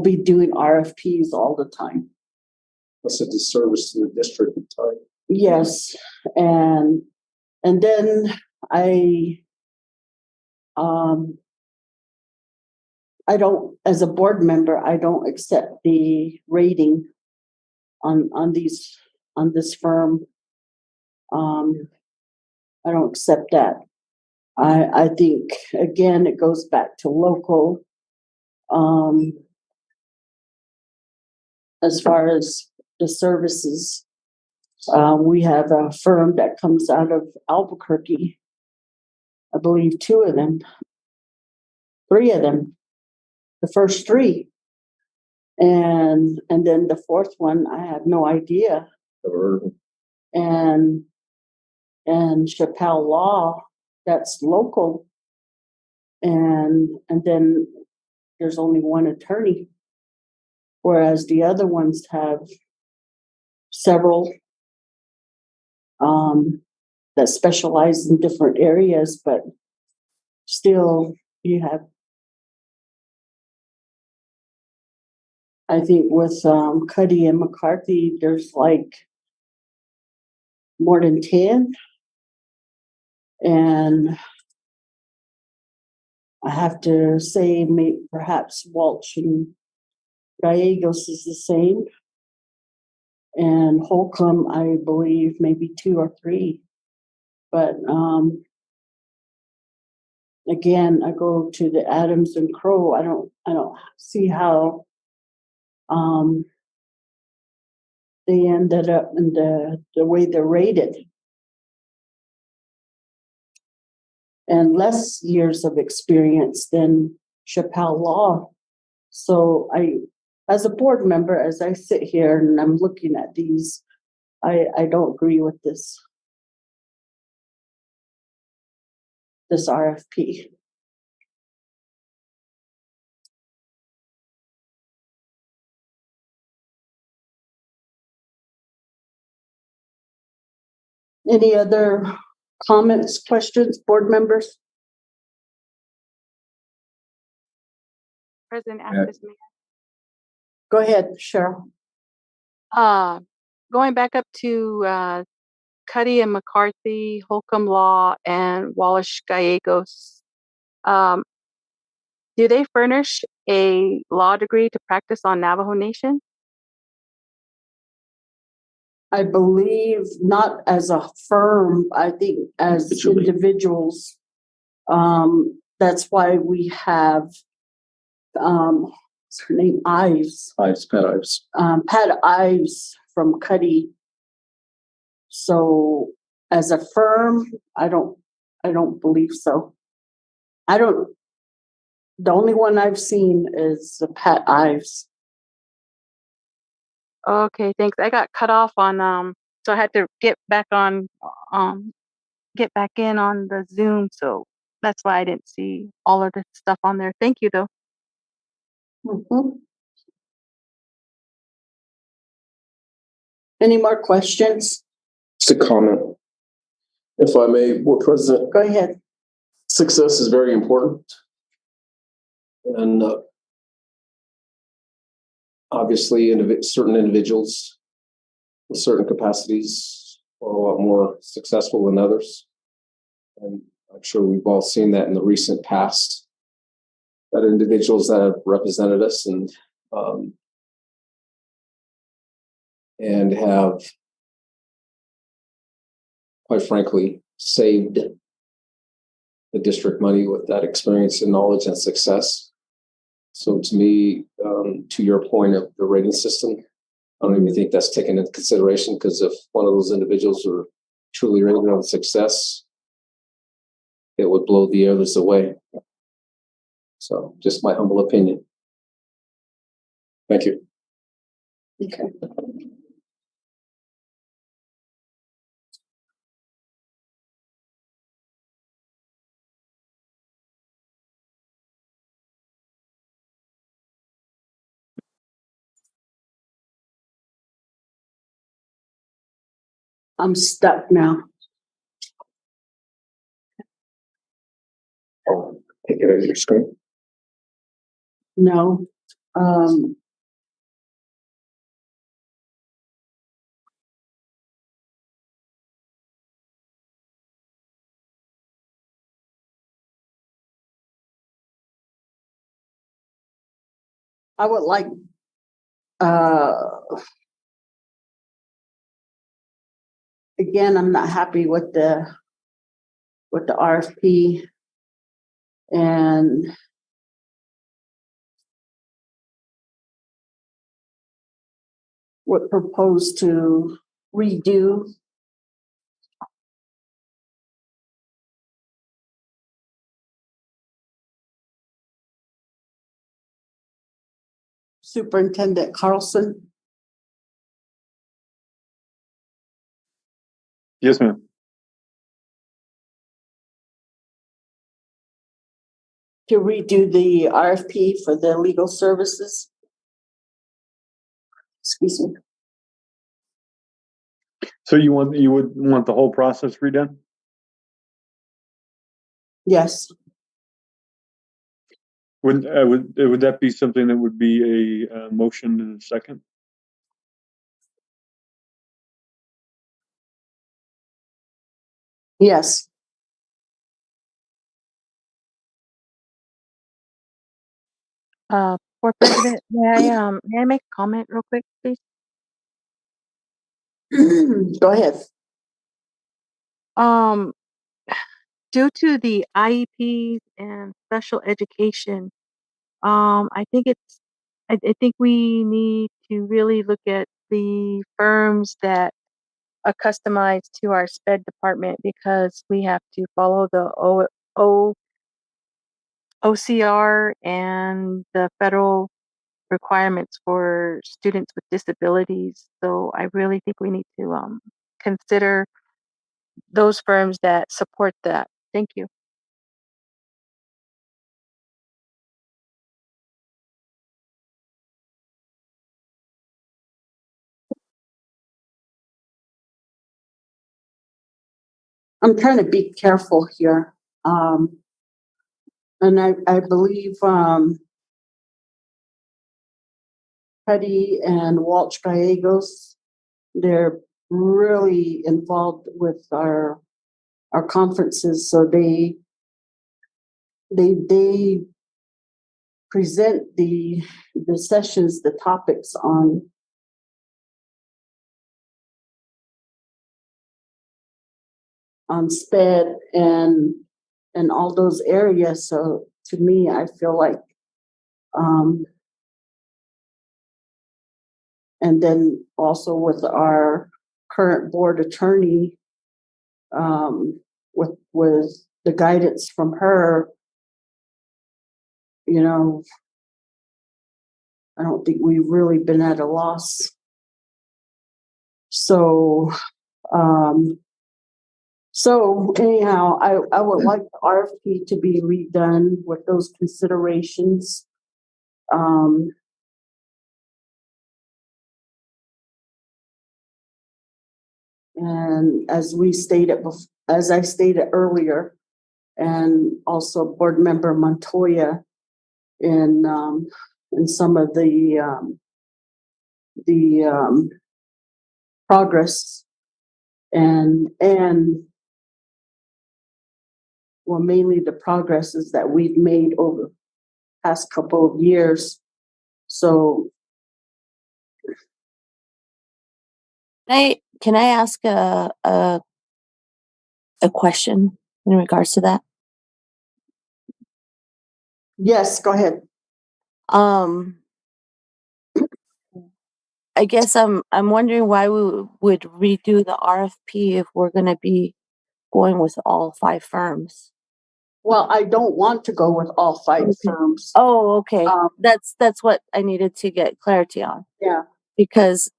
be doing RFPs all the time. That's a disservice to the district in time. Yes, and then I don't, as a board member, I don't accept the rating on this firm. I don't accept that. I think, again, it goes back to local. As far as the services, we have a firm that comes out of Albuquerque. I believe 3 of them, the first 3. And then the 4th one, I have no idea. And Chappelle Law, that's local. And then there's only one attorney, whereas the other ones have several that specialize in different areas, but still you have, I think with Cuddy and McCarthy, there's like more than 10. And I have to say, maybe perhaps Walsh and Gallegos is the same. And Holcomb, I believe, maybe 2 or 3. But again, I go to the Adams and Crow. I don't see how they ended up in the way they're rated. And less years of experience than Chappelle Law. So as a board member, as I sit here and I'm looking at these, I don't agree with this RFP. Any other comments, questions, board members? President Aspis, Mayor. Go ahead, Cheryl. Going back up to Cuddy and McCarthy, Holcomb Law, and Walsh Gallegos, do they furnish a law degree to practice on Navajo Nation? I believe not as a firm, I think as individuals. That's why we have, what's her name? Ives. Pat Ives. Pat Ives from Cuddy. So as a firm, I don't believe so. The only one I've seen is Pat Ives. Okay, thanks. I got cut off on so I had to get back on get back in on the Zoom, so that's why I didn't see all of the stuff on there. Thank you though. Any more questions? Just a comment, if I may, Board President. Go ahead. Success is very important. And obviously, certain individuals with certain capacities are a lot more successful than others. And I'm sure we've all seen that in the recent past, that individuals that have represented us and have, quite frankly, saved the district money with that experience and knowledge and success. So to me, to your point of the rating system, I don't even think that's taken into consideration, because if one of those individuals are truly rated on success, it would blow the others away. So just my humble opinion. Thank you. Okay. I'm stuck now. Oh, take it out of your screen. No. I would like again, I'm not happy with the RFP, and would propose to redo Superintendent Carlson. Yes, ma'am. To redo the RFP for the legal services. Excuse me. So you would want the whole process redone? Yes. Would that be something that would be a motion in a second? Yes. Board President, may I make a comment real quick, please? Go ahead. Due to the IEPs and special education, I think I think we need to really look at the firms that are customized to our SPED department, because we have to follow the OCR and the federal requirements for students with disabilities. So I really think we need to consider those firms that support that. Thank you. I'm trying to be careful here. And I believe Petty and Walsh Gallegos, they're really involved with our conferences, so they present the sessions, the topics on SPED and all those areas. So to me, I feel like and then also with our current board attorney, with the guidance from her, you know, I don't think we've really been at a loss. So, anyhow, I would like the RFP to be redone with those considerations. And as I stated earlier, and also Board Member Montoya in some of the progress and well, mainly the progresses that we've made over the past couple of years. So Can I ask a question in regards to that? yes, go ahead. I guess I'm wondering why we would redo the RFP if we're going to be going with all 5 firms. Well, I don't want to go with all 5 firms. Oh, okay. That's what I needed to get clarity on. Yeah. Because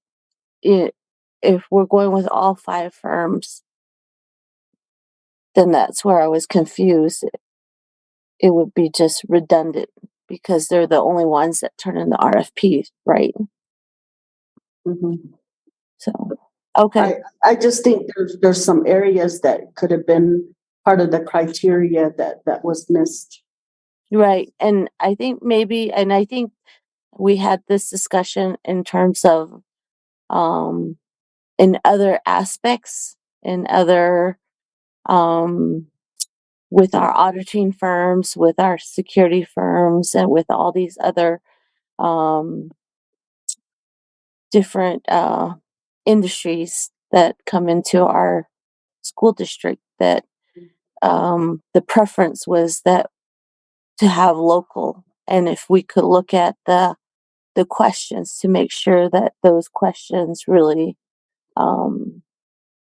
if we're going with all 5 firms, then that's where I was confused. It would be just redundant because they're the only ones that turn in the RFP, right? Mm-hmm. So, okay. I just think there's some areas that could have been part of the criteria that was missed. Right. And I think we had this discussion in terms of in other aspects, in other with our auditing firms, with our security firms, and with all these other different industries that come into our school district, that the preference was that to have local. And if we could look at the questions to make sure that those questions really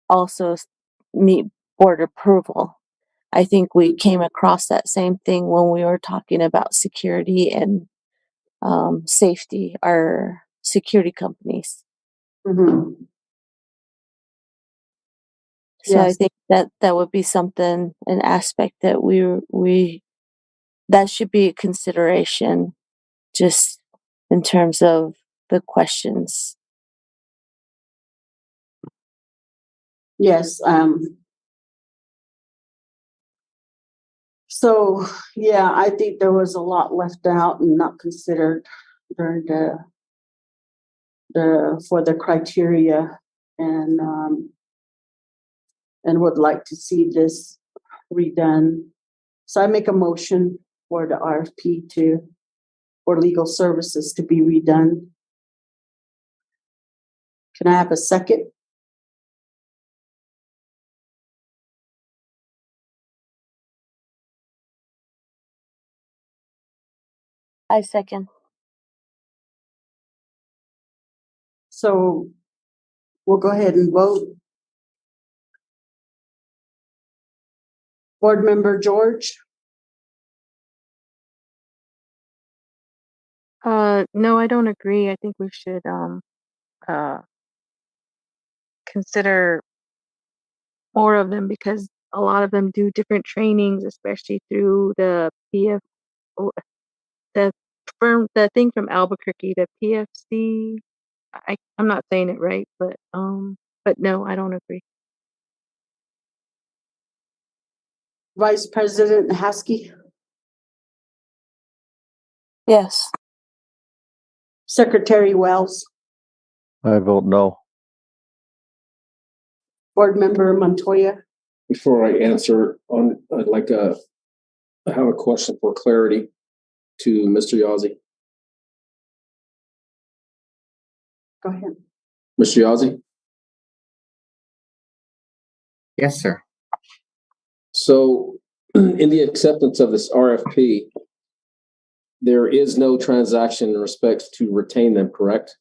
also meet board approval. I think we came across that same thing when we were talking about security and safety, our security companies. Mm-hmm. So I think that would be something, an aspect that that should be a consideration, just in terms of the questions. Yes. So yeah, I think there was a lot left out and not considered during for the criteria, and would like to see this redone. So I make a motion for the RFP for legal services to be redone. Can I have a second? I second. So we'll go ahead and vote. Board Member George? No, I don't agree. I think we should consider more of them because a lot of them do different trainings, especially through the the thing from Albuquerque, the PFC. I'm not saying it right, but no, I don't agree. Vice President Haskell? Yes. Secretary Wells? I vote no. Board Member Montoya? Before I answer I have a question for clarity to Mr. Yazzie. Go ahead. Mr. Yazzie? Yes, sir. So in the acceptance of this RFP, there is no transaction in respect to retain them, correct?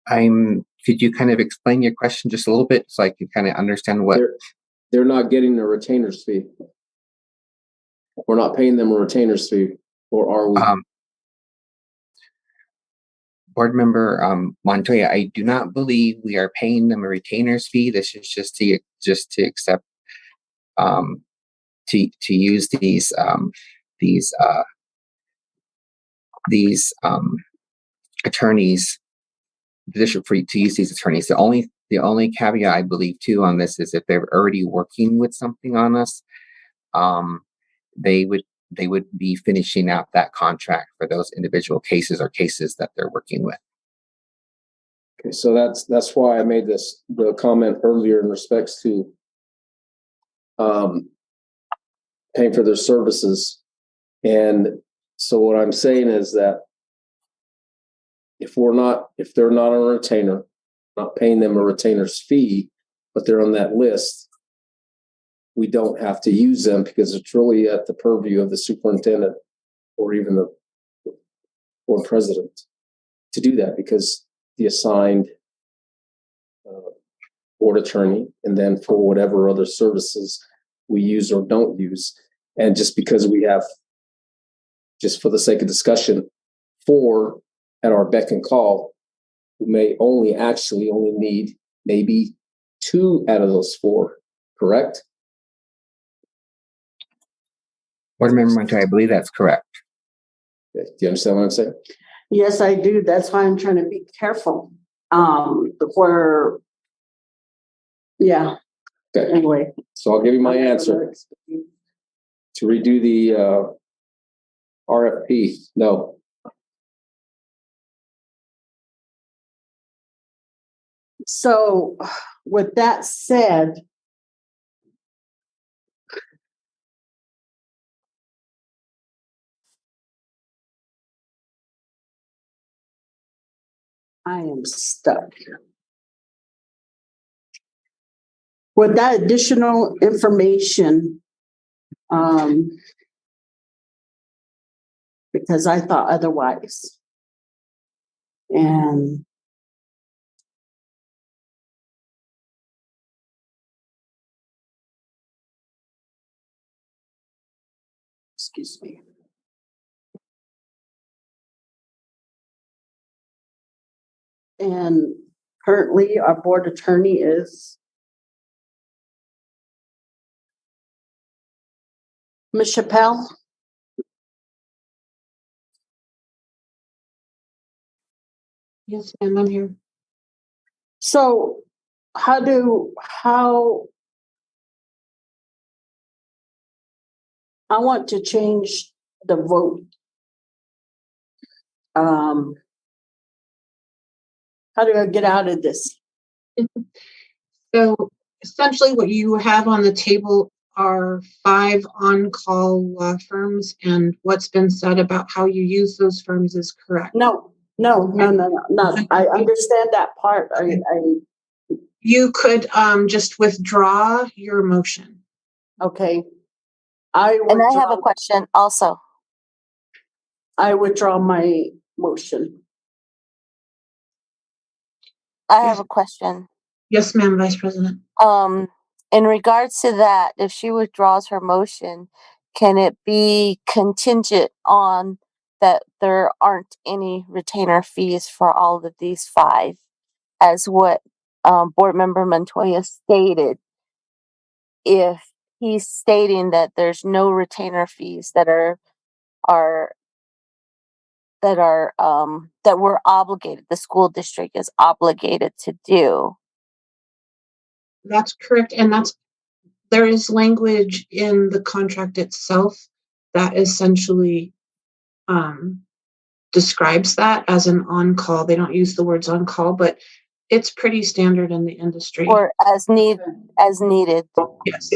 Could you kind of explain your question just a little bit so I can kind of understand what? They're not getting a retainer's fee. We're not paying them a retainer's fee, or are we? Board member Montoya, I do not believe we are paying them a retainer's fee. This is just to accept to use these attorneys, the district to use these attorneys. The only caveat I believe too on this is if they're already working with something on us, they would be finishing out that contract for those individual cases or cases that they're working with. Okay, so that's why I made the comment earlier in respects to paying for their services. And so what I'm saying is that if they're not on a retainer, not paying them a retainer's fee, but they're on that list, we don't have to use them because it's really at the purview of the superintendent or even the board president to do that, because the assigned board attorney, and then for whatever other services we use or don't use. And just because we have, just for the sake of discussion, 4 at our beck and call, who may only need maybe 2 out of those 4, correct? Board member Montoya, I believe that's correct. Okay. Do you understand what I'm saying? Yes, I do. That's why I'm trying to be careful. Yeah. Okay. Anyway. So I'll give you my answer. To redo the RFP, no. So with that said, I am stuck here. With that additional information, because I thought otherwise. And excuse me. And currently our board attorney is Ms. Chappelle. Yes, ma'am, I'm here. So how I want to change the vote. How do I get out of this? So essentially what you have on the table are 5 on-call law firms, and what's been said about how you use those firms is correct. No. I understand that part. You could just withdraw your motion. Okay. And I have a question also. I withdraw my motion. I have a question. Yes, ma'am, Vice President. In regards to that, if she withdraws her motion, can it be contingent on that there aren't any retainer fees for all of these 5, as what board member Montoya stated? If he's stating that there's no retainer fees that we're obligated, the school district is obligated to do. That's correct. And there is language in the contract itself that essentially describes that as an on-call. They don't use the words on-call, but it's pretty standard in the industry. Or as needed. Yes.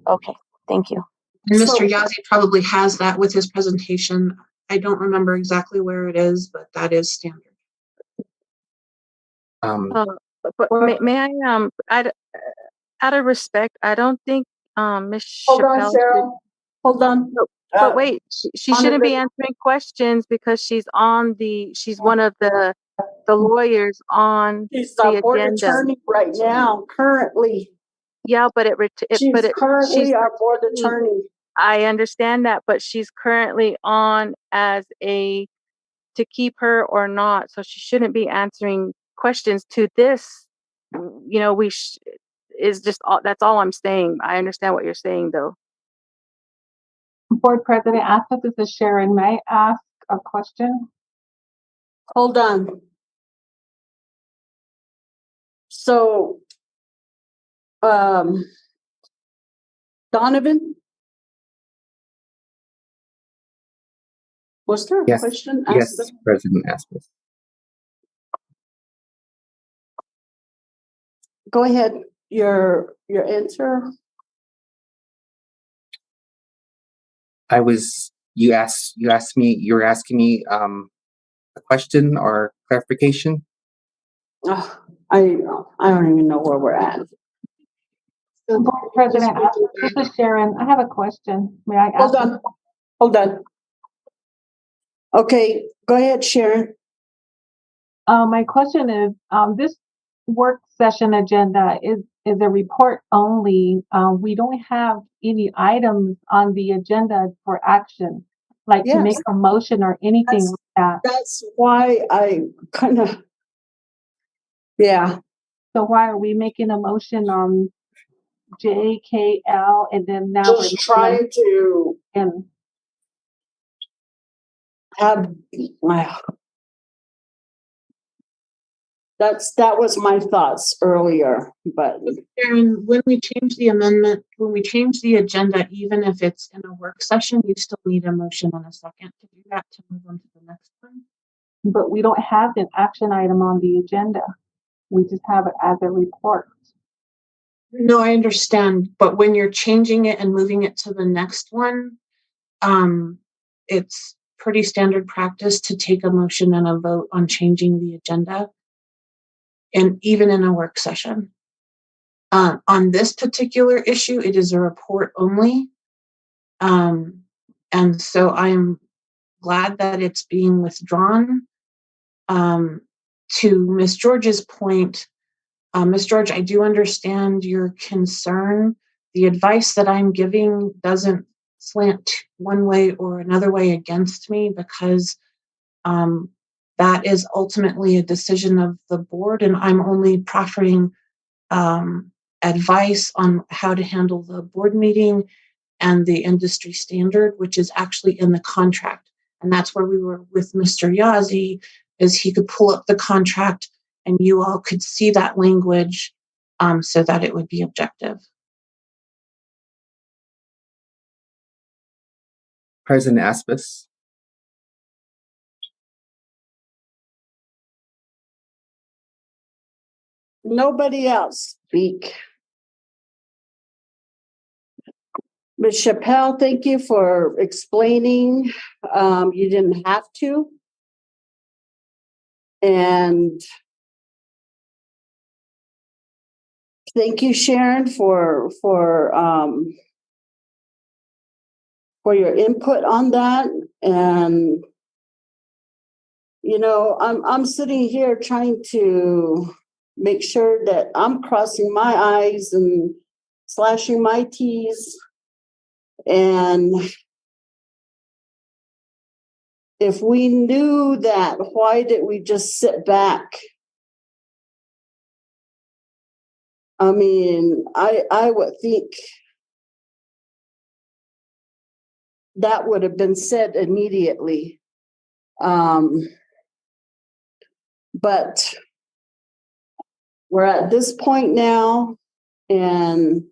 Okay, thank you. And Mr. Yazzie probably has that with his presentation. I don't remember exactly where it is, but that is standard. But may I out of respect, I don't think Ms. Hold on, Chappelle Cheryl. Hold on. But wait, she shouldn't be answering questions because she's one of the lawyers on She's the the board agenda. attorney right now, currently. Yeah, but She's she's currently our board attorney. I understand that, but she's currently on as to keep her or not. So she shouldn't be answering questions to this. You know, is just all, that's all I'm saying. I understand what you're saying though. Board President Aspas, this is Sharon. May I ask a question? Hold on. So, Donovan? Was there a Yes, question? yes, President Aspas. Go ahead. Your answer. You were asking me a question or clarification. Oh, I don't even know where we're at. Board President Aspas, this is Sharon. I have a question. May I ask? Hold on. Okay, go ahead, Sharon. My question is, this work session agenda is a report only. We don't have any items on the agenda for action, like to make a motion or anything like that. That's why I kind of, yeah. So why are we making a motion on J, K, L, and then now just trying to have, wow. That was my thoughts earlier, but Karen, when we change the amendment, when we change the agenda, even if it's in a work session, you still need a motion and a second to do that to move on to the next one. But we don't have an action item on the agenda. We just have it as a report. No, I understand, but when you're changing it and moving it to the next one, it's pretty standard practice to take a motion and a vote on changing the agenda, and even in a work session. On this particular issue, it is a report only. And so I'm glad that it's being withdrawn. To Ms. George's point, Ms. George, I do understand your concern. The advice that I'm giving doesn't slant one way or another way against me, because that is ultimately a decision of the board, and I'm only proffering advice on how to handle the board meeting and the industry standard, which is actually in the contract. And that's where we were with Mr. Yazzie, is he could pull up the contract and you all could see that language so that it would be objective. President Aspas. nobody else speak. Ms. Chappelle, thank you for explaining. You didn't have to. And thank you, Sharon, for your input on that. And you know, I'm sitting here trying to make sure that I'm crossing my I's and slashing my T's. And if we knew that, why did we just sit back? I mean, I would think that would have been said immediately. But we're at this point now, and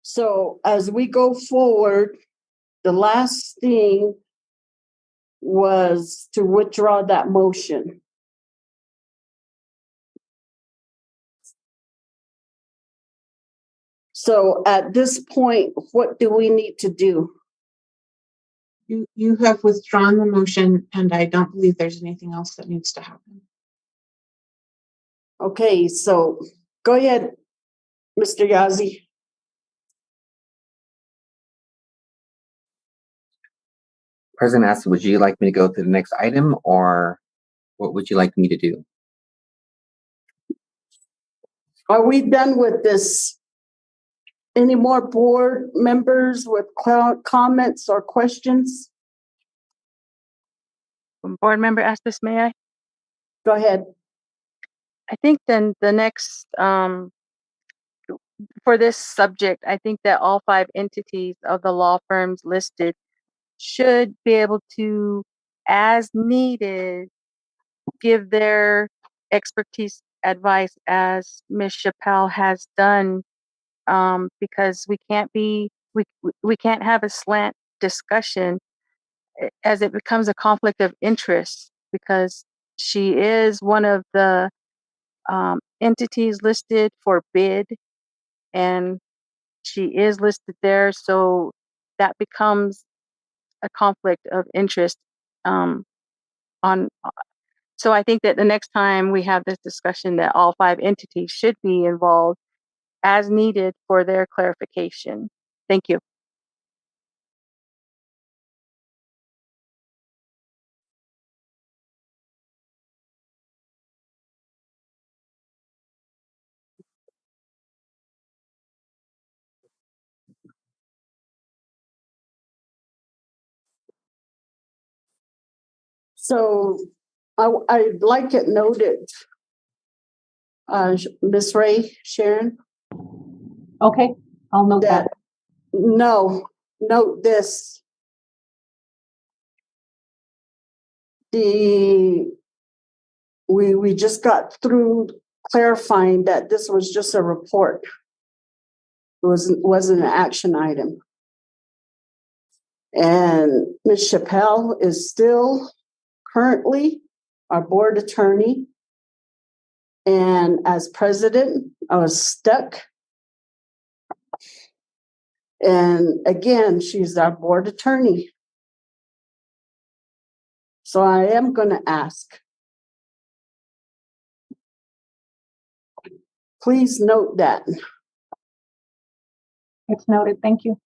so as we go forward, the last thing was to withdraw that motion. So at this point, what do we need to do? You have withdrawn the motion, and I don't believe there's anything else that needs to happen. Okay, so go ahead, Mr. Yazzie. President Aspas, would you like me to go to the next item, or? what would you like me to do? Are we done with this? Any more board members with comments or questions? Board member Aspis, may I? Go ahead. I think then the next, for this subject, I think that all 5 entities of the law firms listed should be able to, as needed, give their expertise advice as Ms. Chappelle has done, because we can't have a slant discussion as it becomes a conflict of interest, because she is one of the entities listed for bid, and she is listed there, so that becomes a conflict of interest on so I think that the next time we have this discussion that all 5 entities should be involved as needed for their clarification. Thank you. So I'd like it noted, Ms. Ray, Sharon. Okay, I'll note that. No, note this. We just got through clarifying that this was just a report. It wasn't an action item. And Ms. Chappelle is still currently our board attorney. And as president, I was stuck. And again, she's our board attorney. So I am going to ask. Please note that. It's noted. Thank you.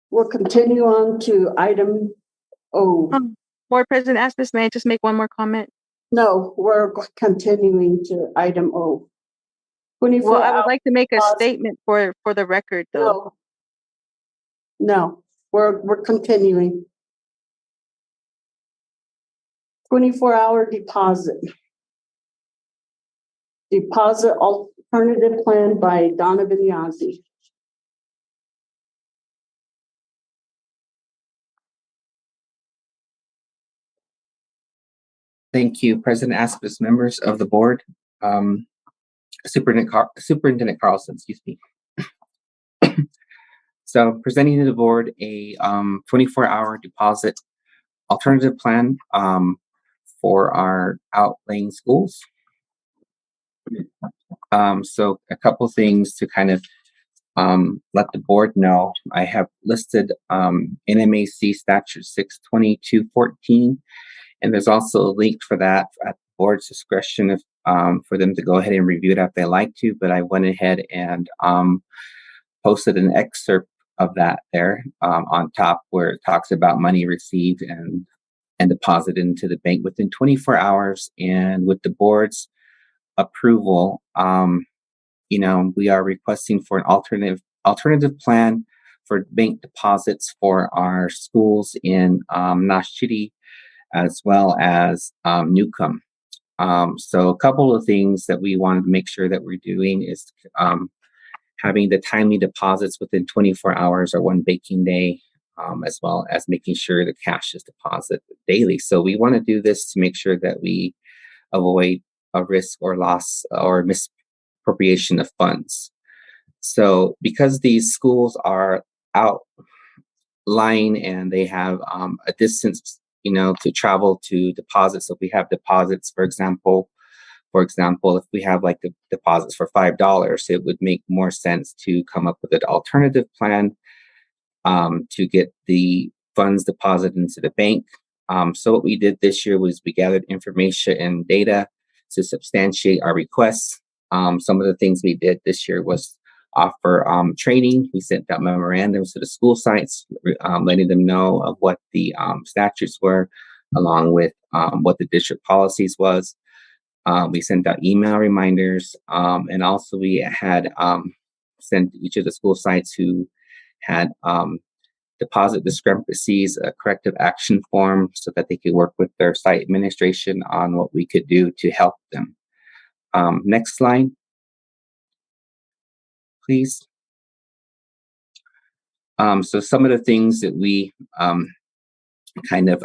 We'll continue on to item O. Board President Aspis, may I just make one more comment? No, we're continuing to item O. Well, I would like to make a statement for the record, though. No, we're continuing. 24-hour deposit. Deposit alternative plan by Donovan Yazzie. Thank you, President Aspis, members of the board, Superintendent Carlson, excuse me. So presenting to the board a 24-hour deposit alternative plan for our outlying schools. So a couple things to kind of let the board know. I have listed NMAC Statute 62214, and there's also a link for that at the board's discretion if, for them to go ahead and review it if they like to, but I went ahead and posted an excerpt of that there on top where it talks about money received and deposited into the bank within 24 hours. And with the board's approval, we are requesting for an alternative plan for bank deposits for our schools in Nashidi as well as Newcomb. So a couple of things that we wanted to make sure that we're doing is having the timely deposits within 24 hours or one banking day, as well as making sure the cash is deposited daily. So we want to do this to make sure that we avoid a risk or loss or misappropriation of funds. So because these schools are outlying and they have a distance, to travel to deposit. So if we have deposits, for example, if we have like the deposits for $5, it would make more sense to come up with an alternative plan to get the funds deposited into the bank. So what we did this year was we gathered information and data to substantiate our requests. Some of the things we did this year was offer training. We sent out memorandums to the school sites, letting them know of what the statutes were, along with what the district policies was. We sent out email reminders, and also we had sent each of the school sites who had deposit discrepancies a corrective action form so that they could work with their site administration on what we could do to help them. Next slide, please. So some of the things that we kind of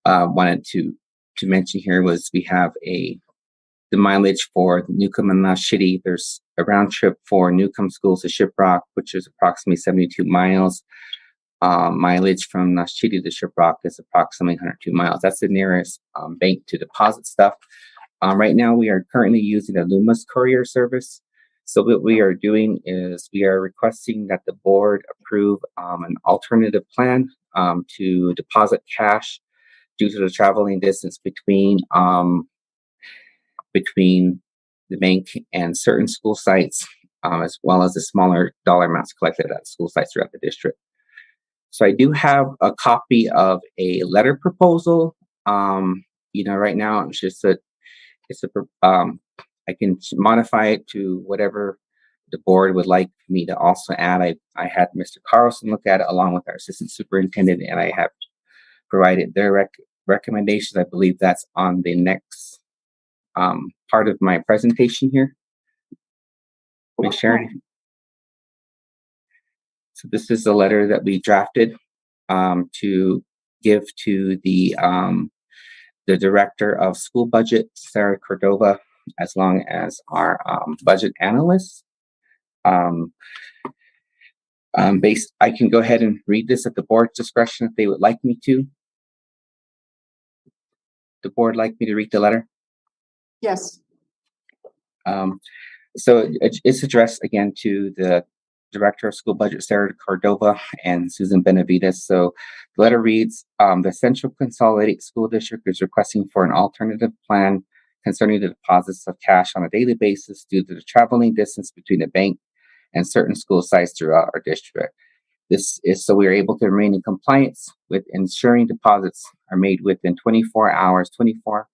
wanted to mention here was we have the mileage for Newcomb and Nashidi. There's a round trip for Newcomb schools to Shiprock, which is approximately 72 miles. Mileage from Nashidi to Shiprock is approximately 102 miles. That's the nearest bank to deposit stuff. Right now, we are currently using a Loomis courier service. So what we are doing is we are requesting that the board approve an alternative plan to deposit cash due to the traveling distance between the bank and certain school sites, as well as the smaller dollar amounts collected at school sites throughout the district. So I do have a copy of a letter proposal. Right now I can modify it to whatever the board would like me to also add. I had Mr. Carlson look at it along with our assistant superintendent, and I have provided their recommendations. I believe that's on the next part of my presentation here. Ms. Sharon. So this is the letter that we drafted to give to the director of school budget, Sarah Cordova, as long as our budget analyst. I can go ahead and read this at the board's discretion if they would like me to. The board like me to read the letter? Yes. So it's addressed again to the Director of School Budget, Sarah Cordova, and Susan Benavides. So the letter reads, the Central Consolidated School District is requesting for an alternative plan concerning the deposits of cash on a daily basis due to the traveling distance between the bank and certain school sites throughout our district. This is so we are able to remain in compliance with ensuring deposits are made within 24 hours, 24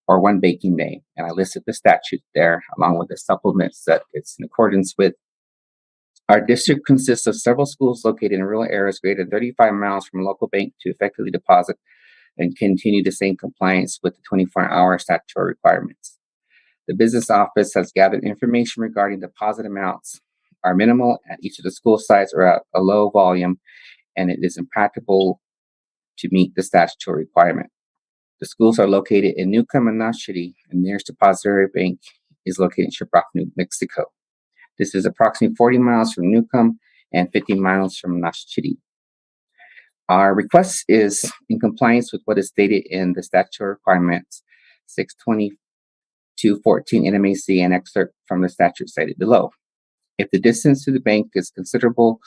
or one banking day. And I listed the statute there along with the supplements that it's in accordance with. Our district consists of several schools located in rural areas greater than 35 miles from a local bank to effectively deposit and continue to stay in compliance with the 24-hour statutory requirements. The business office has gathered information regarding deposit amounts are minimal at each of the school sites or at a low volume, and it is impractical to meet the statutory requirement. The schools are located in Newcomb and Nashidi, and the nearest depository bank is located in Shiprock, New Mexico. This is approximately 40 miles from Newcomb and 50 miles from Nashidi. Our request is in compliance with what is stated in the statutory requirements 622.14 NMAC and excerpt from the statute cited below. If the distance to the bank is considerable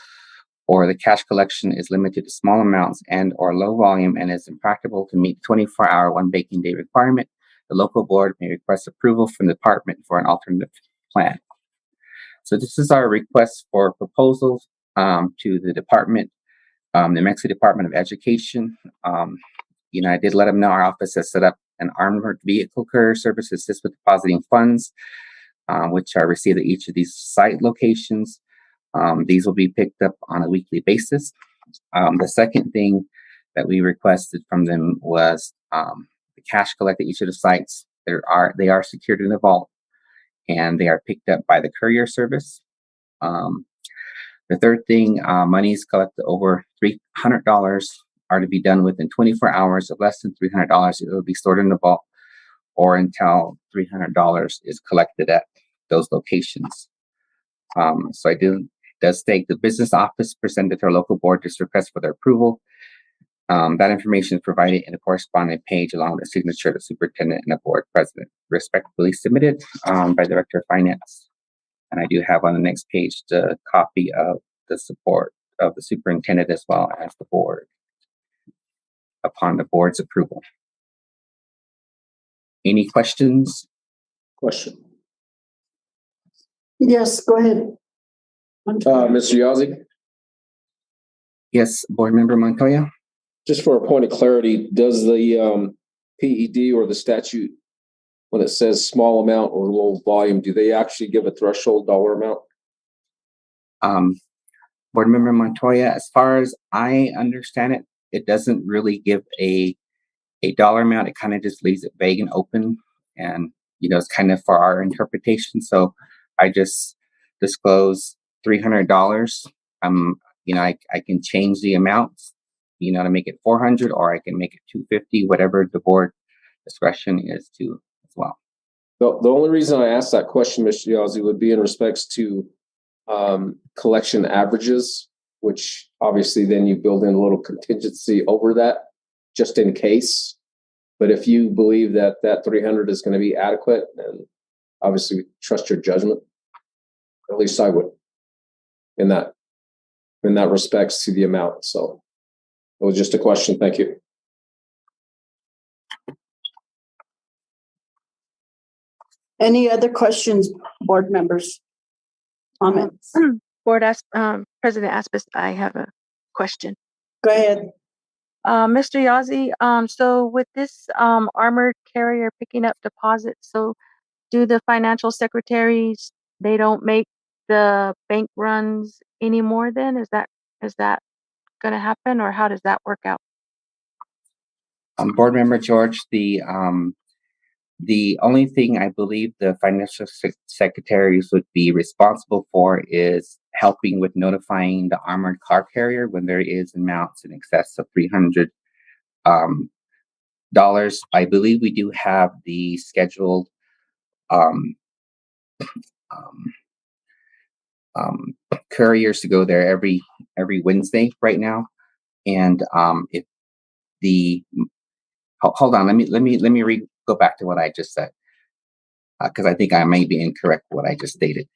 or the cash collection is limited to small amounts and or low volume and is impractical to meet 24-hour one banking day requirement, the local board may request approval from the department for an alternative plan. So this is our request for proposals to the department, the New Mexico Department of Education. I did let them know our office has set up an armored vehicle courier service to assist with depositing funds, which are received at each of these site locations. These will be picked up on a weekly basis. The second thing that we requested from them was the cash collected at each of the sites. They are secured in the vault, and they are picked up by the courier service. The third thing, monies collected over $300 are to be done within 24 hours. Of less than $300, it will be stored in the vault or until $300 is collected at those locations. So it does state the business office presented to our local board this request for their approval. That information is provided in a corresponding page along with the signature of the superintendent and the board president, respectively submitted by the Director of Finance. And I do have on the next page the copy of the support of the superintendent as well as the board upon the board's approval. Any questions? Question. Yes, go ahead. Mr. Yazzie, Yes, Board Member Montoya? just for a point of clarity, does the PED or the statute, when it says small amount or low volume, do they actually give a threshold dollar amount? Board Member Montoya, as far as I understand it, it doesn't really give a dollar amount. It kind of just leaves it vague and open, and it's kind of for our interpretation. So I just disclose $300. I can change the amounts, to make it 400, or I can make it 250, whatever the board discretion is to as well. The only reason I asked that question, Mr. Yazzie, would be in respects to collection averages, which obviously then you build in a little contingency over that just in case. But if you believe that 300 is going to be adequate, then obviously trust your judgment. At least I would in that respects to the amount. So it was just a question. Thank you. Any other questions, board members? Comments? President Aspis, I have a question. Go ahead. Mr. Yazzie, so with this armored carrier picking up deposits, so do the financial secretaries, they don't make the bank runs anymore then? Is that going to happen, or how does that work out? Board Member George, the only thing I believe the financial secretaries would be responsible for is helping with notifying the armored car carrier when there is amounts in excess of $300. I believe we do have the scheduled couriers to go there every Wednesday right now, and if the hold on, let me go back to what I just said, because I think I may be incorrect what I just stated.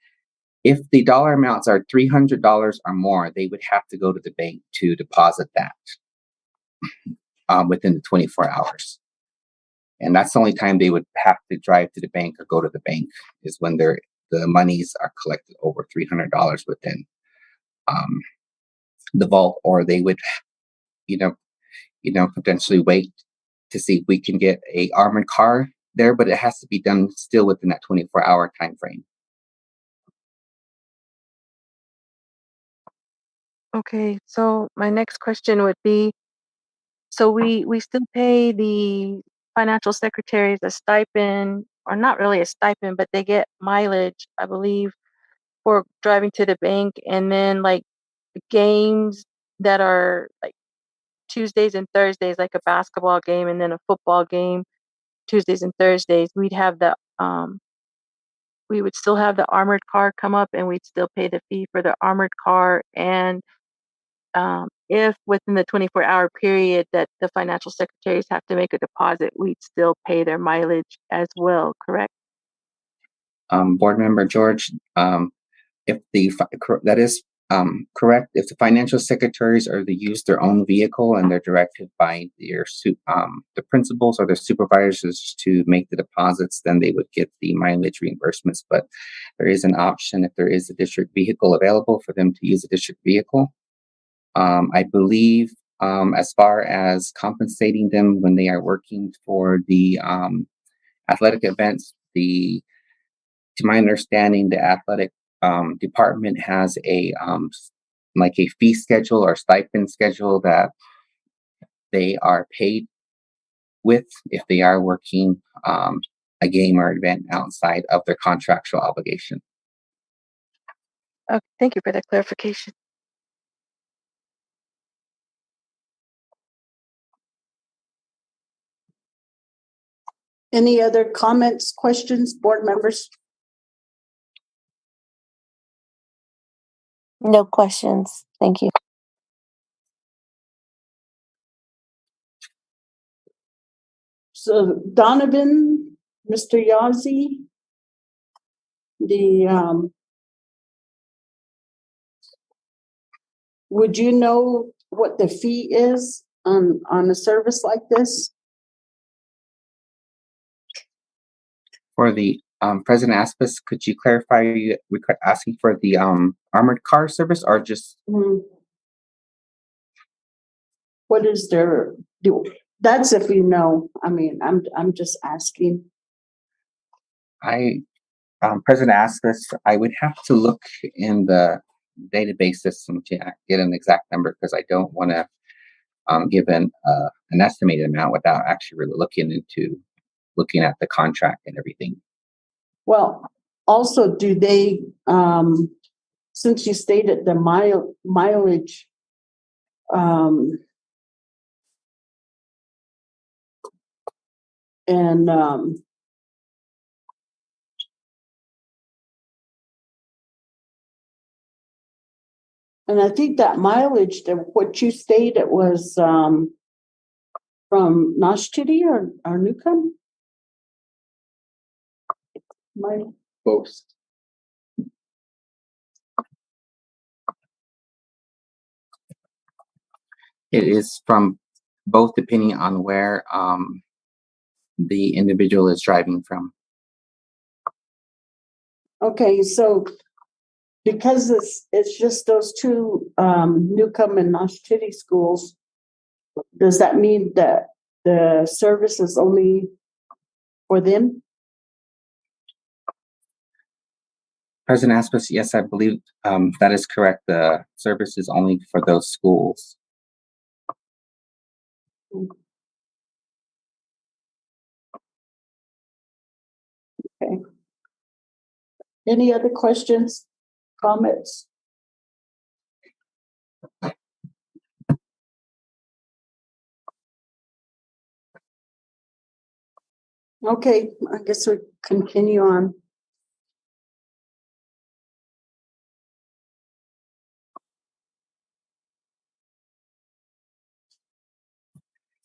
If the dollar amounts are $300 or more, they would have to go to the bank to deposit that within the 24 hours. And that's the only time they would have to drive to the bank or go to the bank, is when the monies are collected over $300 within the vault, or they would, potentially wait to see if we can get a armored car there, but it has to be done still within that 24-hour time frame. Okay, so my next question would be, so we still pay the financial secretaries a stipend, or not really a stipend, but they get mileage, I believe, for driving to the bank, and then like the games that are like Tuesdays and Thursdays, like a basketball game and then a football game, Tuesdays and Thursdays, we would still have the armored car come up, and we'd still pay the fee for the armored car. And if within the 24-hour period that the financial secretaries have to make a deposit, we'd still pay their mileage as well, correct? Board Member George, if that is correct, if the financial secretaries are to use their own vehicle and they're directed by the principals or their supervisors to make the deposits, then they would get the mileage reimbursements. But there is an option, if there is a district vehicle available, for them to use a district vehicle. I believe as far as compensating them when they are working for the athletic events, to my understanding, the athletic department has a fee schedule or stipend schedule that they are paid with if they are working a game or event outside of their contractual obligation. Okay, thank you for that clarification. Any other comments, questions, board members? No questions. Thank you. So Donovan, Mr. Yazzie, would you know what the fee is on a service like this? For the President Aspis, could you clarify, we're asking for the armored car service or just? What is their, that's if you know, I mean, I'm just asking. President Aspis, I would have to look in the database system to get an exact number because I don't want to give an estimated amount without actually really looking at the contract and everything. Well, also, do they, since you stated the mileage, and I think that mileage, that what you stated was from Noshchity or Newcomb? Both. It is from both depending on where the individual is driving from. Okay, so because it's just those two Newcomb and Noshchity schools, does that mean that the service is only for them? President Aspis, yes, I believe that is correct. The service is only for those schools. Okay. Any other questions, comments? Okay, I guess we continue on.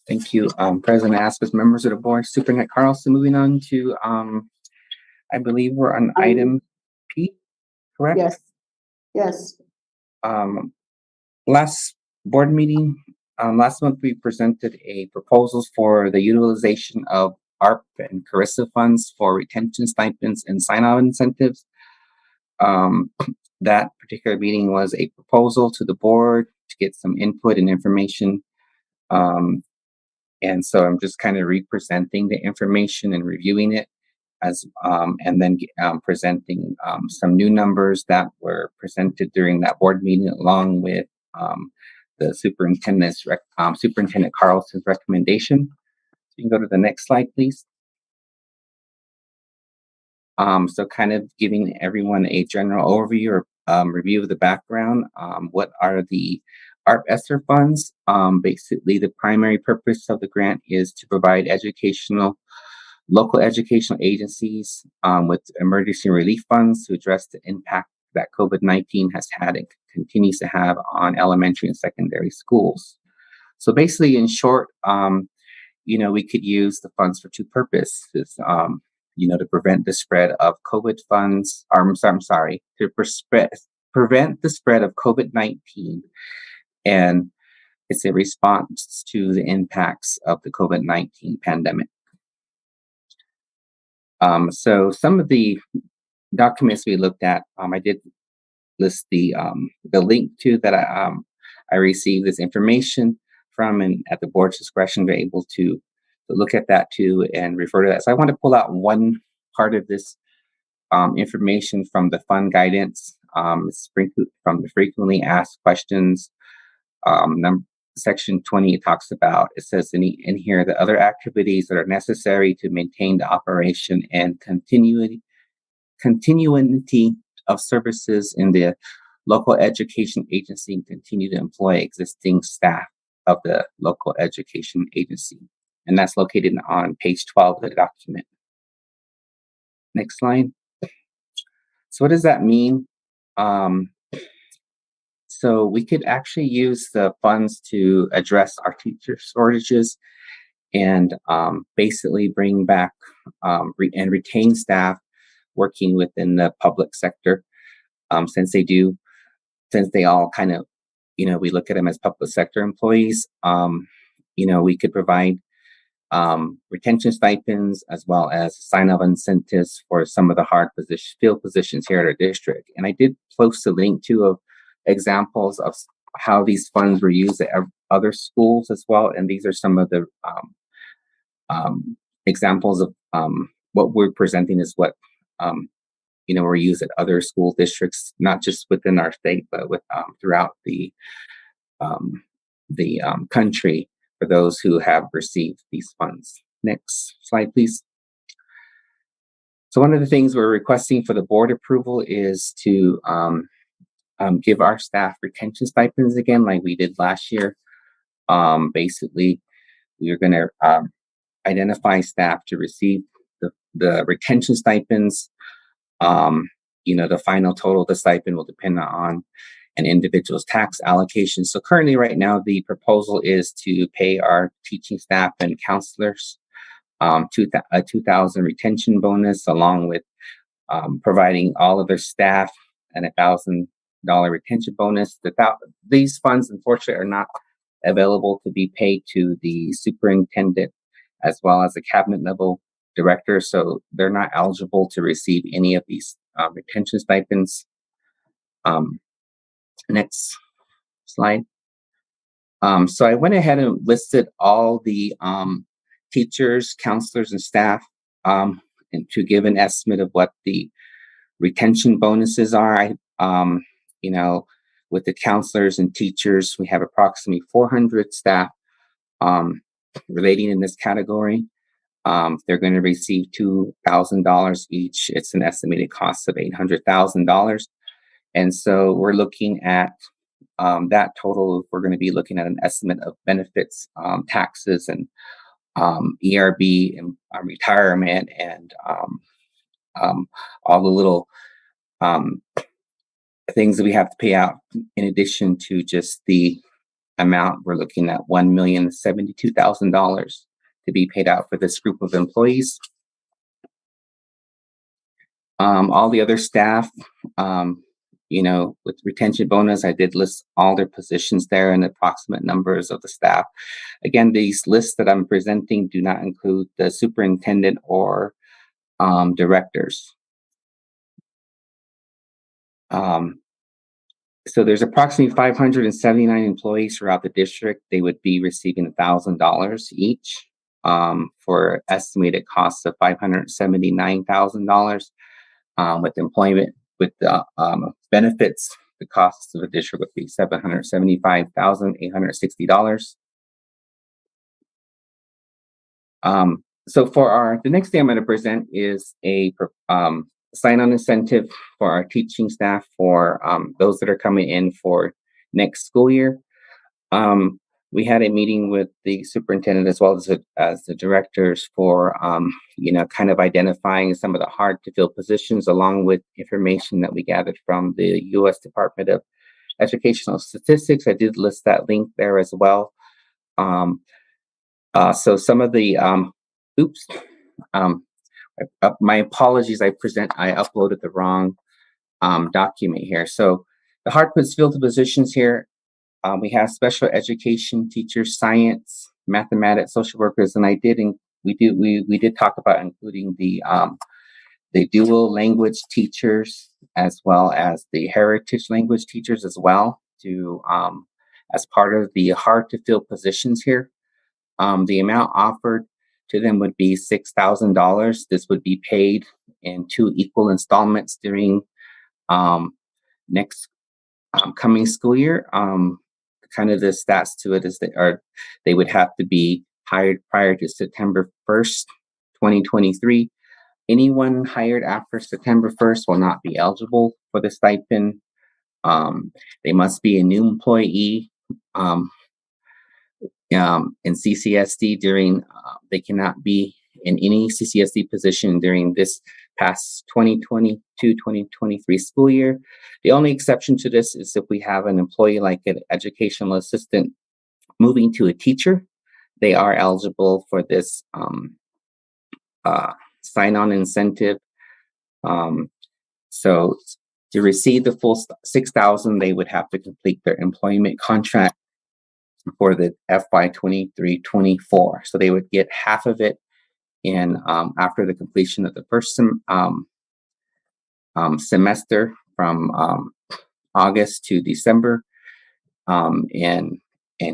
Thank you, President Aspis, members of the board, Superintendent Carlson. Moving on to, I believe we're on item P, correct? Yes. Yes. Last board meeting, last month we presented a proposals for the utilization of ARP and CARISA funds for retention stipends and sign-on incentives. That particular meeting was a proposal to the board to get some input and information. And so I'm just kind of representing the information and reviewing it as, and then presenting some new numbers that were presented during that board meeting, along with the Superintendent Carlson's recommendation. So you can go to the next slide, please. So kind of giving everyone a general overview or review of the background. What are the ARP ESSER funds? Basically, the primary purpose of the grant is to provide local educational agencies with emergency relief funds to address the impact that COVID-19 has had and continues to have on elementary and secondary schools. So basically, in short, we could use the funds for two purposes. To prevent the spread of COVID funds, to prevent the spread of COVID-19. And it's a response to the impacts of the COVID-19 pandemic. So some of the documents we looked at, I did list the link to that I received this information from, and at the board's discretion, we're able to look at that too and refer to that. So I want to pull out one part of this information from the fund guidance, from the frequently asked questions. Section 20, it talks about, it says in here, the other activities that are necessary to maintain the operation and continuity of services in the local education agency and continue to employ existing staff of the local education agency. And that's located on page 12 of the document. Next slide. So what does that mean? So we could actually use the funds to address our teacher shortages and basically bring back and retain staff working within the public sector, since they all kind of, we look at them as public sector employees. We could provide retention stipends, as well as sign-up incentives for some of the hard field positions here at our district. And I did post a link to of examples of how these funds were used at other schools as well. And these are some of the examples of what we're presenting is what were used at other school districts, not just within our state, but with throughout the country for those who have received these funds. Next slide, please. So one of the things we're requesting for the board approval is to give our staff retention stipends again, like we did last year. Basically, we are going to identify staff to receive the retention stipends. The final total of the stipend will depend on an individual's tax allocation. So currently right now, the proposal is to pay our teaching staff and counselors a $2,000 retention bonus, along with providing all of their staff an $1,000 retention bonus. These funds, unfortunately, are not available to be paid to the superintendent as well as the cabinet level director. So they're not eligible to receive any of these retention stipends. Next slide. So I went ahead and listed all the teachers, counselors, and staff and to give an estimate of what the retention bonuses are. With the counselors and teachers, we have approximately 400 staff relating in this category. They're going to receive $2,000 each. It's an estimated cost of $800,000. And so we're looking at that total. We're going to be looking at an estimate of benefits, taxes, and ERB and retirement, and all the little things that we have to pay out in addition to just the amount. We're looking at $1,072,000 to be paid out for this group of employees. All the other staff, with retention bonus, I did list all their positions there and approximate numbers of the staff. Again, these lists that I'm presenting do not include the superintendent or directors. So there's approximately 579 employees throughout the district. They would be receiving $1,000 each for estimated costs of $579,000. With employment, with the benefits, the costs of the district would be $775,860. So for the next thing I'm going to present is a sign-on incentive for our teaching staff for those that are coming in for next school year. We had a meeting with the superintendent as well as the directors for, kind of identifying some of the hard to fill positions, along with information that we gathered from the U.S. Department of Educational Statistics. I did list that link there as well. So some of the, my apologies, I uploaded the wrong document here. So the hard to fill positions here, we have special education teachers, science, mathematics, social workers, and we did talk about including the dual language teachers as well as the heritage language teachers as well to as part of the hard to fill positions here. The amount offered to them would be $6,000. This would be paid in 2 equal installments during next coming school year. Kind of the stats to it is they would have to be hired prior to September 1st, 2023. Anyone hired after September 1st will not be eligible for the stipend. They must be a new employee in CCSD during, they cannot be in any CCSD position during this past 2022-2023 school year. The only exception to this is if we have an employee like an educational assistant moving to a teacher, they are eligible for this sign-on incentive. So to receive the full $6,000, they would have to complete their employment contract for the FY 23-24. So they would get half of it in after the completion of the first semester from August to December in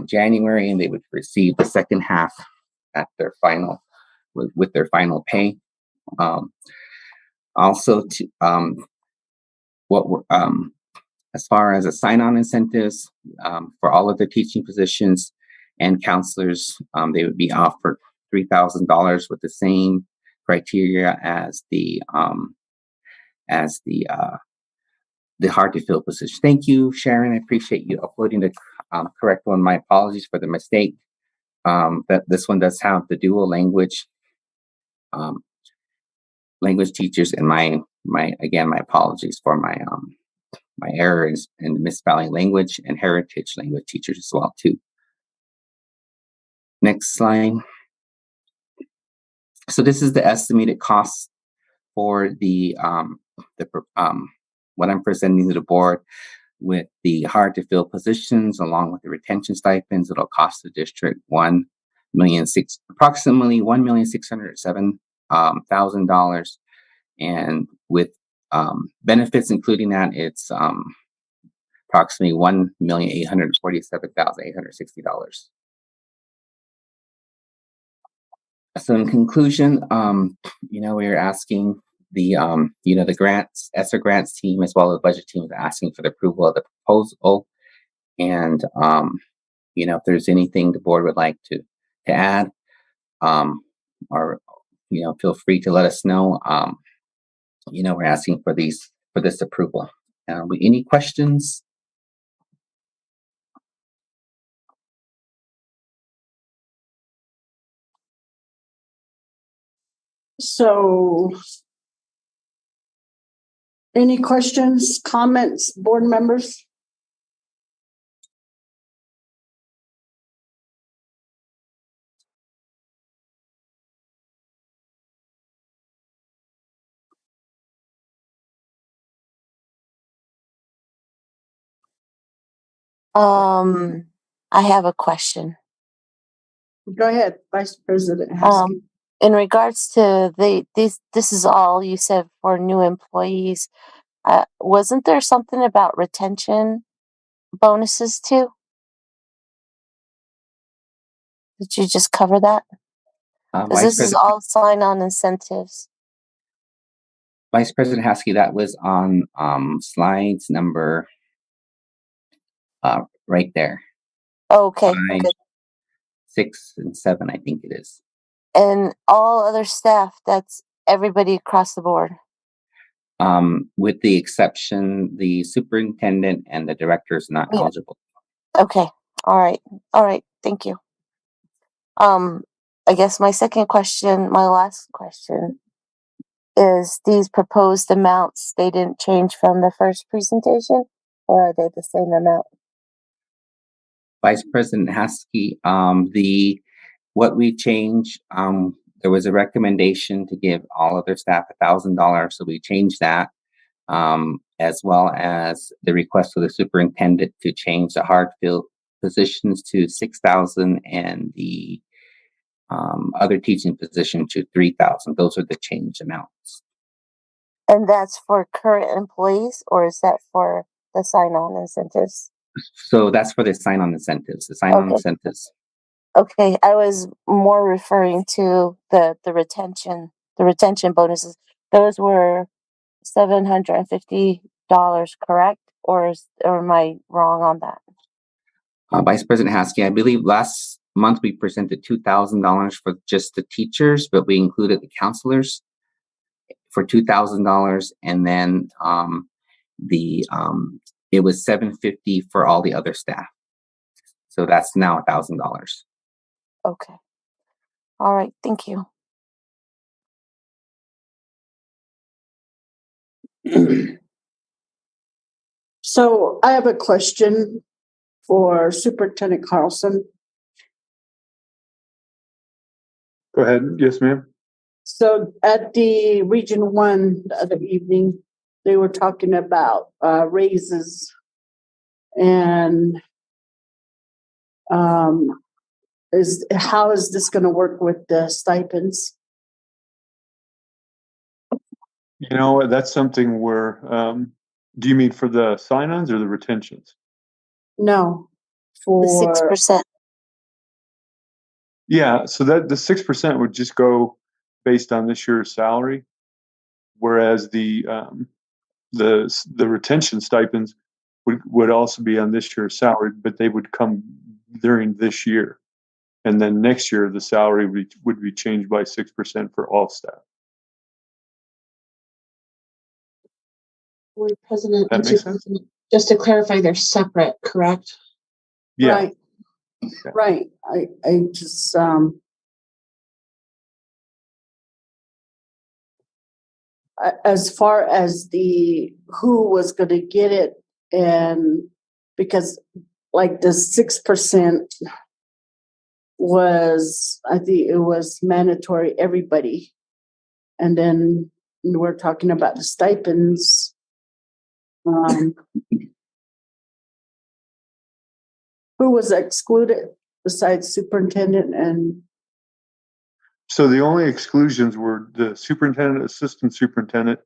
January, and they would receive the second half at their final with their final pay. Also, to what we're as far as a sign-on incentives for all of the teaching positions and counselors, they would be offered $3,000 with the same criteria as the hard to fill position. Thank you, Sharon. I appreciate you uploading the correct one. My apologies for the mistake. That this one does have the dual language teachers, and my apologies for my errors in misspelling language and heritage language teachers as well too. Next slide. So this is the estimated cost for the what I'm presenting to the board with the hard to fill positions along with the retention stipends. It'll cost the district approximately $1,607,000, and with benefits including that, it's approximately $1,847,860. So in conclusion, we are asking the the grants, ESSER grants team, as well as the budget team, is asking for the approval of the proposal. And if there's anything the board would like to add, or feel free to let us know. We're asking for this approval. Any questions? So, any questions, comments, board members? I have a question. Go ahead, Vice President. In regards to this is all you said for new employees. Wasn't there something about retention bonuses too? Did you just cover that? Because this is all sign-on incentives. Vice President Haskey, that was on slides number right there. Okay. 5, 6, and 7, I think it is. And all other staff, that's everybody across the board. With the exception, the superintendent and the director is not eligible. Okay. All right. Thank you. I guess my last question is, these proposed amounts, they didn't change from the first presentation, or are they the same amount? Vice President Haskey, what we changed, there was a recommendation to give all other staff $1,000, so we changed that, as well as the request for the superintendent to change the hard fill positions to $6,000 and the other teaching position to $3,000. Those are the change amounts. And that's for current employees, or is that for the sign-on incentives? So that's for the sign-on incentives. Okay, I was more referring to the retention bonuses. Those were $750, correct? Or am I wrong on that? Vice President Haskey, I believe last month we presented $2,000 for just the teachers, but we included the counselors for $2,000, and then it was $750 for all the other staff. So that's now $1,000. Okay. All right. Thank you. So I have a question for Superintendent Carlson. Go ahead. Yes, ma'am. So at the Region 1 the other evening, they were talking about raises, and How is this gonna work with the stipends? You know, that's something where, do you mean for the sign-ons or the retentions? No, The for 6%. Yeah, so that the 6% would just go based on this year's salary, whereas the retention stipends would also be on this year's salary, but they would come during this year. And then next year, the salary would be changed by 6% for all staff. Board President, That and makes sense? Superintendent, just to clarify, they're separate, correct? Yeah. Right. Right. I just, as far as who was gonna get it, and because like the 6% was, I think it was mandatory, everybody. And then we're talking about the stipends. Who was excluded besides superintendent and? So the only exclusions were the superintendent, assistant superintendent,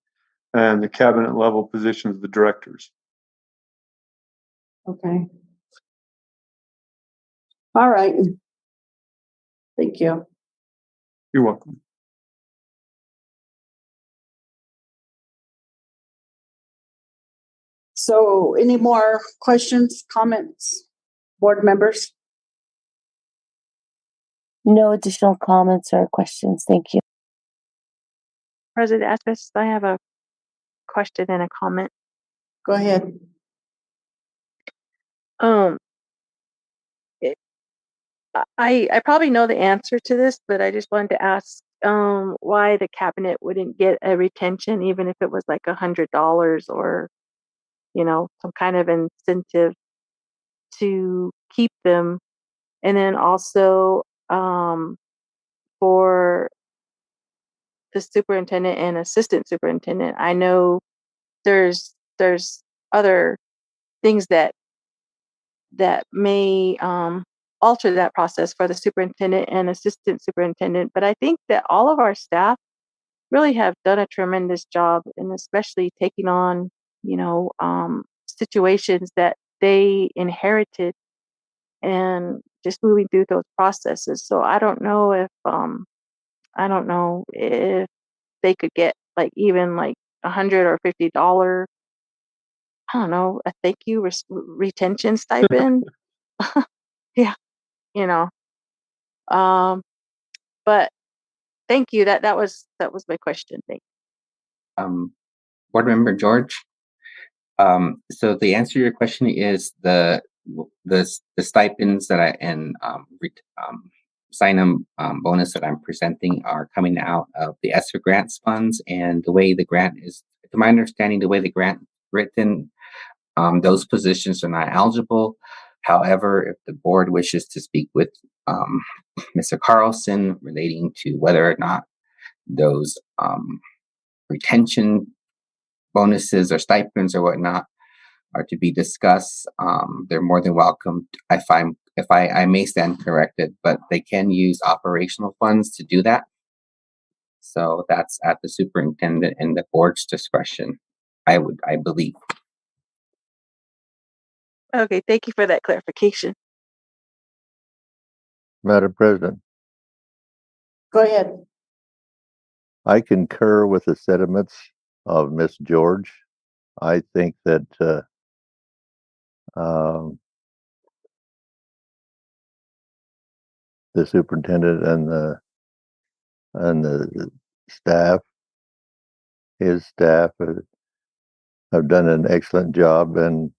and the cabinet level positions, the directors. Okay. All right. Thank you. You're welcome. So any more questions, comments, board members? No additional comments or questions. Thank you. President Aspis, I have a question and a comment. Go ahead. I probably know the answer to this, but I just wanted to ask why the cabinet wouldn't get a retention, even if it was like $100 or, some kind of incentive to keep them. And then also for the superintendent and assistant superintendent, I know there's other things that may alter that process for the superintendent and assistant superintendent. But I think that all of our staff really have done a tremendous job, and especially taking on, situations that they inherited and just moving through those processes. So I don't know if they could get like even like $100 or $50, I don't know, a thank you retention stipend. Yeah, you know. But thank you. That was my question. Thank you. Board Member George. So the answer to your question is the stipends that sign-on bonus that I'm presenting are coming out of the ESSER grants funds, and the way the grant is, to my understanding, the way the grant written, those positions are not eligible. However, if the board wishes to speak with Mr. Carlson relating to whether or not those retention bonuses or stipends or whatnot are to be discussed, they're more than welcome. I may stand corrected, but they can use operational funds to do that. So that's at the superintendent and the board's discretion, I believe. Okay, thank you for that clarification. Madam President, Go ahead. I concur with the sentiments of Miss George. I think that the superintendent and the staff, his staff, have done an excellent job and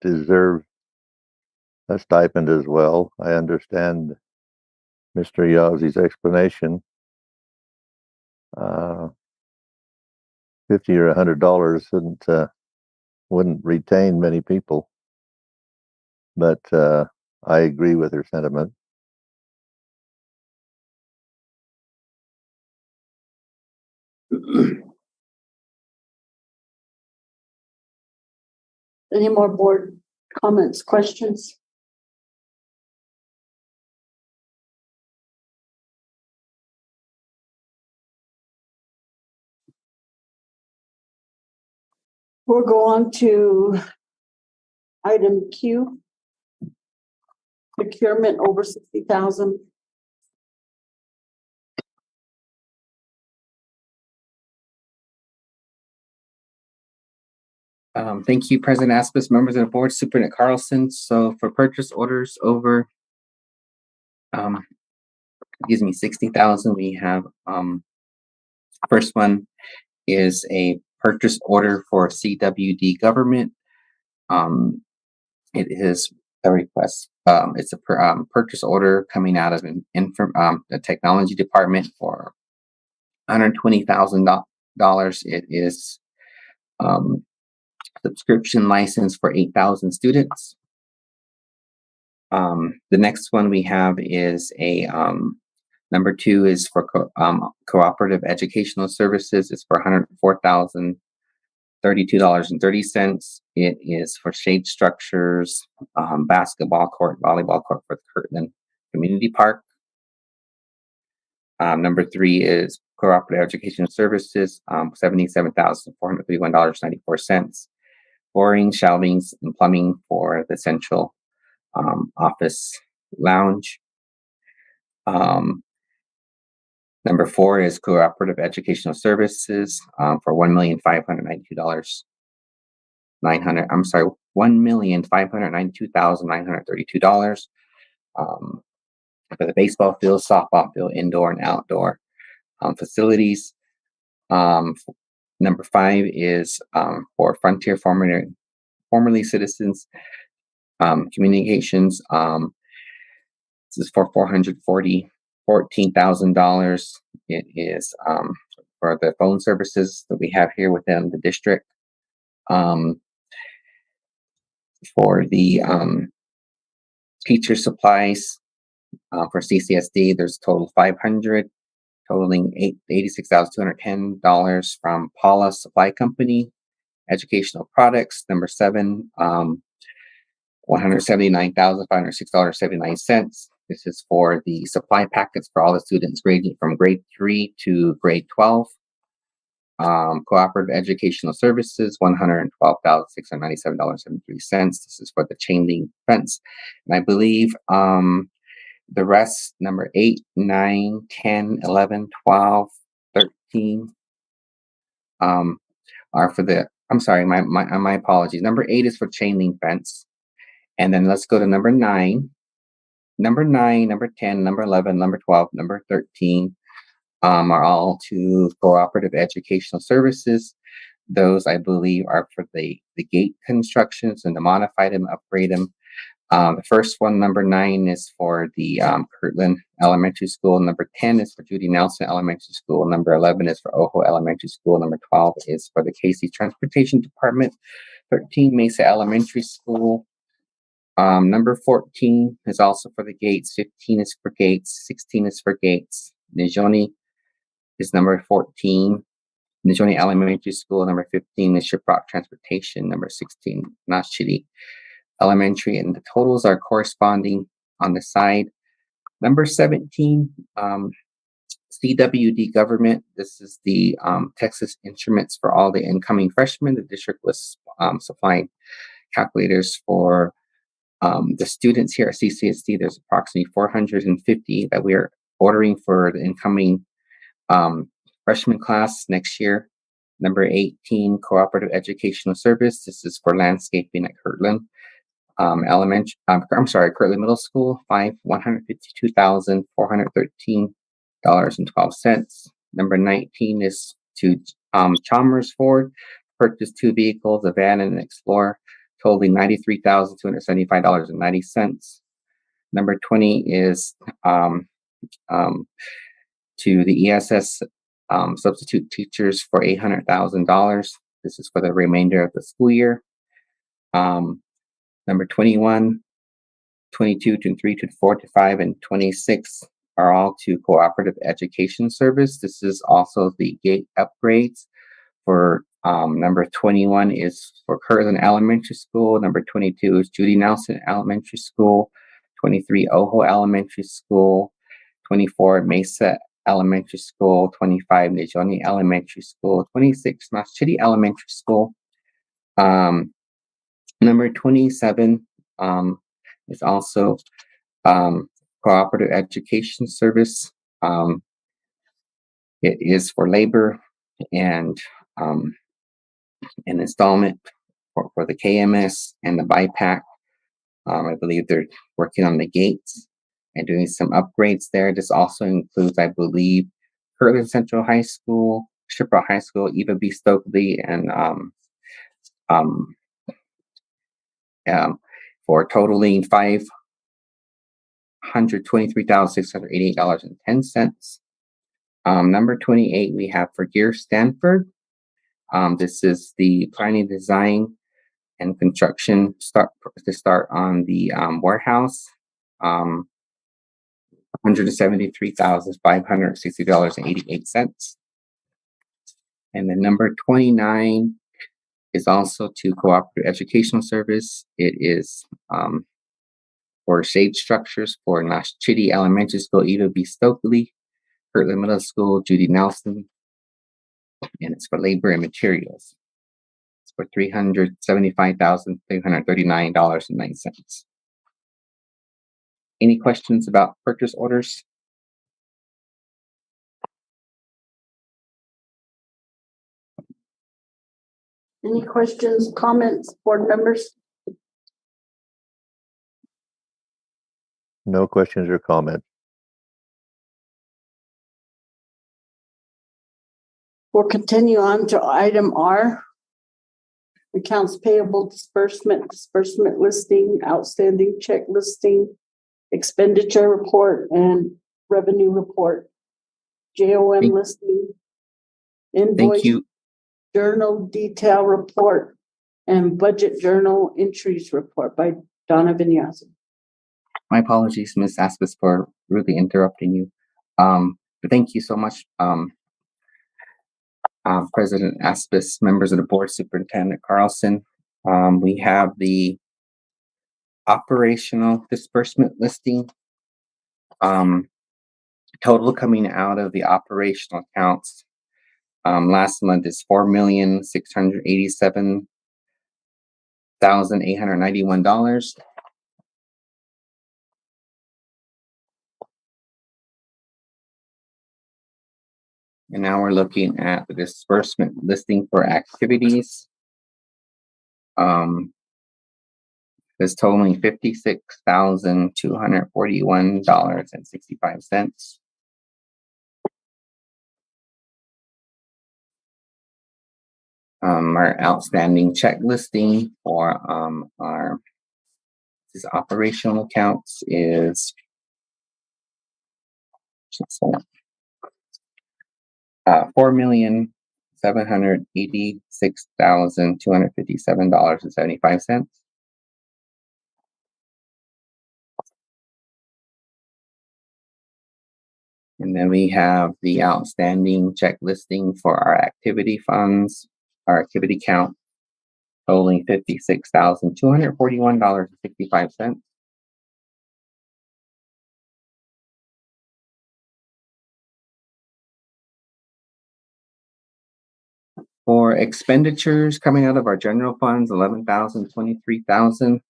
deserve a stipend as well. I understand Mr. Yazzi's explanation. $50 or $100 wouldn't retain many people, but I agree with her sentiment. Any more board comments, questions? We'll go on to item Q. Procurement over 60,000. Thank you, President Aspis, members of the board, Superintendent Carlson. So for purchase orders over, 60,000, we have, first one is a purchase order for CWD government. It is a request. It's a purchase order coming out of the technology department for $120,000. It is subscription license for 8,000 students. The next one we have is a number 2 is for cooperative educational services. It's for $104,032.30. It is for shade structures, basketball court, volleyball court for the Kirtland Community Park. Number 3 is cooperative educational services, $77,431.94. Flooring, shelvings, and plumbing for the central office lounge. Number 4 is cooperative educational services for $1,592,932 for the baseball field, softball field, indoor and outdoor facilities. Number 5 is for Frontier formerly Citizens Communications. This is for $14,000. It is for the phone services that we have here within the district. For the teacher supplies for CCSD, there's total 500, totaling $86,210 from Paula Supply Company. Educational products, number 7, $179,506.79. This is for the supply packets for all the students grading from grade 3 to grade 12. Cooperative educational services, $112,697.73. This is for the chain link fence. And I believe the rest, number 8, 9, 10, 11, 12, 13, are for the, I'm sorry, my apologies. Number 8 is for chain link fence. And then let's go to number 9. Number 9, number 10, number 11, number 12, number 13 are all to cooperative educational services. Those, I believe, are for the gate constructions and to modify them, upgrade them. The first one, number 9, is for the Kirtland Elementary School. Number 10 is for Judy Nelson Elementary School. Number 11 is for Ojo Elementary School. Number 12 is for the Casey Transportation Department. 13, Mesa Elementary School. Number 14 is also for the gates. 15 is for gates. 16 is for gates. Nijoni is number 14. Nijoni Elementary School. Number 15 is Shiprock Transportation. Number 16, Nashidi Elementary. And the totals are corresponding on the side. Number 17, CWD government. This is the Texas Instruments for all the incoming freshmen. The district was supplying calculators for the students here at CCSD. There's approximately 450 that we are ordering for the incoming freshman class next year. Number 18, cooperative educational service. This is for landscaping at Kirtland Kirtland Middle School. $152,413.12. Number 19 is to Chalmers Ford, purchase 2 vehicles, a van and an Explorer, totaling $93,275.90. Number 20 is to the ESS substitute teachers for $800,000. This is for the remainder of the school year. Number 21, 22, 23, 24, 25, and 26 are all to cooperative education service. This is also the gate upgrades. For number 21 is for Kirtland Elementary School. Number 22 is Judy Nelson Elementary School. 23, Ojo Elementary School. 24, Mesa Elementary School. 25, Nijoni Elementary School. 26, Mashidi Elementary School. Number 27 is also cooperative education service. It is for labor and an installment for the KMS and the BIPAC. I believe they're working on the gates and doing some upgrades there. This also includes, I believe, Kirtland Central High School, Shiprock High School, Eva B. Stokely, and for totaling $523,688.10. Number 28, we have for Gear Stanford. This is the planning, design, and construction start on the warehouse. $173,560.88. And then number 29 is also to Cooperative Educational Service. It is for shade structures for Nash Chitty Elementary School, Eva B. Stokely, Kirtland Middle School, Judy Nelson, and it's for labor and materials. It's for $375,339.09. Any questions about purchase orders? Any questions, comments, board members? No questions or comments. We'll continue on to item R. Accounts payable disbursement listing, outstanding check listing, expenditure report, and revenue report. JOM listing, invoice, journal detail report, and budget journal entries report by Donna Vinyasa. My apologies, Ms. Aspis, for rudely interrupting you. But thank you so much, President Aspis, members of the board, Superintendent Carlson. We have the operational disbursement listing. Total coming out of the operational accounts last month is $4,687,891. And now we're looking at the disbursement listing for activities. It's totaling $56,241.65. Our outstanding check listing for our operational accounts is $4,786,257.75. And then we have the outstanding check listing for our activity funds, our activity count, totaling $56,241.65. For expenditures coming out of our general funds, 11,000, 23,000.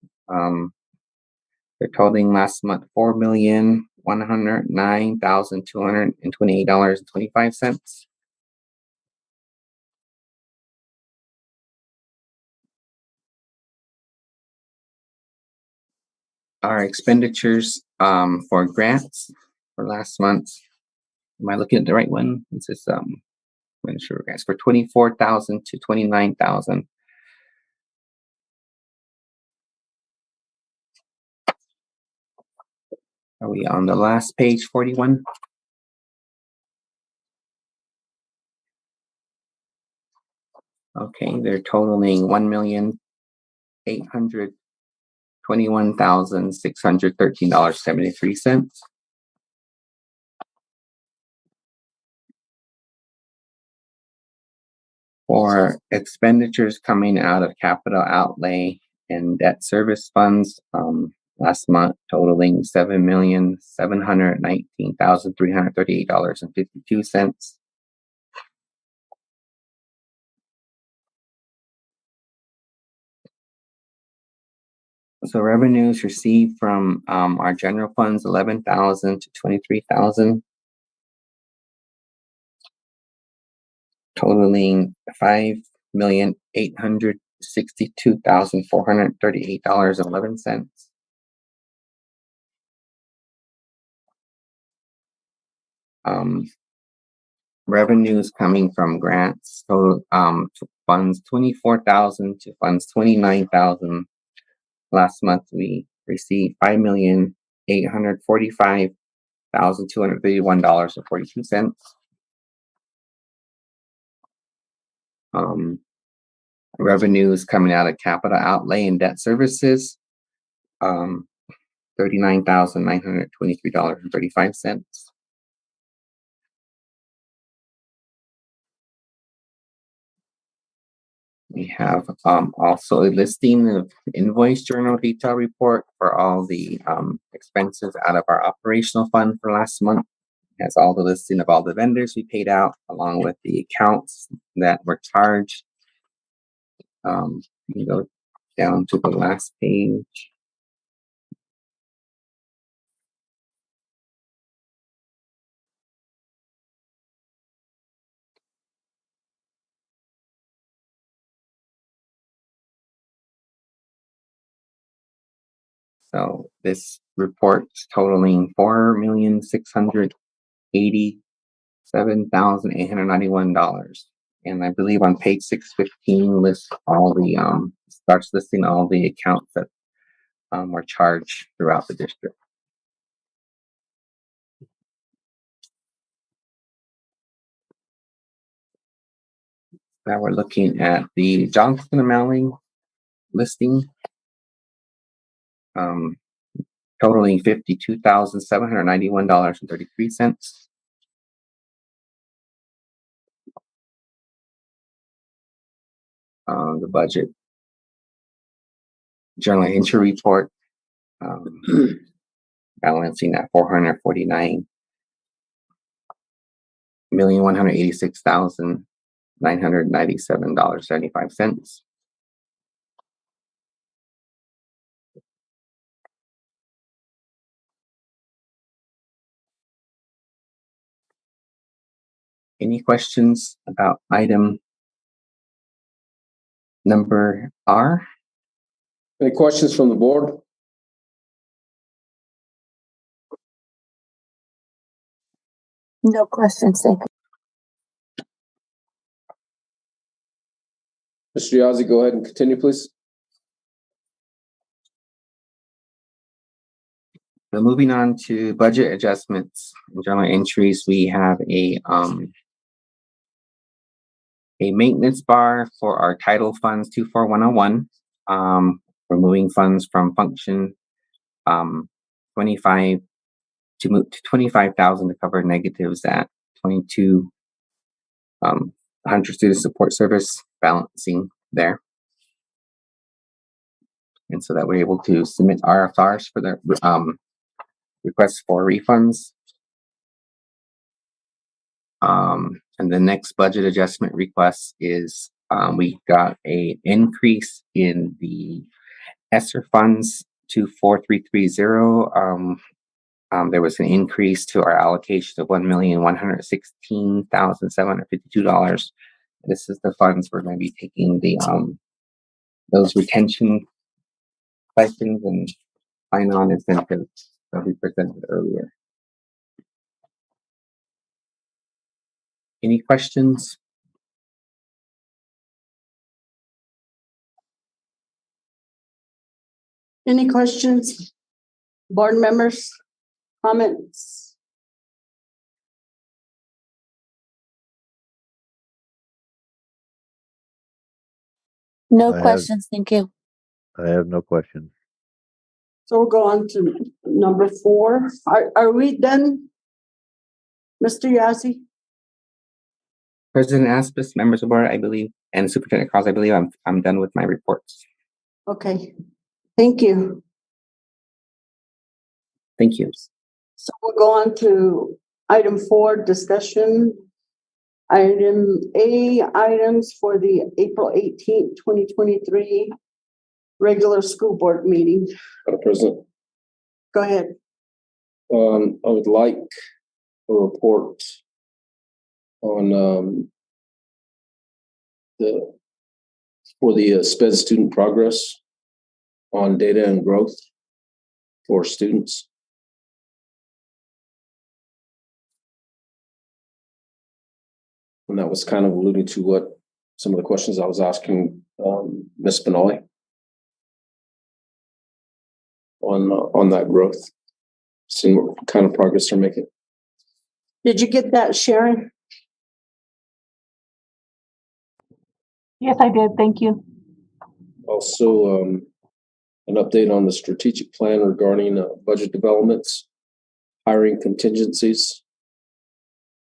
They're totaling last month $4,109,228.25. Our expenditures for grants for last month. Am I looking at the right one? This is grants for 24,000 to 29,000. Are we on the last page, 41? Okay, they're totaling $1,821,613.73. For expenditures coming out of capital outlay and debt service funds, last month totaling $7,719,338.52. So revenues received from our general funds, 11,000 to 23,000, totaling $5,862,438.11. Revenues coming from grants, so to funds 24,000 to funds 29,000. Last month we received $5,845,231.42. Revenues coming out of capital outlay and debt services, $39,923.35. We have also a listing of invoice journal detail report for all the expenses out of our operational fund for last month. It has all the listing of all the vendors we paid out, along with the accounts that were charged. You can go down to the last page. So this report is totaling $4,687,891. And I believe on page 615 lists all the starts listing all the accounts that were charged throughout the district. Now we're looking at the Johnston and Malley listing, totaling $52,791.33. The budget journal entry report balancing at $449,186,997.75. Any questions about item number R? Any questions from the board? No questions, thank you. Mr. Yazzie, go ahead and continue, please. So moving on to budget adjustments and journal entries, we have a maintenance bar for our title funds 24101. Removing funds from function 25 to move to 25,000 to cover negatives at 2200 student support service, balancing there. And so that we're able to submit RFRs for the requests for refunds. And the next budget adjustment request is we got a increase in the ESSER funds to 4330. There was an increase to our allocation of $1,116,752. This is the funds we're going to be taking the those retention stipends and sign-on incentives that we presented earlier. Any questions? Any questions? Board members, comments? No questions, thank you. I have no questions. So we'll go on to number 4. Are we done, Mr. Yazzie? President Aspis, members of the board, I believe, and Superintendent Carls, I believe I'm done with my reports. Okay, thank you. Thank you. So we'll go on to item 4, discussion. Item A, items for the April 18th, 2023 regular school board meeting. Madam President, Go ahead. I would like a report on the SPED student progress on data and growth for students. And that was kind of alluding to what some of the questions I was asking Ms. Benali on that growth, seeing what kind of progress they're making. Did you get that, Sharon? Yes, I did. Thank you. Also, an update on the strategic plan regarding budget developments, hiring contingencies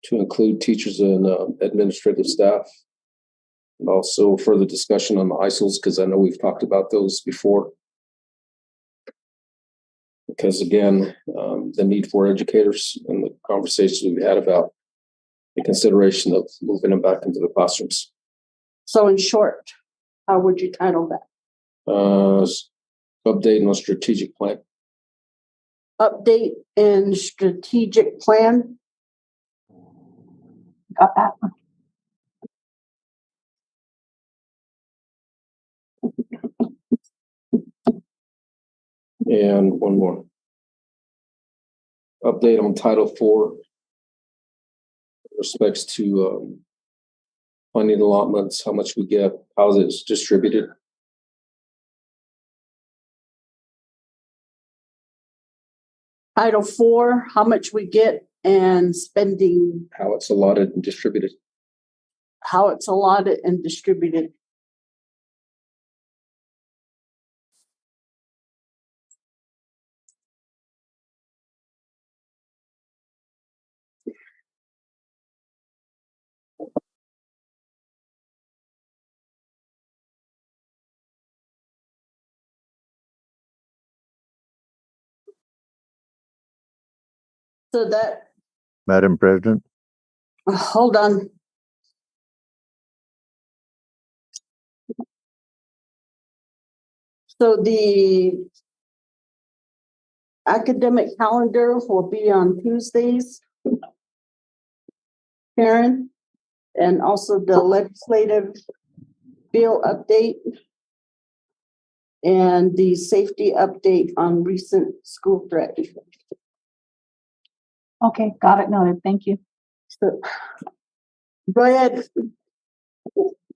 to include teachers and administrative staff, and also further discussion on the ISILs, because I know we've talked about those before. Because again, the need for educators and the conversations we've had about the consideration of moving them back into the classrooms. So in short, how would you title that? Update on strategic plan. Update and strategic plan. Got that. And one more. Update on Title IV respects to funding allotments, how much we get, how it's distributed. Title IV, how much we get, and spending. How it's allotted and distributed. How it's allotted and distributed. So that, Madam President, hold on. So the academic calendar will be on Tuesdays, Karen, and also the legislative bill update and the safety update on recent school threat. Okay, got it noted. Thank you. So, go ahead,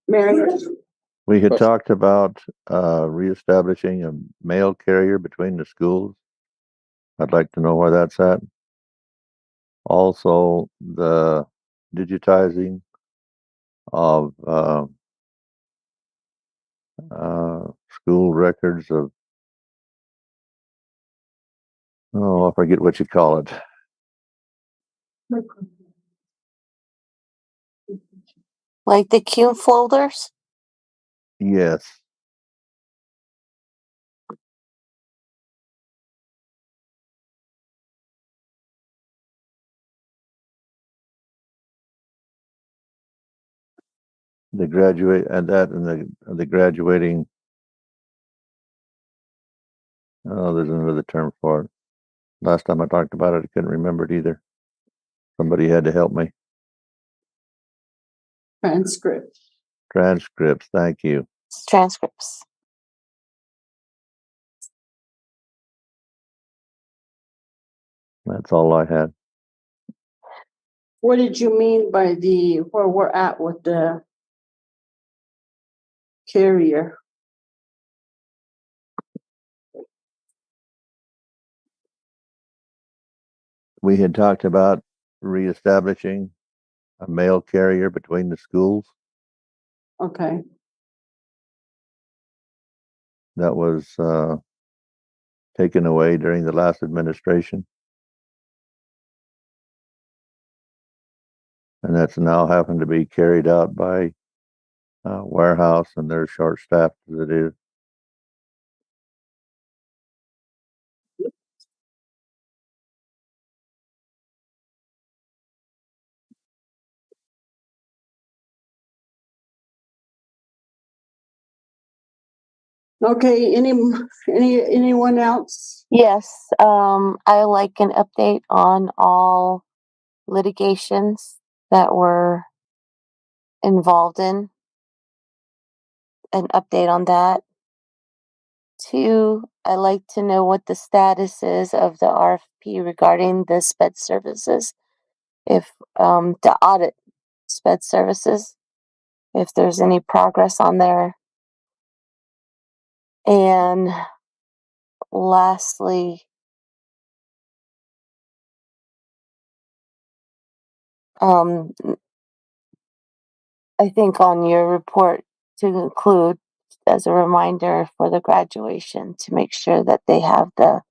Mary. we had talked about reestablishing a mail carrier between the schools. I'd like to know where that's at. Also, the digitizing of school records of, oh, I forget what you call it. Like the Q folders? Yes. The graduate and that and the graduating. Oh, there's another term for it. Last time I talked about it, I couldn't remember it either. Somebody had to help me. Transcript. Transcripts. Thank you. Transcripts. That's all I had. What did you mean by the where we're at with the carrier? We had talked about reestablishing a mail carrier between the schools. Okay. That was taken away during the last administration. And that's now having to be carried out by warehouse, and they're short-staffed as it is. Okay, anyone else? Yes, I like an update on all litigations that we're involved in. An update on that. 2, I like to know what the status is of the RFP regarding the sped services. If the audit sped services, if there's any progress on there. And lastly, I think on your report to include as a reminder for the graduation to make sure that they have the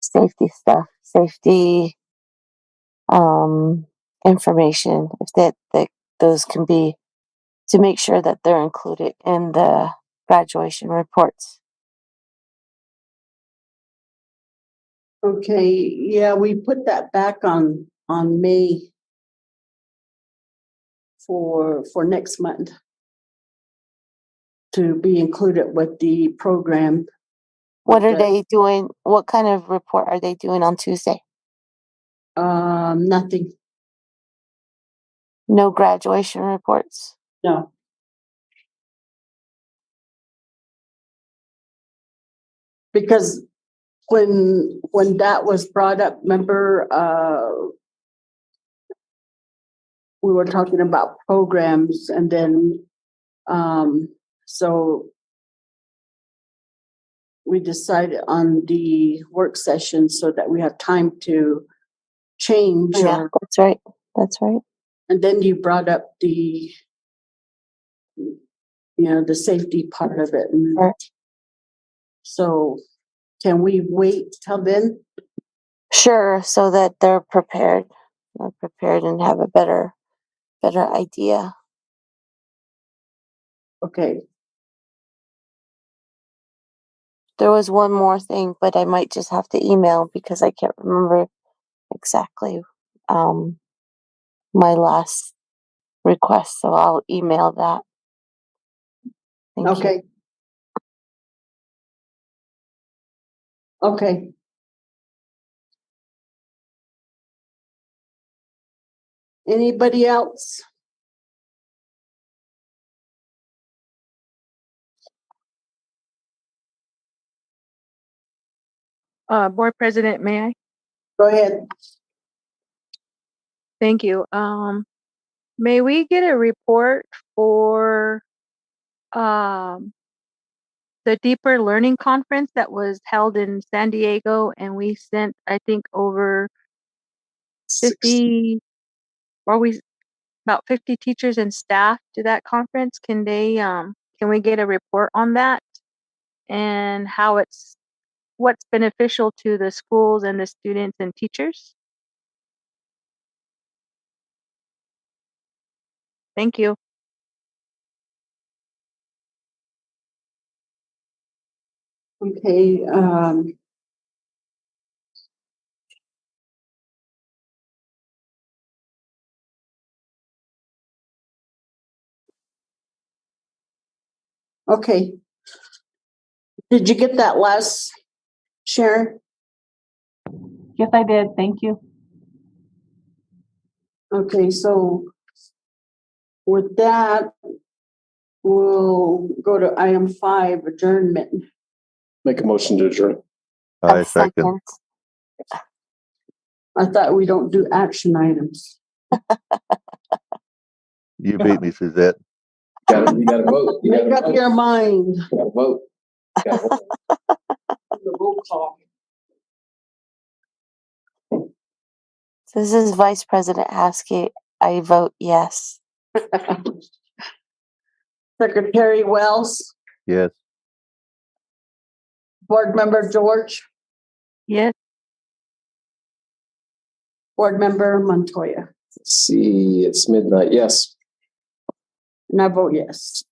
safety stuff, safety information, if that those can be, to make sure that they're included in the graduation reports. Okay, yeah, we put that back on May for next month to be included with the program. What are they doing? What kind of report are they doing on Tuesday? Nothing. No graduation reports? No. Because when that was brought up, remember, we were talking about programs, and then so we decided on the work session so that we have time to change. Yeah, that's right. That's right. And then you brought up the safety part of it. And so can we wait till then? Sure, so that they're prepared and have a better idea. Okay. There was one more thing, but I might just have to email because I can't remember exactly my last request, so I'll email that. Thank you. Okay. Anybody else? Board President, may I? Go ahead. Thank you. May we get a report for the Deeper Learning Conference that was held in San Diego, and we sent, I think, over 50, about 50 teachers and staff to that conference. Can we get a report on that and how what's beneficial to the schools and the students and teachers? Thank you. Okay. Okay. Did you get that last, Sharon? Yes, I did. Thank you. Okay, so with that, we'll go to item 5, adjournment. Make a motion to adjourn. I second. I thought we don't do action items. You beat me, Suzette. You gotta vote. Make up your mind. You gotta vote. The roll call. This is Vice President Haskell. I vote yes. Secretary Wells. Yes. Board Member George. Yes. Board Member Montoya. Let's see, it's midnight. Yes. And I vote yes.